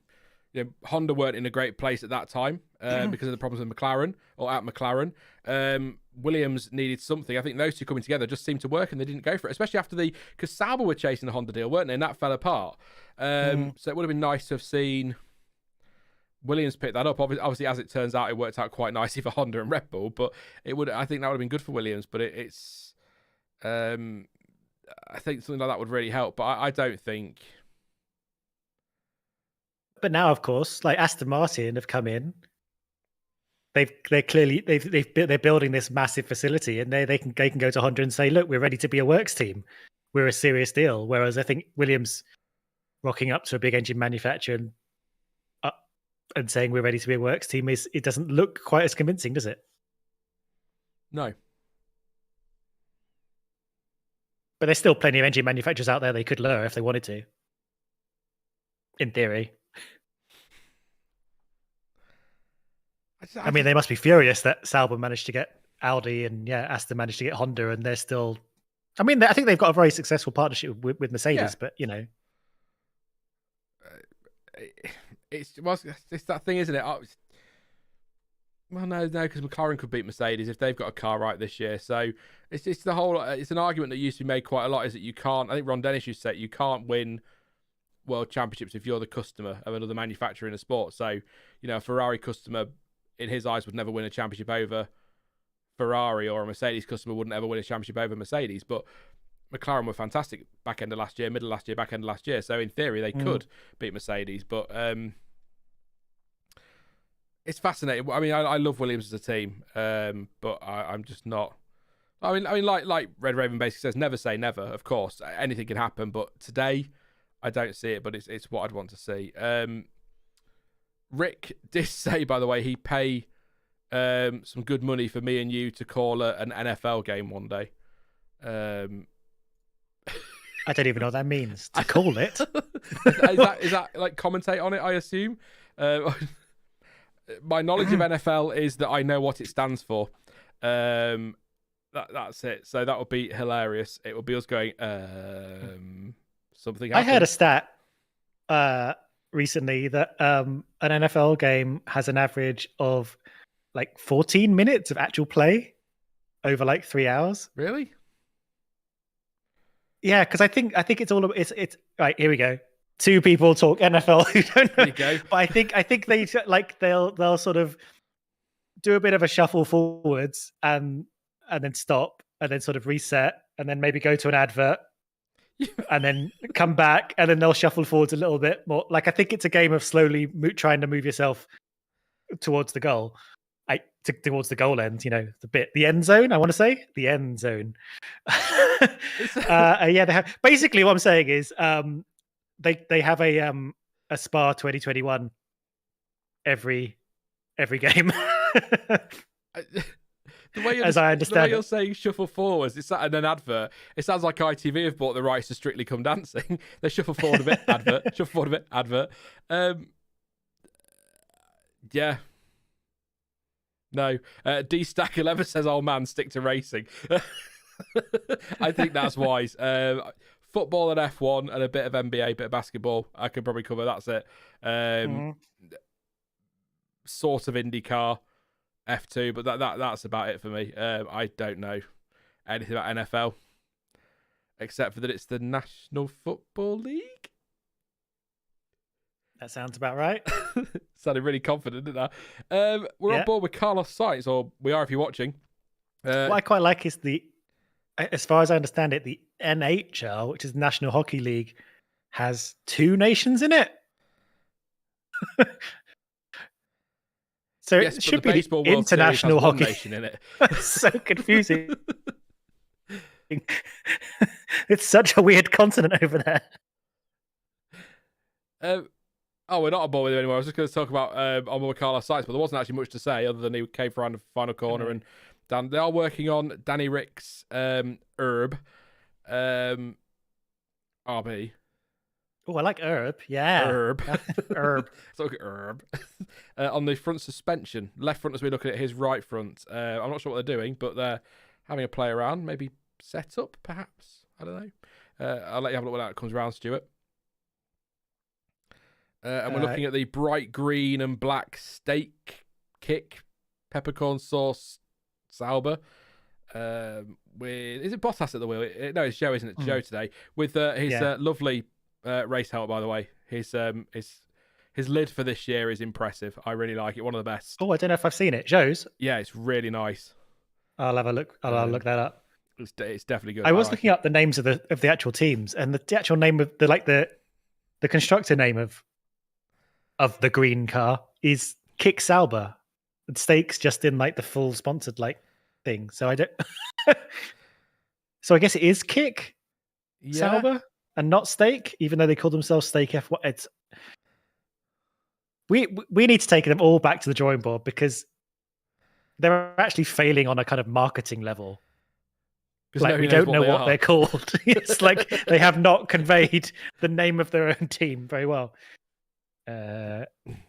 Honda weren't in a great place at that time because of the problems with McLaren or at McLaren. Williams needed something. I think those two coming together just seemed to work, and they didn't go for it, especially after because Sauber were chasing the Honda deal, weren't they? And that fell apart. So it would have been nice to have seen Williams pick that up. Obviously, as it turns out, it worked out quite nicely for Honda and Red Bull, but I think that would have been good for Williams, but it's I think something like that would really help, but I don't think. But now, of course, like Aston Martin have come in. They're building this massive facility, and they can go to Honda and say, "Look, we're ready to be a works team. We're a serious deal." Whereas I think Williams rocking up to a big engine manufacturer and saying we're ready to be a works team it doesn't look quite as convincing, does it? No. But there's still plenty of engine manufacturers out there they could lure if they wanted to. In theory. I mean, they must be furious that Sauber managed to get Audi and Aston managed to get Honda, and they're still. I mean, I think they've got a very successful partnership with Mercedes, but it's that thing, isn't it? Well, no, because McLaren could beat Mercedes if they've got a car right this year. So it's the whole. It's an argument that used to be made quite a lot. Is that you can't? I think Ron Dennis used to say you can't win world championships if you're the customer of another manufacturer in a sport. So a Ferrari customer, in his eyes, would never win a championship over Ferrari, or a Mercedes customer wouldn't ever win a championship over Mercedes. But McLaren were fantastic back end of last year, middle of last year, back end of last year. So in theory, they could beat Mercedes. But it's fascinating. I mean, I love Williams as a team, but I'm just not. I mean, like Red Raven basically says, never say never. Of course, anything can happen. But today, I don't see it. But it's what I'd want to see. Rick did say, by the way, he'd pay some good money for me and you to call an NFL game one day. I don't even know what that means. To call it? Is that like commentate on it, I assume? My knowledge of NFL is that I know what it stands for. That's it. So that would be hilarious. It would be us going, something happened. I heard a stat recently that an NFL game has an average of like 14 minutes of actual play over like 3 hours. Really? Yeah, because I think it's all it's right. Here we go. Two people talk NFL who don't know. There you go. But I think they'll sort of do a bit of a shuffle forwards and then stop and then sort of reset and then maybe go to an advert and then come back and then they'll shuffle forwards a little bit more. Like I think it's a game of slowly trying to move yourself towards the goal. Towards the goal end, the end zone. I want to say the end zone. They have, basically what I'm saying is they have a Spa 2021 every game. As I understand, the way you're saying shuffle forwards, it's in an advert. It sounds like ITV have bought the rights to Strictly Come Dancing. They shuffle forward a bit, advert. Shuffle forward a bit, advert. Yeah. No. D-Stack11 says, "Oh man, stick to racing." I think that's wise. Football and F1 and a bit of NBA, bit of basketball. I could probably cover. That's it. Sort of IndyCar, F2, but that's about it for me. I don't know anything about NFL except for that it's the National Football League. That sounds about right. Sounded really confident, didn't I? We're on board with Carlos Sainz, or we are if you're watching. What I quite like is as far as I understand it, the NHL, which is the National Hockey League, has 2 nations in it. So yes, it should the be Baseball the World International Series has Hockey nation in it. That's so confusing. It's such a weird continent over there. We're not on board with it anymore. I was just going to talk about on board with Carlos Sainz, but there wasn't actually much to say other than he came around the final corner and they are working on Danny Rick's RB. Oh, I like herb. Yeah. Herb. Herb. Let's look at herb. On the front suspension, left front as we're looking at his right front. I'm not sure what they're doing, but they're having a play around. Maybe set up, perhaps. I don't know. I'll let you have a look when that comes around, Stuart. And we're looking at the bright green and black steak kick peppercorn sauce Sauber. With is it Bottas at the wheel? No, it's Joe, isn't it? Joe today with his lovely race helmet. By the way, his lid for this year is impressive. I really like it. One of the best. Oh, I don't know if I've seen it. Joe's. Yeah, it's really nice. I'll have a look. I'll look that up. It's definitely good. I was looking up the names of the actual teams, and the actual name of the constructor name of the green car is Kick Sauber. And Steak's just in like the full sponsored like thing. So I don't. So I guess it is Kick Sauber and not Steak, even though they call themselves Steak F1. It's we need to take them all back to the drawing board because they're actually failing on a kind of marketing level. Like we don't know what they're called. It's like they have not conveyed the name of their own team very well.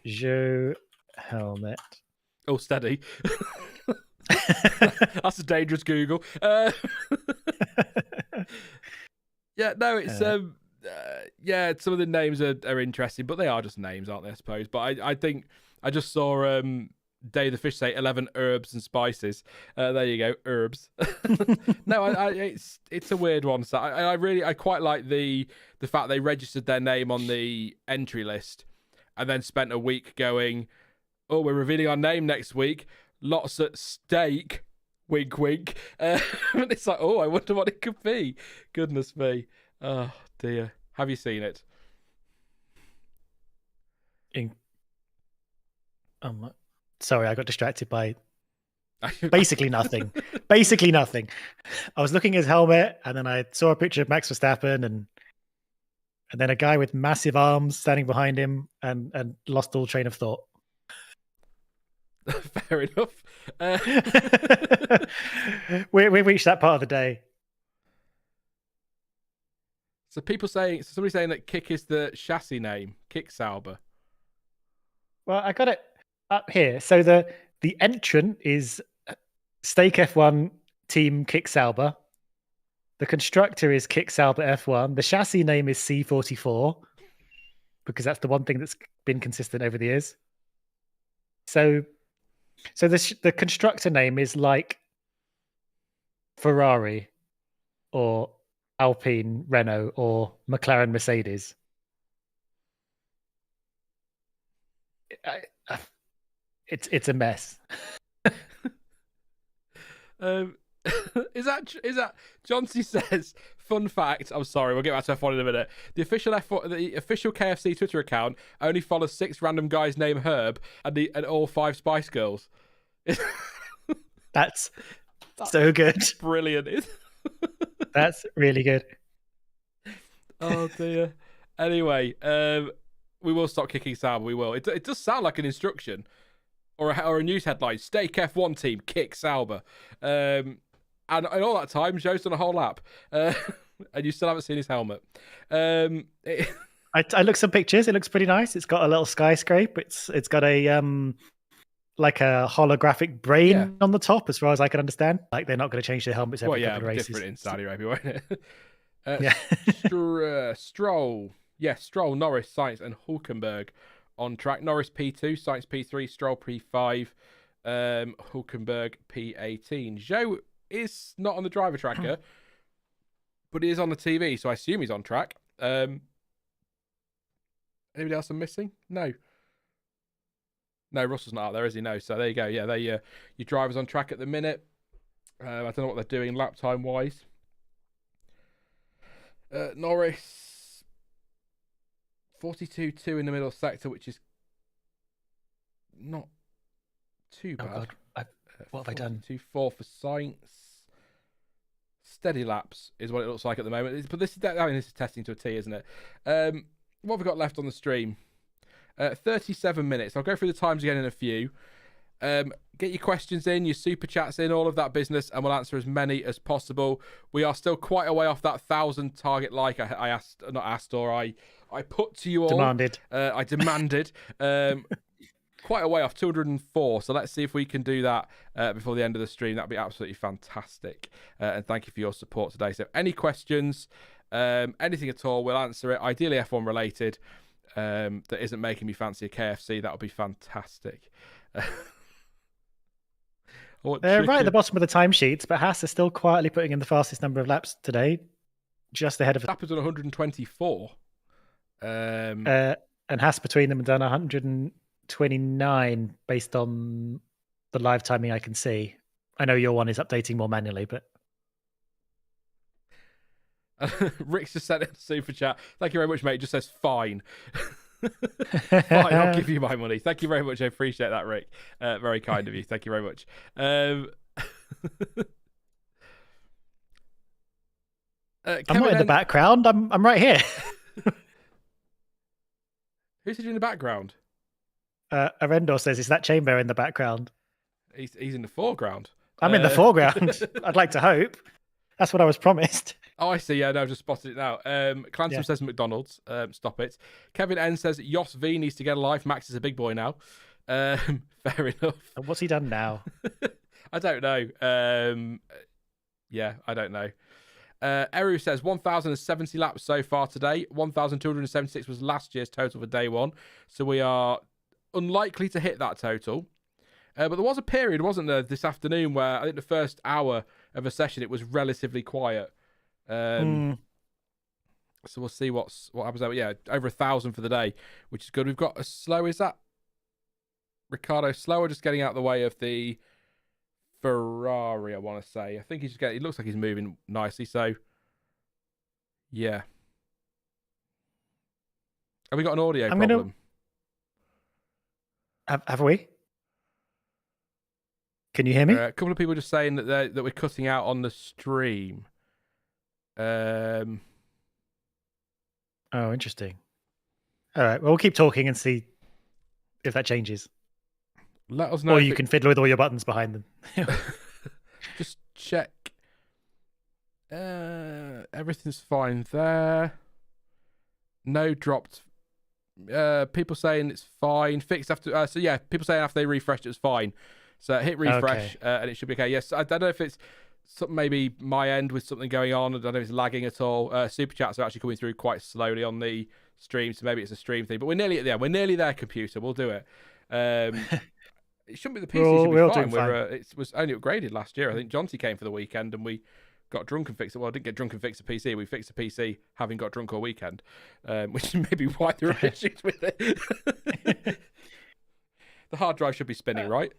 Joe Helmet. Oh, steady. That's a dangerous Google. Yeah, no, it's some of the names are interesting, but they are just names, aren't they? I suppose. But I think I just saw Dave the Fish say 11 herbs and spices. There you go, herbs. No, it's a weird one. So I quite like the fact they registered their name on the entry list and then spent a week going, oh, we're revealing our name next week. Lots at stake. Wink, wink. And it's like, oh, I wonder what it could be. Goodness me. Oh, dear. Have you seen it? Sorry, I got distracted by basically nothing. Basically nothing. I was looking at his helmet, and then I saw a picture of Max Verstappen, and then a guy with massive arms standing behind him, and lost all train of thought. Fair enough. We reached that part of the day. So somebody saying that Kick is the chassis name, Kick Sauber. Well, I got it up here. So the entrant is Steak F1 Team Kick Sauber. The constructor is Kick Sauber F1. The chassis name is C44 because that's the one thing that's been consistent over the years. So the constructor name is like Ferrari or Alpine Renault or McLaren Mercedes. It's a mess. Is that Johnsy says? Fun fact. I'm sorry, we'll get back to F1 in a minute. The official KFC Twitter account only follows 6 random guys named Herb and all 5 Spice Girls. That's so good. Brilliant. That's really good. Oh dear. Anyway, we will stop kicking Sauber. We will. It does sound like an instruction or a news headline. Steak F1 team kick Sauber. And all that time, Joe's done a whole lap. And you still haven't seen his helmet. I looked some pictures. It looks pretty nice. It's got a little skyscraper. It's got a like a holographic brain on the top, as far as I can understand. Like they're not going to change their helmets every couple of races. Different in Saudi Arabia, won't it? Stroll. Yes, Stroll, Norris, Sainz, and Hulkenberg on track. Norris P2, Sainz P3, Stroll P5, Hulkenberg P18. Joe is not on the driver tracker, but he is on the TV, so I assume he's on track. Anybody else I'm missing? No, Russell's not out there, is he? No, so there you go. Yeah, your driver's on track at the minute. I don't know what they're doing lap time wise. Norris 42.2 in the middle sector, which is not too bad. Oh God. What have I done? 2.4 for Sainz. Steady laps is what it looks like at the moment. But this is testing to a T, isn't it? What have we got left on the stream? 37 minutes. I'll go through the times again in a few. Get your questions in, your super chats in, all of that business, and we'll answer as many as possible. We are still quite a way off that 1,000 target. Like I put to you all. Demanded. I demanded. Quite a way off, 204. So let's see if we can do that before the end of the stream. That'd be absolutely fantastic. And thank you for your support today. So any questions, anything at all, we'll answer it. Ideally F1 related. That isn't making me fancy a KFC. That would be fantastic. They're right at the bottom of the timesheets, but Haas is still quietly putting in the fastest number of laps today, just ahead of. Verstappen's done 124. And Haas between them have done 129 based on the live timing I can see. I know your one is updating more manually, but. Rick's just sent in a super chat. Thank you very much, mate. It just says fine. Fine, I'll give you my money. Thank you very much. I appreciate that, Rick. Very kind of you. Thank you very much. I'm not in the background. I'm right here. Who's in the background? Arendor says, "Is that Chamber in the background?" He's in the foreground. I'm in the foreground. I'd like to hope. That's what I was promised. Oh, I see. Yeah, no, I've just spotted it now. Clancy says McDonald's. Stop it. Kevin N says Jos V needs to get a life. Max is a big boy now. Fair enough. And what's he done now? I don't know. Yeah, I don't know. Eru says 1,070 laps so far today. 1,276 was last year's total for day one. So we are unlikely to hit that total. But there was a period, wasn't there, this afternoon where I think the first hour of a session it was relatively quiet. So we'll see what happens there. Yeah, over 1,000 for the day, which is good. We've got a slow. Is that Ricardo slower? Just getting out of the way of the Ferrari, I want to say. I think he's just getting. It looks like he's moving nicely. So, yeah. Have we got an audio problem? Have we? Can you hear me? A couple of people just saying that we're cutting out on the stream. Oh, interesting. All right. Well, we'll keep talking and see if that changes. Let us know. Or you can fiddle with all your buttons behind them. Just check. Everything's fine there. No dropped. People saying it's fine. Fixed after. So yeah, people saying after they refreshed it was fine. So hit refresh and it should be okay. Yes, I don't know if it's something maybe my end with something going on. I don't know if it's lagging at all. Super chats are actually coming through quite slowly on the stream, so maybe it's a stream thing. But we're nearly there. We're nearly there, computer. We'll do it. It shouldn't be the PC. Should be fine. It was only upgraded last year. I think Jonty came for the weekend and we got drunk and fixed it. Well, I didn't get drunk and fix a PC. We fixed a PC having got drunk all weekend, which is maybe why there are issues with it. The hard drive should be spinning, right?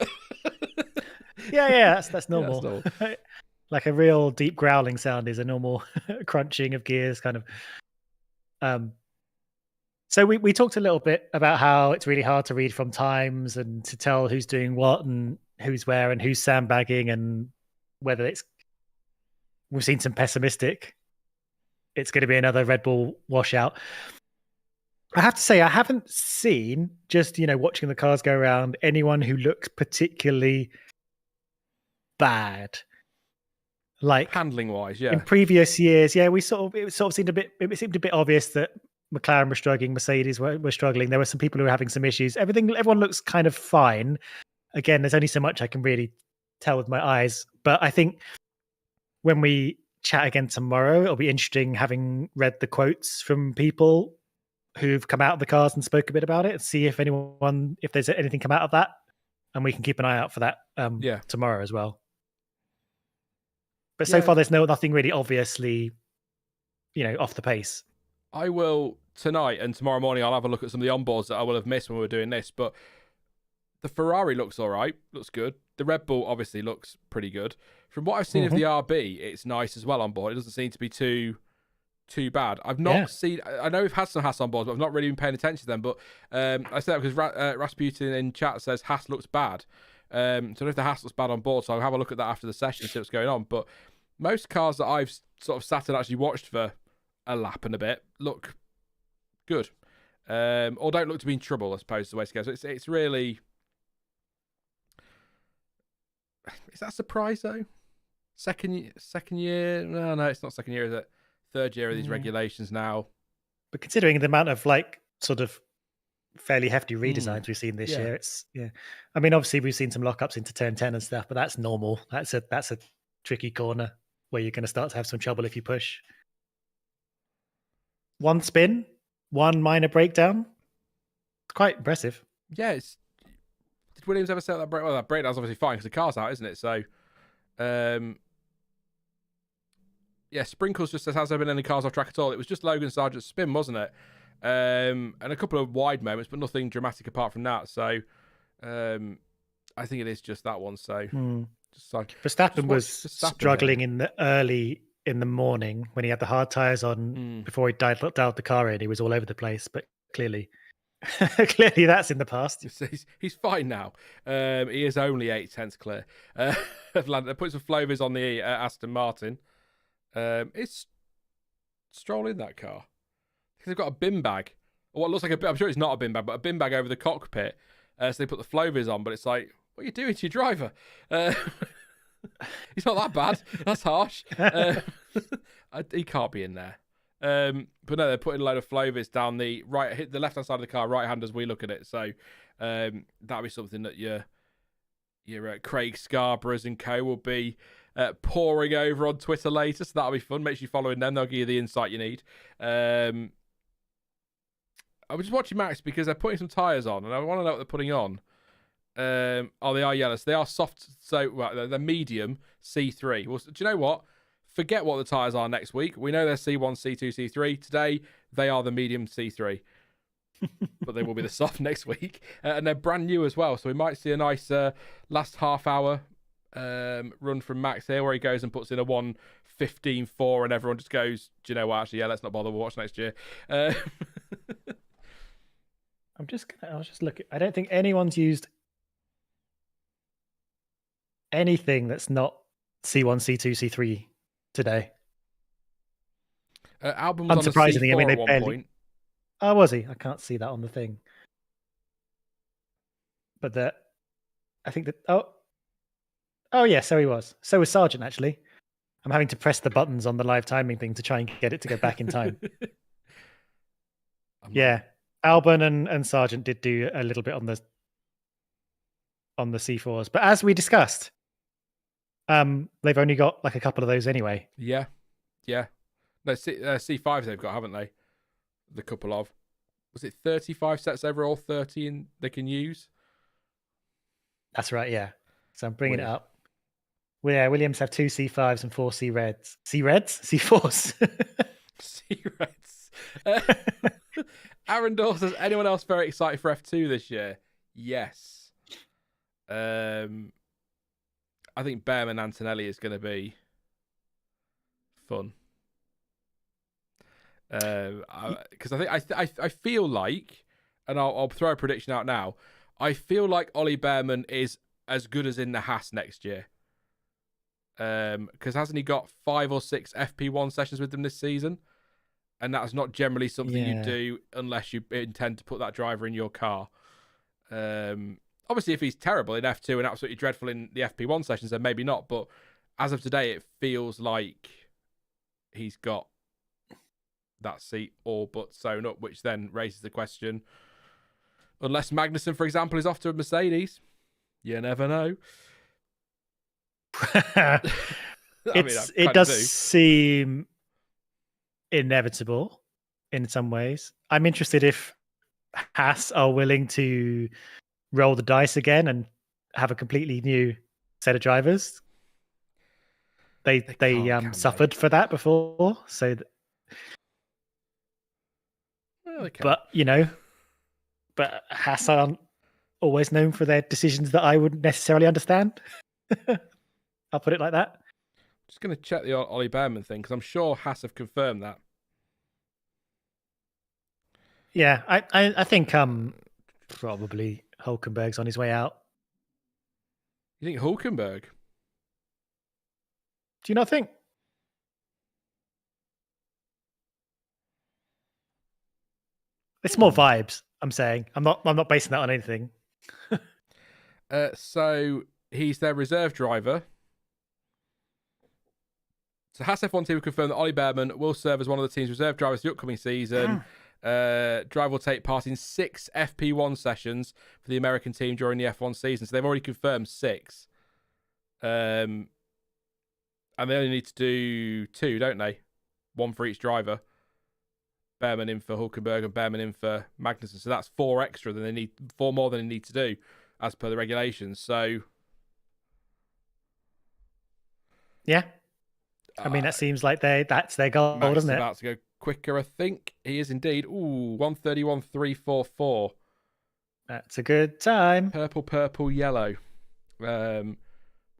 Yeah, that's normal. Yeah, that's normal. Like a real deep growling sound is a normal crunching of gears, kind of. So we talked a little bit about how it's really hard to read from times and to tell who's doing what and who's where and who's sandbagging and whether it's. We've seen some pessimistic. It's going to be another Red Bull washout. I have to say, I haven't seen, just, watching the cars go around, anyone who looks particularly bad. Like handling wise, yeah. In previous years, yeah, it seemed a bit obvious that McLaren were struggling, Mercedes were struggling. There were some people who were having some issues. Everyone looks kind of fine. Again, there's only so much I can really tell with my eyes. But I think when we chat again tomorrow, it'll be interesting having read the quotes from people who've come out of the cars and spoke a bit about it and see if there's anything come out of that, and we can keep an eye out for that tomorrow as well. But so far there's nothing really obviously off the pace. I will tonight and tomorrow morning I'll have a look at some of the onboards that I will have missed when we were doing this, but the Ferrari looks all right, looks good. The Red Bull obviously looks pretty good. From what I've seen of the RB, it's nice as well on board. It doesn't seem to be too bad. I've not seen. I know we've had some Haas on board, but I've not really been paying attention to them. But I say that because Rasputin in chat says Haas looks bad. So if the Haas looks bad on board, so I'll have a look at that after the session and see what's going on. But most cars that I've sort of sat and actually watched for a lap and a bit look good, or don't look to be in trouble, I suppose is the way to go. So it's really Is that a surprise though? Second year? No, it's not second year, is it? Third year of these regulations now. But considering the amount of sort of fairly hefty redesigns we've seen this year, it's I mean, obviously we've seen some lockups into turn 10 and stuff, but that's normal. That's a tricky corner where you're going to start to have some trouble if you push. One spin, one minor breakdown. It's quite impressive. Yeah, did Williams ever set that break? Well, that breakdown's obviously fine because the car's out, isn't it? So, Sprinkles just says, has there been any cars off track at all? It was just Logan Sargent's spin, wasn't it? And a couple of wide moments, but nothing dramatic apart from that. So, I think it is just that one. So, Verstappen was struggling in the morning when he had the hard tires on before he dialed the car in. He was all over the place, but clearly that's in the past. He's fine now. He is only 8/10 clear of Lando. Put some Flovers on the Aston Martin. It's Stroll in that car. They've got a bin bag, or what looks like I'm sure it's not a bin bag, but a bin bag over the cockpit. So they put the Flovers on, but it's like, what are you doing to your driver? He's not that bad. That's harsh. He can't be in there. But no, they're putting a load of Flovers down the left-hand side of the car, right hand as we look at it. So that'll be something that your Craig Scarboroughs and co will be pouring over on Twitter later. So that'll be fun. Make sure you're following them. They'll give you the insight you need. I was just watching Max because they're putting some tyres on, and I want to know what they're putting on. They are yellow. So they are soft. So they're medium C3. Well, do you know what? Forget what the tyres are next week. We know they're C1, C2, C3. Today, they are the medium C3. But they will be the soft next week. And they're brand new as well. So we might see a nice last half hour run from Max here where he goes and puts in a 1:15.4 and everyone just goes, do you know what? Actually, let's not bother. We'll watch next year. I'll just look. I don't think anyone's used anything that's not C1, C2, C3 today. Album was unsurprisingly, on a C4 I mean, at one point. Oh, was he? I can't see that on the thing. But I think that. Oh yeah, so he was. So was Sargent actually. I'm having to press the buttons on the live timing thing to try and get it to go back in time. Yeah, Albon and Sargent did do a little bit on the C4s, but as we discussed, they've only got like a couple of those anyway. Yeah. No, C5s they've got, haven't they? The couple of. Was it 35 sets overall, 30 they can use? That's right, yeah. So I'm bringing it up. Well, yeah, Williams have 2 C5s and 4 C-Reds. C-Reds? C4s. C-Reds. Aaron Dawes says, anyone else very excited for F2 this year? Yes. I think Behrman Antonelli is going to be fun. Because I feel like, and I'll throw a prediction out now, I feel like Ollie Behrman is as good as in the Haas next year. Because hasn't he got 5 or 6 FP1 sessions with them this season? And that's not generally something you do unless you intend to put that driver in your car. Obviously, if he's terrible in F2 and absolutely dreadful in the FP1 sessions, then maybe not. But as of today, it feels like he's got that seat all but sewn up, which then raises the question, unless Magnussen, for example, is off to a Mercedes, you never know. It does seem inevitable in some ways. I'm interested if Haas are willing to roll the dice again and have a completely new set of drivers. They suffered for that before, so. But but Haas aren't always known for their decisions that I wouldn't necessarily understand. I'll put it like that. Just going to check the Ollie Behrman thing because I'm sure Haas have confirmed that. Yeah, I think probably Hulkenberg's on his way out. You think Hulkenberg? Do you not think? It's more vibes, I'm saying. I'm not basing that on anything. So he's their reserve driver. So Haas F1 team will confirm that Ollie Behrman will serve as one of the team's reserve drivers for the upcoming season. Driver will take part in 6 FP1 sessions for the American team during the F1 season. So they've already confirmed 6. And they only need to do 2, don't they? 1 for each driver. Behrman in for Hulkenberg and Behrman in for Magnussen. So that's 4 extra than they need, 4 more than they need to do as per the regulations. So yeah. I mean, that seems like that's their goal, Max doesn't it? About to go quicker, I think. He is indeed. Ooh, 1:31.344. That's a good time. Purple, yellow. Were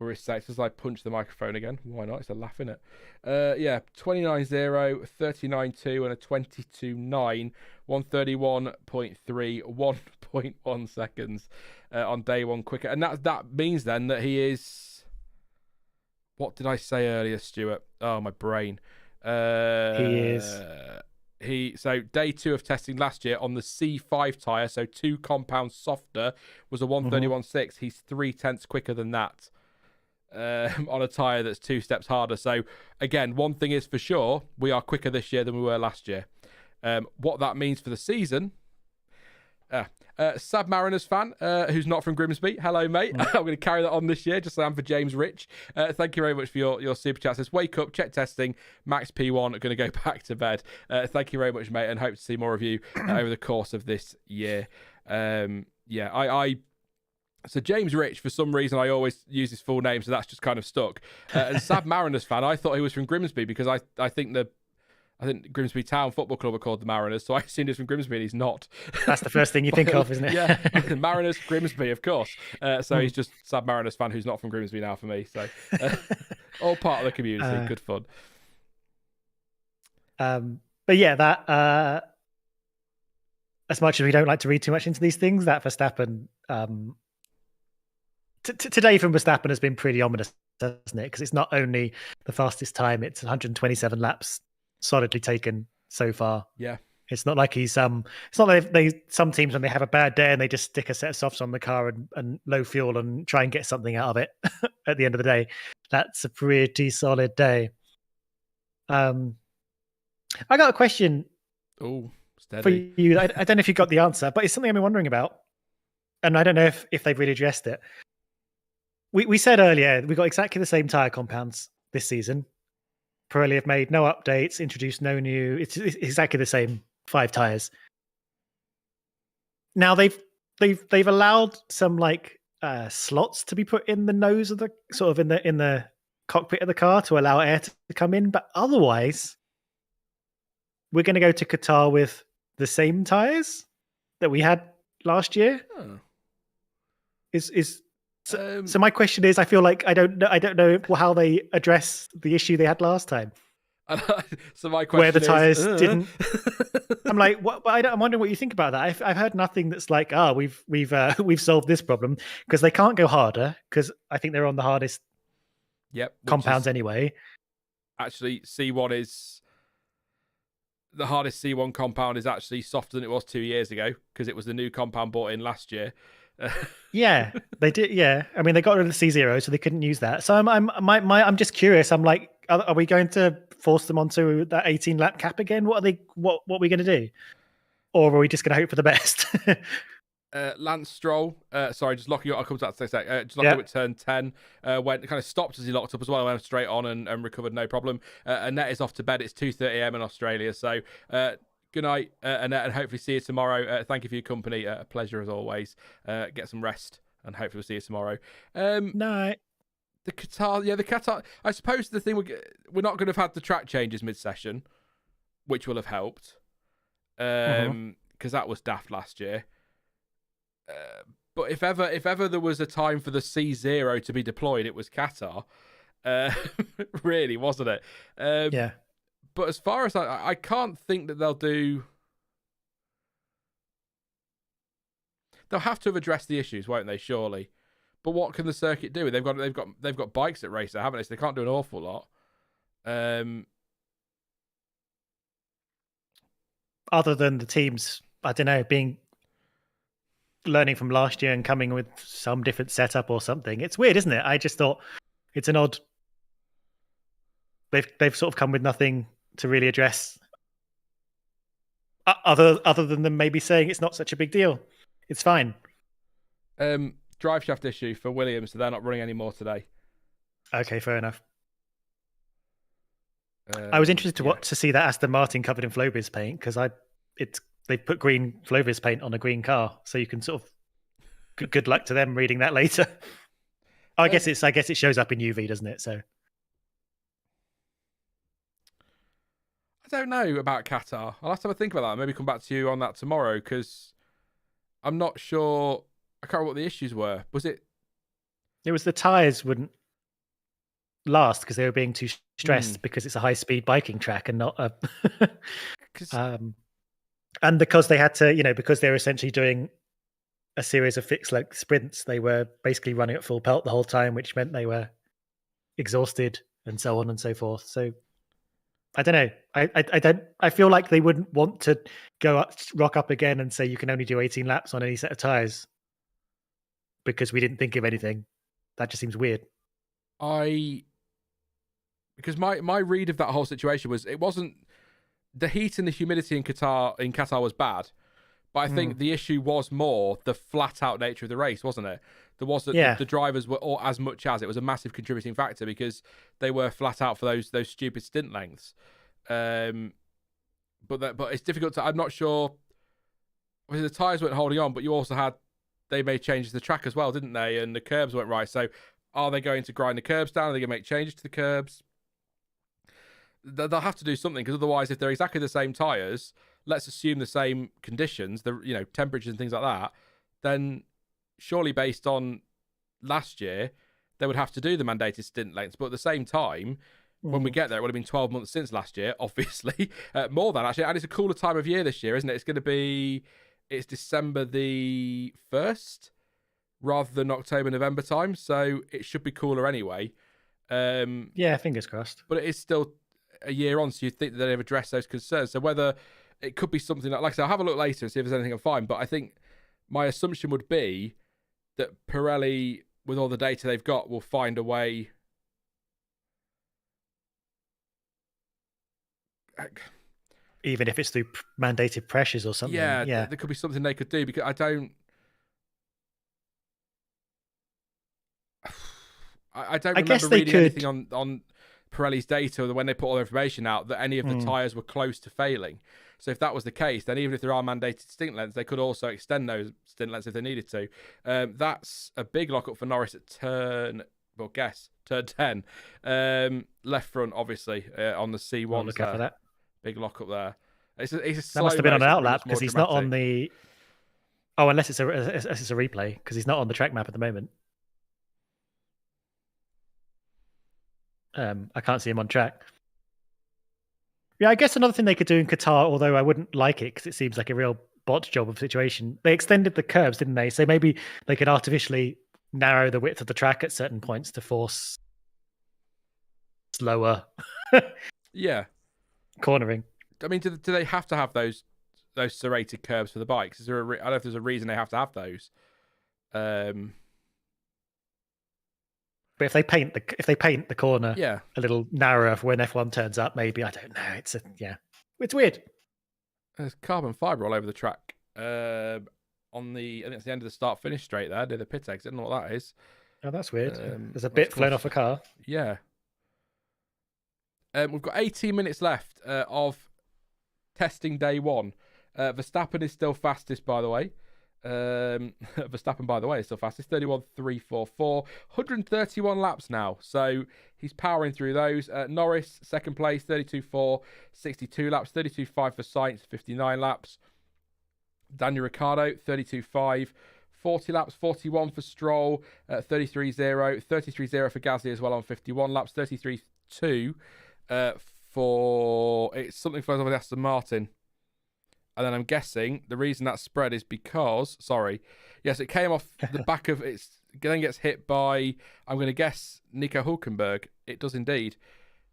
his stats as I punch the microphone again. Why not? It's a laugh, innit? Yeah, 29.0, 39.2, and a 22.9. 1:31.3, 1.1 seconds on day one quicker. And that means then that he is... What did I say earlier, Stuart? Oh, my brain. He is. So day 2 of testing last year on the C5 tyre, so 2 compounds softer, was a 1:31.6. He's 0.3 quicker than that on a tyre that's 2 steps harder. So again, one thing is for sure, we are quicker this year than we were last year. What that means for the season... Sab Mariners fan, who's not from Grimsby. Hello, mate. I'm going to carry that on this year, just so I'm for James Rich. Thank you very much for your super chat. It says, wake up, check testing, Max P1, going to go back to bed. Thank you very much, mate, and hope to see more of you over the course of this year. So James Rich, for some reason, I always use his full name, so that's just kind of stuck. And Sab Mariners fan, I thought he was from Grimsby because I think Grimsby Town Football Club are called the Mariners, so I assumed he's from Grimsby, and he's not. That's the first thing you think of, isn't it? Yeah, Mariners, Grimsby, of course. So he's just Sad Mariners fan who's not from Grimsby now for me. So all part of the community. Good fun. But yeah, that as much as we don't like to read too much into these things, that Verstappen today from Verstappen has been pretty ominous, hasn't it? Because it's not only the fastest time; it's 127 laps solidly taken so far. Yeah, it's not like he's it's not like some teams when they have a bad day and they just stick a set of softs on the car and low fuel and try and get something out of it at the end of the day. That's a pretty solid day. I got a question for you. I don't know if you got the answer, but it's something I've been wondering about, and I don't know if they've really addressed it. We said earlier we got exactly the same tire compounds this season. Pirelli have made no updates, introduced no new. It's exactly the same 5 tires. Now they've allowed some slots to be put in the nose of the sort of in the cockpit of the car to allow air to come in, but otherwise we're going to go to Qatar with the same tires that we had last year. So my question is, I feel like I don't know how they address the issue they had last time. So my question where the tires didn't. I'm like, what? But I'm wondering what you think about that. I've heard nothing that's like, we've solved this problem, because they can't go harder because I think they're on the hardest. Compounds anyway. Actually, C1 is the hardest. C1 compound is actually softer than it was 2 years ago because it was the new compound brought in last year. Yeah, they did. Yeah, I mean, they got rid of the C0, so they couldn't use that. So I'm just curious. I'm like, are we going to force them onto that 18 lap cap again? What are we going to do? Or are we just going to hope for the best? Lance Stroll, sorry, just locking up. I'll come to that in a sec. Just locking up at turn 10. Went kind of stopped as he locked up as well. Went straight on and recovered, no problem. Annette is off to bed. It's 2:30 a.m. in Australia. So good night, Annette, and hopefully see you tomorrow. Thank you for your company. A pleasure as always. Get some rest, and hopefully we'll see you tomorrow. Night. The Qatar. I suppose the thing we're not going to have had the track changes mid-session, which will have helped, because that was daft last year. But if ever there was a time for the C0 to be deployed, it was Qatar. Really, wasn't it? Yeah. But as far as I can't think that they'll have to have addressed the issues, won't they? Surely. But what can the circuit do? They've got bikes that race there, haven't they? So they can't do an awful lot. Other than the teams, I don't know, being learning from last year and coming with some different setup or something. It's weird, isn't it? I just thought it's an odd. They've sort of come with nothing to really address other than them maybe saying it's not such a big deal. It's fine. Drive shaft issue for Williams, so they're not running anymore today. Okay, fair enough. I was interested to see that Aston Martin covered in Flowbiz paint because they've put green Flowbiz paint on a green car, so you can sort of good luck to them reading that later. I guess it shows up in UV, doesn't it? So I don't know about Qatar. I'll have to have a think about that and maybe come back to you on that tomorrow because I'm not sure. I can't remember what the issues were. Was it? It was the tyres wouldn't last because they were being too stressed because it's a high-speed biking track and not a. And because they had to, because they were essentially doing a series of fixed length sprints, they were basically running at full pelt the whole time, which meant they were exhausted and so on and so forth. So I don't know. I feel like they wouldn't want to rock up again and say you can only do 18 laps on any set of tires because we didn't think of anything. That just seems weird. Because my read of that whole situation was it wasn't the heat and the humidity in Qatar was bad, but I think the issue was more the flat out nature of the race, wasn't it? There wasn't the drivers were all, as much as it was a massive contributing factor because they were flat out for those stupid stint lengths. But it's difficult to. I'm not sure. Obviously, the tyres weren't holding on, but you also they made changes to the track as well, didn't they? And the curbs weren't right. So, are they going to grind the curbs down? Are they going to make changes to the curbs? They'll have to do something because otherwise, if they're exactly the same tyres, let's assume the same conditions, the temperatures and things like that, then surely based on last year, they would have to do the mandated stint lengths. But at the same time, when we get there, it would have been 12 months since last year, obviously. More than actually. And it's a cooler time of year this year, isn't it? It's December the 1st rather than October, November time. So it should be cooler anyway. Yeah, fingers crossed. But it is still a year on, so you'd think that they've addressed those concerns. So whether it could be something like I said, I'll have a look later and see if there's anything I find. But I think my assumption would be that Pirelli, with all the data they've got, will find a way. Even if it's through mandated pressures or something. Yeah, there could be something they could do because I don't remember reading anything on Pirelli's data or when they put all the information out that any of the tyres were close to failing. So if that was the case, then even if there are mandated stint lengths, they could also extend those stint lengths if they needed to. That's a big lockup for Norris at turn 10. Left front, obviously, on the C1. Look out for that. Big lockup there. That must have been on an outlap because he's not on the... Oh, unless it's a replay because he's not on the track map at the moment. I can't see him on track. Yeah, I guess another thing they could do in Qatar, although I wouldn't like it because it seems like a real bot job of situation. They extended the curbs, didn't they? So maybe they could artificially narrow the width of the track at certain points to force slower. Cornering. I mean, do they have to have those serrated curbs for the bikes? I don't know if there's a reason they have to have those. But if they paint the corner a little narrower for when F1 turns up, maybe, I don't know. It's weird. There's carbon fibre all over the track. I think it's the end of the start-finish straight there, near the pit exit. I don't know what that is. Oh, that's weird. There's a bit flown off a car. Yeah. We've got 18 minutes left of testing day one. Verstappen is still fastest, by the way. Verstappen, by the way, is still fastest. 31.344. 131 laps now. So he's powering through those. Norris, second place, 32.4. 62 laps. 32.5 for Sainz, 59 laps. Daniel Ricciardo, 32.5. 40 laps, 41 for Stroll, 33.0. 33.0 for Gasly as well on 51 laps. 33.2 for... It's something for Aston Martin. And then I'm guessing the reason that's spread is because, it came off the back of it, then gets hit by, I'm going to guess, Nico Hülkenberg. It does indeed.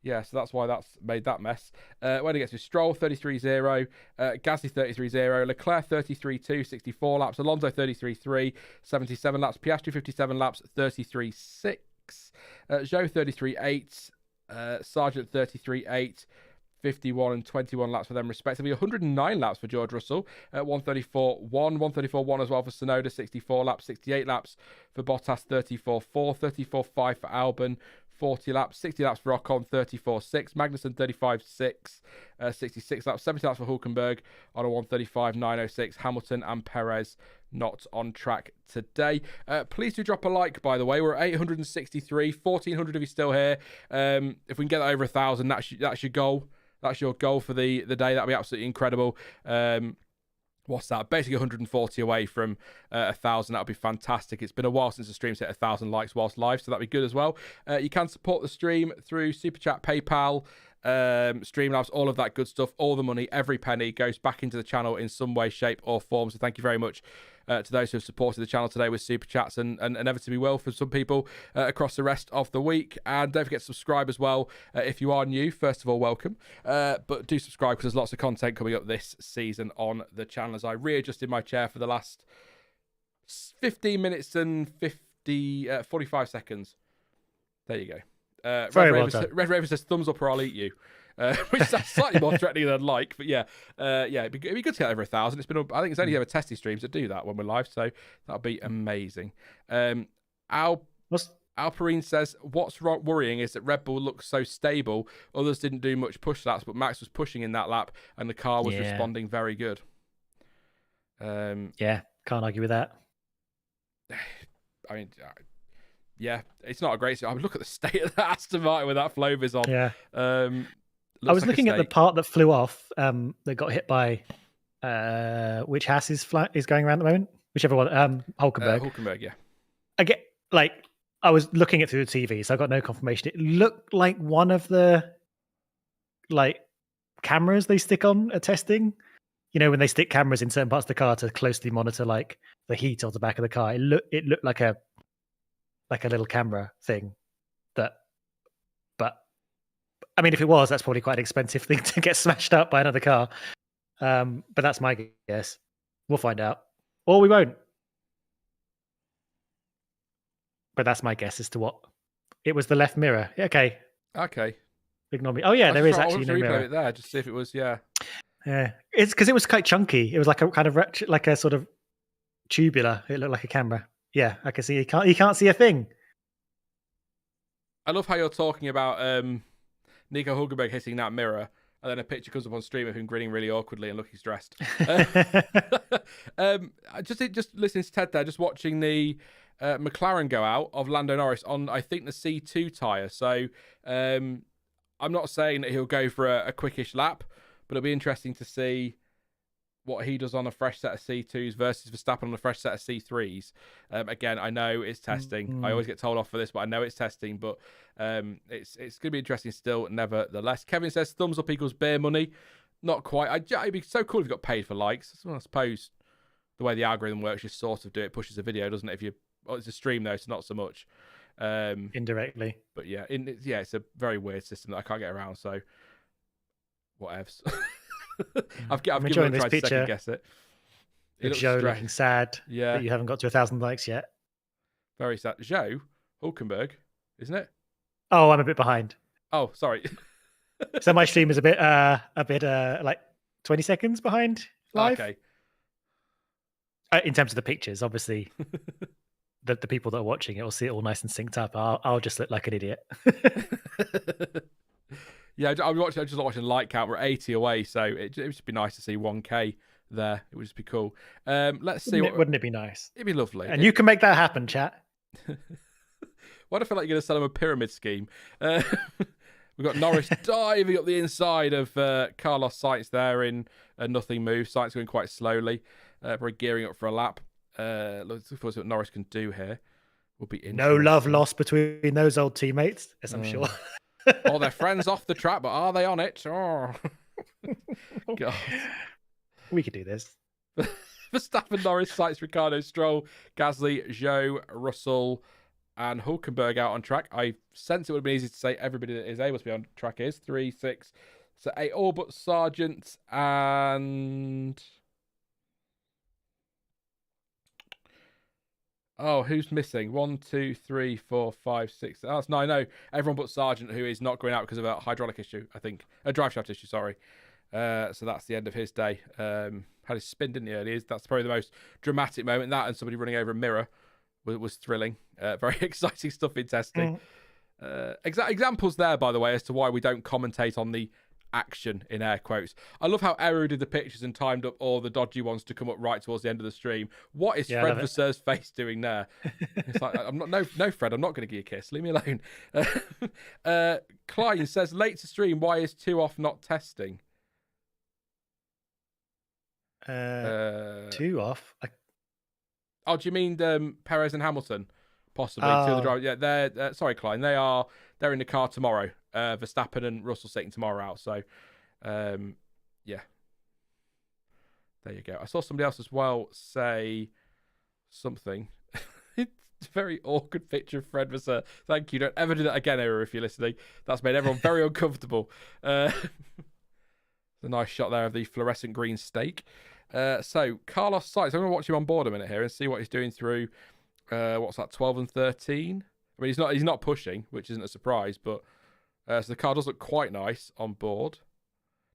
Yeah, so that's why that's made that mess. When it gets to Stroll, 33.0, Gasly 33.0, Leclerc 33.2, 64 laps, Alonso 33.3, 77 laps, Piastri 57 laps, 33.6, Zhou 33.8, Sargent 33.8, 51 and 21 laps for them respectively. 109 laps for George Russell at 134.1, 134.1 as well for Tsunoda, 64 laps, 68 laps for Bottas, 34.4, 34.5 for Albon, 40 laps, 60 laps for Ocon, 34.6, Magnussen 35.6, 66 laps, 70 laps for Hulkenberg on a 135.906, Hamilton and Perez not on track today. Please do drop a like, by the way. We're at 863, 1,400 if you're still here. If we can get that over 1,000, that's your goal. That's your goal for the day. That'll be absolutely incredible. What's that? Basically 140 away from 1,000. That'll be fantastic. It's been a while since the stream's hit 1,000 likes whilst live, so that'll be good as well. You can support the stream through Super Chat, PayPal, Streamlabs, all of that good stuff. All the money, every penny goes back into the channel in some way, shape or form. So thank you very much to those who have supported the channel today with Super Chats and inevitably will for some people across the rest of the week. And don't forget to subscribe as well if you are new. First of all, welcome. But do subscribe because there's lots of content coming up this season on the channel as I readjusted my chair for the last 15 minutes and 45 seconds. There you go. Red Raven says, thumbs up or I'll eat you. Which is slightly more threatening than like, but yeah, it'd be good to get over 1,000. I think it's only ever testing streams that do that when we're live, so that'll be amazing. Alperine says, what's worrying is that Red Bull looks so stable. Others didn't do much push laps, but Max was pushing in that lap, and the car was responding very good. Yeah, can't argue with that. I mean, yeah, it's not a great. I would look at the state of that Aston Martin with that flow vis on. Yeah. I was looking at the part that flew off, that got hit by which Haas is going around at the moment, whichever one, Hulkenberg. Hulkenberg, yeah. I was looking it through the TV, so I got no confirmation. It looked like one of the cameras they stick on at testing. You know, when they stick cameras in certain parts of the car to closely monitor the heat of the back of the car. It looked like a little camera thing. But I mean, if it was, that's probably quite an expensive thing to get smashed up by another car. But that's my guess. We'll find out. Or we won't. But that's my guess as to what. It was the left mirror. Okay. Ignore me. Oh, yeah, there is actually no mirror. It there, just see if it was, yeah. Yeah. It's because it was quite chunky. It was like a kind of, like a sort of tubular. It looked like a camera. Yeah, I can see. He can't see a thing. I love how you're talking about Nico Hulkenberg hitting that mirror, and then a picture comes up on stream of him grinning really awkwardly and looking stressed. Just listening to Ted there, just watching the McLaren go out of Lando Norris on, I think, the C2 tyre. So I'm not saying that he'll go for a quickish lap, but it'll be interesting to see what he does on a fresh set of C2s versus Verstappen on a fresh set of C3s. Again, I know it's testing. I always get told off for this, but I know it's testing. But it's going to be interesting still, nevertheless. Kevin says, thumbs up equals beer money. Not quite. It'd be so cool if you got paid for likes. I suppose the way the algorithm works, you sort of do it, pushes a video, doesn't it? It's a stream, though, so not so much. Indirectly. But yeah, it's a very weird system that I can't get around, so whatevs. I've given it a try to second guess it. Zhou looking sad that you haven't got to 1,000 likes yet. Very sad. Zhou Hulkenberg, isn't it? Oh, I'm a bit behind. Oh, sorry. So my stream is a bit like 20 seconds behind live. Okay. In terms of the pictures, obviously, the people that are watching it will see it all nice and synced up. I'll just look like an idiot. Yeah, I'm just watching light count. We're 80 away, so it would just be nice to see 1K there. It would just be cool. Let's see. Wouldn't it be nice? It'd be lovely. And you can make that happen, chat. Why do I feel like you're going to sell him a pyramid scheme? We've got Norris diving up the inside of Carlos Sainz there in a nothing move. Sainz going quite slowly, probably gearing up for a lap. Looking forward to what Norris can do here. Will be interesting. No love lost between those old teammates, as I'm sure. Oh, they're friends off the track, but are they on it? Oh, God. We could do this. Verstappen, Norris, Sainz, Ricciardo, Stroll, Gasly, Zhou, Russell, and Hulkenberg out on track. I sense it would have been easy to say everybody that is able to be on track is 3, 6, so 8, all but Sargent and... Oh, who's missing? 1, 2, 3, 4, 5, 6. Oh, that's 9. No, everyone but Sargent, who is not going out because of a hydraulic issue, I think. A drive shaft issue, sorry. So that's the end of his day. Had his spin, didn't he, earlier? That's probably the most dramatic moment. That and somebody running over a mirror was thrilling. Very exciting stuff in testing. Examples there, by the way, as to why we don't commentate on the action in air quotes. I love how Eru did the pictures and timed up all the dodgy ones to come up right towards the end of the stream. What is Fred Vasseur's face doing there? It's like, I'm not, no, Fred, I'm not going to give you a kiss. Leave me alone. Klein says, late to stream, why is 2 off not testing? 2 off? Oh, do you mean Perez and Hamilton? Possibly. 2 of the drivers. Yeah, they're sorry, Klein. They're in the car tomorrow. Verstappen and Russell sitting tomorrow out. So, yeah. There you go. I saw somebody else as well say something. It's a very awkward picture of Fred Vasseur. Thank you. Don't ever do that again, Era, if you're listening. That's made everyone very uncomfortable. A nice shot there of the fluorescent green steak. So, Carlos Sainz. I'm going to watch him on board a minute here and see what he's doing through, what's that, 12 and 13? I mean, he's not pushing, which isn't a surprise, but so the car does look quite nice on board.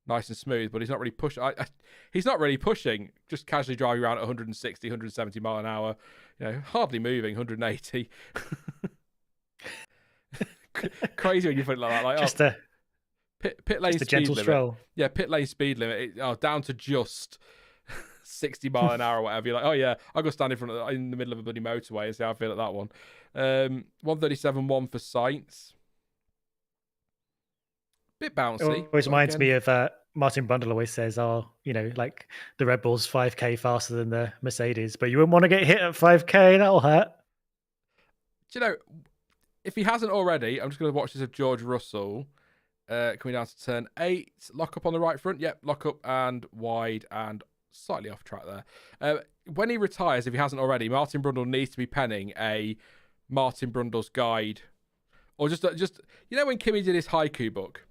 Nice and smooth, but he's not really pushing. He's not really pushing, just casually driving around at 160, 170 mile an hour, hardly moving, 180. Crazy when you put it like that. Like, just pit lane just a speed gentle limit. stroll. Yeah, pit lane speed limit. Down to just 60 mile an hour or whatever. You're like, oh yeah, I'll go stand in the middle of a bloody motorway and see how I feel at that one. 137.1 for Sainz. Bit bouncy. It always reminds me of Martin Brundle always says, like the Red Bull's 5k faster than the Mercedes, but you wouldn't want to get hit at 5k, that'll hurt. Do you know, if he hasn't already, I'm just going to watch this of George Russell coming down to turn 8, lock up on the right front. Yep, lock up and wide and slightly off track there. When he retires, if he hasn't already, Martin Brundle needs to be penning a Martin Brundle's guide, or just when Kimi did his haiku book.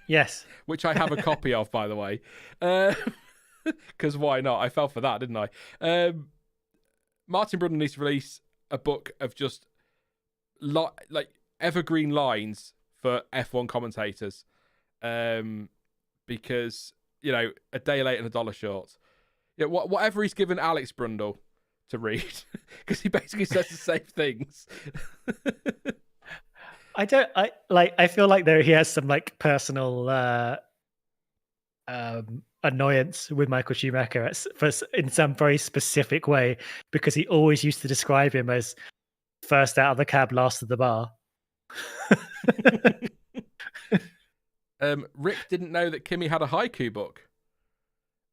Yes. Which I have a copy of, by the way. Because why not? I fell for that, didn't I? Martin Brundle needs to release a book of just like evergreen lines for F1 commentators. Because, a day late and $1 short. Yeah, whatever he's given Alex Brundle to read, because he basically says the same things. I feel like he has some like personal annoyance with Michael Schumacher in some very specific way, because he always used to describe him as first out of the cab, last of the bar. Rick didn't know that Kimi had a haiku book.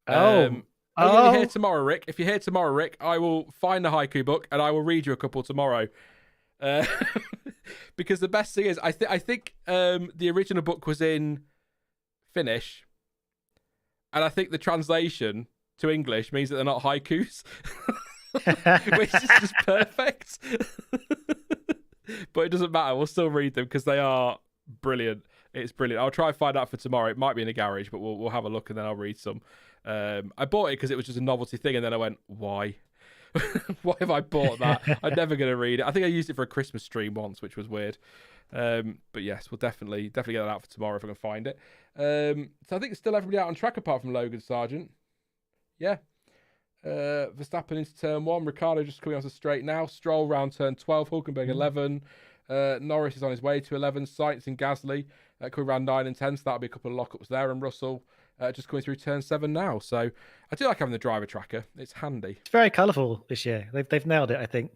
You're here tomorrow, Rick. If you're here tomorrow, Rick, I will find the haiku book and I will read you a couple tomorrow. Because the best thing is, I think the original book was in Finnish, and I think the translation to English means that they're not haikus, which is just perfect. But it doesn't matter. We'll still read them because they are brilliant. It's brilliant. I'll try and find out for tomorrow. It might be in a garage, but we'll have a look and then I'll read some. I bought it because it was just a novelty thing, and then I went, why? Why have I bought that? I'm never going to read it. I think I used it for a Christmas stream once, which was weird. But yes, we'll definitely get that out for tomorrow if I can find it. So I think it's still everybody out on track apart from Logan Sargent. Yeah. Verstappen into turn 1. Ricciardo just coming off the straight now. Stroll round turn 12. Hulkenberg 11. Norris is on his way to 11. Sainz and Gasly coming around 9 and 10. So that'll be a couple of lockups there. And Russell just coming through turn 7 now. So I do like having the driver tracker. It's handy. It's very colourful this year. They've nailed it, I think.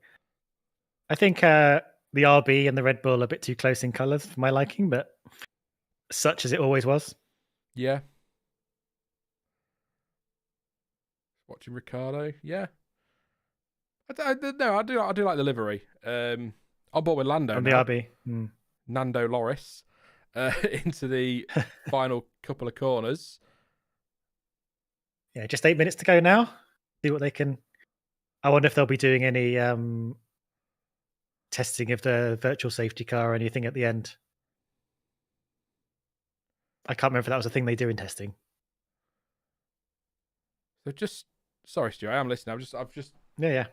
I think the RB and the Red Bull are a bit too close in colours for my liking, but such as it always was. Yeah. Watching Ricciardo, yeah. I do like the livery. On board with Lando. On the RB. Nando Loris into the final couple of corners. Yeah, just 8 minutes to go now. See what they can. I wonder if they'll be doing any testing of the virtual safety car or anything at the end. I can't remember if that was a thing they do in testing. So sorry, Stuart, I am listening. I've just. Yeah.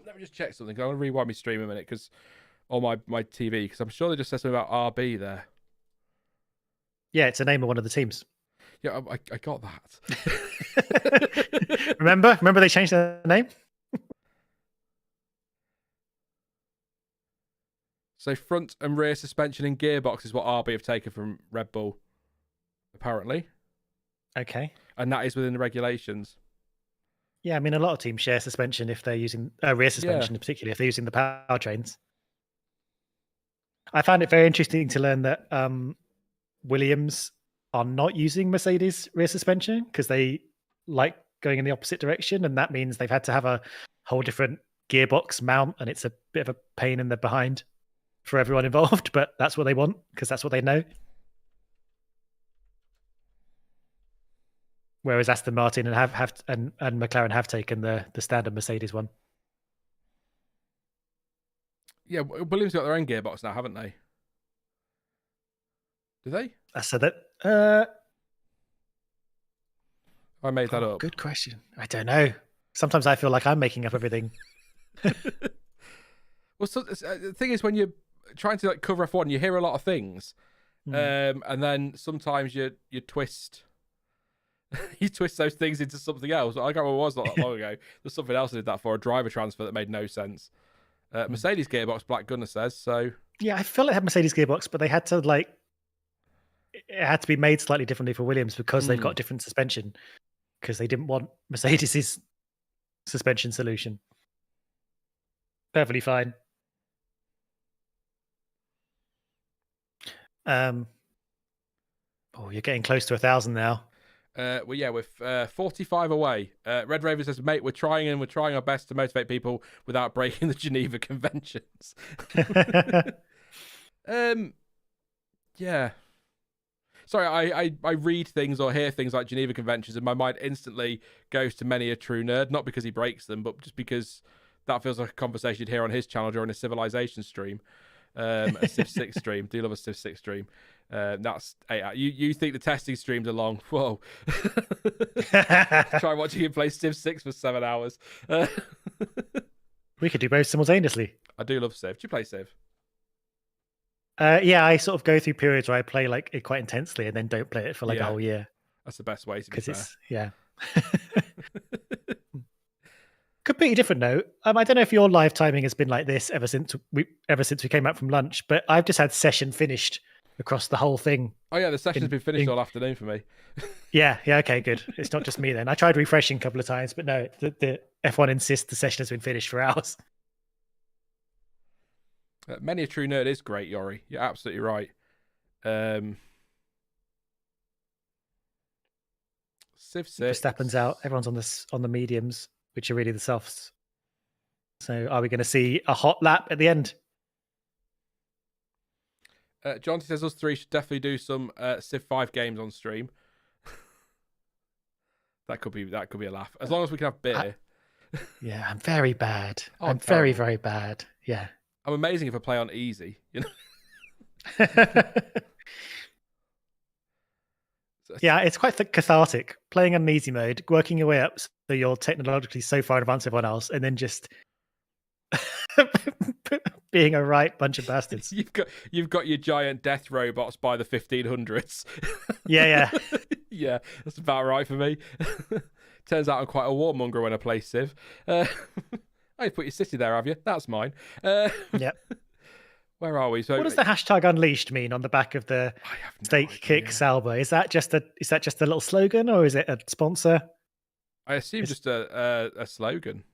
Let me just check something. I want to rewind my stream a minute on my TV, because I'm sure they just said something about RB there. Yeah, it's a name of one of the teams. Yeah, I got that. Remember they changed their name? So front and rear suspension and gearbox is what RB have taken from Red Bull, apparently. Okay. And that is within the regulations. Yeah, I mean, a lot of teams share suspension if they're using rear suspension, particularly if they're using the powertrains. I found it very interesting to learn that Williams are not using Mercedes rear suspension because they like going in the opposite direction, and that means they've had to have a whole different gearbox mount, and it's a bit of a pain in the behind for everyone involved, but that's what they want because that's what they know. Whereas Aston Martin and McLaren have taken the standard Mercedes one. Yeah, Williams got their own gearbox now, haven't they? Do they? So that I made that up. Good question. I don't know. Sometimes I feel like I'm making up everything. Well, so, the thing is, when you're trying to cover F1, you hear a lot of things, and then sometimes you twist. You twist those things into something else. I can't remember what it was not that long ago. There's something else I did that for, a driver transfer that made no sense. Mercedes gearbox, Black Gunner says, so... Yeah, I feel it had Mercedes gearbox, but they had to, it had to be made slightly differently for Williams because they've got different suspension, because they didn't want Mercedes' suspension solution. Perfectly fine. You're getting close to 1,000 now. We're 45 away. Red Raven says, mate, we're trying our best to motivate people without breaking the Geneva Conventions. Yeah. Sorry, I read things or hear things like Geneva Conventions and my mind instantly goes to many a true nerd, not because he breaks them, but just because that feels like a conversation you'd hear on his channel during a Civilization stream, a Civ 6 stream. Do you love a Civ 6 stream? That's 8 hours. You think the testing streams are long? Whoa. Try watching him play Civ 6 for 7 hours. We could do both simultaneously. I do love Civ. Do you play Civ? Yeah, I sort of go through periods where I play it quite intensely and then don't play it for a whole year. That's the best way to be fair. Completely different note. I don't know if your live timing has been like this ever since we came out from lunch, but I've just had session finished across the whole thing. Oh yeah, the session's been finished all afternoon for me. Yeah, okay, good. It's not just me then. I tried refreshing a couple of times, but no, the F1 insists the session has been finished for hours. Many a true nerd is great, Yori. You're absolutely right. Civ 6. Verstappen's out. Everyone's on the mediums, which are really the softs. So are we going to see a hot lap at the end? John says us three should definitely do some Civ 5 games on stream. that could be a laugh. As long as we can have beer. Yeah, I'm very bad. Oh, I'm very, very bad. Yeah. I'm amazing if I play on easy, Yeah, it's quite cathartic playing on easy mode, working your way up so you're technologically so far in advance of everyone else, and then just being a right bunch of bastards. You've got your giant death robots by the 1500s. Yeah. Yeah, that's about right for me. Turns out I'm quite a warmonger when I play Civ. Oh, you put your city there, have you? That's mine. Yep. Where are we? So, what does the hashtag unleashed mean on the back of the steak kick Sauber? Is that just a little slogan or is it a sponsor? I assume just a slogan.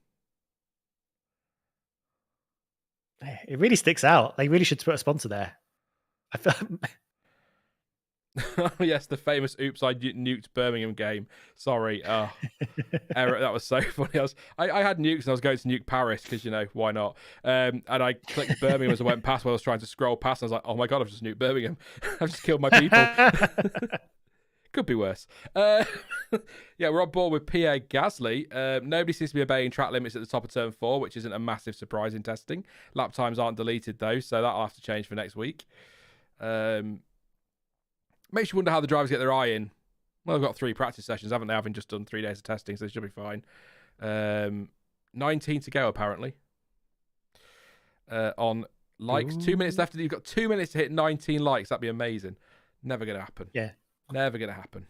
It really sticks out. They really should put a sponsor there. I feel. Oh yes, the famous "Oops, I nuked Birmingham" game. Sorry, error. That was so funny. I had nukes and I was going to nuke Paris because why not? And I clicked Birmingham as I went past while I was trying to scroll past. And I was like, oh my god, I've just nuked Birmingham. I've just killed my people. Couldn't Could be worse. Yeah, we're on board with Pierre Gasly. Nobody seems to be obeying track limits at the top of turn 4, which isn't a massive surprise in testing. Lap times aren't deleted, though, so that'll have to change for next week. Makes you wonder how the drivers get their eye in. Well, they've got 3 practice sessions, haven't they? Having just done 3 days of testing, so they should be fine. 19 to go, apparently. On likes. Ooh. 2 minutes left. You've got 2 minutes to hit 19 likes. That'd be amazing. Never going to happen. Yeah. Never going to happen.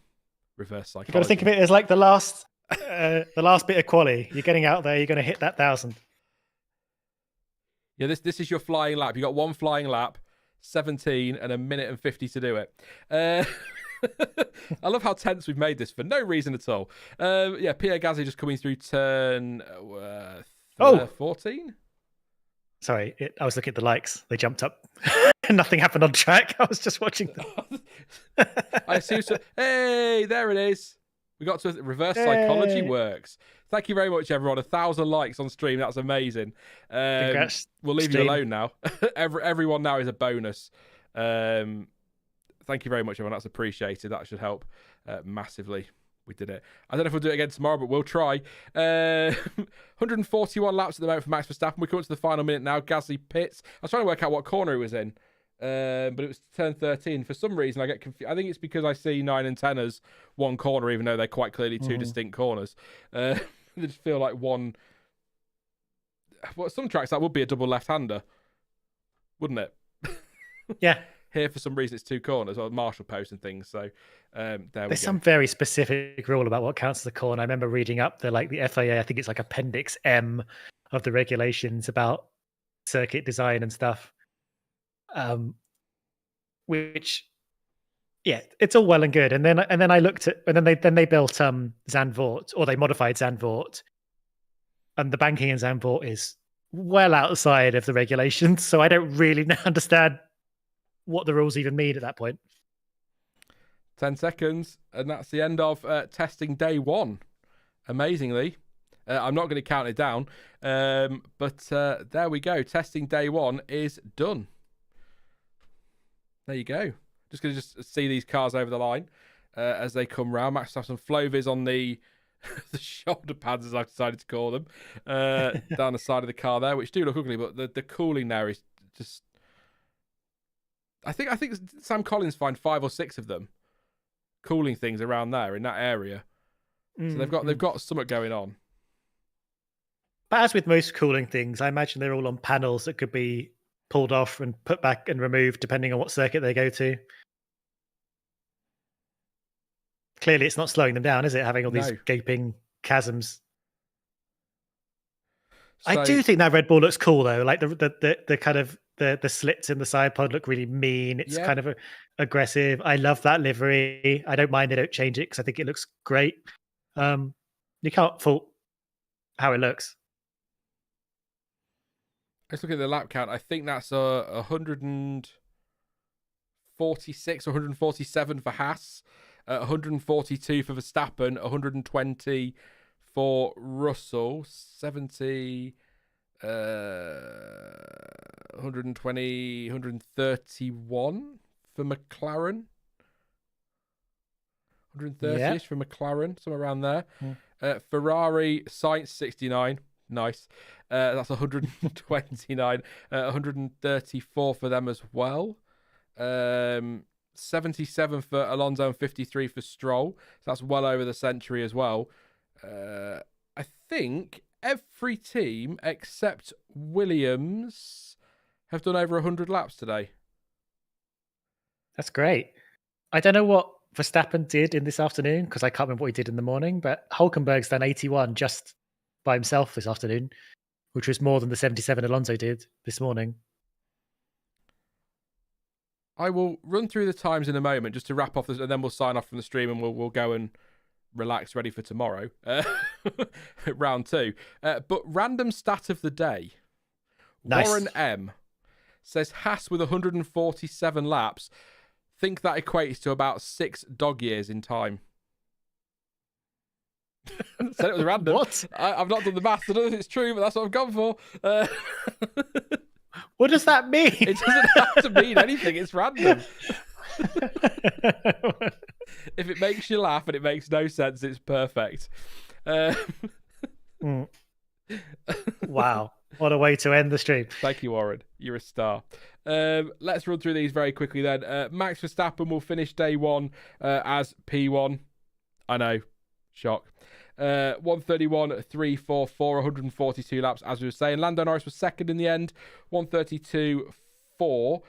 Reverse psychology. You've got to think of it as like the last bit of quali. You're getting out there. You're going to hit that 1,000. Yeah, this is your flying lap. You got 1 flying lap, 17, and 1 minute and 50 to do it. I love how tense we've made this for no reason at all. Yeah, Pierre Gasly just coming through turn 14. Sorry, I was looking at the likes. They jumped up. Nothing happened on track. I was just watching them. I assume so. Hey, there it is. We got to reverse psychology works. Thank you very much, everyone. 1,000 likes on stream. That's amazing. Congrats, we'll leave you alone now. Everyone now is a bonus. Thank you very much, everyone. That's appreciated. That should help massively. We did it. I don't know if we'll do it again tomorrow, but we'll try. 141 laps at the moment for Max Verstappen. We're coming to the final minute now. Gasly pits. I was trying to work out what corner he was in, but it was turn 13. For some reason, I get confused. I think it's because I see 9 and 10 as one corner, even though they're quite clearly 2 distinct corners. They just feel like one. Well, some tracks that would be a double left-hander, wouldn't it? Yeah. Here, for some reason, it's 2 corners, or Marshall posts and things. So there's some very specific rule about what counts as a corner. I remember reading up the FIA, I think it's like Appendix M of the regulations about circuit design and stuff. Which, yeah, it's all well and good. And then I looked at, and then they built Zandvoort, or they modified Zandvoort, and the banking in Zandvoort is well outside of the regulations. So I don't really understand what the rules even mean at that point. 10 seconds, and that's the end of testing day 1. Amazingly. I'm not going to count it down, but there we go. Testing day 1 is done. There you go. Just going to see these cars over the line as they come round. Max have some Flovis on the shoulder pads, as I've decided to call them, down the side of the car there, which do look ugly, but the cooling there is just... I think Sam Collins find 5 or 6 of them cooling things around there in that area. So they've got something going on. But as with most cooling things, I imagine they're all on panels that could be pulled off and put back and removed depending on what circuit they go to. Clearly, it's not slowing them down, is it? Having all these gaping chasms. So, I do think that Red Bull looks cool though. Like the kind of the slits in the side pod look really mean. It's kind of aggressive. I love that livery. I don't mind they don't change it because I think it looks great. You can't fault how it looks. Let's look at the lap count. I think that's 146 or 147 for Haas, 142 for Verstappen, 120 for Russell, 70, 120, 131 for McLaren, 130-ish for McLaren, somewhere around there. Ferrari, Sainz, 69. Nice. That's 129. 134 for them as well. 77 for Alonso and 53 for Stroll. So that's well over the century as well. I think every team except Williams have done over 100 laps today. That's great. I don't know what Verstappen did in this afternoon because I can't remember what he did in the morning, but Hülkenberg's done 81 just by himself this afternoon, which was more than the 77 Alonso did this morning. I will run through the times in a moment just to wrap off this, and then we'll sign off from the stream and we'll go and relax, ready for tomorrow. Round 2. But random stat of the day. Nice. Warren M says Haas with 147 laps. Think that equates to about 6 dog years in time. Said it was random. What? I've not done the maths. I don't know if it's true, but that's what I've gone for. What does that mean? It doesn't have to mean anything. It's random. If it makes you laugh and it makes no sense, it's perfect. Wow. What a way to end the stream. Thank you, Warren. You're a star. Let's run through these very quickly then. Max Verstappen will finish day one as P1. I know. Shock. 131.344, 142 laps, as we were saying. Lando Norris was second in the end. 132.4,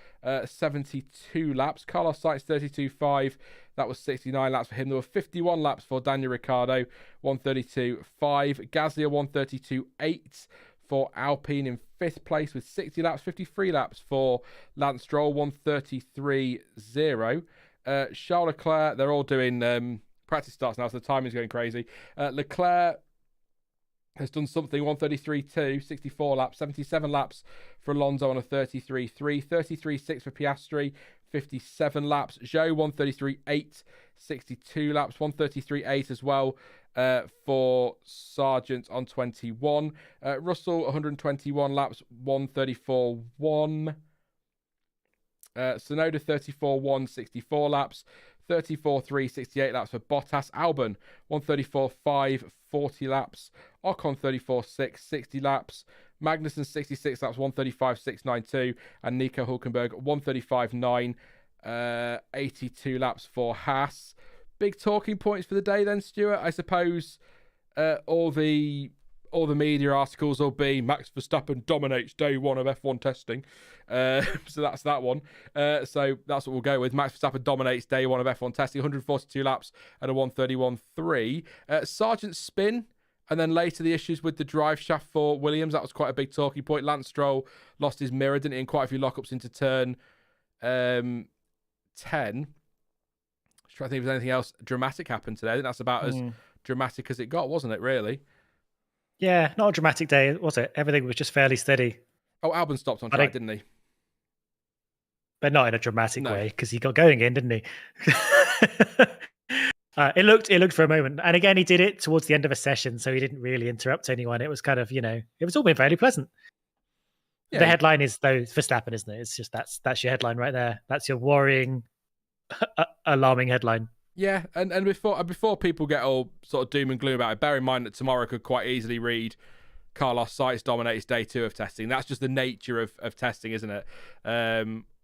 72 laps. Carlos Sainz 32.5. That was 69 laps for him. There were 51 laps for Daniel Ricciardo. 132.5. Gasly 132.8 for Alpine in fifth place with 60 laps. 53 laps for Lance Stroll. 133.0. Charles Leclerc, they're all doing practice starts now, so the timing's going crazy. Leclerc has done something. 133.2, 64 laps. 77 laps for Alonso on a 33.3. 33.6 for Piastri. 57 laps. Zhou 133.8, 62 laps. 133.8 as well for Sargent on 21. Russell 121 laps. 134.1. Tsunoda 34.1, 64 laps. 34.3, 68 laps for Bottas. Albon 134.5, 40 laps. Ocon 34.6, 60 laps. Magnussen 66 laps, 135.692. And Nico Hulkenberg 135.9, 82 laps for Haas. Big talking points for the day then, Stuart. I suppose all the media articles will be Max Verstappen dominates day one of F1 testing. So that's that one. So that's what we'll go with. Max Verstappen dominates day one of F1 testing. 142 laps at a 131.3. Sargent's spin, and then later the issues with the drive shaft for Williams. That was quite a big talking point. Lance Stroll lost his mirror, didn't he, in quite a few lockups into turn 10. Trying to think if there's anything else dramatic happened today. I think that's about as dramatic as it got, wasn't it, really? Yeah, not a dramatic day, was it? Everything was just fairly steady. Oh, Albon stopped on track, didn't he? But not in a dramatic way, because he got going in, didn't he? It looked for a moment. And again, he did it towards the end of a session, so he didn't really interrupt anyone. It was kind of, it was all been fairly pleasant. Yeah. The headline is, though, Verstappen, isn't it? It's just that's your headline right there. That's your worrying, alarming headline. Yeah, and before people get all sort of doom and gloom about it, bear in mind that tomorrow could quite easily read Carlos Sainz dominates day 2 of testing. That's just the nature of testing, isn't it?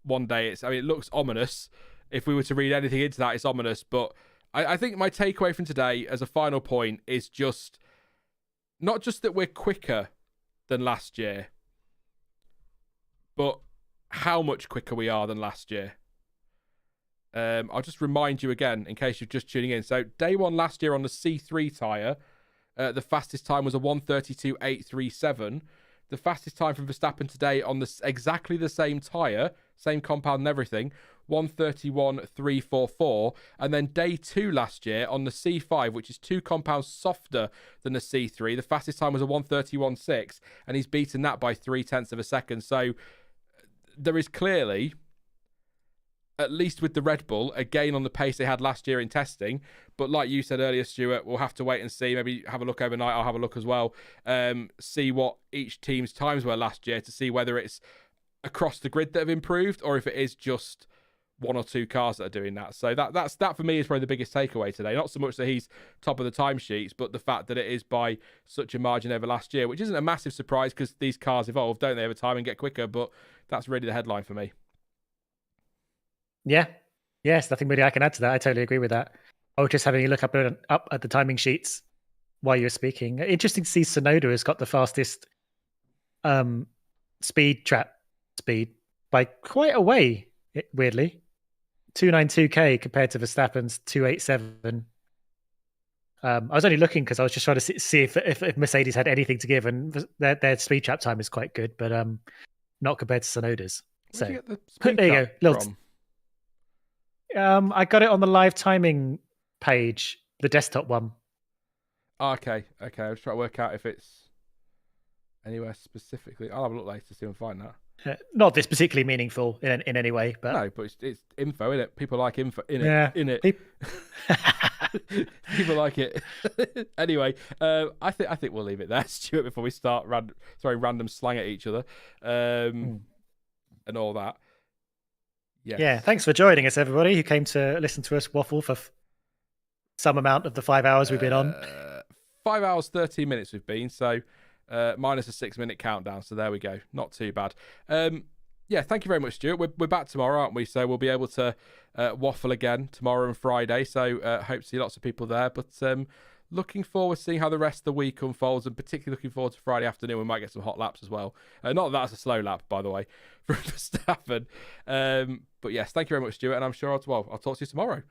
One day it looks ominous. If we were to read anything into that, it's ominous. But I think my takeaway from today as a final point is just not just that we're quicker than last year, but how much quicker we are than last year. I'll just remind you again, in case you're just tuning in. So, day one last year on the C3 tyre, the fastest time was a 132.837. The fastest time from Verstappen today on exactly the same tyre, same compound and everything, 131.344. And then day 2 last year on the C5, which is 2 compounds softer than the C3, the fastest time was a 131.6, and he's beaten that by 0.3 of a second. So, there is clearly, at least with the Red Bull, a gain on the pace they had last year in testing. But like you said earlier, Stuart, we'll have to wait and see. Maybe have a look overnight. I'll have a look as well. See what each team's times were last year to see whether it's across the grid that have improved or if it is just 1 or 2 cars that are doing that. So that for me is probably the biggest takeaway today. Not so much that he's top of the timesheets, but the fact that it is by such a margin over last year, which isn't a massive surprise because these cars evolve, don't they, over time and get quicker. But that's really the headline for me. Yeah. Yes, nothing really I can add to that. I totally agree with that. I was just having a look up at the timing sheets while you were speaking. Interesting to see Tsunoda has got the fastest trap speed by quite a way, weirdly. 292k compared to Verstappen's 287. I was only looking because I was just trying to see if Mercedes had anything to give, and their speed trap time is quite good, but not compared to Tsunoda's. Where'd you So get the speed there you trap go. From? I got it on the live timing page, the desktop one. Oh, okay. I was trying to work out if it's anywhere specifically. I'll have a look later to see if I can find that. Not this particularly meaningful in any way, but no, but it's info, isn't it? People like info in it. Yeah. In it. People like it. Anyway, I think we'll leave it there, Stuart, before we start random slang at each other, and all that. Yes. Yeah, thanks for joining us, everybody who came to listen to us waffle for some amount of the 5 hours we've been on. 5 hours, 13 minutes we've been, so minus a 6-minute countdown, so there we go. Not too bad. Yeah, thank you very much, Stuart. We're back tomorrow, aren't we? So we'll be able to waffle again tomorrow and Friday, so hope to see lots of people there. But looking forward to seeing how the rest of the week unfolds, and particularly looking forward to Friday afternoon. We might get some hot laps as well. Not that that's a slow lap, by the way, for Verstappen. But yes, thank you very much, Stuart, and I'm sure I'll talk to you tomorrow.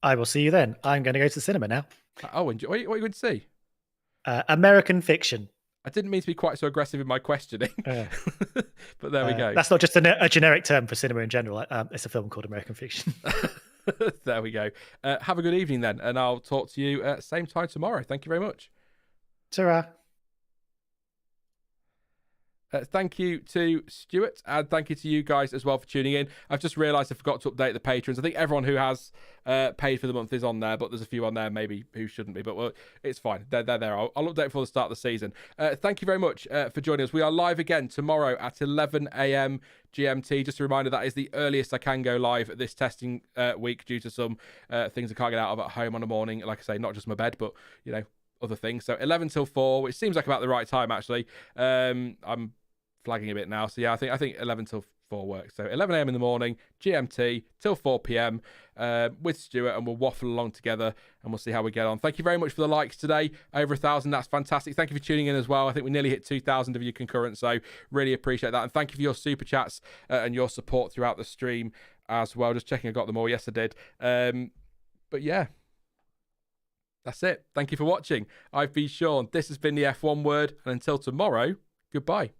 I will see you then. I'm going to go to the cinema now. Oh, enjoy. What are you going to see? American Fiction. I didn't mean to be quite so aggressive in my questioning, but there we go. That's not just a generic term for cinema in general. It's a film called American Fiction. There we go. Have a good evening then, and I'll talk to you at same time tomorrow. Thank you very much. Ta-ra. Thank you to Stuart, and thank you to you guys as well for tuning in. I've just realised I forgot to update the patrons. I think everyone who has paid for the month is on there, but there's a few on there maybe who shouldn't be. But well, it's fine. They're there. I'll update before the start of the season. Thank you very much for joining us. We are live again tomorrow at 11 a.m. GMT. Just a reminder, that is the earliest I can go live this testing week due to some things I can't get out of at home on a morning. Like I say, not just my bed, but, you know, other things. So 11 till 4, which seems like about the right time, actually. I'm flagging a bit now. So yeah, I think 11 till 4 works. So 11 a.m. in the morning, GMT, till 4 p.m. With Stuart, and we'll waffle along together and we'll see how we get on. Thank you very much for the likes today. Over 1,000. That's fantastic. Thank you for tuning in as well. I think we nearly hit 2,000 of you concurrent. So really appreciate that. And thank you for your super chats and your support throughout the stream as well. Just checking I got them all. Yes, I did. But yeah. That's it. Thank you for watching. I've been Sean. This has been the F1 Word. And until tomorrow, goodbye.